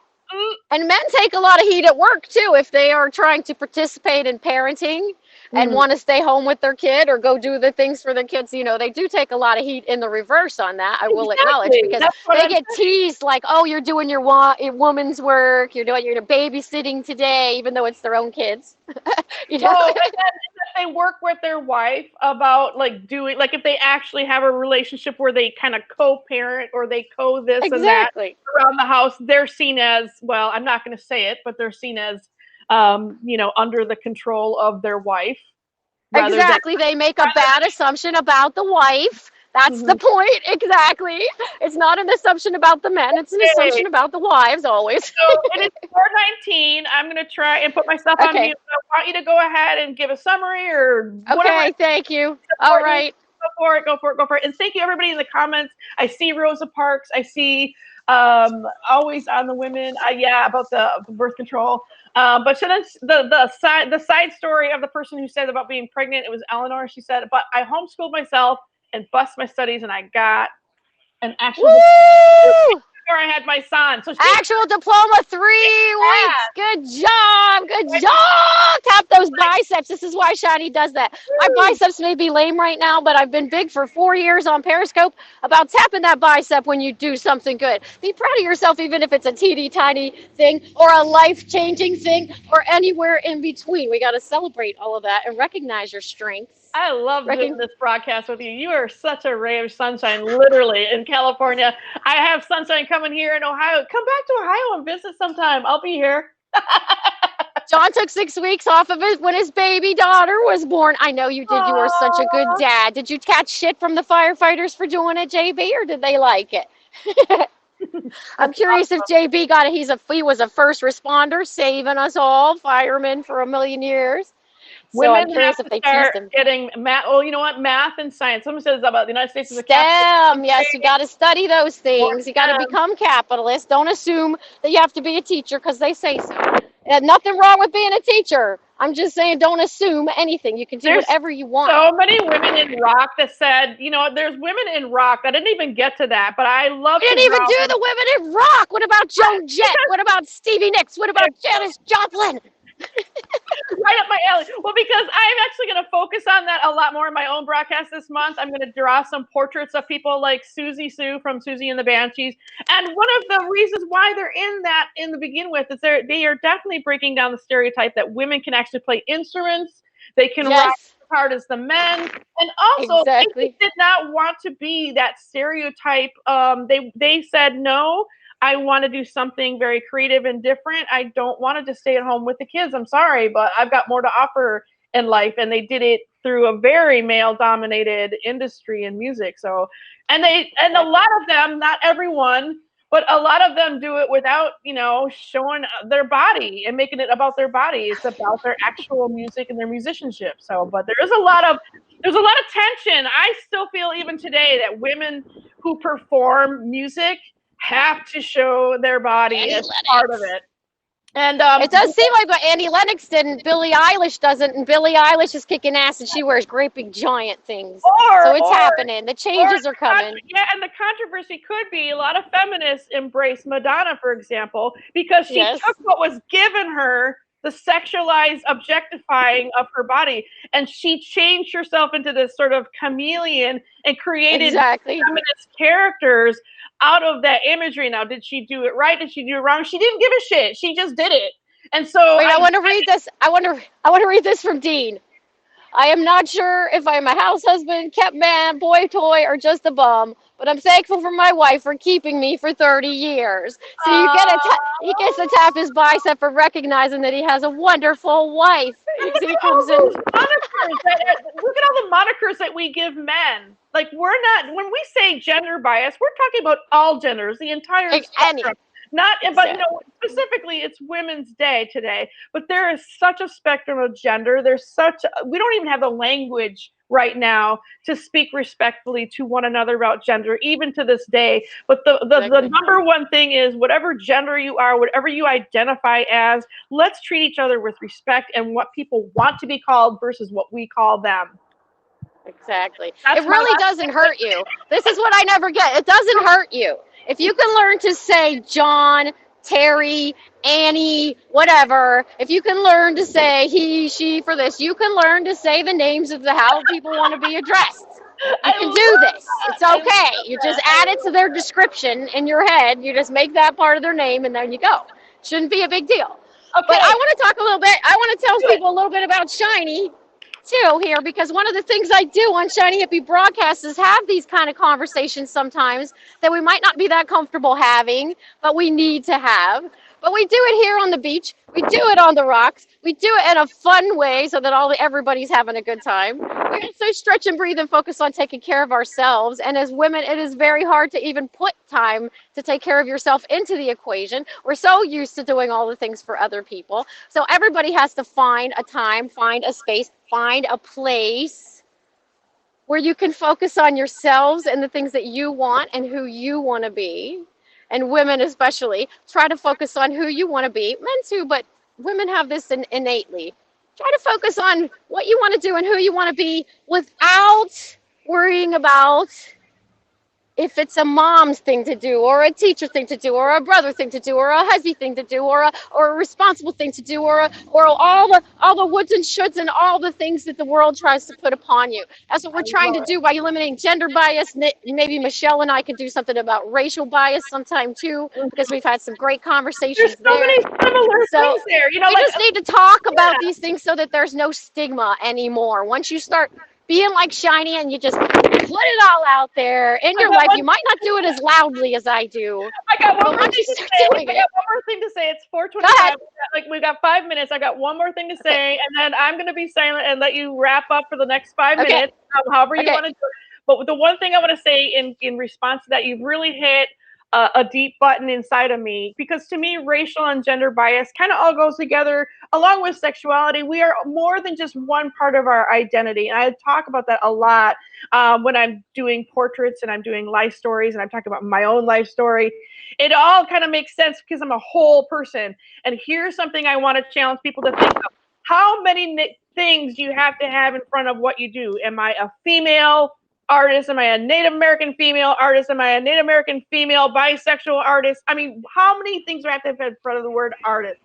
And men take a lot of heat at work too if they are trying to participate in parenting and want to stay home with their kid or go do the things for their kids. They do take a lot of heat in the reverse on that. I will acknowledge, because they get teased like, oh, you're doing your woman's work, you're babysitting today, even though it's their own kids. Well, and then they work with their wife about if they actually have a relationship where they kind of co-parent or they co-this and that around the house, they're seen as, well, I'm not going to say it, but they're seen as, under the control of their wife. Exactly. They make a bad assumption about the wife. That's the point. Exactly. It's not an assumption about the men. It's an assumption about the wives always. So it is 4:19. I'm going to try and put myself on mute. I want you to go ahead and give a summary or whatever. Okay, thank you. All right. Go for it. And thank you, everybody in the comments. I see Rosa Parks. I see always on the women. About the birth control. But so that's the side story of the person who said about being pregnant. It was Eleanor. She said, but I homeschooled myself and bust my studies, and I got an actual before I had my son. So actual diploma 3 weeks. Good job. Good job. Tap those biceps. This is why Shani does that. My biceps may be lame right now, but I've been big for 4 years on Periscope about tapping that bicep when you do something good. Be proud of yourself, even if it's a teeny tiny thing or a life-changing thing or anywhere in between. We got to celebrate all of that and recognize your strengths. I love doing this broadcast with you. You are such a ray of sunshine, literally, in California. I have sunshine coming here in Ohio. Come back to Ohio and visit sometime. I'll be here. John took 6 weeks off of it when his baby daughter was born. I know you did. You were such a good dad. Did you catch shit from the firefighters for doing it, JB, or did they like it? I'm curious if JB got it. He was a first responder, saving us all, fireman for a million years. So I'm curious if they teased him. Getting math. Oh, you know what? Math and science. Someone says about the United States as a STEM. Yes, you got to study those things. You got to become capitalist. Don't assume that you have to be a teacher because they say so. Nothing wrong with being a teacher. I'm just saying, don't assume anything. You can do whatever you want. So many women in rock that said, there's women in rock. I didn't even get to that, but I love. You didn't even do the women in rock. What about Joan Jett? What about Stevie Nicks? What about Janis Joplin? Right up my alley. Well, because I'm actually going to focus on that a lot more in my own broadcast this month. I'm going to draw some portraits of people like Susie Sue from Susie and the Banshees. And one of the reasons why they're in that in the begin with is they are definitely breaking down the stereotype that women can actually play instruments. They can rock as hard as the men. And also, they did not want to be that stereotype. They said no. I want to do something very creative and different. I don't want to just stay at home with the kids. I'm sorry, but I've got more to offer in life. And they did it through a very male-dominated industry in music. So, and a lot of them, not everyone, but a lot of them do it without, showing their body and making it about their body. It's about their actual music and their musicianship. So, but there's a lot of tension. I still feel even today that women who perform music have to show their body as part of it. And it does seem like what Annie Lennox did and Billie Eilish doesn't, and Billie Eilish is kicking ass and she wears great big giant things. So it's happening. The changes are coming. Yeah, and the controversy could be a lot of feminists embrace Madonna, for example, because she took what was given her, the sexualized objectifying of her body, and she changed herself into this sort of chameleon and created feminist characters out of that imagery. Now, did she do it right? Did she do it wrong? She didn't give a shit. She just did it. And so I want to read this. I want to read this from Dean. I am not sure if I'm a house husband, kept man, boy toy, or just a bum, but I'm thankful for my wife for keeping me for 30 years. So he gets to tap his bicep for recognizing that he has a wonderful wife. He comes in. Look at all the monikers that we give men. Like, we're not, when we say gender bias, we're talking about all genders, the entire spectrum. Not, but you know, specifically, it's Women's Day today. But there is such a spectrum of gender. We don't even have the language right now to speak respectfully to one another about gender, even to this day. But the number one thing is, whatever gender you are, whatever you identify as, let's treat each other with respect and what people want to be called versus what we call them. Exactly. It really doesn't hurt you. This is what I never get. It doesn't hurt you. If you can learn to say John, Terry, Annie, whatever, if you can learn to say he, she for this, you can learn to say the names of how people want to be addressed. You can do this. It's okay. You just add it to their description in your head. You just make that part of their name and then you go. Shouldn't be a big deal. Okay. But I want to talk a little bit. I want to tell people a little bit about Shiny too here, because one of the things I do on Shiny Hippie Broadcasts is have these kind of conversations sometimes that we might not be that comfortable having, but we need to have. But we do it here on the beach. We do it on the rocks. We do it in a fun way so that everybody's having a good time. We also stretch and breathe and focus on taking care of ourselves. And as women, it is very hard to even put time to take care of yourself into the equation. We're so used to doing all the things for other people. So everybody has to find a time, find a space, find a place where you can focus on yourselves and the things that you want and who you want to be. And women especially, try to focus on who you want to be. Men too, but women have this innately. Try to focus on what you want to do and who you want to be without worrying about if it's a mom's thing to do or a teacher thing to do or a brother thing to do or a husby thing to do or a responsible thing to do or all the woulds and shoulds and all the things that the world tries to put upon you. That's what we're trying to do by eliminating gender bias. Maybe Michelle and I could do something about racial bias sometime too, because we've had some great conversations There's so many similar things there. You know, we just need to talk about these things so that there's no stigma anymore. Once you start being like Shiny and you just put it all out there in your life, you might not do it as loudly as I do. I got one more thing to say. It's 4:25. Like, we've got 5 minutes. I got one more thing to say, and then I'm going to be silent and let you wrap up for the next 5 minutes, however you want to do it. But the one thing I want to say in response to that, you've really hit a deep button inside of me, because to me, racial and gender bias kind of all goes together along with sexuality. We are more than just one part of our identity. And I talk about that a lot when I'm doing portraits and I'm doing life stories and I'm talking about my own life story. It all kind of makes sense because I'm a whole person. And here's something I want to challenge people to think of. How many things do you have to have in front of what you do? Am I a female artist? Am I a Native American female artist? Am I a Native American female bisexual artist? I mean, how many things do I have to have in front of the word artist?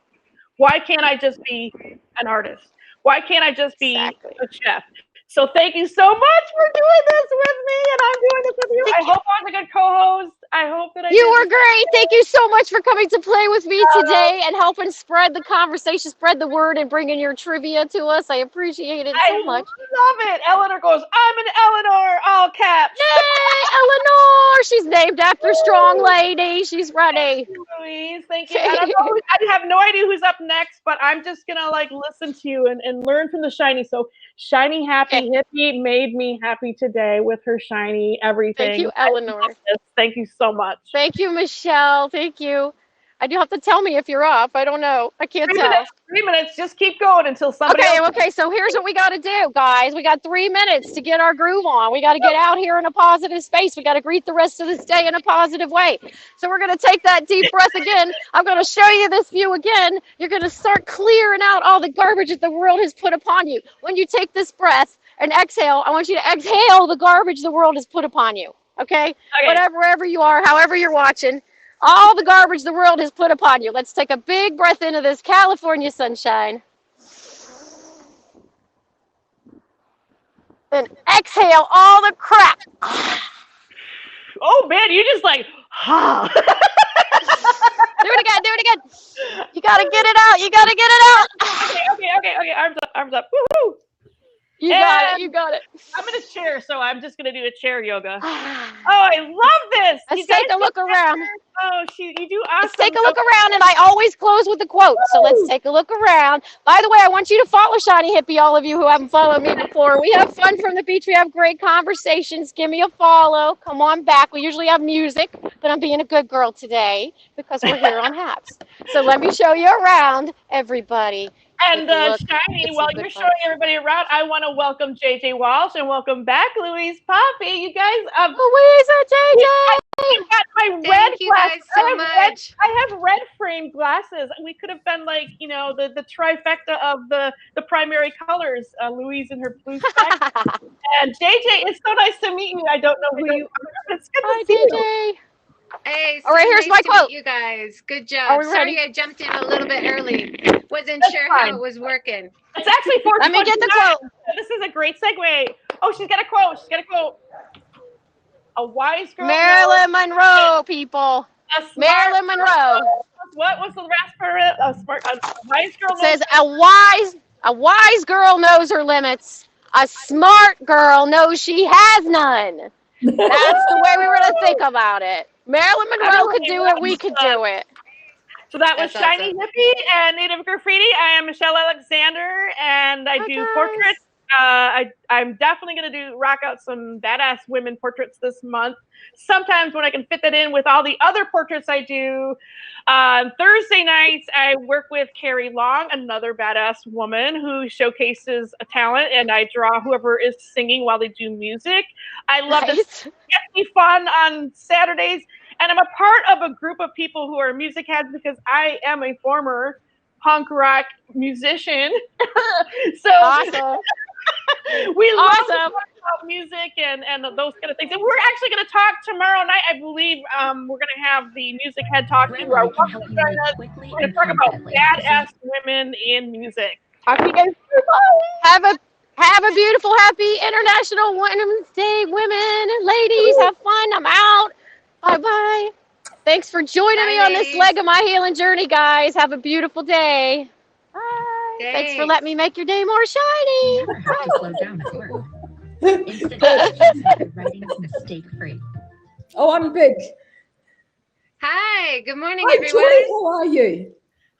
Why can't I just be an artist? Why can't I just be a chef? So thank you so much for doing this with me, and I'm doing this with you. I hope I was a good co-host. I hope that you were great. Thank you so much for coming to play with me today and helping spread the conversation, spread the word, and bringing your trivia to us. I appreciate it so much. I love it. Eleanor goes, I'm an Eleanor, all caps. Yay, Eleanor. She's named after Strong Lady. She's ready. Thank you, Louise. Thank you. I have no idea who's up next, but I'm just going to listen to you and learn from the Shiny. So Shiny Happy Hippie made me happy today with her Shiny everything. Thank you, Eleanor. Thank you so much. Thank you, Michelle. Thank you. I do have to tell me if you're off. I don't know. I can't tell. 3 minutes. Just keep going until somebody. Okay. So here's what we got to do, guys. We got 3 minutes to get our groove on. We got to get out here in a positive space. We got to greet the rest of this day in a positive way. So we're going to take that deep breath again. I'm going to show you this view again. You're going to start clearing out all the garbage that the world has put upon you. When you take this breath and exhale, I want you to exhale the garbage the world has put upon you. Okay? Wherever you are, however you're watching. All the garbage the world has put upon you. Let's take a big breath into this California sunshine. Then exhale all the crap. Oh man, you just like, Do it again. You gotta get it out. Okay. Arms up. Woohoo! You got it. I'm in a chair, so I'm just gonna do a chair yoga. Oh, I love this. Let's take a look around. Oh, you do awesome. Let's take a look around, and I always close with a quote. So let's take a look around. By the way, I want you to follow Shiny Hippie, all of you who haven't followed me before. We have fun from the beach. We have great conversations. Give me a follow. Come on back. We usually have music, but I'm being a good girl today because we're here on Haps. So let me show you around, everybody. And Shiny, while you're showing everybody around, I want to welcome JJ Walsh and welcome back Louise Poppy. You guys, Louise and JJ. I got my red glasses. I have red framed glasses. We could have been like, the trifecta of the primary colors. Louise in her blue specs. And JJ, it's so nice to meet you. I don't know who you are. It's good to see you. Hey, so all right, here's nice my quote. To meet you guys. Good job. Sorry I jumped in a little bit early. Wasn't sure how it was working. It's actually 4:29. Let me get the quote. This is a great segue. Oh, she's got a quote. A wise girl. Marilyn Monroe, people. Marilyn Monroe. What was the last part? A wise girl. Says a wise girl knows her limits. A smart girl knows she has none. That's the way we were to think about it. Marilyn Monroe could do it. We could do it. So that was Shiny Hippie and Native Graffiti. I am Michelle Alexander, and I do portraits. I'm definitely going to rock out some badass women portraits this month. Sometimes when I can fit that in with all the other portraits I do. Thursday nights, I work with Carrie Long, another badass woman who showcases a talent, and I draw whoever is singing while they do music. I love this. It gets me fun on Saturdays, and I'm a part of a group of people who are music heads because I am a former punk rock musician. So awesome. We love to talk about music and those kind of things. And we're actually going to talk tomorrow night. I believe we're going to have the music head talk to our we're going to talk about badass women in music. Talk to you guys. Have a beautiful, happy International Women's Day, women and ladies. Have fun. I'm out. Bye-bye. Thanks for joining me on this leg of my healing journey, guys. Have a beautiful day. Bye. Thanks for letting me make your day more shiny. Slow down as well. Instant writing's mistake-free. Oh, I'm big. Hi, good morning, Hi, everyone. Joy, how are you?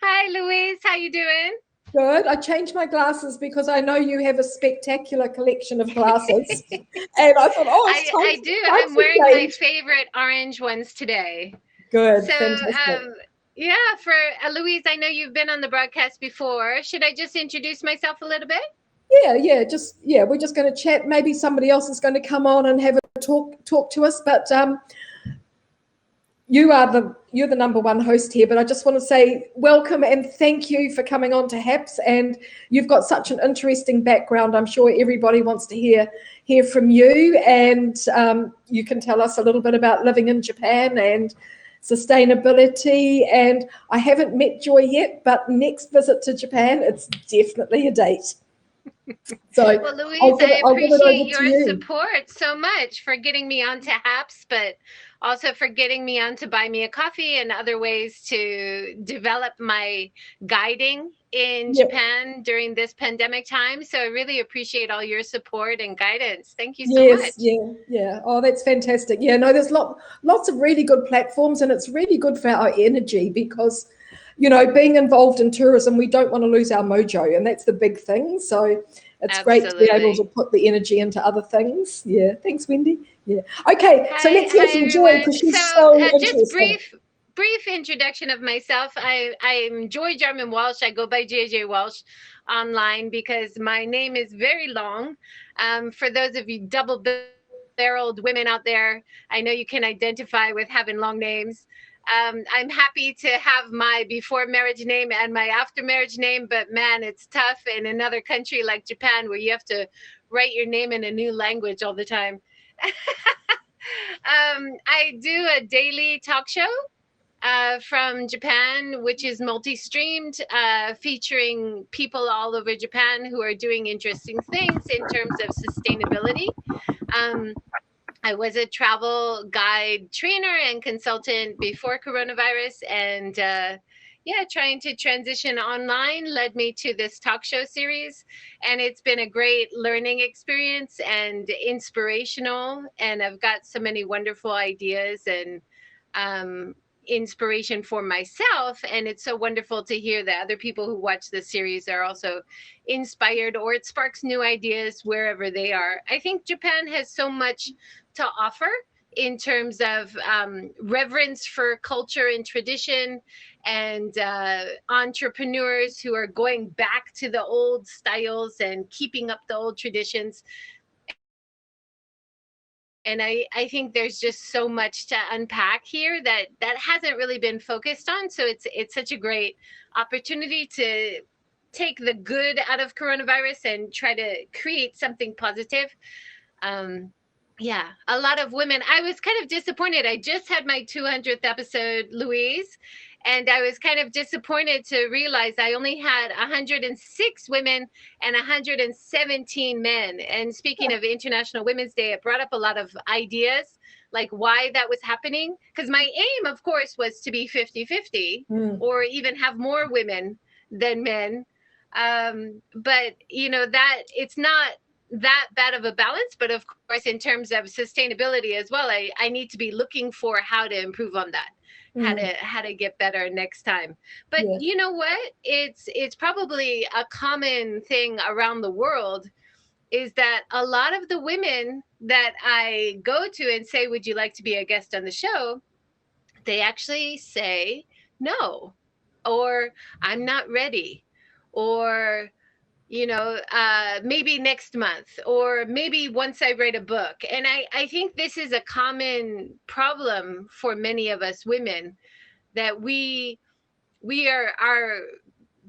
Hi, Louise. How you doing? Good. I changed my glasses because I know you have a spectacular collection of glasses. And I thought, I do. I'm wearing my favorite orange ones today. Good. So, Fantastic. yeah, for Louise, I know you've been on the broadcast before. Should I just introduce myself a little bit? Yeah, we're just going to chat. Maybe somebody else is going to come on and have a talk to us. But you're the number one host here. But I just want to say welcome and thank you for coming on to Haps. And you've got such an interesting background. I'm sure everybody wants to hear from you. And you can tell us a little bit about living in Japan and sustainability. And I haven't met Joy yet, but next visit to Japan, it's definitely a date. So, well, Louise, I appreciate your support so much for getting me onto Haps, but also for getting me on to Buy Me a Coffee and other ways to develop my guiding in Japan during this pandemic time. So I really appreciate all your support and guidance. Thank you so much. Yeah. Oh, that's fantastic. Yeah, no, there's lots of really good platforms, and it's really good for our energy because, being involved in tourism, we don't want to lose our mojo, and that's the big thing. So it's great to be able to put the energy into other things. Yeah. Thanks, Wendy. Yeah. Okay. So let's hear from Joy because she's so interesting. Just brief introduction of myself. I'm Joy Jarman Walsh. I go by JJ Walsh online because my name is very long. For those of you double-barreled women out there, I know you can identify with having long names. I'm happy to have my before marriage name and my after marriage name, but man, it's tough in another country like Japan where you have to write your name in a new language all the time. I do a daily talk show from Japan, which is multi-streamed, featuring people all over Japan who are doing interesting things in terms of sustainability. I was a travel guide trainer and consultant before coronavirus, and yeah, trying to transition online led me to this talk show series, and it's been a great learning experience and inspirational, and I've got so many wonderful ideas and inspiration for myself, and it's so wonderful to hear that other people who watch the series are also inspired, or it sparks new ideas wherever they are. I think Japan has so much to offer in terms of reverence for culture and tradition, and entrepreneurs who are going back to the old styles and keeping up the old traditions. And I think there's just so much to unpack here that hasn't really been focused on. So it's such a great opportunity to take the good out of coronavirus and try to create something positive. Yeah, a lot of women. I was kind of disappointed. I just had my 200th episode, Louise, and I was kind of disappointed to realize I only had 106 women and 117 men. And speaking of International Women's Day, it brought up a lot of ideas, like why that was happening. Because my aim, of course, was to be 50-50 or even have more women than men. But, you know, that it's not that bad of a balance. But of course, in terms of sustainability as well, I need to be looking for how to improve on that. How to get better next time. But you know what? It's probably a common thing around the world is that a lot of the women that I go to and say, would you like to be a guest on the show? They actually say no, or I'm not ready, or you know, maybe next month, or maybe once I write a book. And I think this is a common problem for many of us women, that we are our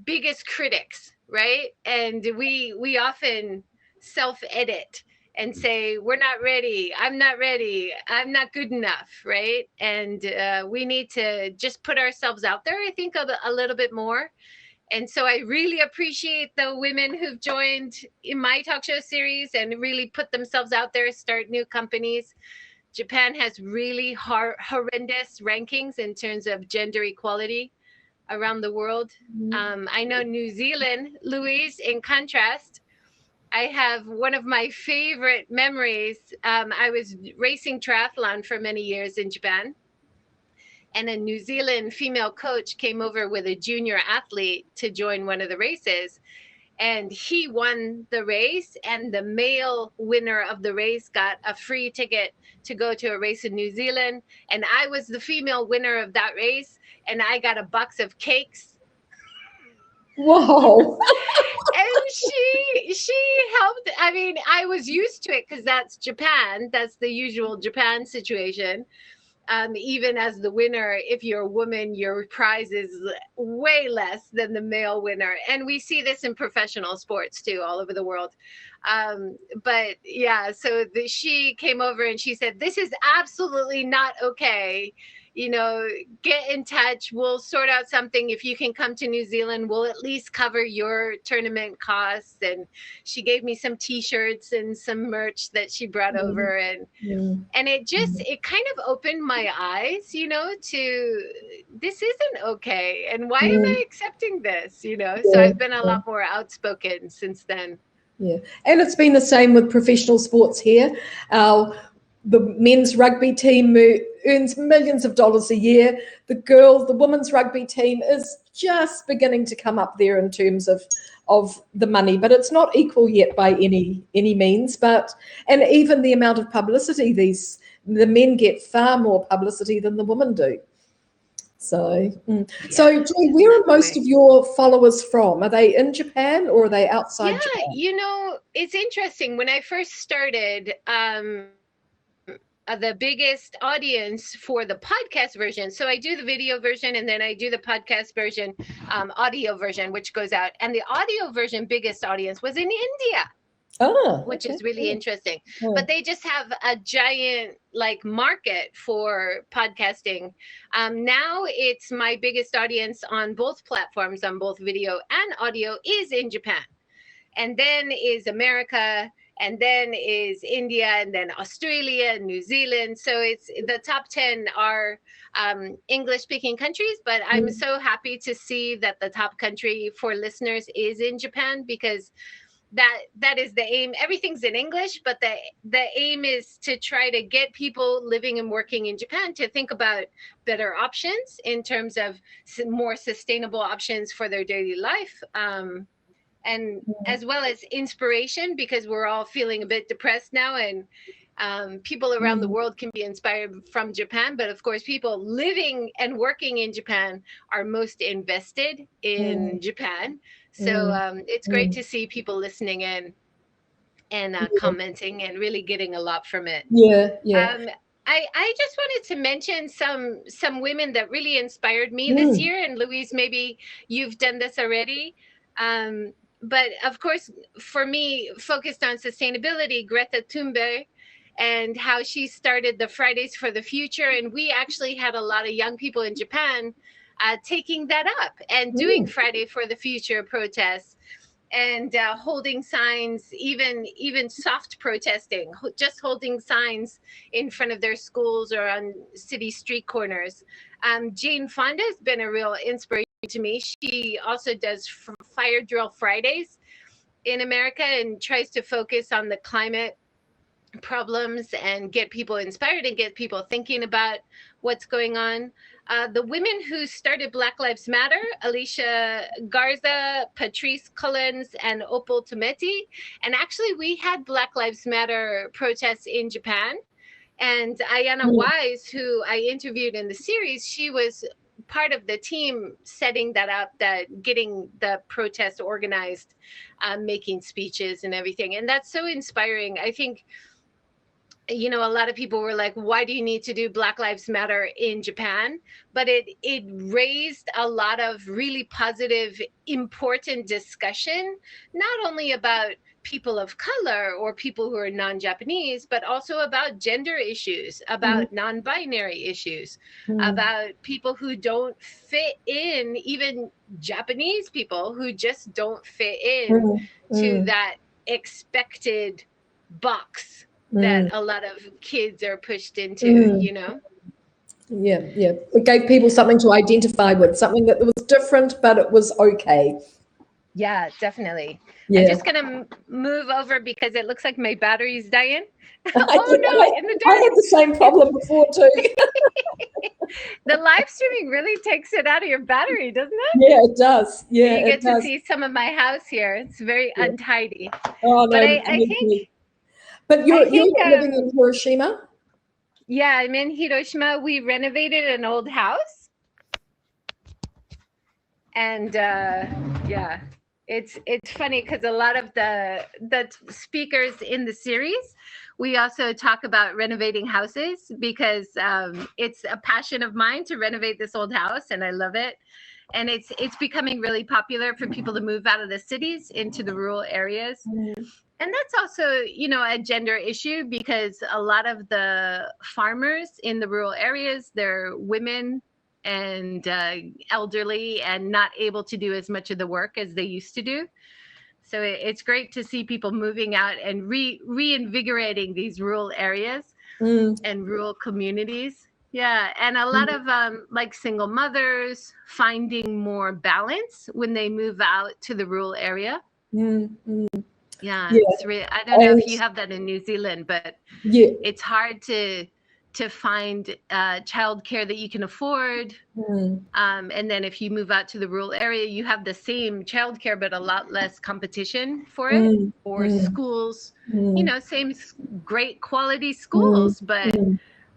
biggest critics, right? And we often self-edit and say, we're not ready, I'm not good enough, right? And we need to just put ourselves out there, I think, a little bit more. And so I really appreciate the women who've joined in my talk show series and really put themselves out there, start new companies. Japan has really horrendous rankings in terms of gender equality around the world. I know New Zealand, Louise, in contrast, I have one of my favorite memories. I was racing triathlon for many years in Japan. And a New Zealand female coach came over with a junior athlete to join one of the races. And he won the race, and the male winner of the race got a free ticket to go to a race in New Zealand. And I was the female winner of that race, and I got a box of cakes. Whoa. And she helped. I mean, I was used to it because that's Japan. That's the usual Japan situation. Even as the winner, if you're a woman, your prize is way less than the male winner. And we see this in professional sports too, all over the world. But yeah, so she came over and she said, this is absolutely not okay. You know, get in touch. We'll sort out something. If you can come to New Zealand, we'll at least cover your tournament costs. And she gave me some T-shirts and some merch that she brought over. And it just, it kind of opened my eyes, you know, to this isn't okay. And why am I accepting this, you know? So I've been a lot more outspoken since then. Yeah, and it's been the same with professional sports here. The men's rugby team earns millions of dollars a year. The women's rugby team is just beginning to come up there in terms of the money, but it's not equal yet by any means. And even the amount of publicity, the men get far more publicity than the women do. So, so Joy, where are most of your followers from? Are they in Japan or are they outside Japan? You know, it's interesting. When I first started, the biggest audience for the podcast version. So I do the video version and then I do the podcast version, audio version, which goes out. And the audio version biggest audience was in India. Which is really interesting. But they just have a giant like market for podcasting. Now it's my biggest audience on both platforms, on both video and audio, is in Japan. And then is America, and then is India, and then Australia, New Zealand. So it's the top 10 are English speaking countries, but I'm so happy to see that the top country for listeners is in Japan, because that is the aim. Everything's in English, but the aim is to try to get people living and working in Japan to think about better options in terms of more sustainable options for their daily life. And as well as inspiration, because we're all feeling a bit depressed now, and people around the world can be inspired from Japan. But of course, people living and working in Japan are most invested in Japan. So it's great to see people listening in and commenting and really getting a lot from it. I just wanted to mention some women that really inspired me this year. And Louise, maybe you've done this already. But of course, for me, focused on sustainability, Greta Thunberg, and how she started the Fridays for the Future. And we actually had a lot of young people in Japan taking that up and doing Friday for the Future protests and holding signs, even soft protesting, just holding signs in front of their schools or on city street corners. Jane Fonda has been a real inspiration to me. She also does Fire Drill Fridays in America and tries to focus on the climate problems and get people inspired and get people thinking about what's going on. The women who started Black Lives Matter, Alicia Garza, Patrice Cullens, and Opal Tometi. And actually, we had Black Lives Matter protests in Japan. And Ayana Wise, who I interviewed in the series, she was part of the team setting that up, that getting the protest organized, making speeches and everything. And that's so inspiring. I think, you know, a lot of people were like, why do you need to do Black Lives Matter in Japan? But it raised a lot of really positive, important discussion, not only about people of color or people who are non-Japanese, but also about gender issues, about non-binary issues, about people who don't fit in, even Japanese people who just don't fit in to that expected box that a lot of kids are pushed into, you know? It gave people something to identify with, something that was different, but it was okay. Yeah, definitely. I'm just gonna move over because it looks like my battery's dying. In the dark. I had the same problem before too. The live streaming really takes it out of your battery, doesn't it? Yeah, it does. Yeah, you get to see some of my house here. It's very untidy. Oh no, but I think. But you're living in Hiroshima? Yeah, I'm in Hiroshima. We renovated an old house. And yeah, it's funny because a lot of the speakers in the series, we also talk about renovating houses because it's a passion of mine to renovate this old house, and I love it. And it's becoming really popular for people to move out of the cities into the rural areas. And that's also, you know, a gender issue because a lot of the farmers in the rural areas, they're women and elderly and not able to do as much of the work as they used to do. So it's great to see people moving out and reinvigorating these rural areas and rural communities. Yeah, and a lot of like single mothers finding more balance when they move out to the rural area. Yeah, it's really, I don't know if you have that in New Zealand, but it's hard to find childcare that you can afford. And then if you move out to the rural area, you have the same childcare, but a lot less competition for it. Or schools, you know, same great quality schools, but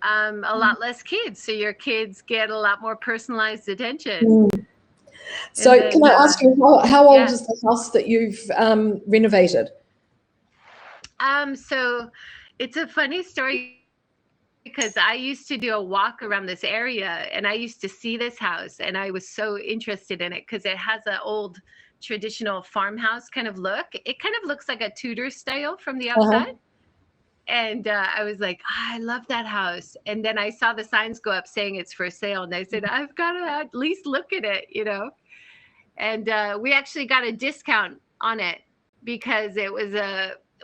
a lot less kids. So your kids get a lot more personalized attention. Mm. So And then, can I ask you, how old yeah. is the house that you've renovated? So it's a funny story because I used to do a walk around this area and I used to see this house and I was so interested in it because it has an old traditional farmhouse kind of look. It kind of looks like a Tudor style from the outside. And I was like, I love that house. And then I saw the signs go up saying it's for sale. And I said, I've got to at least look at it, you know. And we actually got a discount on it because it was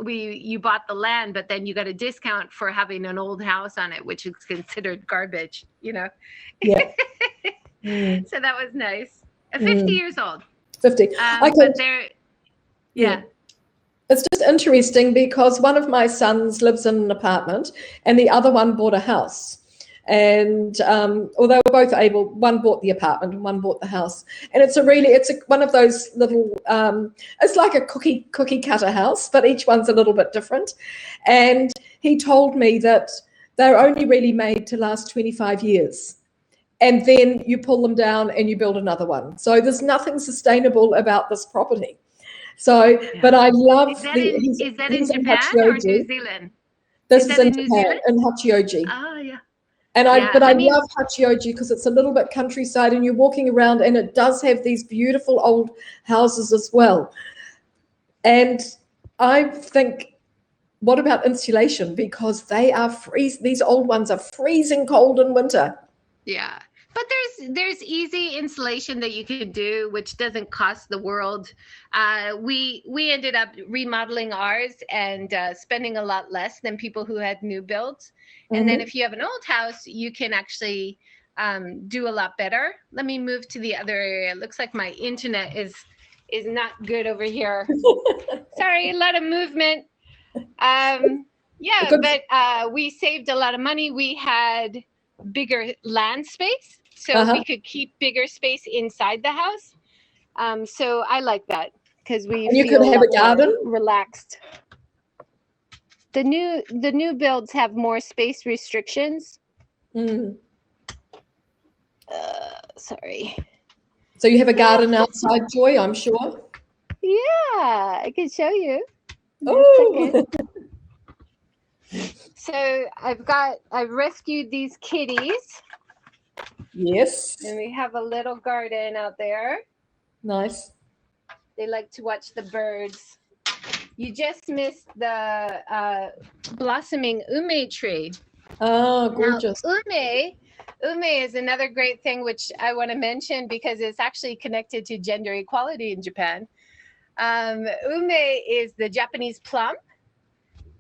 you bought the land, but then you got a discount for having an old house on it, which is considered garbage, you know. Yeah. So that was nice. 50 years old. 50. But they're, yeah. It's just interesting because one of my sons lives in an apartment and the other one bought a house. And or they were both able, one bought the apartment and one bought the house. And it's one of those little, it's like a cookie cutter house, but each one's a little bit different. And he told me that they're only really made to last 25 years. And then you pull them down and you build another one. So there's nothing sustainable about this property. So, but I love is that in Japan or New Zealand? This is in Japan, in Hachioji. Oh, yeah. And Yeah, I mean, love Hachioji because it's a little bit countryside and you're walking around and it does have these beautiful old houses as well. And I think, what about insulation? Because these old ones are freezing cold in winter. Yeah. But there's easy insulation that you can do, which doesn't cost the world. We ended up remodeling ours and spending a lot less than people who had new builds. And then if you have an old house, you can actually do a lot better. Let me move to the other area. It looks like my internet is not good over here. Sorry, a lot of movement. Yeah, but we saved a lot of money. We had bigger land space. So we could keep bigger space inside the house. So I like that because you could have a garden, relaxed. The new builds have more space restrictions. Sorry. So you have a garden outside, Joy, I'm sure. Yeah, I can show you. Oh. So I've rescued these kitties. Yes. And we have a little garden out there. Nice. They like to watch the birds. You just missed the blossoming ume tree. Oh, gorgeous. Now, ume is another great thing which I want to mention because it's actually connected to gender equality in Japan. Ume is the Japanese plum.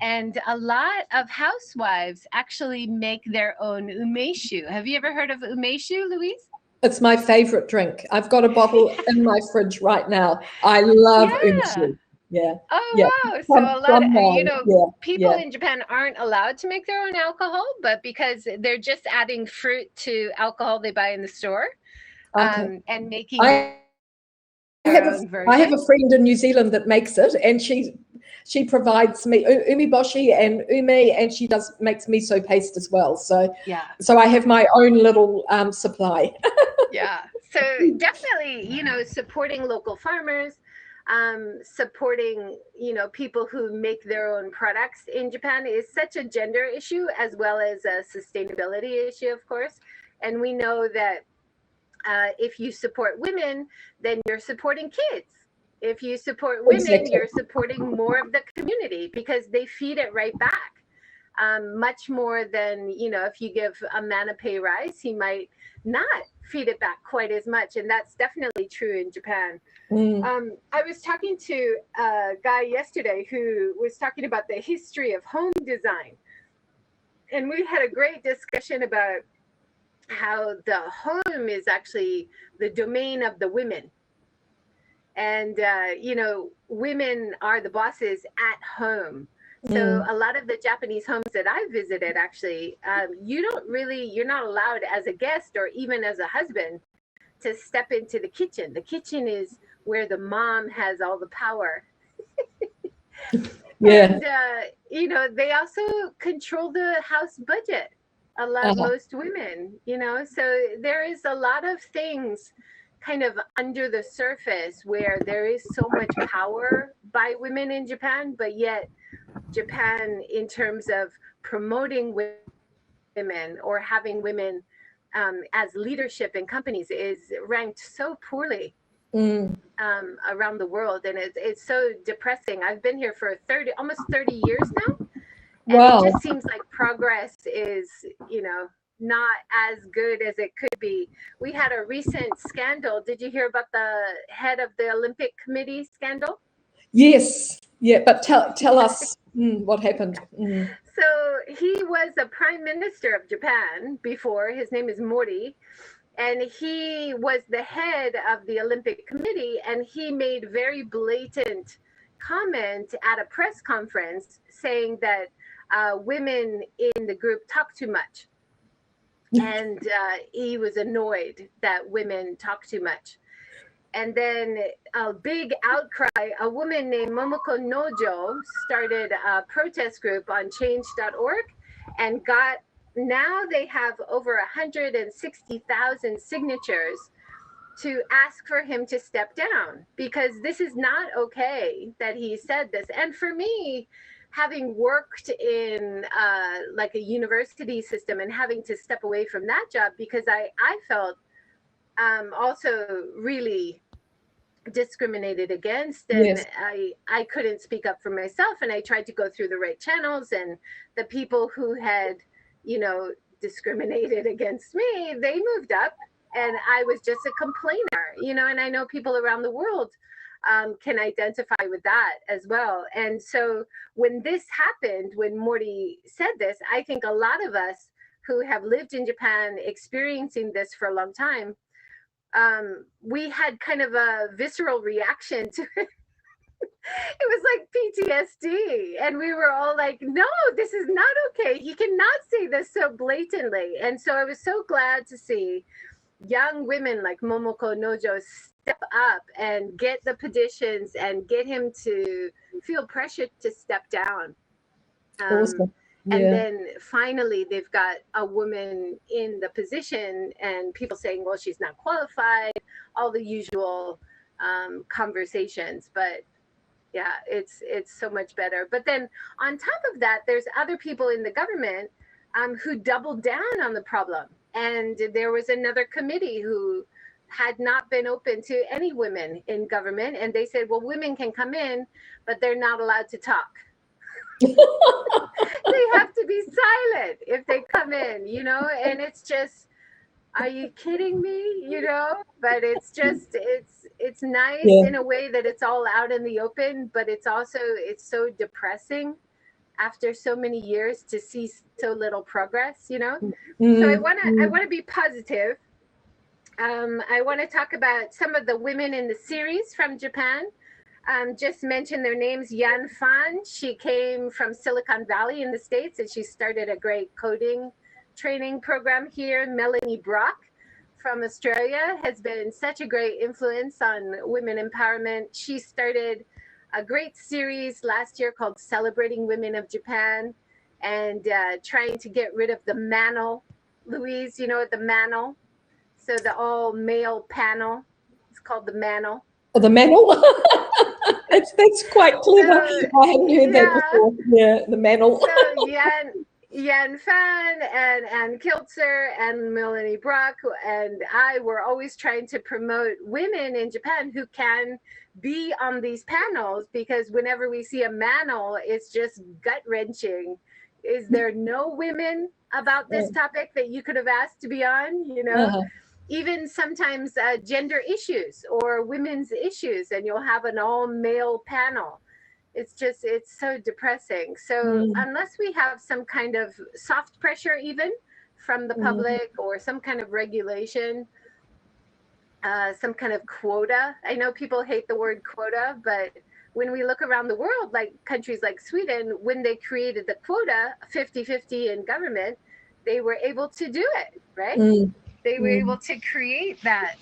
And a lot of housewives actually make their own umeshu. Have you ever heard of umeshu, Louise? It's my favorite drink. I've got a bottle in my fridge right now. I love umeshu. Yeah. Oh, yeah. wow. So a lot of, people yeah. in Japan aren't allowed to make their own alcohol, but because they're just adding fruit to alcohol they buy in the store and making I have a friend in New Zealand that makes it, and she provides me umeboshi and ume, and she makes miso paste as well. So so I have my own little supply. Yeah. So definitely, supporting local farmers, supporting, people who make their own products in Japan is such a gender issue as well as a sustainability issue, of course. And we know that if you support women, then you're supporting kids. If you support women, you're supporting more of the community because they feed it right back. Much more than, if you give a man a pay rise, he might not feed it back quite as much. And that's definitely true in Japan. I was talking to a guy yesterday who was talking about the history of home design. And we had a great discussion about how the home is actually the domain of the women. And, women are the bosses at home. So a lot of the Japanese homes that I visited, actually, you're not allowed as a guest or even as a husband to step into the kitchen. The kitchen is where the mom has all the power. Yeah. And, they also control the house budget. most women, you know. So there is a lot of things kind of under the surface where there is so much power by women in Japan, but yet Japan, in terms of promoting women or having women as leadership in companies, is ranked so poorly around the world, and it's so depressing. I've been here for almost 30 years now, and Wow. it just seems like progress is, you know, not as good as it could be. We had a recent scandal. Did you hear about the head of the Olympic Committee scandal? Yes. Yeah, but tell us what happened. So he was a prime minister of Japan before. His name is Mori, and he was the head of the Olympic Committee, and he made very blatant comment at a press conference saying that women in the group talk too much. And he was annoyed that women talk too much. And then a big outcry, a woman named Momoko Nojo started a protest group on change.org and now they have over 160,000 signatures to ask for him to step down, because this is not okay that he said this. And for me, having worked in like a university system and having to step away from that job, because I felt also really discriminated against, and Yes. I couldn't speak up for myself, and I tried to go through the right channels, and the people who had, you know, discriminated against me, they moved up, and I was just a complainer, you know. And I know people around the world can identify with that as well. And so when this happened, when Morty said this, I think a lot of us who have lived in Japan experiencing this for a long time, we had kind of a visceral reaction to it. It was like PTSD, and we were all like, no, this is not okay. You cannot say this so blatantly. And so I was so glad to see young women like Momoko Nojo step up and get the petitions and get him to feel pressure to step down. Awesome. And Yeah. then finally, they've got a woman in the position, and people saying, well, she's not qualified, all the usual conversations. But yeah, it's so much better. But then on top of that, there's other people in the government who doubled down on the problem. And there was another committee who had not been open to any women in government. And they said, well, women can come in, but they're not allowed to talk. They have to be silent if they come in, you know. And it's just, are you kidding me? You know, but it's just, it's nice in a way that it's all out in the open, but it's also, it's so depressing after so many years to see so little progress, you know. So I want to be positive. I want to talk about some of the women in the series from Japan. Just mention their names. Yan Fan, she came from Silicon Valley in the States, and she started a great coding training program here. Melanie Brock from Australia has been such a great influence on women empowerment. She started a great series last year called Celebrating Women of Japan, and trying to get rid of the manel. Louise, you know, the manel. So the all male panel, it's called the manel. Oh, the manel? That's quite clever. I hadn't heard that before. Yeah, the manel. So Yan Fan and Ann Kiltzer and Melanie Brock and I were always trying to promote women in Japan who can be on these panels, because whenever we see a manel, it's just gut-wrenching. Is there no women about this topic that you could have asked to be on, you know? Even sometimes gender issues or women's issues, and you'll have an all-male panel. It's just, it's so depressing. So unless we have some kind of soft pressure even from the public, or some kind of regulation, some kind of quota. I know people hate the word quota, but when we look around the world, like countries like Sweden, when they created the quota 50-50 in government, they were able to do it, right? They were able to create that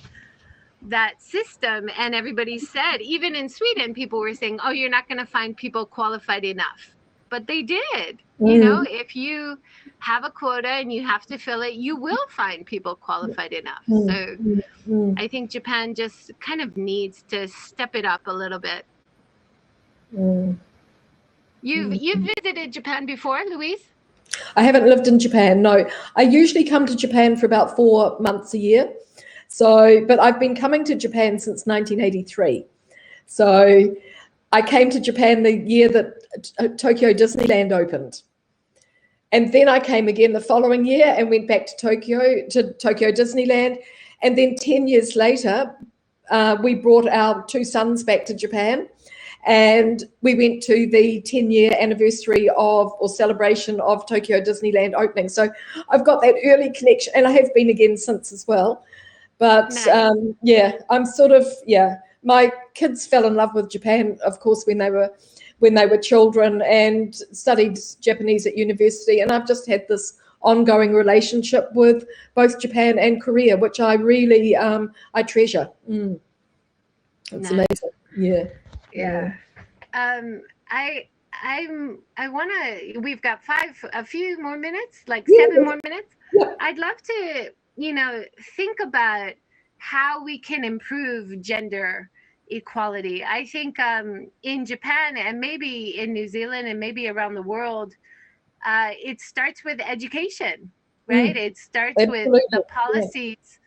system, and everybody said, even in Sweden, people were saying, oh, you're not going to find people qualified enough. But they did. You know, if you have a quota and you have to fill it, you will find people qualified enough. So I think Japan just kind of needs to step it up a little bit. You've visited Japan before, Louise? I haven't lived in Japan, no. I usually come to Japan for about 4 months a year. So, but I've been coming to Japan since 1983. So I came to Japan the year that Tokyo Disneyland opened. And then I came again the following year and went back to Tokyo Disneyland. And then 10 years later, we brought our 2 sons back to Japan. And we went to the 10-year anniversary or celebration of Tokyo Disneyland opening. So I've got that early connection, and I have been again since as well. But yeah, I'm sort of, my kids fell in love with Japan, of course, when they were children, and studied Japanese at university. And I've just had this ongoing relationship with both Japan and Korea, which I really, I treasure. It's amazing. Yeah. Yeah. I want to, we've got a few more minutes, like 7 more minutes. I'd love to, think about how we can improve gender equality. I think in Japan and maybe in New Zealand and maybe around the world, it starts with education, right? It starts with the policies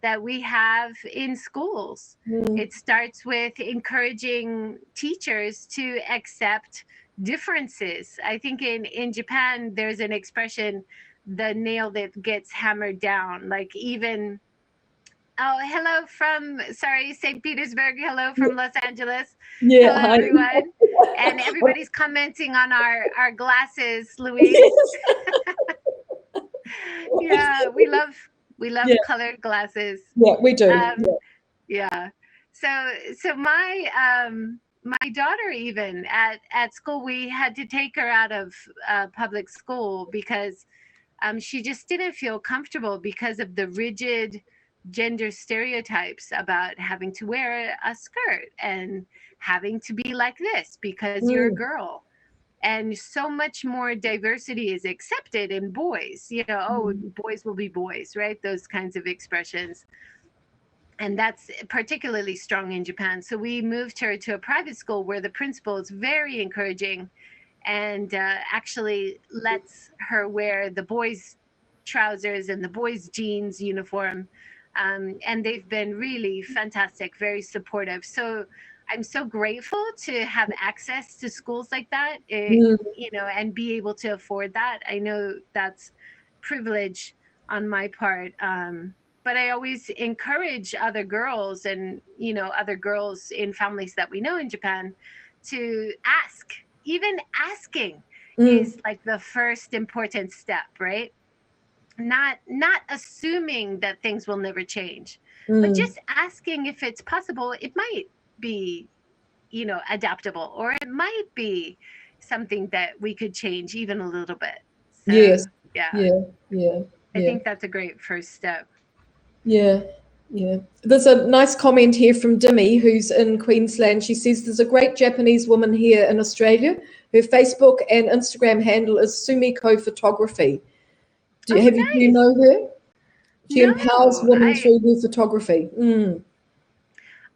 that we have in schools. It starts with encouraging teachers to accept differences. I think in Japan, there's an expression, the nail that gets hammered down, like even, hello from, St. Petersburg. Hello from Los Angeles. Yeah, hello, everyone. And everybody's commenting on our glasses, Louise. Yeah, we love colored glasses. Yeah, we do. Yeah. So my daughter, even at school, we had to take her out of public school because she just didn't feel comfortable because of the rigid gender stereotypes about having to wear a skirt and having to be like this because you're a girl. And so much more diversity is accepted in boys, boys will be boys, right? Those kinds of expressions. And that's particularly strong in Japan. So we moved her to a private school where the principal is very encouraging and actually lets her wear the boys' trousers and the boys' jeans uniform. And they've been really fantastic, very supportive. So I'm so grateful to have access to schools like that, and be able to afford that. I know that's privilege on my part. But I always encourage other girls and, other girls in families that we know in Japan to ask. Even asking is like the first important step, right? Not assuming that things will never change, but just asking if it's possible. It might be, adaptable, or it might be something that we could change even a little bit. So, yes. I think that's a great first step. Yeah. There's a nice comment here from Dimmy, who's in Queensland. She says there's a great Japanese woman here in Australia. Her Facebook and Instagram handle is Sumiko Photography. You know her? She empowers women through her photography.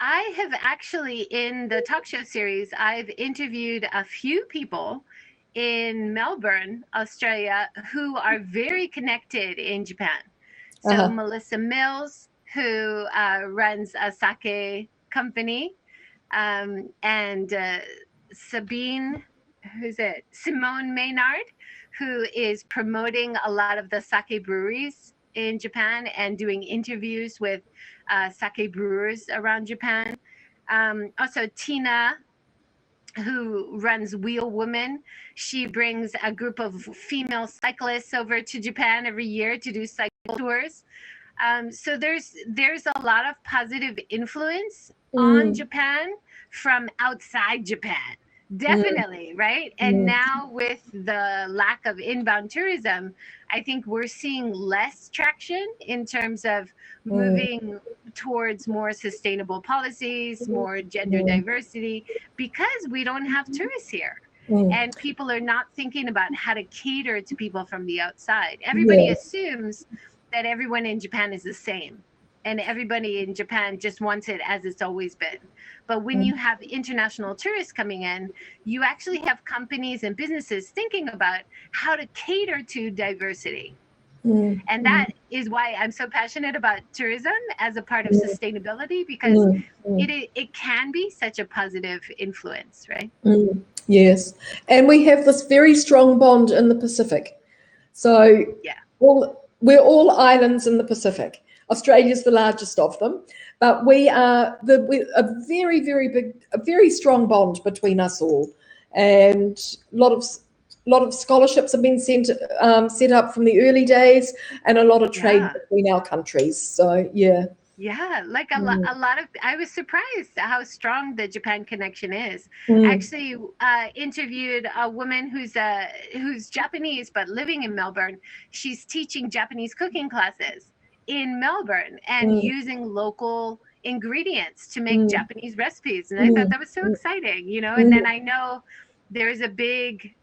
I have actually, in the talk show series, I've interviewed a few people in Melbourne, Australia, who are very connected in Japan. So Melissa Mills, who runs a sake company, and Simone Maynard, who is promoting a lot of the sake breweries in Japan and doing interviews with sake brewers around Japan. Also Tina, who runs Wheel Woman. She brings a group of female cyclists over to Japan every year to do cycle tours. So there's a lot of positive influence on Japan from outside Japan. Definitely, right? And now with the lack of inbound tourism, I think we're seeing less traction in terms of moving towards more sustainable policies, more gender diversity, because we don't have tourists here. And people are not thinking about how to cater to people from the outside. Everybody assumes that everyone in Japan is the same. And everybody in Japan just wants it as it's always been. But when you have international tourists coming in, you actually have companies and businesses thinking about how to cater to diversity. And that is why I'm so passionate about tourism as a part of sustainability, because it can be such a positive influence, right? Yes. And we have this very strong bond in the Pacific. So we're all islands in the Pacific. Australia's the largest of them, but we are a very, very big, a very strong bond between us all. And a lot of scholarships have been set up from the early days, and a lot of trade between our countries. So like a lot of, I was surprised how strong the Japan connection is. Actually interviewed a woman who's Japanese but living in Melbourne. She's teaching Japanese cooking classes in Melbourne and using local ingredients to make Japanese recipes, and I thought that was so exciting, you know. And then I know there's a big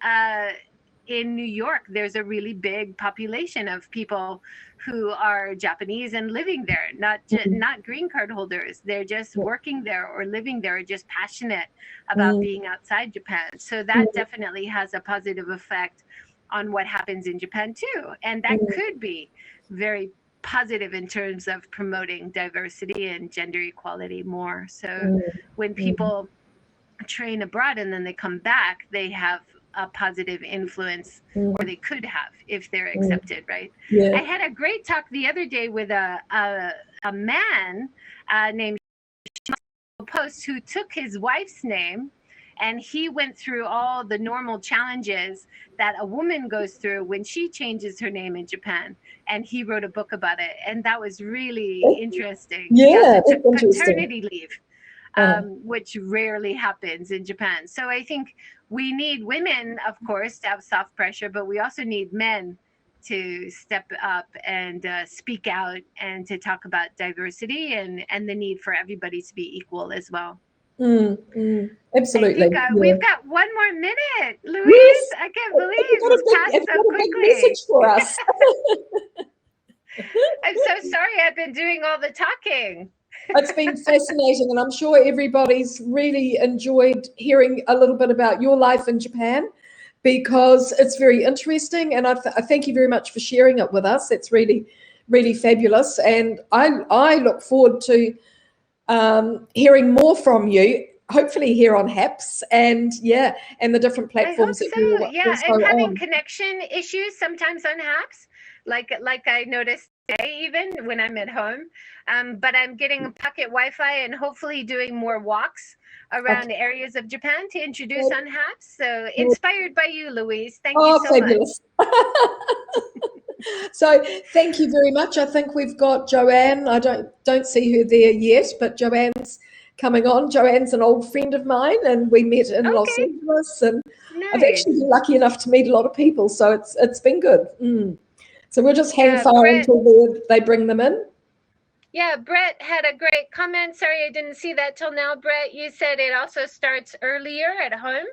in New York, there's a really big population of people who are Japanese and living there, not green card holders. They're just working there or living there, or just passionate about being outside Japan. So that definitely has a positive effect on what happens in Japan too. And that could be very positive in terms of promoting diversity and gender equality more. So when people train abroad and then they come back, they have a positive influence, or they could have if they're accepted, right? I had a great talk the other day with a man named Post, who took his wife's name, and he went through all the normal challenges that a woman goes through when she changes her name in Japan. And he wrote a book about it. And that was really interesting. Yeah, he took that's paternity leave, which rarely happens in Japan. So I think we need women, of course, to have soft pressure, but we also need men to step up and speak out and to talk about diversity and the need for everybody to be equal as well. Absolutely. I think, we've got one more minute, Louise. I can't believe it's passed so quickly. Message for us. I'm so sorry. I've been doing all the talking. It's been fascinating, and I'm sure everybody's really enjoyed hearing a little bit about your life in Japan, because it's very interesting, and I thank you very much for sharing it with us. It's really, really fabulous, and I look forward to hearing more from you, hopefully here on HAPS, and the different platforms that you I'm having connection issues sometimes on HAPS, like I noticed today, even when I'm at home. But I'm getting pocket Wi-Fi and hopefully doing more walks around areas of Japan to introduce on HAPS. So inspired by you, Louise. Thank you so fabulous. much. So thank you very much. I think we've got Joanne. I don't see her there yet, but Joanne's coming on. Joanne's an old friend of mine, and we met in Los Angeles, and I've actually been lucky enough to meet a lot of people, so it's been good. So we'll just hang fire until they bring them in. Yeah, Brett had a great comment. Sorry, I didn't see that till now. Brett, you said it also starts earlier at home,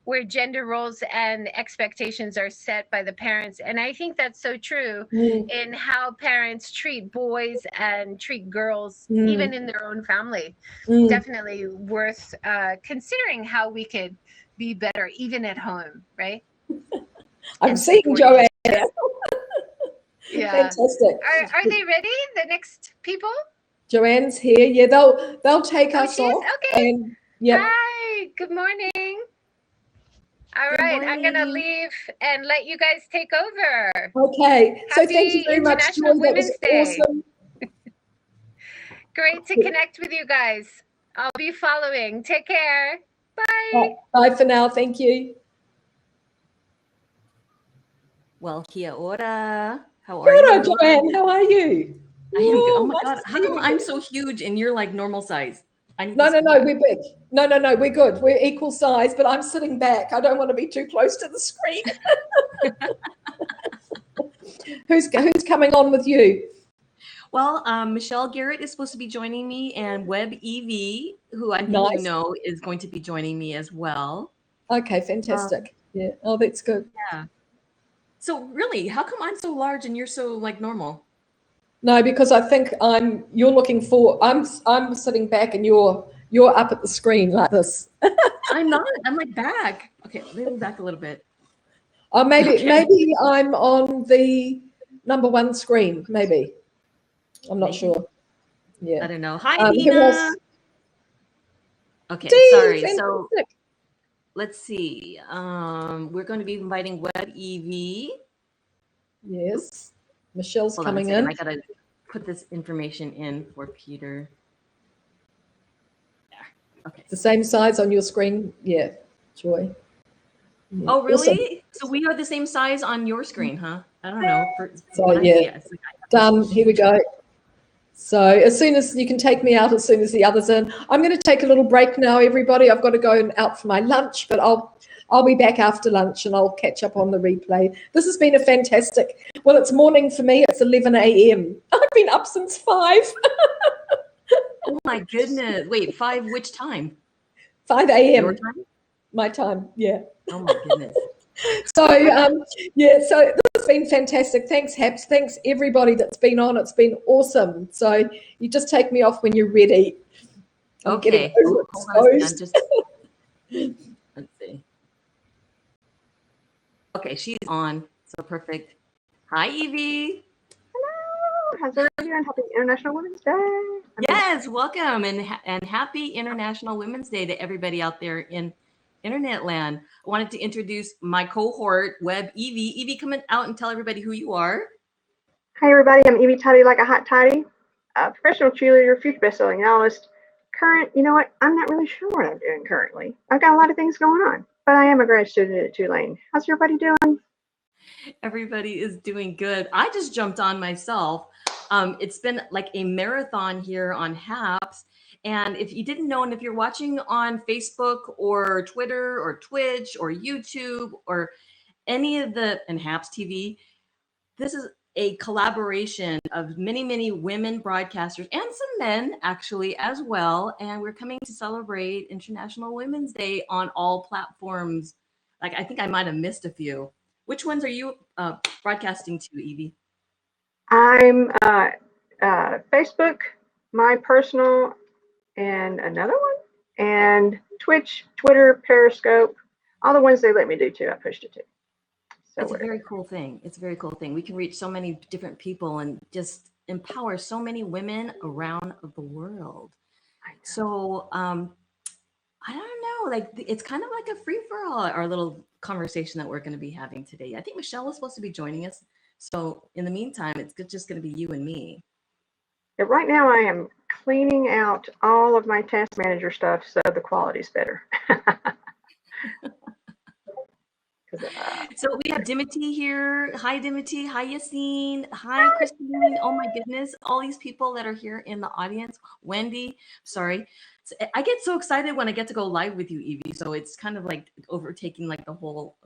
where gender roles and expectations are set by the parents. And I think that's so true in how parents treat boys and treat girls, even in their own family. Definitely worth considering how we could be better, even at home, right? I'm seeing Joanne. Yeah. Fantastic. Are they ready? The next people? Joanne's here. Yeah, they'll take us off. Okay. And, yeah. Hi. Good morning. All right. I'm gonna leave and let you guys take over. Okay. So Happy thank you very much, International Joy. That was Women's Day. awesome. Great to connect with you guys. I'll be following. Take care. Bye. Bye for now. Thank you. Well, kia ora. How are Kia ora, you? Joanne. How are you? I am good. Oh my nice God. to How see come you. I'm so huge and you're like normal size? No, we're big. No, we're good. We're equal size, but I'm sitting back. I don't want to be too close to the screen. Who's coming on with you? Well, Michelle Garrett is supposed to be joining me, and Web EV, who I think you know, is going to be joining me as well. Okay, fantastic. Yeah. Oh, that's good. Yeah. So really, how come I'm so large and you're so like normal? No, because I think you're looking for. I'm sitting back and you're up at the screen like this. I'm not. I'm like back. Okay, let me move back a little bit. Oh, maybe Okay. maybe I'm on the number one screen. Maybe I'm not sure. Yeah. I don't know. Hi, Who Nina. else? Okay, Dee, sorry. So fantastic. let's see. We're going to be inviting Web Evie. Yes. Michelle's Hold on a coming second. in. I gotta put this information in for Peter. There. Okay. The same size on your screen. Yeah, Joy. Yeah. Oh, really? Awesome. So we are the same size on your screen, huh? I don't know. So what I yeah, see, it's like done. Here we go. So as soon as you can take me out, as soon as the others in, I'm going to take a little break now, everybody. I've got to go out for my lunch, but I'll be back after lunch and I'll catch up on the replay. This has been a fantastic. Well, it's morning for me. It's 11 a.m. I've been up since 5. Oh my goodness! Wait, 5? Which time? 5 a.m. Your time? My time. Yeah. Oh my goodness. So yeah, so this has been fantastic. Thanks, Haps. Thanks everybody that's been on. It's been awesome. So you just take me off when you're ready. I'm getting Okay. Hold on a second. Let's see. Okay, she's on. So perfect. Hi, Evie. Hello. How's everybody doing? Happy International Women's Day. Yes, welcome and happy International Women's Day to everybody out there in Internet land. I wanted to introduce my cohort, Web Evie. Evie, come out and tell everybody who you are. Hi, everybody. I'm Evie Toddy Like a Hot Toddy, a professional cheerleader, future best-selling novelist. Current, you know what? I'm not really sure what I'm doing currently. I've got a lot of things going on, but I am a grad student at Tulane. How's everybody doing? Everybody is doing good. I just jumped on myself. It's been like a marathon here on HAPS. And if you didn't know, and if you're watching on Facebook or Twitter or Twitch or YouTube or any of and HAPS TV, this is a collaboration of many, many women broadcasters and some men actually as well. And we're coming to celebrate International Women's Day on all platforms. Like, I think I might have missed a few. Which ones are you broadcasting to, Evie? I'm Facebook, my personal, and another one, and Twitch, Twitter, Periscope, all the ones they let me do too. I pushed it to. So It's a very cool thing. It's a very cool thing. We can reach so many different people and just empower so many women around the world. So I don't know, like it's kind of like a free for all, our little conversation that we're going to be having today. I think Michelle is supposed to be joining us. So in the meantime, it's just going to be you and me. Yeah, right now I am cleaning out all of my task manager stuff so the quality's better. So we have Dimity here. Hi, Dimity. Hi, Yassine. Hi, Christine. Oh my goodness. All these people that are here in the audience. Wendy, sorry. So I get so excited when I get to go live with you, Evie. So it's kind of like overtaking like the whole.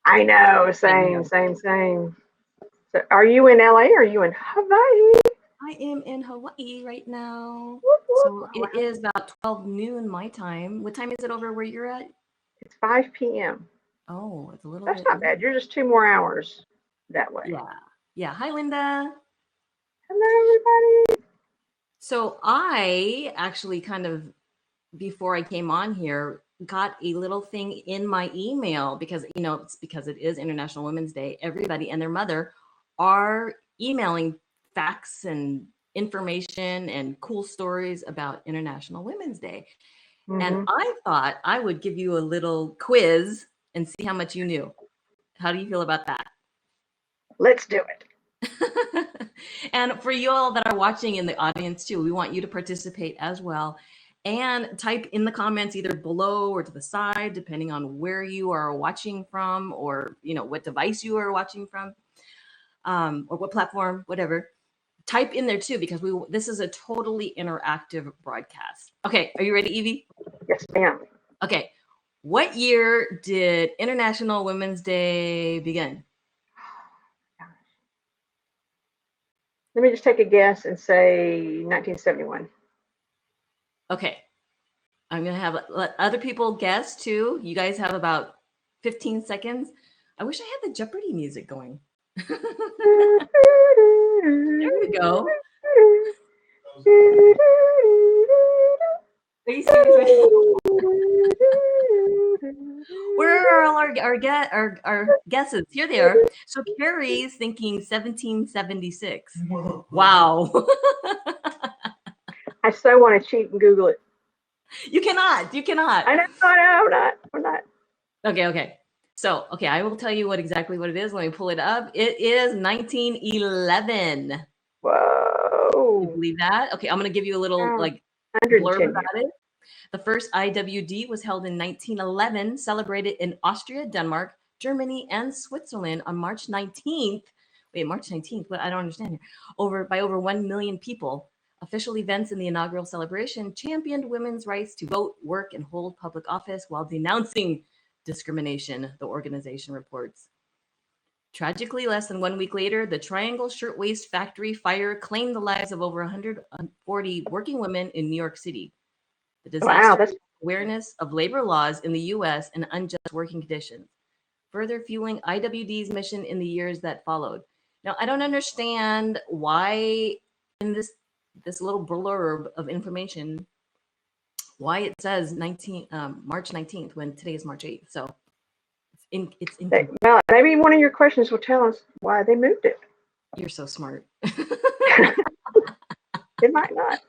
I know, same. So are you in LA or are you in Hawaii? I am in Hawaii right now. So it is about 12 noon my time. What time is it over where you're at? It's 5 p.m. Oh, it's a little That's bit. not bad. You're just 2 more hours that way. Yeah. Yeah. Hi, Linda. Hello, everybody. So I actually kind of, before I came on here, got a little thing in my email because, you know, it's because it is International Women's Day. Everybody and their mother are emailing facts and information and cool stories about International Women's Day. And I thought I would give you a little quiz and see how much you knew. How do you feel about that? Let's do it. And for you all that are watching in the audience too, we want you to participate as well. And type in the comments either below or to the side, depending on where you are watching from, or you know what device you are watching from, or what platform, whatever. Type in there too, because this is a totally interactive broadcast. Okay, are you ready, Evie? Yes, ma'am. Okay, what year did International Women's Day begin? Let me just take a guess and say 1971. Okay, I'm going to let other people guess too. You guys have about 15 seconds. I wish I had the Jeopardy music going. There we go. Where are all our guesses? Here they are. So Carrie's thinking 1776. Wow. I so want to cheat and Google it. You cannot. You cannot. I know. I'm not. Okay. So, I will tell you exactly what it is. Let me pull it up. It is 1911. Whoa. Can you believe that? Okay, I'm going to give you a little blurb about it. The first IWD was held in 1911, celebrated in Austria, Denmark, Germany, and Switzerland on March 19th. Wait, March 19th? What? I don't understand here. By over 1 million people. Official events in the inaugural celebration championed women's rights to vote, work, and hold public office while denouncing discrimination, the organization reports. Tragically, less than 1 week later, the Triangle Shirtwaist Factory fire claimed the lives of over 140 working women in New York City. The disaster awareness of labor laws in the U.S. and unjust working conditions, further fueling IWD's mission in the years that followed. Now, I don't understand why in this little blurb of information, why it says March 19th when today is March 8th. So it's well, maybe one of your questions will tell us why they moved it. You're so smart. It might not.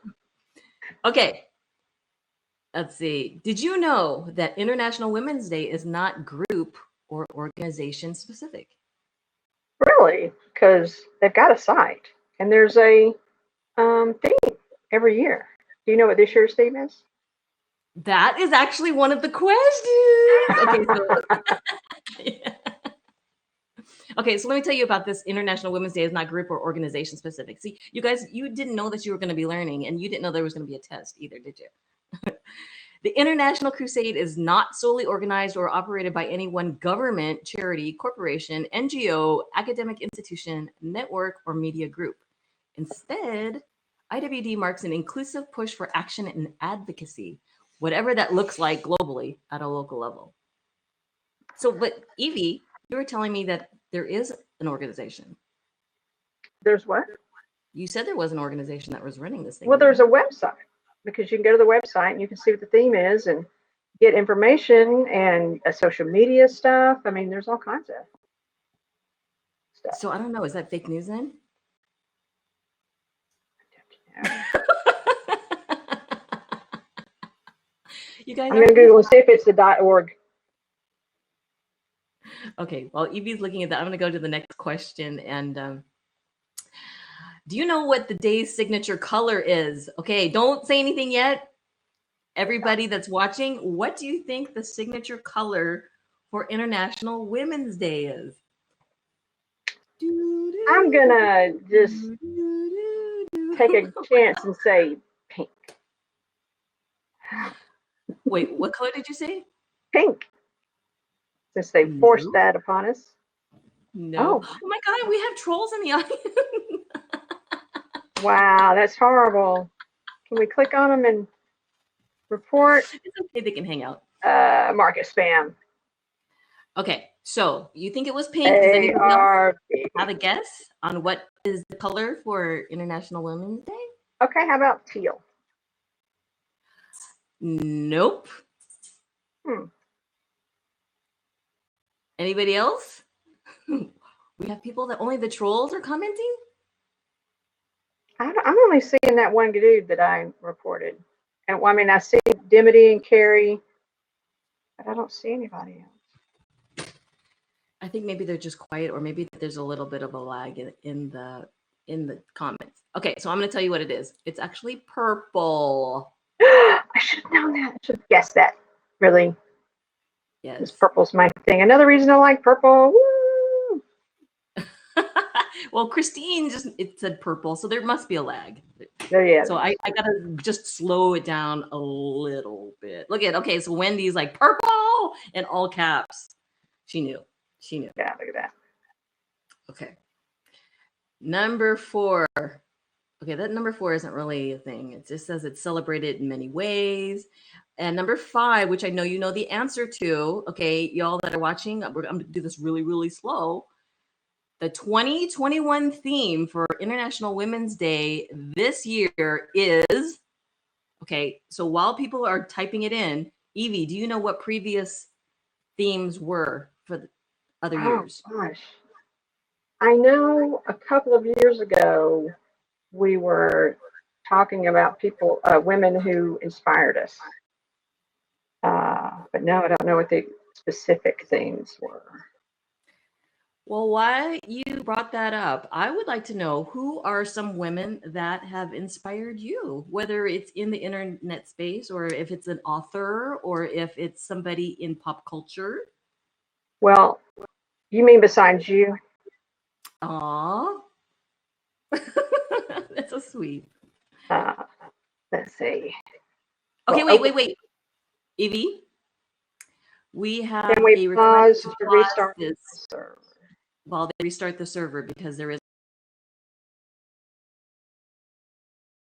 Okay. Let's see. Did you know that International Women's Day is not group or organization specific? Really? Because they've got a site and there's a theme every year. Do you know what this year's theme is? That is actually one of the questions. Okay, so let me tell you about this. International Women's Day is not group or organization specific. See, you guys, you didn't know that you were going to be learning, and you didn't know there was going to be a test either, did you? The International Crusade is not solely organized or operated by any one government, charity, corporation, NGO, academic institution, network, or media group. Instead, IWD marks an inclusive push for action and advocacy, whatever that looks like globally at a local level. So, but Evie, you were telling me that there is an organization. There's what? You said there was an organization that was running this thing. Well, there's a website, because you can go to the website and you can see what the theme is and get information and social media stuff. I mean, there's all kinds of stuff. So I don't know. Is that fake news then? You guys, I'm going to Google and see if it's the .org. Okay, while Evie's looking at that, I'm going to go to the next question. And do you know what the day's signature color is? Okay, don't say anything yet. Everybody that's watching, what do you think the signature color for International Women's Day is? I'm going to just take a chance and say pink. Wait, what color did you say? Pink. Since they forced that upon us. No. Oh my God, we have trolls in the audience. Wow, that's horrible. Can we click on them and report? It's okay, they can hang out. Mark it spam. Okay, so you think it was pink? Does anybody else have a guess on what is the color for International Women's Day? Okay, how about teal? Nope. Anybody else? We have people that only the trolls are commenting? I'm only seeing that one dude that I reported. And I mean, I see Dimity and Carrie, but I don't see anybody else. I think maybe they're just quiet, or maybe there's a little bit of a lag in the comments. Okay, so I'm going to tell you what it is. It's actually purple. I should have known that. I should have guessed that. Really? Yes. Because purple's my thing. Another reason I like purple. Woo! Well, Christine it said purple, so there must be a lag. Yeah. So I gotta just slow it down a little bit. Okay, so Wendy's like purple in all caps. She knew. Yeah, look at that. Okay. Number 4. Okay, that number 4 isn't really a thing. It just says it's celebrated in many ways. And number 5, which I know you know the answer to, okay, y'all that are watching, I'm going to do this really, really slow. The 2021 theme for International Women's Day this year is, okay, so while people are typing it in, Evie, do you know what previous themes were for the other years? Gosh. I know a couple of years ago, we were talking about people, women who inspired us. But no, I don't know what the specific themes were. Well, why you brought that up, I would like to know who are some women that have inspired you, whether it's in the internet space or if it's an author or if it's somebody in pop culture. Well, you mean besides you? Aw. That's so sweet. Let's see. Okay, Well, wait. Evie, we have Can we a pause request to to pause restart this the server? while they restart the server because there is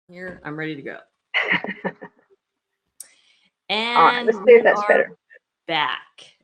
here. I'm ready to go. And All right, let's see if that's better. Back.